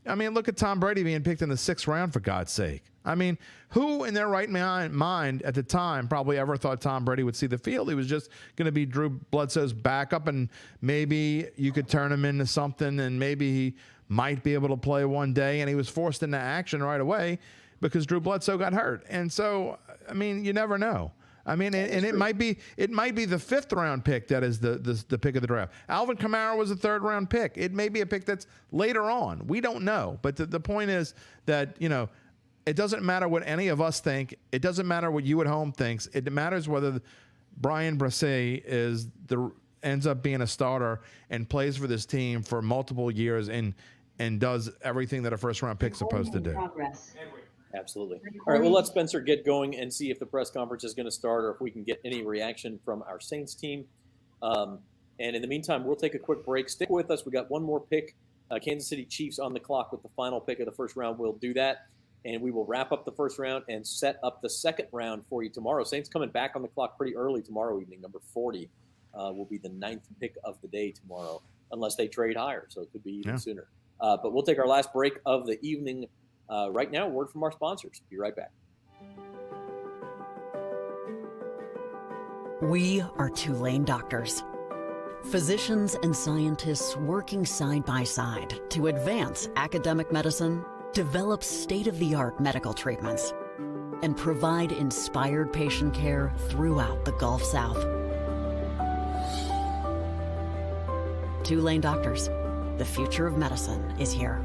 I mean, look at Tom Brady being picked in the 6th round, for God's sake. I mean, who in their right mind at the time probably ever thought Tom Brady would see the field? He was just going to be Drew Bledsoe's backup, and maybe you could turn him into something, and maybe he might be able to play one day, and he was forced into action right away because Drew Bledsoe got hurt. And so, I mean, you never know. I mean, and it might be the 5th round pick that is the pick of the draft. Alvin Kamara was a 3rd round pick. It may be a pick that's later on. We don't know. But the point is that, it doesn't matter what any of us think. It doesn't matter what you at home thinks. It matters whether Brian Bresee ends up being a starter and plays for this team for multiple years and does everything that a 1st round pick's supposed to do. Absolutely. All right, we'll let Spencer get going and see if the press conference is going to start or if we can get any reaction from our Saints team. And in the meantime, we'll take a quick break. Stick with us. We got one more pick. Kansas City Chiefs on the clock with the final pick of the 1st round. We'll do that, and we will wrap up the 1st round and set up the 2nd round for you tomorrow. Saints coming back on the clock pretty early tomorrow evening. Number 40 will be the 9th pick of the day tomorrow, unless they trade higher, so it could be even sooner. But we'll take our last break of the evening. Right now, word from our sponsors. Be right back. We are Tulane doctors. Physicians and scientists working side by side to advance academic medicine, develop state-of-the-art medical treatments, and provide inspired patient care throughout the Gulf South. Two-Lane Doctors. The future of medicine is here.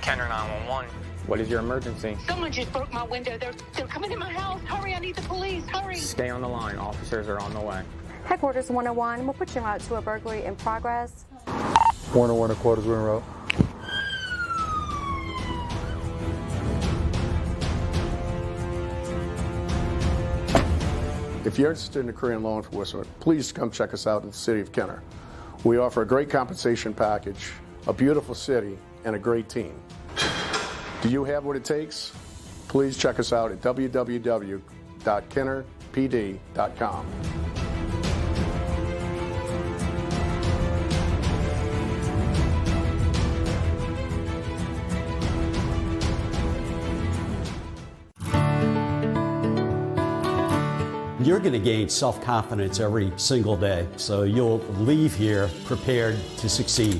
Kenner 911. What is your emergency? Someone just broke my window. They're coming in my house. Hurry, I need the police. Hurry. Stay on the line. Officers are on the way. Headquarters 101, we'll put you out to a burglary in progress. 101 quarters Ewing Road. If you're interested in a career in law enforcement, please come check us out in the city of Kenner. We offer a great compensation package, a beautiful city, and a great team. Do you have what it takes? Please check us out at www.kennerpd.com. You're going to gain self-confidence every single day, so you'll leave here prepared to succeed.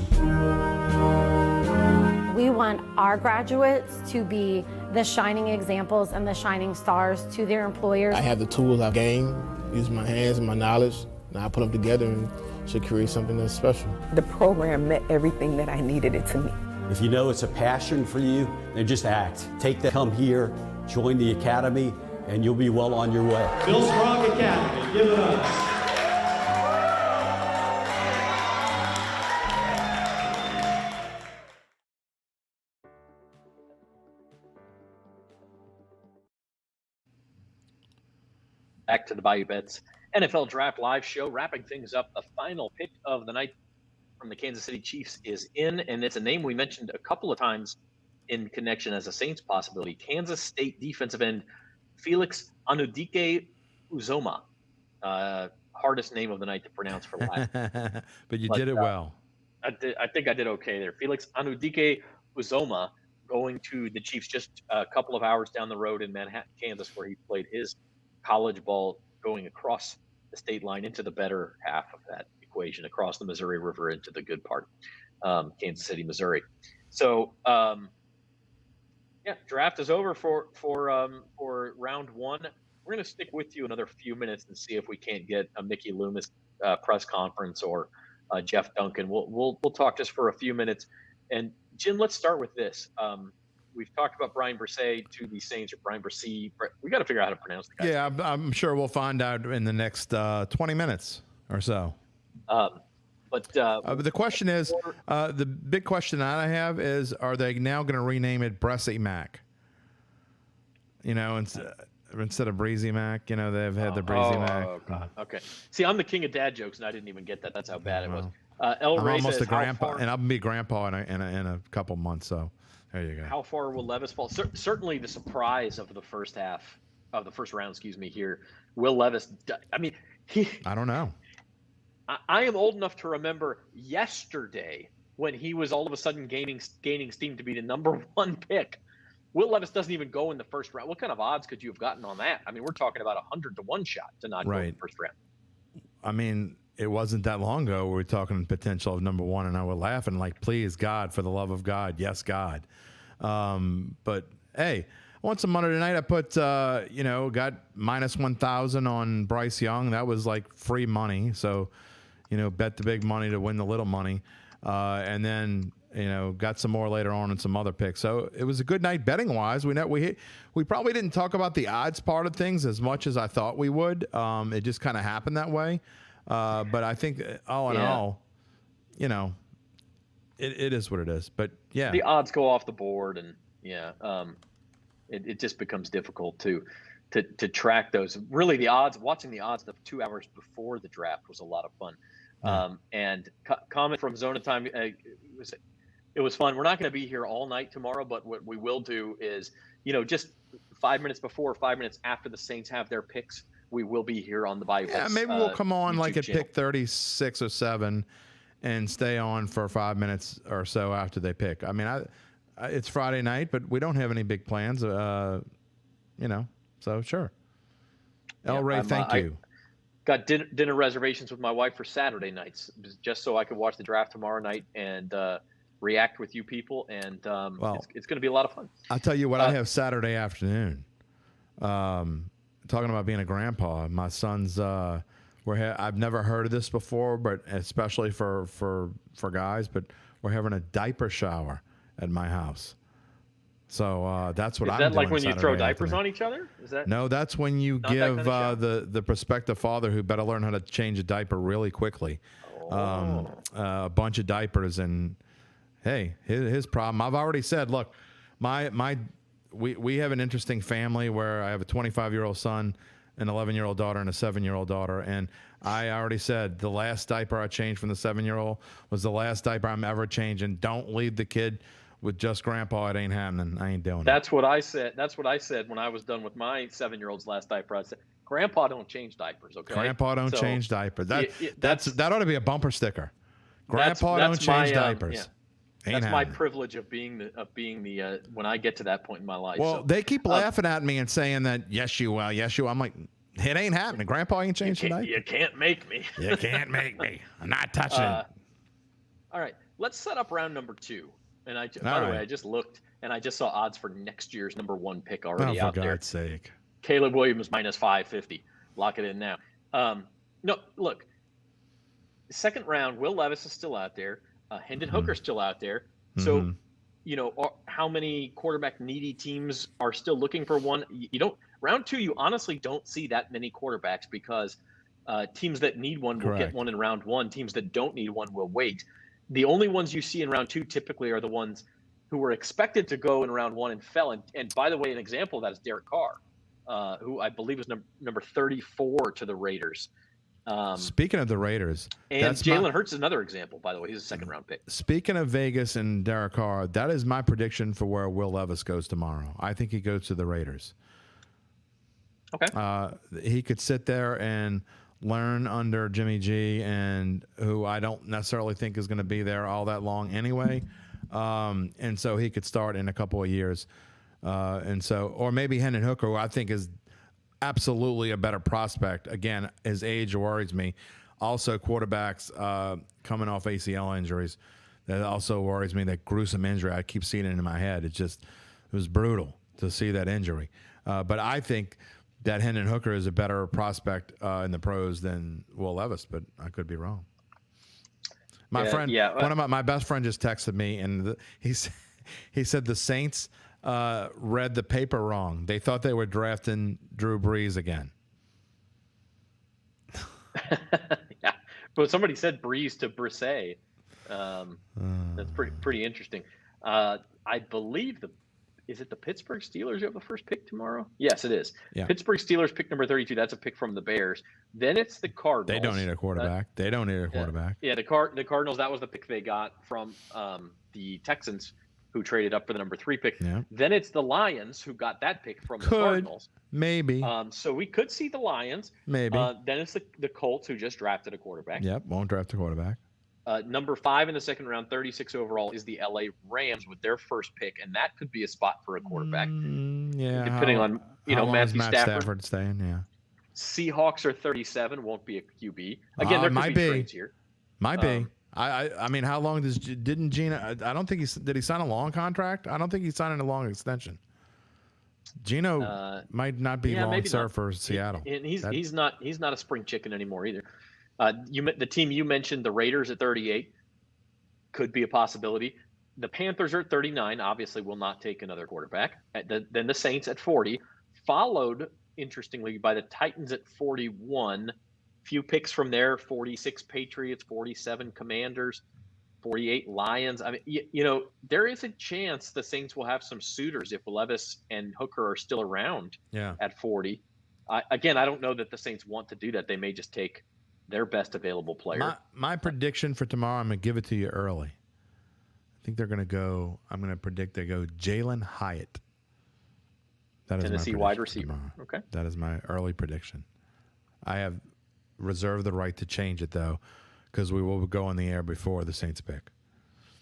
We want our graduates to be the shining examples and the shining stars to their employers. I have the tools I've gained, use my hands and my knowledge, and I put them together and should create something that's special. The program met everything that I needed it to meet. If you know it's a passion for you, then just act. Take that, come here, join the academy, and you'll be well on your way. Bill Strong Academy, give it up. Back to the Bayou Bets NFL Draft Live show, wrapping things up. The final pick of the night from the Kansas City Chiefs is in, and it's a name we mentioned a couple of times in connection as a Saints possibility. Kansas State defensive end Felix Anudike-Uzomah. Hardest name of the night to pronounce for last. But you did it well. I think I did okay there. Felix Anudike-Uzomah going to the Chiefs just a couple of hours down the road in Manhattan, Kansas, where he played his college ball, going across the state line into the better half of that equation, across the Missouri River into the good part, Kansas City, Missouri. So, draft is over for round one. We're going to stick with you another few minutes and see if we can't get a Mickey Loomis press conference or Jeff Duncan. We'll talk just for a few minutes. And Jim, let's start with this. We've talked about Brian Bresee to the Saints, or Brian Bresee. We got to figure out how to pronounce the guy. Yeah, I'm sure we'll find out in the next 20 minutes or so. But the question is, the big question I have is, are they now going to rename it Bresee Mac? You know, instead of Breezy Mac, you know, they've had the Breezy Mac. Oh, God. Okay. See, I'm the king of dad jokes, and I didn't even get that. That's how bad it was. I'm almost a grandpa, and I'll be a grandpa in a couple months, so there you go. How far will Levis fall? Certainly the surprise of the first round, here. Will Levis, I mean, I don't know. I am old enough to remember yesterday when he was all of a sudden gaining steam to be the number one pick. Will Levis doesn't even go in the first round. What kind of odds could you have gotten on that? I mean, we're talking about 100-to-1 shot to not go in the first round. I mean, it wasn't that long ago we were talking potential of number one, and I was laughing like, please, God, for the love of God, yes, God. But, hey, I won some money tonight. I put, got minus 1,000 on Bryce Young. That was like free money. So, bet the big money to win the little money. And then, got some more later on and some other picks. So it was a good night betting wise. We probably didn't talk about the odds part of things as much as I thought we would. It just kind of happened that way. But I think all in all, it is what it is. But yeah, the odds go off the board, and it just becomes difficult to track those. Really, the odds, watching the odds of 2 hours before the draft was a lot of fun. And comment from Zona Time, it was fun. We're not going to be here all night tomorrow, but what we will do is, just 5 minutes before, 5 minutes after the Saints have their picks, we will be here on the Bayou Bets. Yeah, maybe we'll come on YouTube like at channel. pick 36 or 7 and stay on for 5 minutes or so after they pick. I mean, it's Friday night, but we don't have any big plans, so sure. El Ray, thank you. Got dinner reservations with my wife for Saturday nights, just so I could watch the draft tomorrow night and react with you people. And it's going to be a lot of fun. I'll tell you what, I have Saturday afternoon. Talking about being a grandpa, my son's. I've never heard of this before, but especially for guys. But we're having a diaper shower at my house. So that's what I'm doing. Is that like when you throw diapers afternoon. on each other? Is that? No, that's when you give the prospective father who better learn how to change a diaper really quickly. A bunch of diapers, and hey, his problem. I've already said, look, we have an interesting family where I have a 25-year-old son, an 11-year-old daughter, and a 7-year-old daughter. And I already said the last diaper I changed from the 7-year-old was the last diaper I'm ever changing. Don't leave the kid with just grandpa. It ain't happening. I ain't doing it. That's what I said. That's what I said when I was done with my 7-year-old's last diaper. I said, grandpa don't change diapers, okay? Grandpa don't change diapers. That ought to be a bumper sticker. Grandpa don't change diapers. Yeah. That's my privilege of being the when I get to that point in my life. Well, they keep laughing at me and saying that yes you will. I'm like, it ain't happening. Grandpa ain't changing diapers. You can't make me. You can't make me. I'm not touching it. All right, let's set up round number 2. And by the way, I just looked and I just saw odds for next year's number 1 pick already out there. For God's sake. Caleb Williams minus 550. Lock it in now. No, look. Second round, Will Levis is still out there. Hendon Hooker's still out there. So, how many quarterback needy teams are still looking for one? You don't. Round 2, you honestly don't see that many quarterbacks because teams that need one will get one in round 1. Teams that don't need one will wait. The only ones you see in round 2 typically are the ones who were expected to go in round 1 and fell. And by the way, an example of that is Derek Carr, who I believe was number 34 to the Raiders. Speaking of the Raiders, and Jalen Hurts is another example, by the way. He's a second-round pick. Speaking of Vegas and Derek Carr, that is my prediction for where Will Levis goes tomorrow. I think he goes to the Raiders. Okay. He could sit there and learn under Jimmy G, and who I don't necessarily think is going to be there all that long anyway. And so he could start in a couple of years. Or maybe Hendon Hooker, who I think is absolutely a better prospect. Again, his age worries me. Also, quarterbacks coming off ACL injuries, that also worries me. That gruesome injury, I keep seeing it in my head. It was brutal to see that injury. But I think that Hendon Hooker is a better prospect in the pros than Will Levis, but I could be wrong. My friend, one of my best friend just texted me, and he said the Saints read the paper wrong. They thought they were drafting Drew Brees again. Yeah, but somebody said Brees to Brisset. That's pretty interesting. I believe is it the Pittsburgh Steelers who have the first pick tomorrow? Yes, it is. Yeah. Pittsburgh Steelers pick number 32. That's a pick from the Bears. Then it's the Cardinals. They don't need a quarterback. Yeah, the Cardinals, that was the pick they got from the Texans, who traded up for the number 3 pick. Yeah. Then it's the Lions who got that pick from the Cardinals. Maybe. So we could see the Lions. Maybe. Then it's the Colts who just drafted a quarterback. Yep, won't draft a quarterback. Number 5 in the second round, 36 overall, is the LA Rams with their first pick, and that could be a spot for a quarterback. Yeah, depending on Matthew Stafford staying. Yeah. Seahawks are 37, won't be a QB. Again, there could be trades here. Might be. I mean, how long didn't Gino? I don't think did he sign a long contract? I don't think he's signing a long extension. Gino might not be long served for Seattle. And he's not a spring chicken anymore either. The team you mentioned, the Raiders at 38, could be a possibility. The Panthers are at 39, obviously will not take another quarterback. Then the Saints at 40, followed, interestingly, by the Titans at 41. Few picks from there, 46 Patriots, 47 Commanders, 48 Lions. I mean, there is a chance the Saints will have some suitors if Levis and Hooker are still around at 40. Again, I don't know that the Saints want to do that. They may just take their best available player. My prediction for tomorrow, I'm going to give it to you early. I think they're going to go, I'm going to predict they go Jalen Hyatt. That is Tennessee wide receiver. Tomorrow. Okay. That is my early prediction. I have reserved the right to change it, though, because we will go on the air before the Saints pick.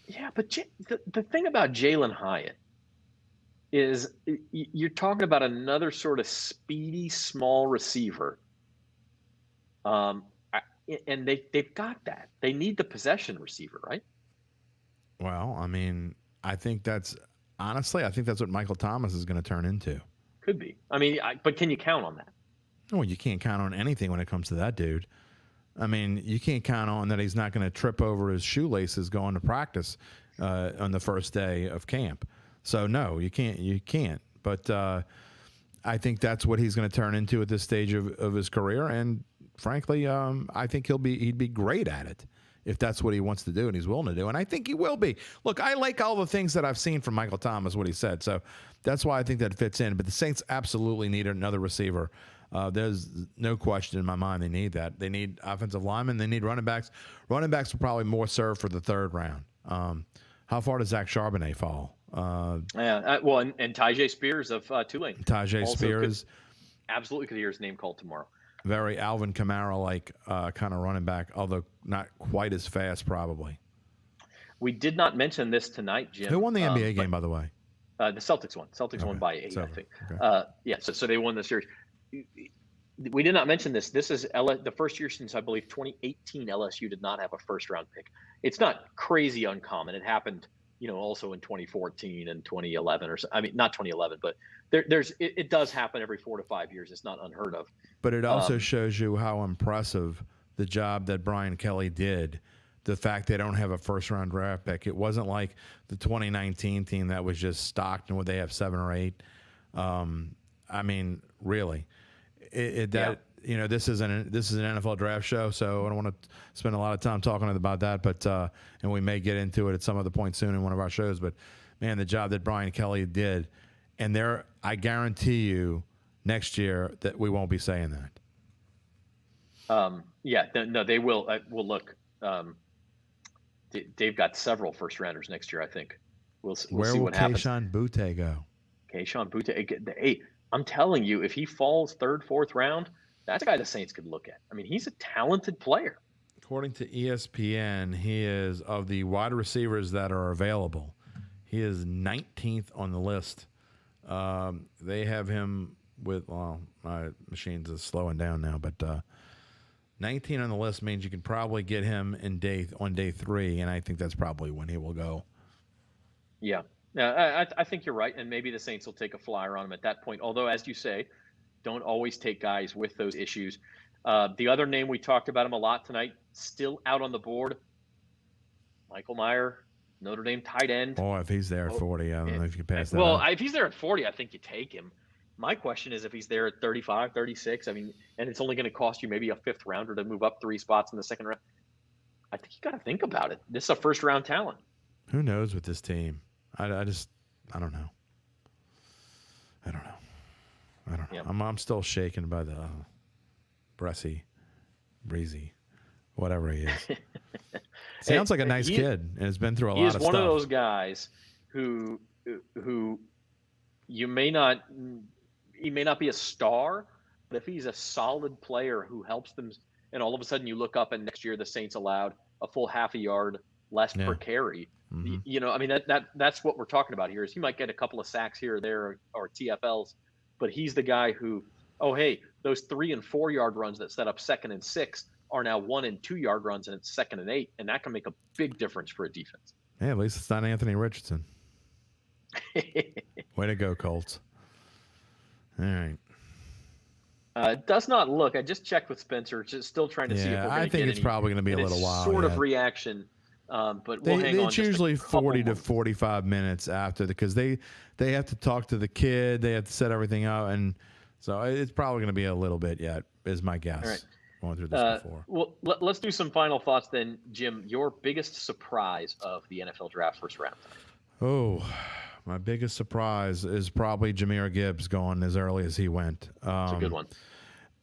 Yeah, but the thing about Jalen Hyatt is you're talking about another sort of speedy, small receiver. And they've got that. They need the possession receiver, right? Well, I mean, I think that's what Michael Thomas is going to turn into. Could be. I mean, but can you count on that? Oh, you can't count on anything when it comes to that dude. I mean, you can't count on that he's not going to trip over his shoelaces going to practice on the first day of camp. So no, you can't. You can't. But I think that's what he's going to turn into at this stage of his career. And frankly, I think he'd be great at it if that's what he wants to do and he's willing to do. And I think he will be. Look, I like all the things that I've seen from Michael Thomas, what he said. So that's why I think that fits in. But the Saints absolutely need another receiver. There's no question in my mind they need that. They need offensive linemen. They need running backs. Running backs will probably more serve for the third round. How far does Zach Charbonnet fall? And Tyjae Spears of Tulane. Tyjae Spears. Absolutely could hear his name called tomorrow. Very Alvin Kamara-like kind of running back, although not quite as fast probably. We did not mention this tonight, Jim. Who won the NBA game, by the way? The Celtics won. Celtics won by 8, I think. Okay. So they won the series. We did not mention this. This is the first year since, I believe, 2018 LSU did not have a first-round pick. It's not crazy uncommon. It happened, also in 2014 and 2011 or so. I mean, not 2011, but it does happen every 4 to 5 years. It's not unheard of. But it also shows you how impressive the job that Brian Kelly did. The fact they don't have a first-round draft pick. It wasn't like the 2019 team that was just stocked and would they have 7 or 8. I mean, really, this is an NFL draft show, so I don't want to spend a lot of time talking about that. But and we may get into it at some other point soon in one of our shows. But man, the job that Brian Kelly did, and I guarantee you, next year that we won't be saying that. No, they will. Well, look, they've got several first rounders next year. I think we'll see what happens. Where will Kayshon Boutte go? Kayshon Boutte. Hey, I'm telling you, if he falls 3rd, 4th round, that's a guy the Saints could look at. I mean, he's a talented player. According to ESPN, he is, of the wide receivers that are available, he is 19th on the list. They have him with, well, my machine's is slowing down now, but 19 on the list means you can probably get him on day 3, and I think that's probably when he will go. Yeah. I think you're right, and maybe the Saints will take a flyer on him at that point. Although, as you say, don't always take guys with those issues. The other name we talked about him a lot tonight, still out on the board, Michael Mayer, Notre Dame tight end. Oh, if he's there at 40, I don't know if you can pass that. Well, if he's there at 40, I think you take him. My question is if he's there at 35, 36, I mean, and it's only going to cost you maybe a 5th rounder to move up 3 spots in the 2nd round. I think you got to think about it. This is a first-round talent. Who knows with this team? I don't know. I don't know. Yep. I'm still shaken by the breezy, whatever he is. Sounds like a nice kid, and has been through a lot of stuff. He's one of those guys who he may not be a star, but if he's a solid player who helps them, and all of a sudden you look up and next year the Saints allowed a full half a yard less per carry. Mm-hmm. I mean, that's what we're talking about here is he might get a couple of sacks here or there or TFLs, but he's the guy who, those 3 and 4 yard runs that set up 2nd and 6 are now 1 and 2 yard runs and it's 2nd and 8, and that can make a big difference for a defense. Yeah, at least it's not Anthony Richardson. Way to go, Colts. All right. It does not look. I just checked with Spencer. Just still trying to see if we're going to get I think it's probably going to be a little while. Sort of reaction. But we'll hang on. It's usually 40 to 45 minutes after because they have to talk to the kid, they have to set everything up, and so it's probably going to be a little bit yet, is my guess. All right. Going through this before. Well, let's do some final thoughts then, Jim. Your biggest surprise of the NFL draft first round. Oh, my biggest surprise is probably Jahmyr Gibbs going as early as he went. It's a good one.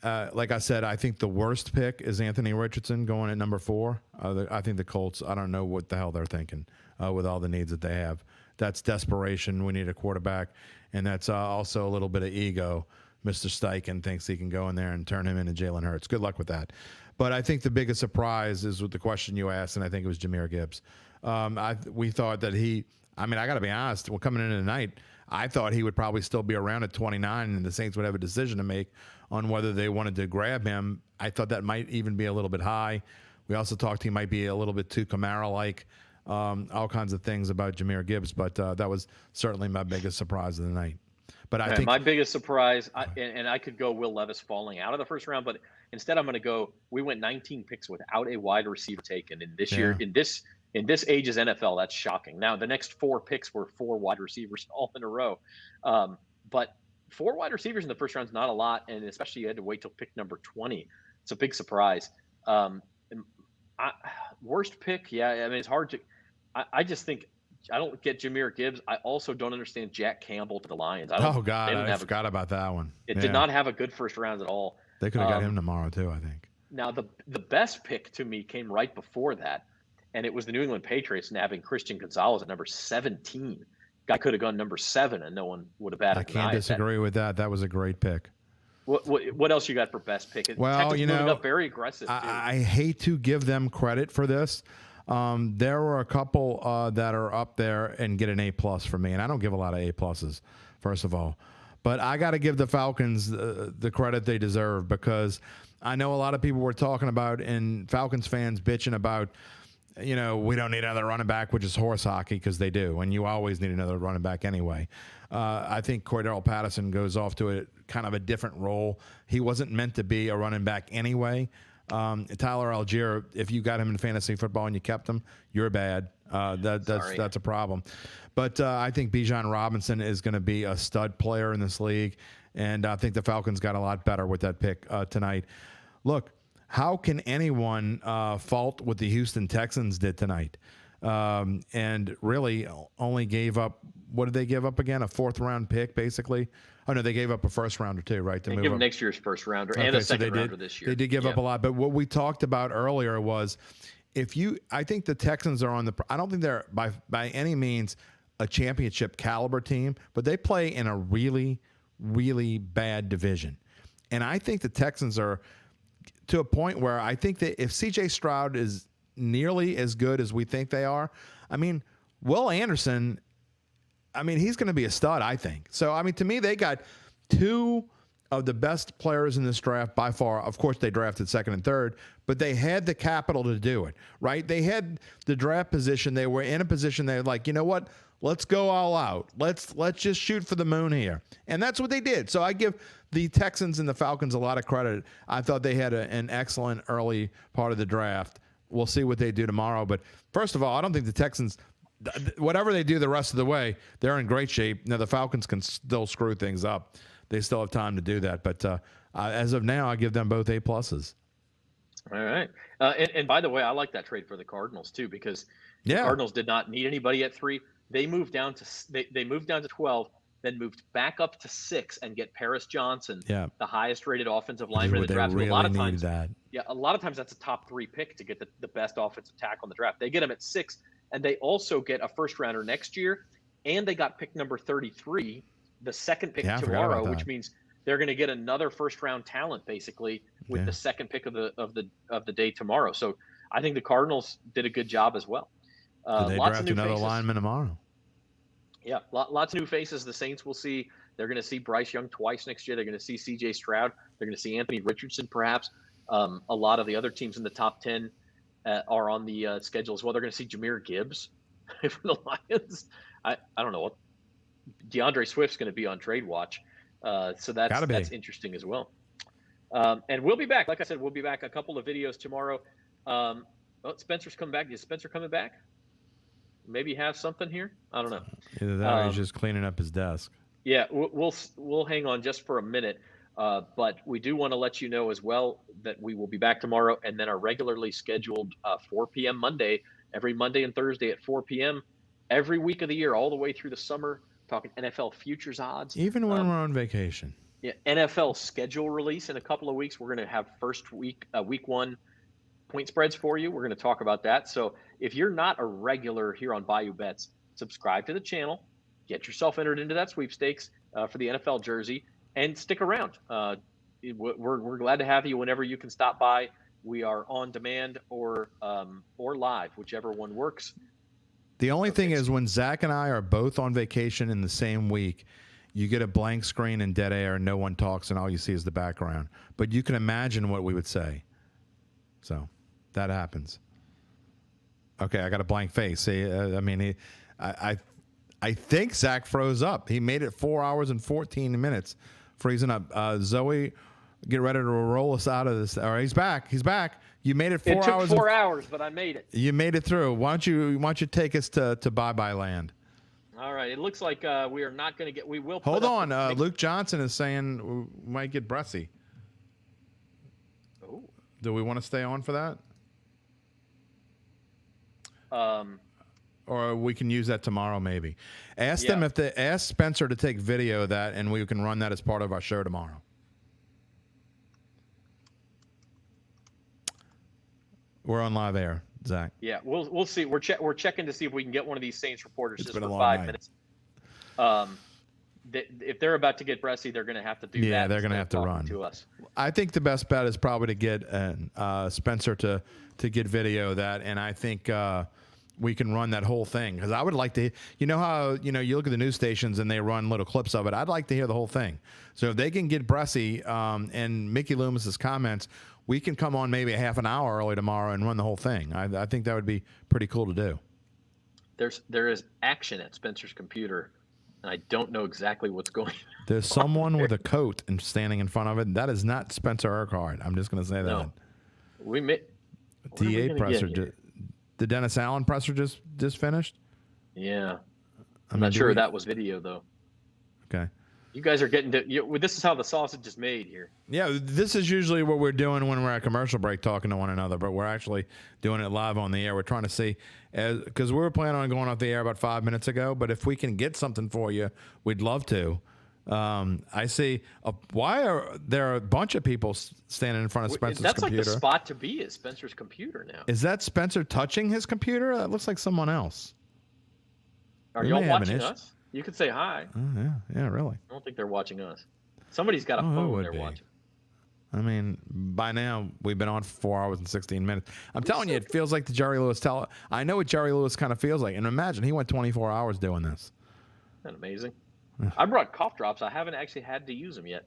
Like I said, I think the worst pick is Anthony Richardson going at number 4. I think the Colts, I don't know what the hell they're thinking with all the needs that they have. That's desperation. We need a quarterback. And that's also a little bit of ego. Mr. Steichen thinks he can go in there and turn him into Jalen Hurts. Good luck with that. But I think the biggest surprise is with the question you asked, and I think it was Jahmyr Gibbs. We thought that I got to be honest, coming into tonight, I thought he would probably still be around at 29, and the Saints would have a decision to make on whether they wanted to grab him. I thought that might even be a little bit high. We also talked he might be a little bit too Kamara-like, all kinds of things about Jahmyr Gibbs, but that was certainly my biggest surprise of the night. But I think my biggest surprise, and I could go Will Levis falling out of the first round, but instead I'm going to go. We went 19 picks without a wide receiver taken in this year. In this age's NFL, that's shocking. Now the next 4 picks were 4 wide receivers all in a row, but 4 wide receivers in the first round is not a lot, and especially you had to wait till pick number 20. It's a big surprise. Worst pick, yeah. I mean, it's hard to. I just think. I don't get Jahmyr Gibbs. I also don't understand Jack Campbell to the Lions. I forgot about that one. It did not have a good first round at all. They could have got him tomorrow too, I think. Now the best pick to me came right before that, and it was the New England Patriots nabbing Christian Gonzalez at number 17. Guy could have gone number 7, and no one would have batted. I can't disagree with that. That was a great pick. What else you got for best pick? Well, Texas moving up very aggressive. I hate to give them credit for this. There were a couple that are up there and get an A+ for me, and I don't give a lot of A+, first of all. But I got to give the Falcons the credit they deserve, because I know a lot of people were talking about, and Falcons fans bitching about, we don't need another running back, which is horse hockey, because they do, and you always need another running back anyway. I think Cordell Patterson goes off to a kind of a different role. He wasn't meant to be a running back anyway. Tyler Algier, if you got him in fantasy football and you kept him, you're bad. That's a problem. But I think Bijan Robinson is going to be a stud player in this league, and I think the Falcons got a lot better with that pick tonight. Look, how can anyone fault what the Houston Texans did tonight? And really only gave up, what did they give up again? A 4th-round pick, basically? Oh, no, they gave up a first-rounder too, right? They give them next year's first-rounder and a second-rounder this year. They did give up a lot. But what we talked about earlier was, I think the Texans are I don't think they're by any means a championship caliber team, but they play in a really, really bad division. And I think the Texans are to a point where I think that if C.J. Stroud is nearly as good as we think they are, I mean, Will Anderson, he's going to be a stud, I think. So, to me, they got 2 of the best players in this draft by far. Of course, they drafted 2nd and 3rd, but they had the capital to do it, right? They had the draft position. They were in a position they were like, you know what? Let's go all out. Let's just shoot for the moon here. And that's what they did. So I give the Texans and the Falcons a lot of credit. I thought they had an excellent early part of the draft. We'll see what they do tomorrow. But first of all, I don't think the Texans, whatever they do the rest of the way, they're in great shape. Now, the Falcons can still screw things up. They still have time to do that. But as of now, I give them both A+. All right. And by the way, I like that trade for the Cardinals, too, because the Cardinals did not need anybody at 3. They moved down to they moved down to 12, then moved back up to 6 and get Paris Johnson, the highest rated offensive lineman in the draft. Really a lot of times, a lot of times that's a top 3 pick to get the best offensive tackle in the draft. They get him at 6, and they also get a first-rounder next year, and they got pick number 33, the second pick tomorrow, which means they're going to get another first-round talent basically with the second pick of the day tomorrow. So I think the Cardinals did a good job as well. They lots draft of new another faces. lineman tomorrow. Yeah, lots of new faces. The Saints will see. They're going to see Bryce Young twice next year. They're going to see C.J. Stroud. They're going to see Anthony Richardson perhaps. A lot of the other teams in the top 10 are on the schedule as well. They're going to see Jahmyr Gibbs for the Lions. I don't know what. DeAndre Swift's going to be on trade watch. So that's interesting as well. And we'll be back. Like I said, we'll be back. A couple of videos tomorrow. Spencer's coming back. Is Spencer coming back? Maybe have something here. I don't know. Either that or he's just cleaning up his desk. Yeah, we'll hang on just for a minute. But we do want to let you know as well that we will be back tomorrow, and then our regularly scheduled 4 p.m. Monday, every Monday and Thursday at 4 p.m. every week of the year, all the way through the summer, talking NFL futures odds. Even when we're on vacation. Yeah, NFL schedule release in a couple of weeks. We're going to have week 1 point spreads for you. We're going to talk about that. So if you're not a regular here on Bayou Bets, subscribe to the channel, get yourself entered into that sweepstakes for the NFL jersey, and stick around. We're glad to have you whenever you can stop by. We are on demand or live, whichever one works. The only thing is when Zach and I are both on vacation in the same week, you get a blank screen and dead air and no one talks and all you see is the background. But you can imagine what we would say. So that happens. Okay, I got a blank face. See, I think Zach froze up. He made it 4 hours and 14 minutes, freezing up. Zoe, get ready to roll us out of this. All right, he's back. He's back. You made it 4 hours. It took 4 hours, but I made it. You made it through. Why don't you take us to bye-bye land? All right. It looks like we are not going to get. We will. Hold on. Luke Johnson is saying we might get Bressy. Oh. Do we want to stay on for that? Or we can use that tomorrow, maybe. Ask them if they ask Spencer to take video of that, and we can run that as part of our show tomorrow. We're on live air, Zach. Yeah, we'll see. We're checking to see if we can get one of these Saints reporters just for 5 minutes. If they're about to get Bressy, they're going to have to do that. Yeah, they're going to have to run to us. I think the best bet is probably to get Spencer to get video of that, and I think we can run that whole thing because I would like to. You know how you look at the news stations and they run little clips of it. I'd like to hear the whole thing. So if they can get Bressy and Mickey Loomis's comments, we can come on maybe a half an hour early tomorrow and run the whole thing. I think that would be pretty cool to do. There is action at Spencer's computer, and I don't know exactly what's going on. There's someone with a coat and standing in front of it. That is not Spencer Urquhart. I'm just going to say that. No. We may. DA presser. The Dennis Allen presser just finished? Yeah. I'm not sure that was video, though. Okay. You guys are getting to. This is how the sausage is made here. Yeah, this is usually what we're doing when we're at commercial break talking to one another, but we're actually doing it live on the air. We're trying to see, because we were planning on going off the air about 5 minutes ago, but if we can get something for you, we'd love to. I see. Why are there a bunch of people standing in front of Spencer's computer? That's like the spot to be is Spencer's computer now. Is that Spencer touching his computer? That looks like someone else. Are y'all watching us? You could say hi. Oh, yeah, really. I don't think they're watching us. Somebody's got a phone they're watching. I mean, by now, we've been on for 4 hours and 16 minutes. I'm telling you, it feels like the Jerry Lewis I know what Jerry Lewis kind of feels like. And imagine, he went 24 hours doing this. Isn't that amazing? I brought cough drops. I haven't actually had to use them yet.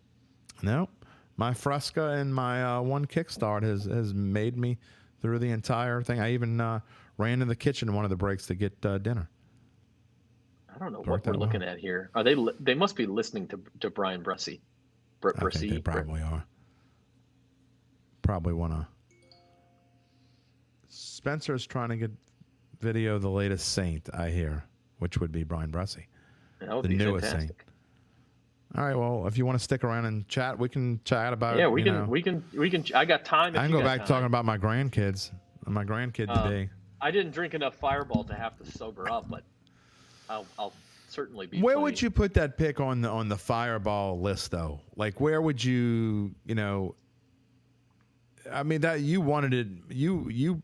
No. My Fresca and my one Kickstart has made me through the entire thing. I even ran in the kitchen in one of the breaks to get dinner. I don't know what we're looking at here. Are they must be listening to Brian Bressy. I think they probably are. Probably want to. Spencer's trying to get video of the latest Saint, I hear, which would be Brian Bressy. The newest Saint. All right. Well, if you want to stick around and chat, we can chat about. Yeah, we can. I got time. I can go back talking about my grandkids. My grandkid today. I didn't drink enough Fireball to have to sober up, but I'll certainly be. Where would you put that pick on the Fireball list, though? Like, where would you? I mean, that you wanted it. You.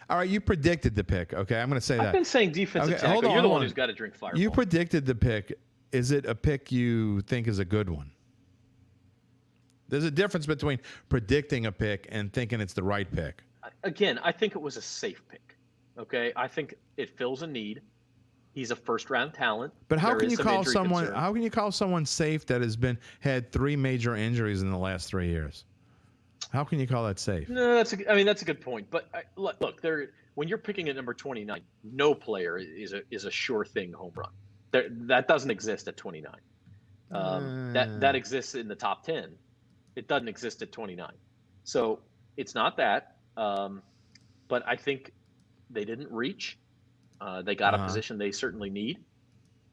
All right, you predicted the pick. Okay, I'm going to say that. I've been saying defensive tackle. You're the one who's got to drink Fireball. You predicted the pick. Is it a pick you think is a good one? There's a difference between predicting a pick and thinking it's the right pick. Again, I think it was a safe pick. Okay, I think it fills a need. He's a first-round talent. But how can you call someone? Concern. How can you call someone safe that has had 3 major injuries in the last 3 years? How can you call that safe? No, that's a good point. But look, when you're picking at number 29, no player is a sure thing home run. That doesn't exist at 29. That exists in the top 10. It doesn't exist at 29. So it's not that. But I think they didn't reach. They got a position they certainly need,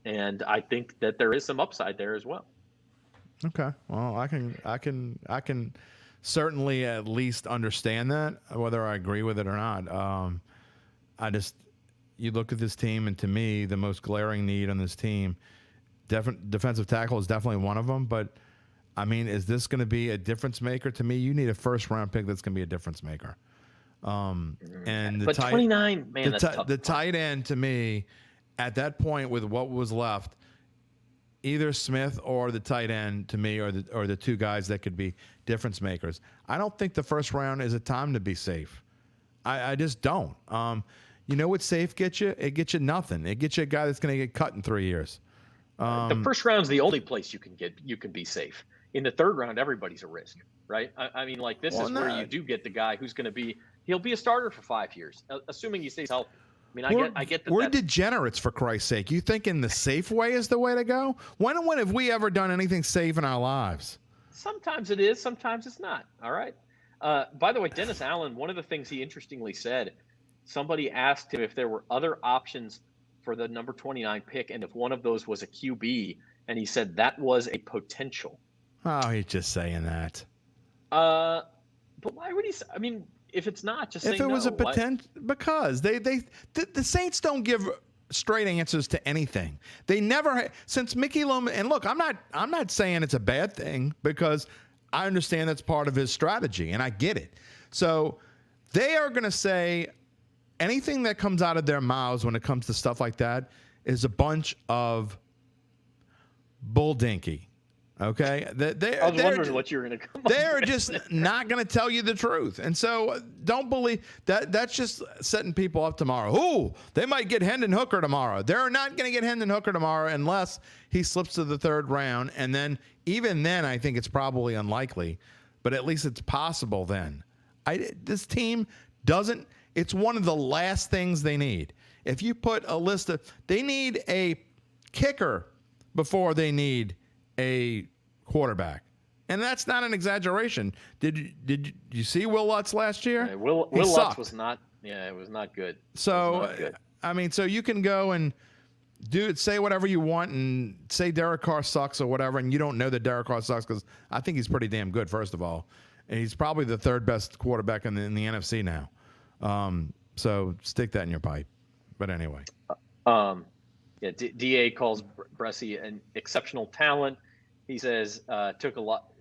and I think that there is some upside there as well. Okay. Well, I can certainly at least understand that, whether I agree with it or not. You look at this team, and to me, the most glaring need on this team, defensive tackle is definitely one of them. But I mean, is this going to be a difference maker? To me, you need a first-round pick that's going to be a difference maker. And but 29, man, that's tough. The tight end, to me, at that point with what was left, either Smith or the tight end, to me, or the 2 guys that could be difference makers. I don't think the first round is a time to be safe. I just don't. You know what safe gets you? It gets you nothing. It gets you a guy that's going to get cut in 3 years. The first round's the only place you can be safe. In the third round, everybody's a risk, right? I mean, like, this is where you do get the guy who's going to be. He'll be a starter for 5 years, assuming he stays healthy. I mean, I get that. We're degenerates, for Christ's sake. You thinking the safe way is the way to go? When have we ever done anything safe in our lives? Sometimes it is, sometimes it's not. All right. By the way, Dennis Allen, one of the things he interestingly said, somebody asked him if there were other options for the number 29 pick, and if one of those was a QB, and he said that was a potential. Oh, he's just saying that. But why would he? I mean, if it's not, just say no. If it was a potential, because the Saints don't give straight answers to anything. They never, since Mickey Loomis. And look, I'm not saying it's a bad thing, because I understand that's part of his strategy, and I get it. So they are going to say anything that comes out of their mouths when it comes to stuff like that is a bunch of bull dinky. Okay, I was wondering what you were going to come. They're just not going to tell you the truth, and so don't believe that. That's just setting people up tomorrow. Ooh, they might get Hendon Hooker tomorrow. They're not going to get Hendon Hooker tomorrow unless he slips to the third round, and then even then, I think it's probably unlikely, but at least it's possible. Then, this team doesn't. It's one of the last things they need. If you put a list of, they need a kicker before they need a quarterback, and that's not an exaggeration. Did you see Will Lutz last year? Yeah, Will Lutz was not. Yeah, it was not good. So I mean, so you can go and say whatever you want and say Derek Carr sucks or whatever, and you don't know that Derek Carr sucks, because I think he's pretty damn good, first of all, and he's probably the third best quarterback in the NFC now. So stick that in your pipe. But anyway. Yeah, DA calls Bressie an exceptional talent. He says it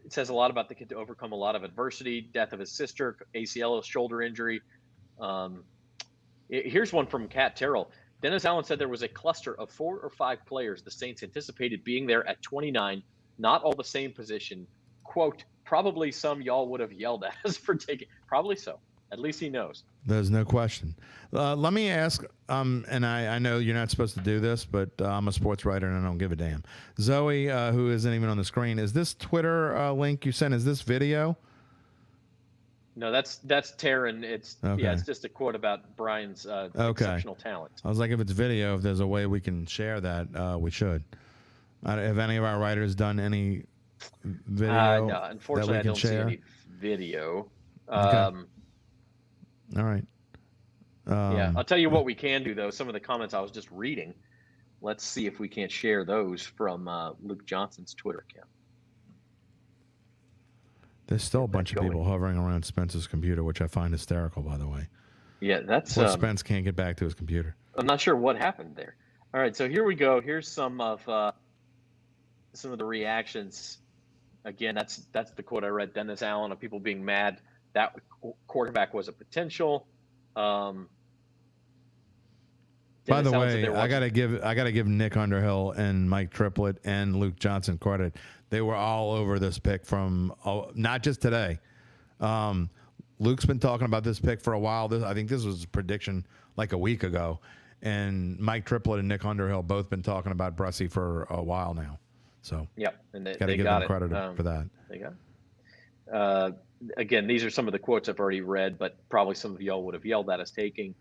says a lot about the kid to overcome a lot of adversity, death of his sister, ACL, shoulder injury. Here's one from Kat Terrell. Dennis Allen said there was a cluster of 4 or 5 players the Saints anticipated being there at 29, not all the same position. Quote, probably some y'all would have yelled at us for taking. Probably so. At least he knows. There's no question. Let me ask, and I know you're not supposed to do this, but I'm a sports writer and I don't give a damn. Zoe, who isn't even on the screen, is this Twitter link you sent, is this video? No, that's Taryn. It's it's just a quote about Brian's exceptional talent. I was like, if it's video, if there's a way we can share that, we should. Have any of our writers done any video? No, unfortunately, I don't see any video. Okay. All right. Yeah, I'll tell you what we can do, though. Some of the comments I was just reading. Let's see if we can't share those from Luke Johnson's Twitter account. There's still a bunch of people hovering around Spence's computer, which I find hysterical, by the way. Yeah, that's... Poor Spence can't get back to his computer. I'm not sure what happened there. All right, so here we go. Here's some of the reactions. Again, that's the quote I read. Dennis Allen of people being mad that quarterback was a potential. By the way, I gotta give Nick Underhill and Mike Triplett and Luke Johnson credit. They were all over this pick from not just today. Luke's been talking about this pick for a while. I think this was a prediction like a week ago, and Mike Triplett and Nick Underhill both been talking about Bressie for a while now. So and they gotta give them credit for that. They got it. Again, these are some of the quotes I've already read, but probably some of y'all would have yelled at us taking.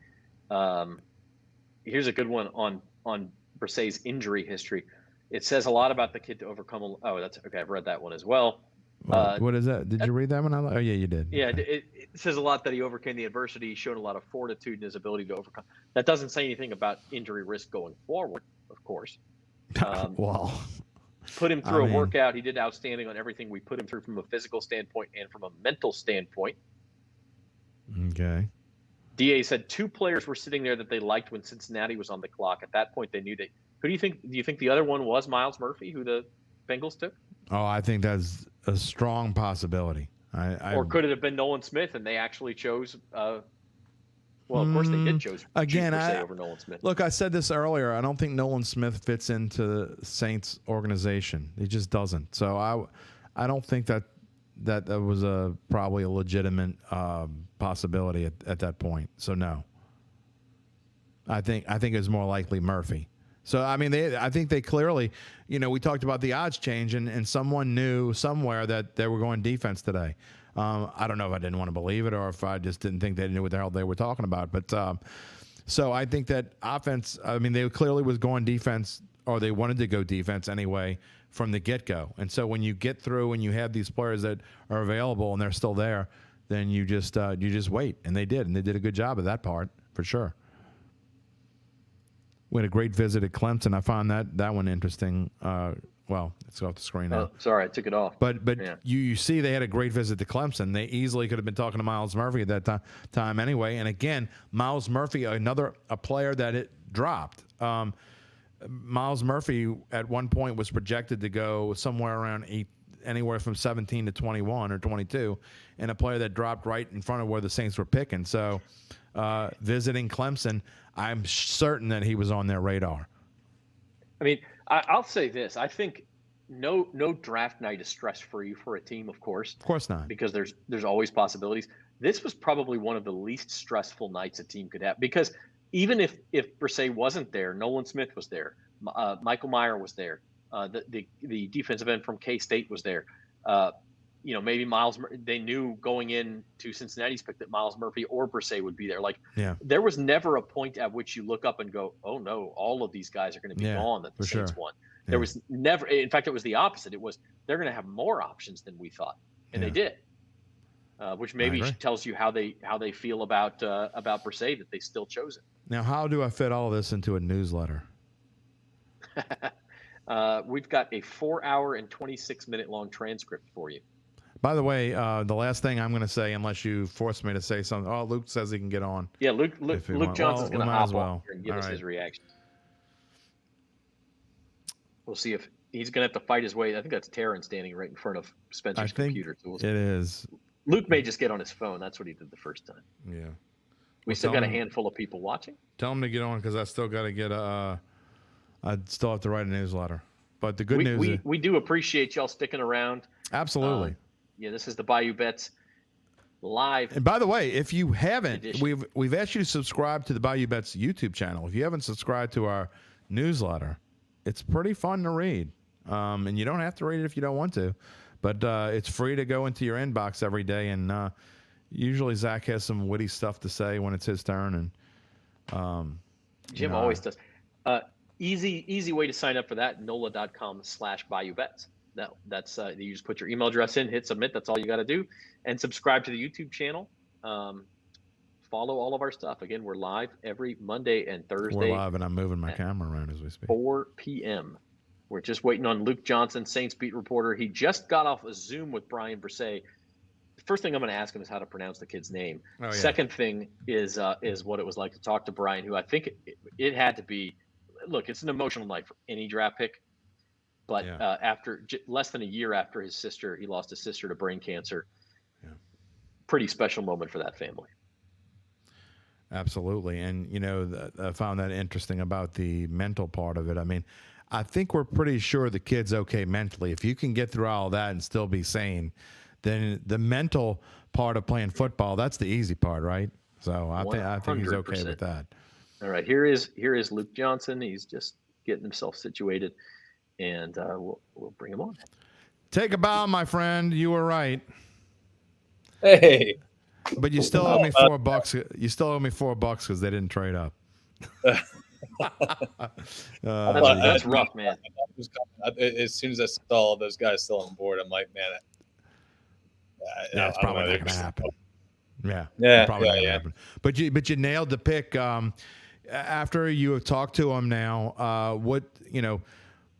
Here's a good one on Bressee's injury history. It says a lot about the kid to overcome. That's okay. I've read that one as well. What is that? Did you read that one? Oh, yeah, you did. Yeah, okay. It says a lot that he overcame the adversity. He showed a lot of fortitude in his ability to overcome. That doesn't say anything about injury risk going forward, of course. Well, put him through a workout. He did outstanding on everything we put him through from a physical standpoint and from a mental standpoint. Okay. DA said 2 players were sitting there that they liked when Cincinnati was on the clock. At that point, they knew that. Who do you think? Do you think the other one was Miles Murphy, who the Bengals took? Oh, I think that's a strong possibility. Or could it have been Nolan Smith, and they actually chose? Well, of course they did choose over Nolan Smith. Look, I said this earlier. I don't think Nolan Smith fits into the Saints organization. He just doesn't. So I don't think that was probably a legitimate possibility at that point. So no. I think it's more likely Murphy. So, I mean, I think they clearly, we talked about the odds change, and someone knew somewhere that they were going defense today. I don't know if I didn't want to believe it or if I just didn't think they knew what the hell they were talking about. But so I think that offense, I mean, they clearly was going defense, or they wanted to go defense anyway from the get-go. And so when you get through and you have these players that are available and they're still there, then you just wait. And they did. And they did a good job of that part, for sure. We had a great visit at Clemson. I found that one interesting. Well, it's off the screen now. Oh, sorry, I took it off. But yeah. you see they had a great visit to Clemson. They easily could have been talking to Miles Murphy at that time anyway. And again, Miles Murphy, a player that it dropped. Miles Murphy at one point was projected to go somewhere around anywhere from 17 to 21 or 22, and a player that dropped right in front of where the Saints were picking. So visiting Clemson, I'm certain that he was on their radar. I mean, I'll say this. I think no draft night is stress-free for a team, of course. Of course not. Because there's always possibilities. This was probably one of the least stressful nights a team could have, because even if Brisset wasn't there, Nolan Smith was there, Michael Meyer was there, the defensive end from K-State was there. Maybe they knew going into Cincinnati's pick that Miles Murphy or Brisset would be there. There was never a point at which you look up and go, oh no, all of these guys are going to be gone that the Saints won. There was never, in fact, it was the opposite. It was, they're going to have more options than we thought. And they did, which maybe tells you how they feel about Brisset, that they still chose it. Now, how do I fit all this into a newsletter? We've got a 4-hour and 26-minute long transcript for you. By the way, the last thing I'm going to say, unless you force me to say something. Oh, Luke says he can get on. Yeah, Luke Johnson's going to hop on here and give us right. his reaction. We'll see if he's going to have to fight his way. I think that's Taryn standing right in front of Spencer's computer. So it is. Luke may just get on his phone. That's what he did the first time. Yeah. We still got a handful of people watching. Tell him to get on, because I still got to get I still have to write a newsletter. But the good news we do appreciate y'all sticking around. Absolutely. This is the Bayou Bets live. And by the way, if you haven't, we've asked you to subscribe to the Bayou Bets YouTube channel. If you haven't subscribed to our newsletter, it's pretty fun to read. And you don't have to read it if you don't want to. But it's free to go into your inbox every day. And usually Zach has some witty stuff to say when it's his turn. And Jim always does. Easy way to sign up for that, NOLA.com/Bayou Bets. That's you just put your email address in, hit submit. That's all you got to do, and subscribe to the YouTube channel. Follow all of our stuff. Again, we're live every Monday and Thursday. We're live, and I'm moving my camera around as we speak. 4 p.m. We're just waiting on Luke Johnson, Saints beat reporter. He just got off a Zoom with Brian Brisset. The first thing I'm going to ask him is how to pronounce the kid's name. Oh, yeah. Second thing is what it was like to talk to Brian, who I think it had to be. Look, it's an emotional night for any draft pick. But after less than a year after he lost his sister to brain cancer. Yeah. Pretty special moment for that family. Absolutely. And, I found that interesting about the mental part of it. I mean, I think we're pretty sure the kid's okay mentally. If you can get through all that and still be sane, then the mental part of playing football, that's the easy part, right? So I think he's okay with that. All right. Here is Luke Johnson. He's just getting himself situated. And we'll bring him on. Take a bow, my friend. You were right. Hey, but you still owe me $4. You still owe me $4 because they didn't trade up. That's rough, man. As soon as I saw all those guys still on board, I'm like, man, it's probably not going to happen. Yeah, probably not going to happen. But you nailed the pick. After you have talked to him now,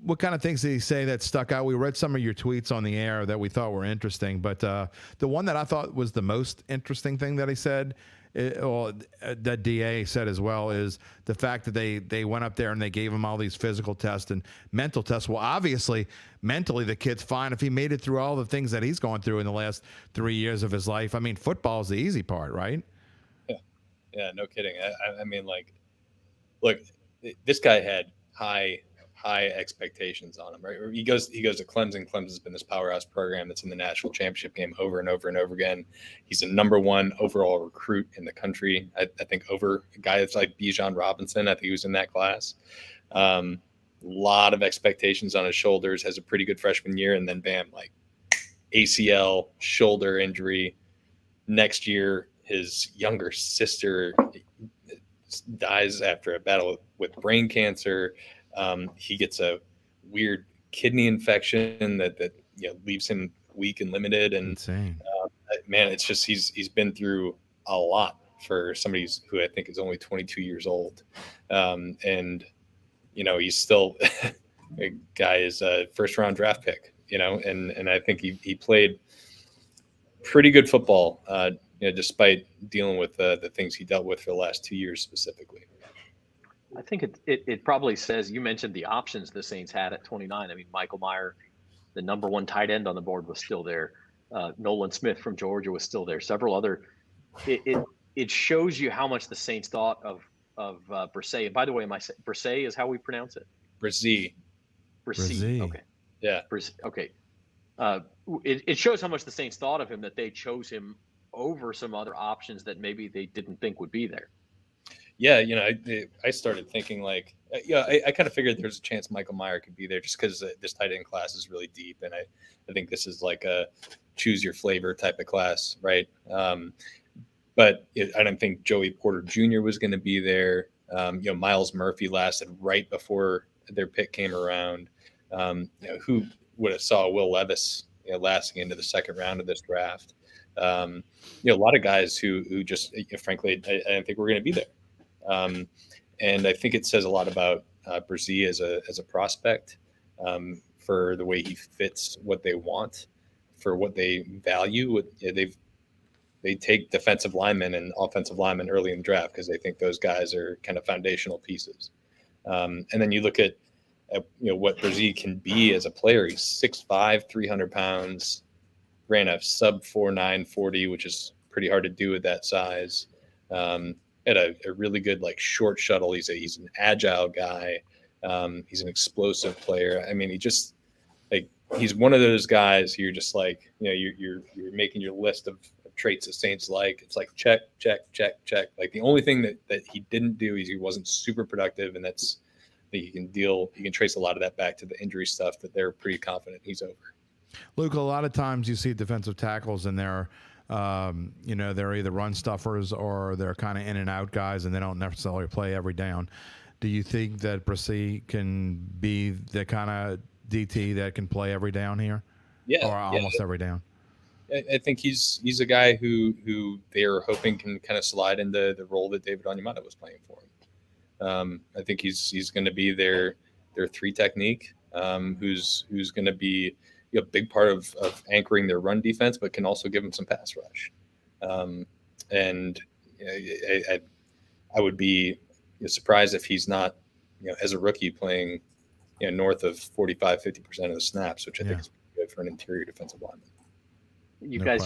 what kind of things did he say that stuck out? We read some of your tweets on the air that we thought were interesting, but the one that I thought was the most interesting thing that he said, that DA said as well, is the fact that they went up there and they gave him all these physical tests and mental tests. Well, obviously, mentally, the kid's fine if he made it through all the things that he's gone through in the last 3 years of his life. I mean, football is the easy part, right? Yeah, no kidding. I mean, look, this guy had high high expectations on him, right? He goes to Clemson. Clemson's been this powerhouse program that's in the national championship game over and over and over again. He's the #1 overall recruit in the country. I think over a guy that's like Bijan Robinson. I think he was in that class. Lot of expectations on his shoulders, has a pretty good freshman year, and then bam, like ACL, shoulder injury. Next year, his younger sister dies after a battle with brain cancer. He gets a weird kidney infection that leaves him weak and limited. And insane. Man, it's just he's been through a lot for somebody who I think is only 22 years old. And he's still a guy is a first-round draft pick. And I think he played pretty good football. Despite dealing with the things he dealt with for the last 2 years specifically. I think it probably says, you mentioned the options the Saints had at 29. I mean, Michael Mayer, the #1 tight end on the board, was still there. Nolan Smith from Georgia was still there. Several other. It shows you how much the Saints thought of Bresee. And by the way, Bresee is how we pronounce it? Bresee. Okay. Yeah. Okay. It shows how much the Saints thought of him, that they chose him over some other options that maybe they didn't think would be there. Yeah, I started thinking like, I kind of figured there's a chance Michael Mayer could be there just because this tight end class is really deep, and I think this is like a choose your flavor type of class, right? But I don't think Joey Porter Jr. was going to be there. Miles Murphy lasted right before their pick came around. Who would have saw Will Levis lasting into the second round of this draft? A lot of guys who just frankly I don't think we're going to be there, and I think it says a lot about Bresee as a prospect, for the way he fits what they want, for what they value. They take defensive linemen and offensive linemen early in the draft because they think those guys are kind of foundational pieces, and then you look at what Bresee can be as a player. He's 6'5", 300 pounds. Ran a sub 4.9 40, which is pretty hard to do at that size. Had a really good short shuttle. He's an agile guy. He's an explosive player. I mean, he's one of those guys who you're just you're making your list of traits that Saints like. It's like check, check, check, check. Like the only thing that he didn't do is he wasn't super productive, and that's that you can trace a lot of that back to the injury stuff that they're pretty confident he's over. Luke, a lot of times you see defensive tackles and they're either run stuffers or they're kind of in and out guys, and they don't necessarily play every down. Do you think that Bresee can be the kind of DT that can play every down here? Yeah. Or almost every down? I think he's a guy who they are hoping can kind of slide into the role that David Onyemata was playing for him. I think he's going to be their 3 technique, who's going to be a big part of anchoring their run defense, but can also give them some pass rush. And I would be surprised if he's not, as a rookie playing, north of 45, 50% of the snaps, which I think is good for an interior defensive lineman. You guys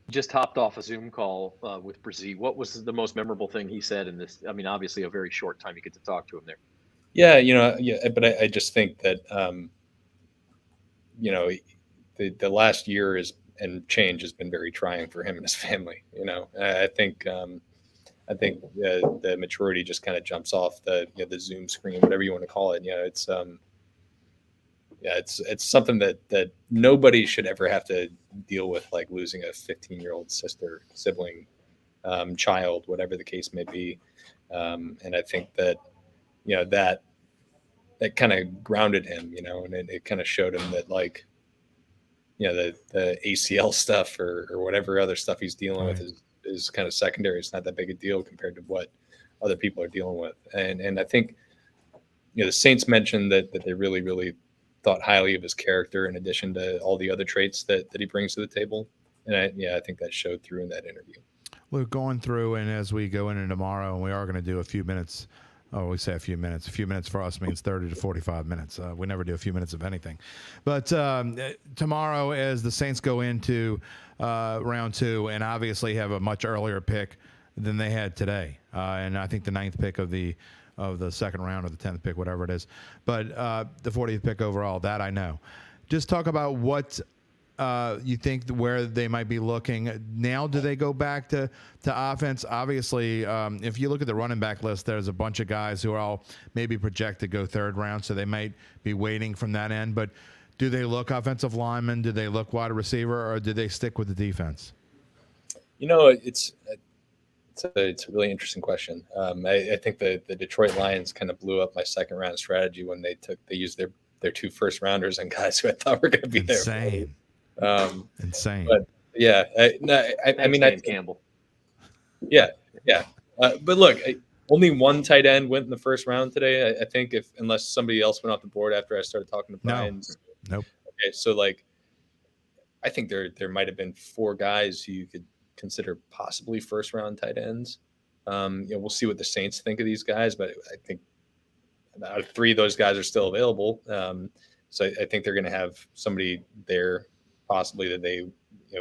just hopped off a Zoom call with Bresee. What was the most memorable thing he said in this? I mean, obviously a very short time you get to talk to him there. Yeah, but I just think that, the last year and change has been very trying for him and his family. I think the maturity just kind of jumps off the Zoom screen, whatever you want to call it. It's something that nobody should ever have to deal with, like losing a 15-year-old sibling, child, whatever the case may be. And I think that that kind of grounded him, and it kind of showed him that the ACL stuff or whatever other stuff he's dealing with is kind of secondary. It's not that big a deal compared to what other people are dealing with. And I think, the Saints mentioned that they really, really thought highly of his character in addition to all the other traits that he brings to the table. And I think that showed through in that interview. Luke, going through, and as we go into tomorrow, and we are going to do a few minutes. Oh, we say a few minutes. A few minutes for us means 30 to 45 minutes. We never do a few minutes of anything. But tomorrow, as the Saints go into round 2, and obviously have a much earlier pick than they had today, and I think the 9th pick of the of the second round or the 10th pick, whatever it is. But the 40th pick overall, that I know. Just talk about what you think where they might be looking now. Do they go back to offense? Obviously, if you look at the running back list, there's a bunch of guys who are all maybe projected to go third round, so they might be waiting from that end. But do they look offensive lineman? Do they look wide receiver, or do they stick with the defense? It's a really interesting question. I think the Detroit Lions kind of blew up my second round strategy when they used their 2 first rounders on guys who I thought were going to be insane. there. Insane. But yeah, I mean, Dan Campbell. Yeah. But look, only one tight end went in the first round today. I think unless somebody else went off the board after I started talking to Brian. Nope. Okay, so I think there might have been 4 guys who you could consider possibly first round tight ends. We'll see what the Saints think of these guys, but I think out of 3 of those guys are still available. So I think they're going to have somebody there possibly that they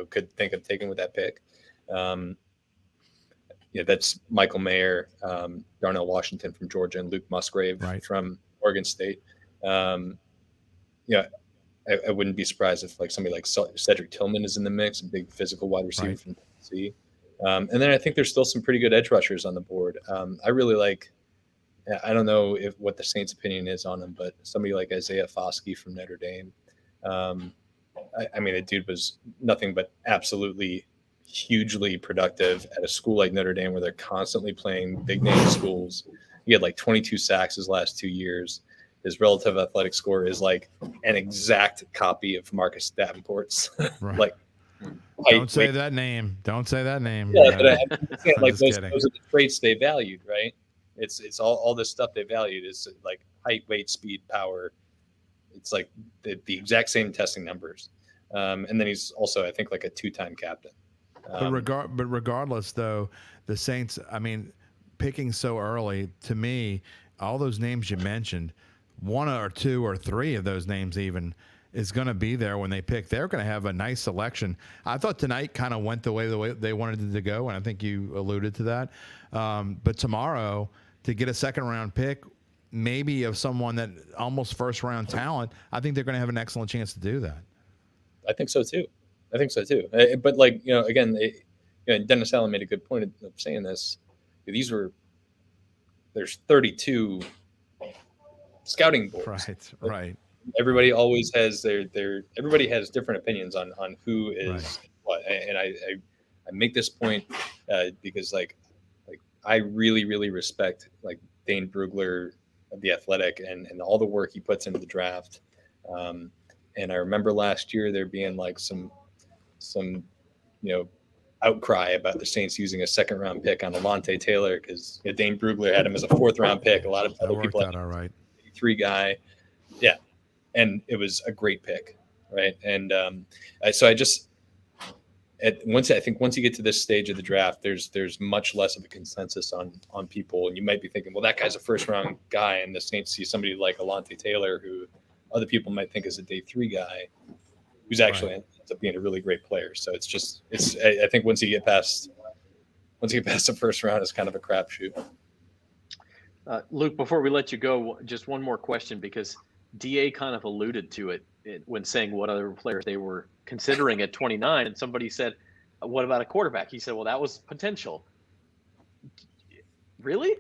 could think of taking with that pick. That's Michael Mayer, Darnell Washington from Georgia, and Luke Musgrave from Oregon State. I wouldn't be surprised if somebody like Cedric Tillman is in the mix, a big physical wide receiver from Tennessee. And then I think there's still some pretty good edge rushers on the board. I really like. I don't know what the Saints' opinion is on him, but somebody like Isaiah Foskey from Notre Dame. I mean, the dude was nothing but absolutely hugely productive at a school like Notre Dame, where they're constantly playing big name schools. He had 22 sacks his last 2 years. His relative athletic score is an exact copy of Marcus Davenport's. Right. Don't say that name. Don't say that name. Yeah, but I'm saying, those are the traits they valued, right? It's all this stuff they valued is height, weight, speed, power. It's the exact same testing numbers. And then he's also, I think, a 2-time captain. But regardless, though, the Saints, I mean, picking so early, to me, all those names you mentioned, 1 or 2 or 3 of those names even is going to be there when they pick. They're going to have a nice selection. I thought tonight kind of went the way they wanted it to go, and I think you alluded to that. But tomorrow, to get a second-round pick, maybe of someone that almost first-round talent, I think they're going to have an excellent chance to do that. I think so too. But again, Dennis Allen made a good point of saying this. There's 32 scouting boards. Right. Everybody always has everybody has different opinions on who is what. And I make this point because I really, really respect Dane Brugler of The Athletic and all the work he puts into the draft. And I remember last year there being some outcry about the Saints using a second-round pick on Alontae Taylor because Dane Brugler had him as a 4th-round pick. A lot of other people had all right. 3 guy, yeah, and it was a great pick, right? And so I think once you get to this stage of the draft, there's much less of a consensus on people, and you might be thinking, well, that guy's a first-round guy, and the Saints see somebody like Alontae Taylor who other people might think is a day 3 guy, who's actually ends up being a really great player. So I think once you get past the first round, it's kind of a crapshoot. Luke, before we let you go, just one more question, because DA kind of alluded to it when saying what other players they were considering at 29, and somebody said, what about a quarterback? He said, well, that was potential. Really?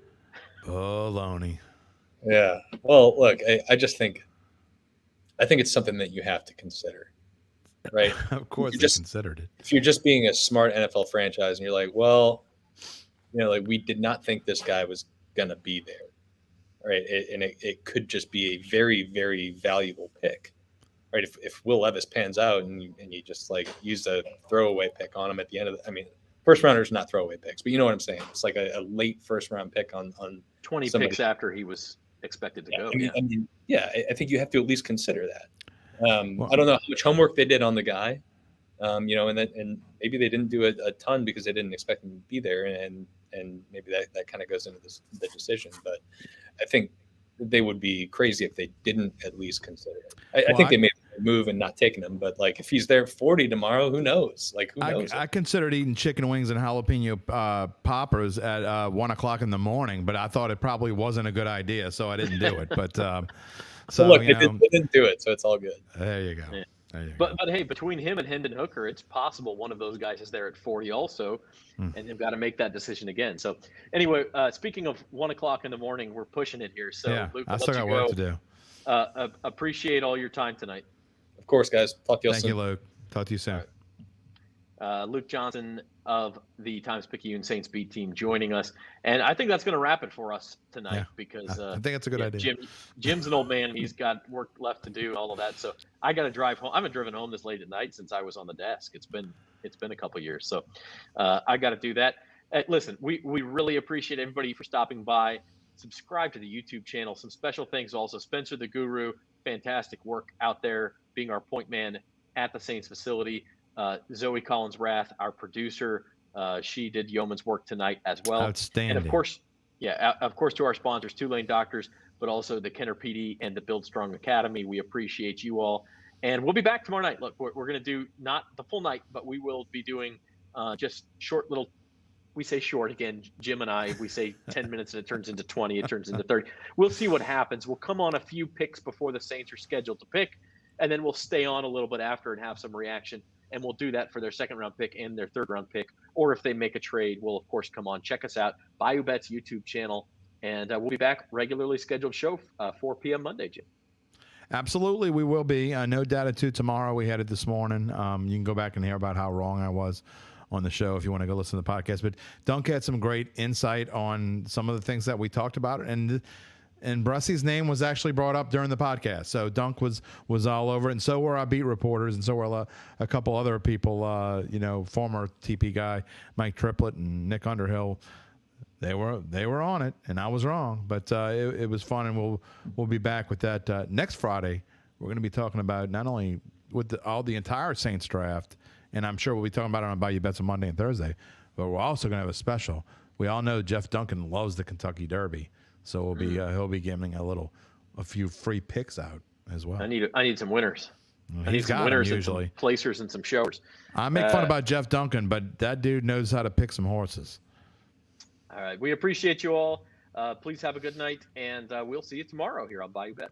Baloney. Yeah. Well, look, I think it's something that you have to consider, right? Of course, they considered it. If you're just being a smart NFL franchise and you're like, well, we did not think this guy was going to be there, right? And it could just be a very, very valuable pick, right? If Will Levis pans out and you just use a throwaway pick on him at the end of first rounders not throwaway picks, but you know what I'm saying? It's a late first round pick on 20 somebody. Picks after he was expected to go. I think you have to at least consider that. I don't know how much homework they did on the guy, and maybe they didn't do a ton because they didn't expect him to be there, and maybe that kind of goes into the decision. But I think they would be crazy if they didn't at least consider it. I think they made move and not taking him. But like if he's there 40 tomorrow, who knows? Like who knows? I considered eating chicken wings and jalapeno poppers at 1:00 in the morning, but I thought it probably wasn't a good idea, so I didn't do it. But so look, they didn't do it, so it's all good. There you go. Yeah. But hey, between him and Hendon Hooker, it's possible one of those guys is there at 40 also, and they've got to make that decision again. So anyway, speaking of 1:00 in the morning, we're pushing it here. So yeah, Luke, I still got work to do. Appreciate all your time tonight. Of course, guys. Talk to you soon. Thank you, Luke. Talk to you soon. Luke Johnson of the Times-Picayune Saints beat team joining us, and I think that's going to wrap it for us tonight because I think it's a good idea. Jim's an old man; he's got work left to do, all of that. So I got to drive home. I haven't driven home this late at night since I was on the desk. It's been a couple of years, so I got to do that. Listen, we really appreciate everybody for stopping by. Subscribe to the YouTube channel. Some special thanks also. Spencer the Guru, fantastic work out there being our point man at the Saints facility. Zoe Collins-Rath, our producer, she did yeoman's work tonight as well. Outstanding. And of course, to our sponsors, Two-Lane Doctors, but also the Kenner PD and the Build Strong Academy. We appreciate you all. And we'll be back tomorrow night. Look, we're going to do not the full night, but we will be doing just short little, we say short again, Jim and I, we say 10 minutes and it turns into 20, it turns into 30. We'll see what happens. We'll come on a few picks before the Saints are scheduled to pick, and then we'll stay on a little bit after and have some reaction. And we'll do that for their second-round pick and their third-round pick. Or if they make a trade, we'll, of course, come on. Check us out, Bayou Bets YouTube channel. And we'll be back, regularly scheduled show, 4 p.m. Monday, Jim. Absolutely, we will be. No Data 2 tomorrow. We had it this morning. You can go back and hear about how wrong I was on the show if you want to go listen to the podcast. But Dunk had some great insight on some of the things that we talked about. And Brussie's name was actually brought up during the podcast. So Dunk was all over it, and so were our beat reporters, and so were a couple other people, former TP guy, Mike Triplett and Nick Underhill. They were on it, and I was wrong. But it was fun, and we'll be back with that next Friday. We're going to be talking about not only with the entire Saints draft, and I'm sure we'll be talking about it on Bayou Bets on Monday and Thursday, but we're also going to have a special. We all know Jeff Duncan loves the Kentucky Derby. So he'll be giving a few free picks out as well. I need some winners. Well, I need some winners and some placers and some showers. I make fun about Jeff Duncan, but that dude knows how to pick some horses. All right, we appreciate you all. Please have a good night, and we'll see you tomorrow here on Bayou Bets.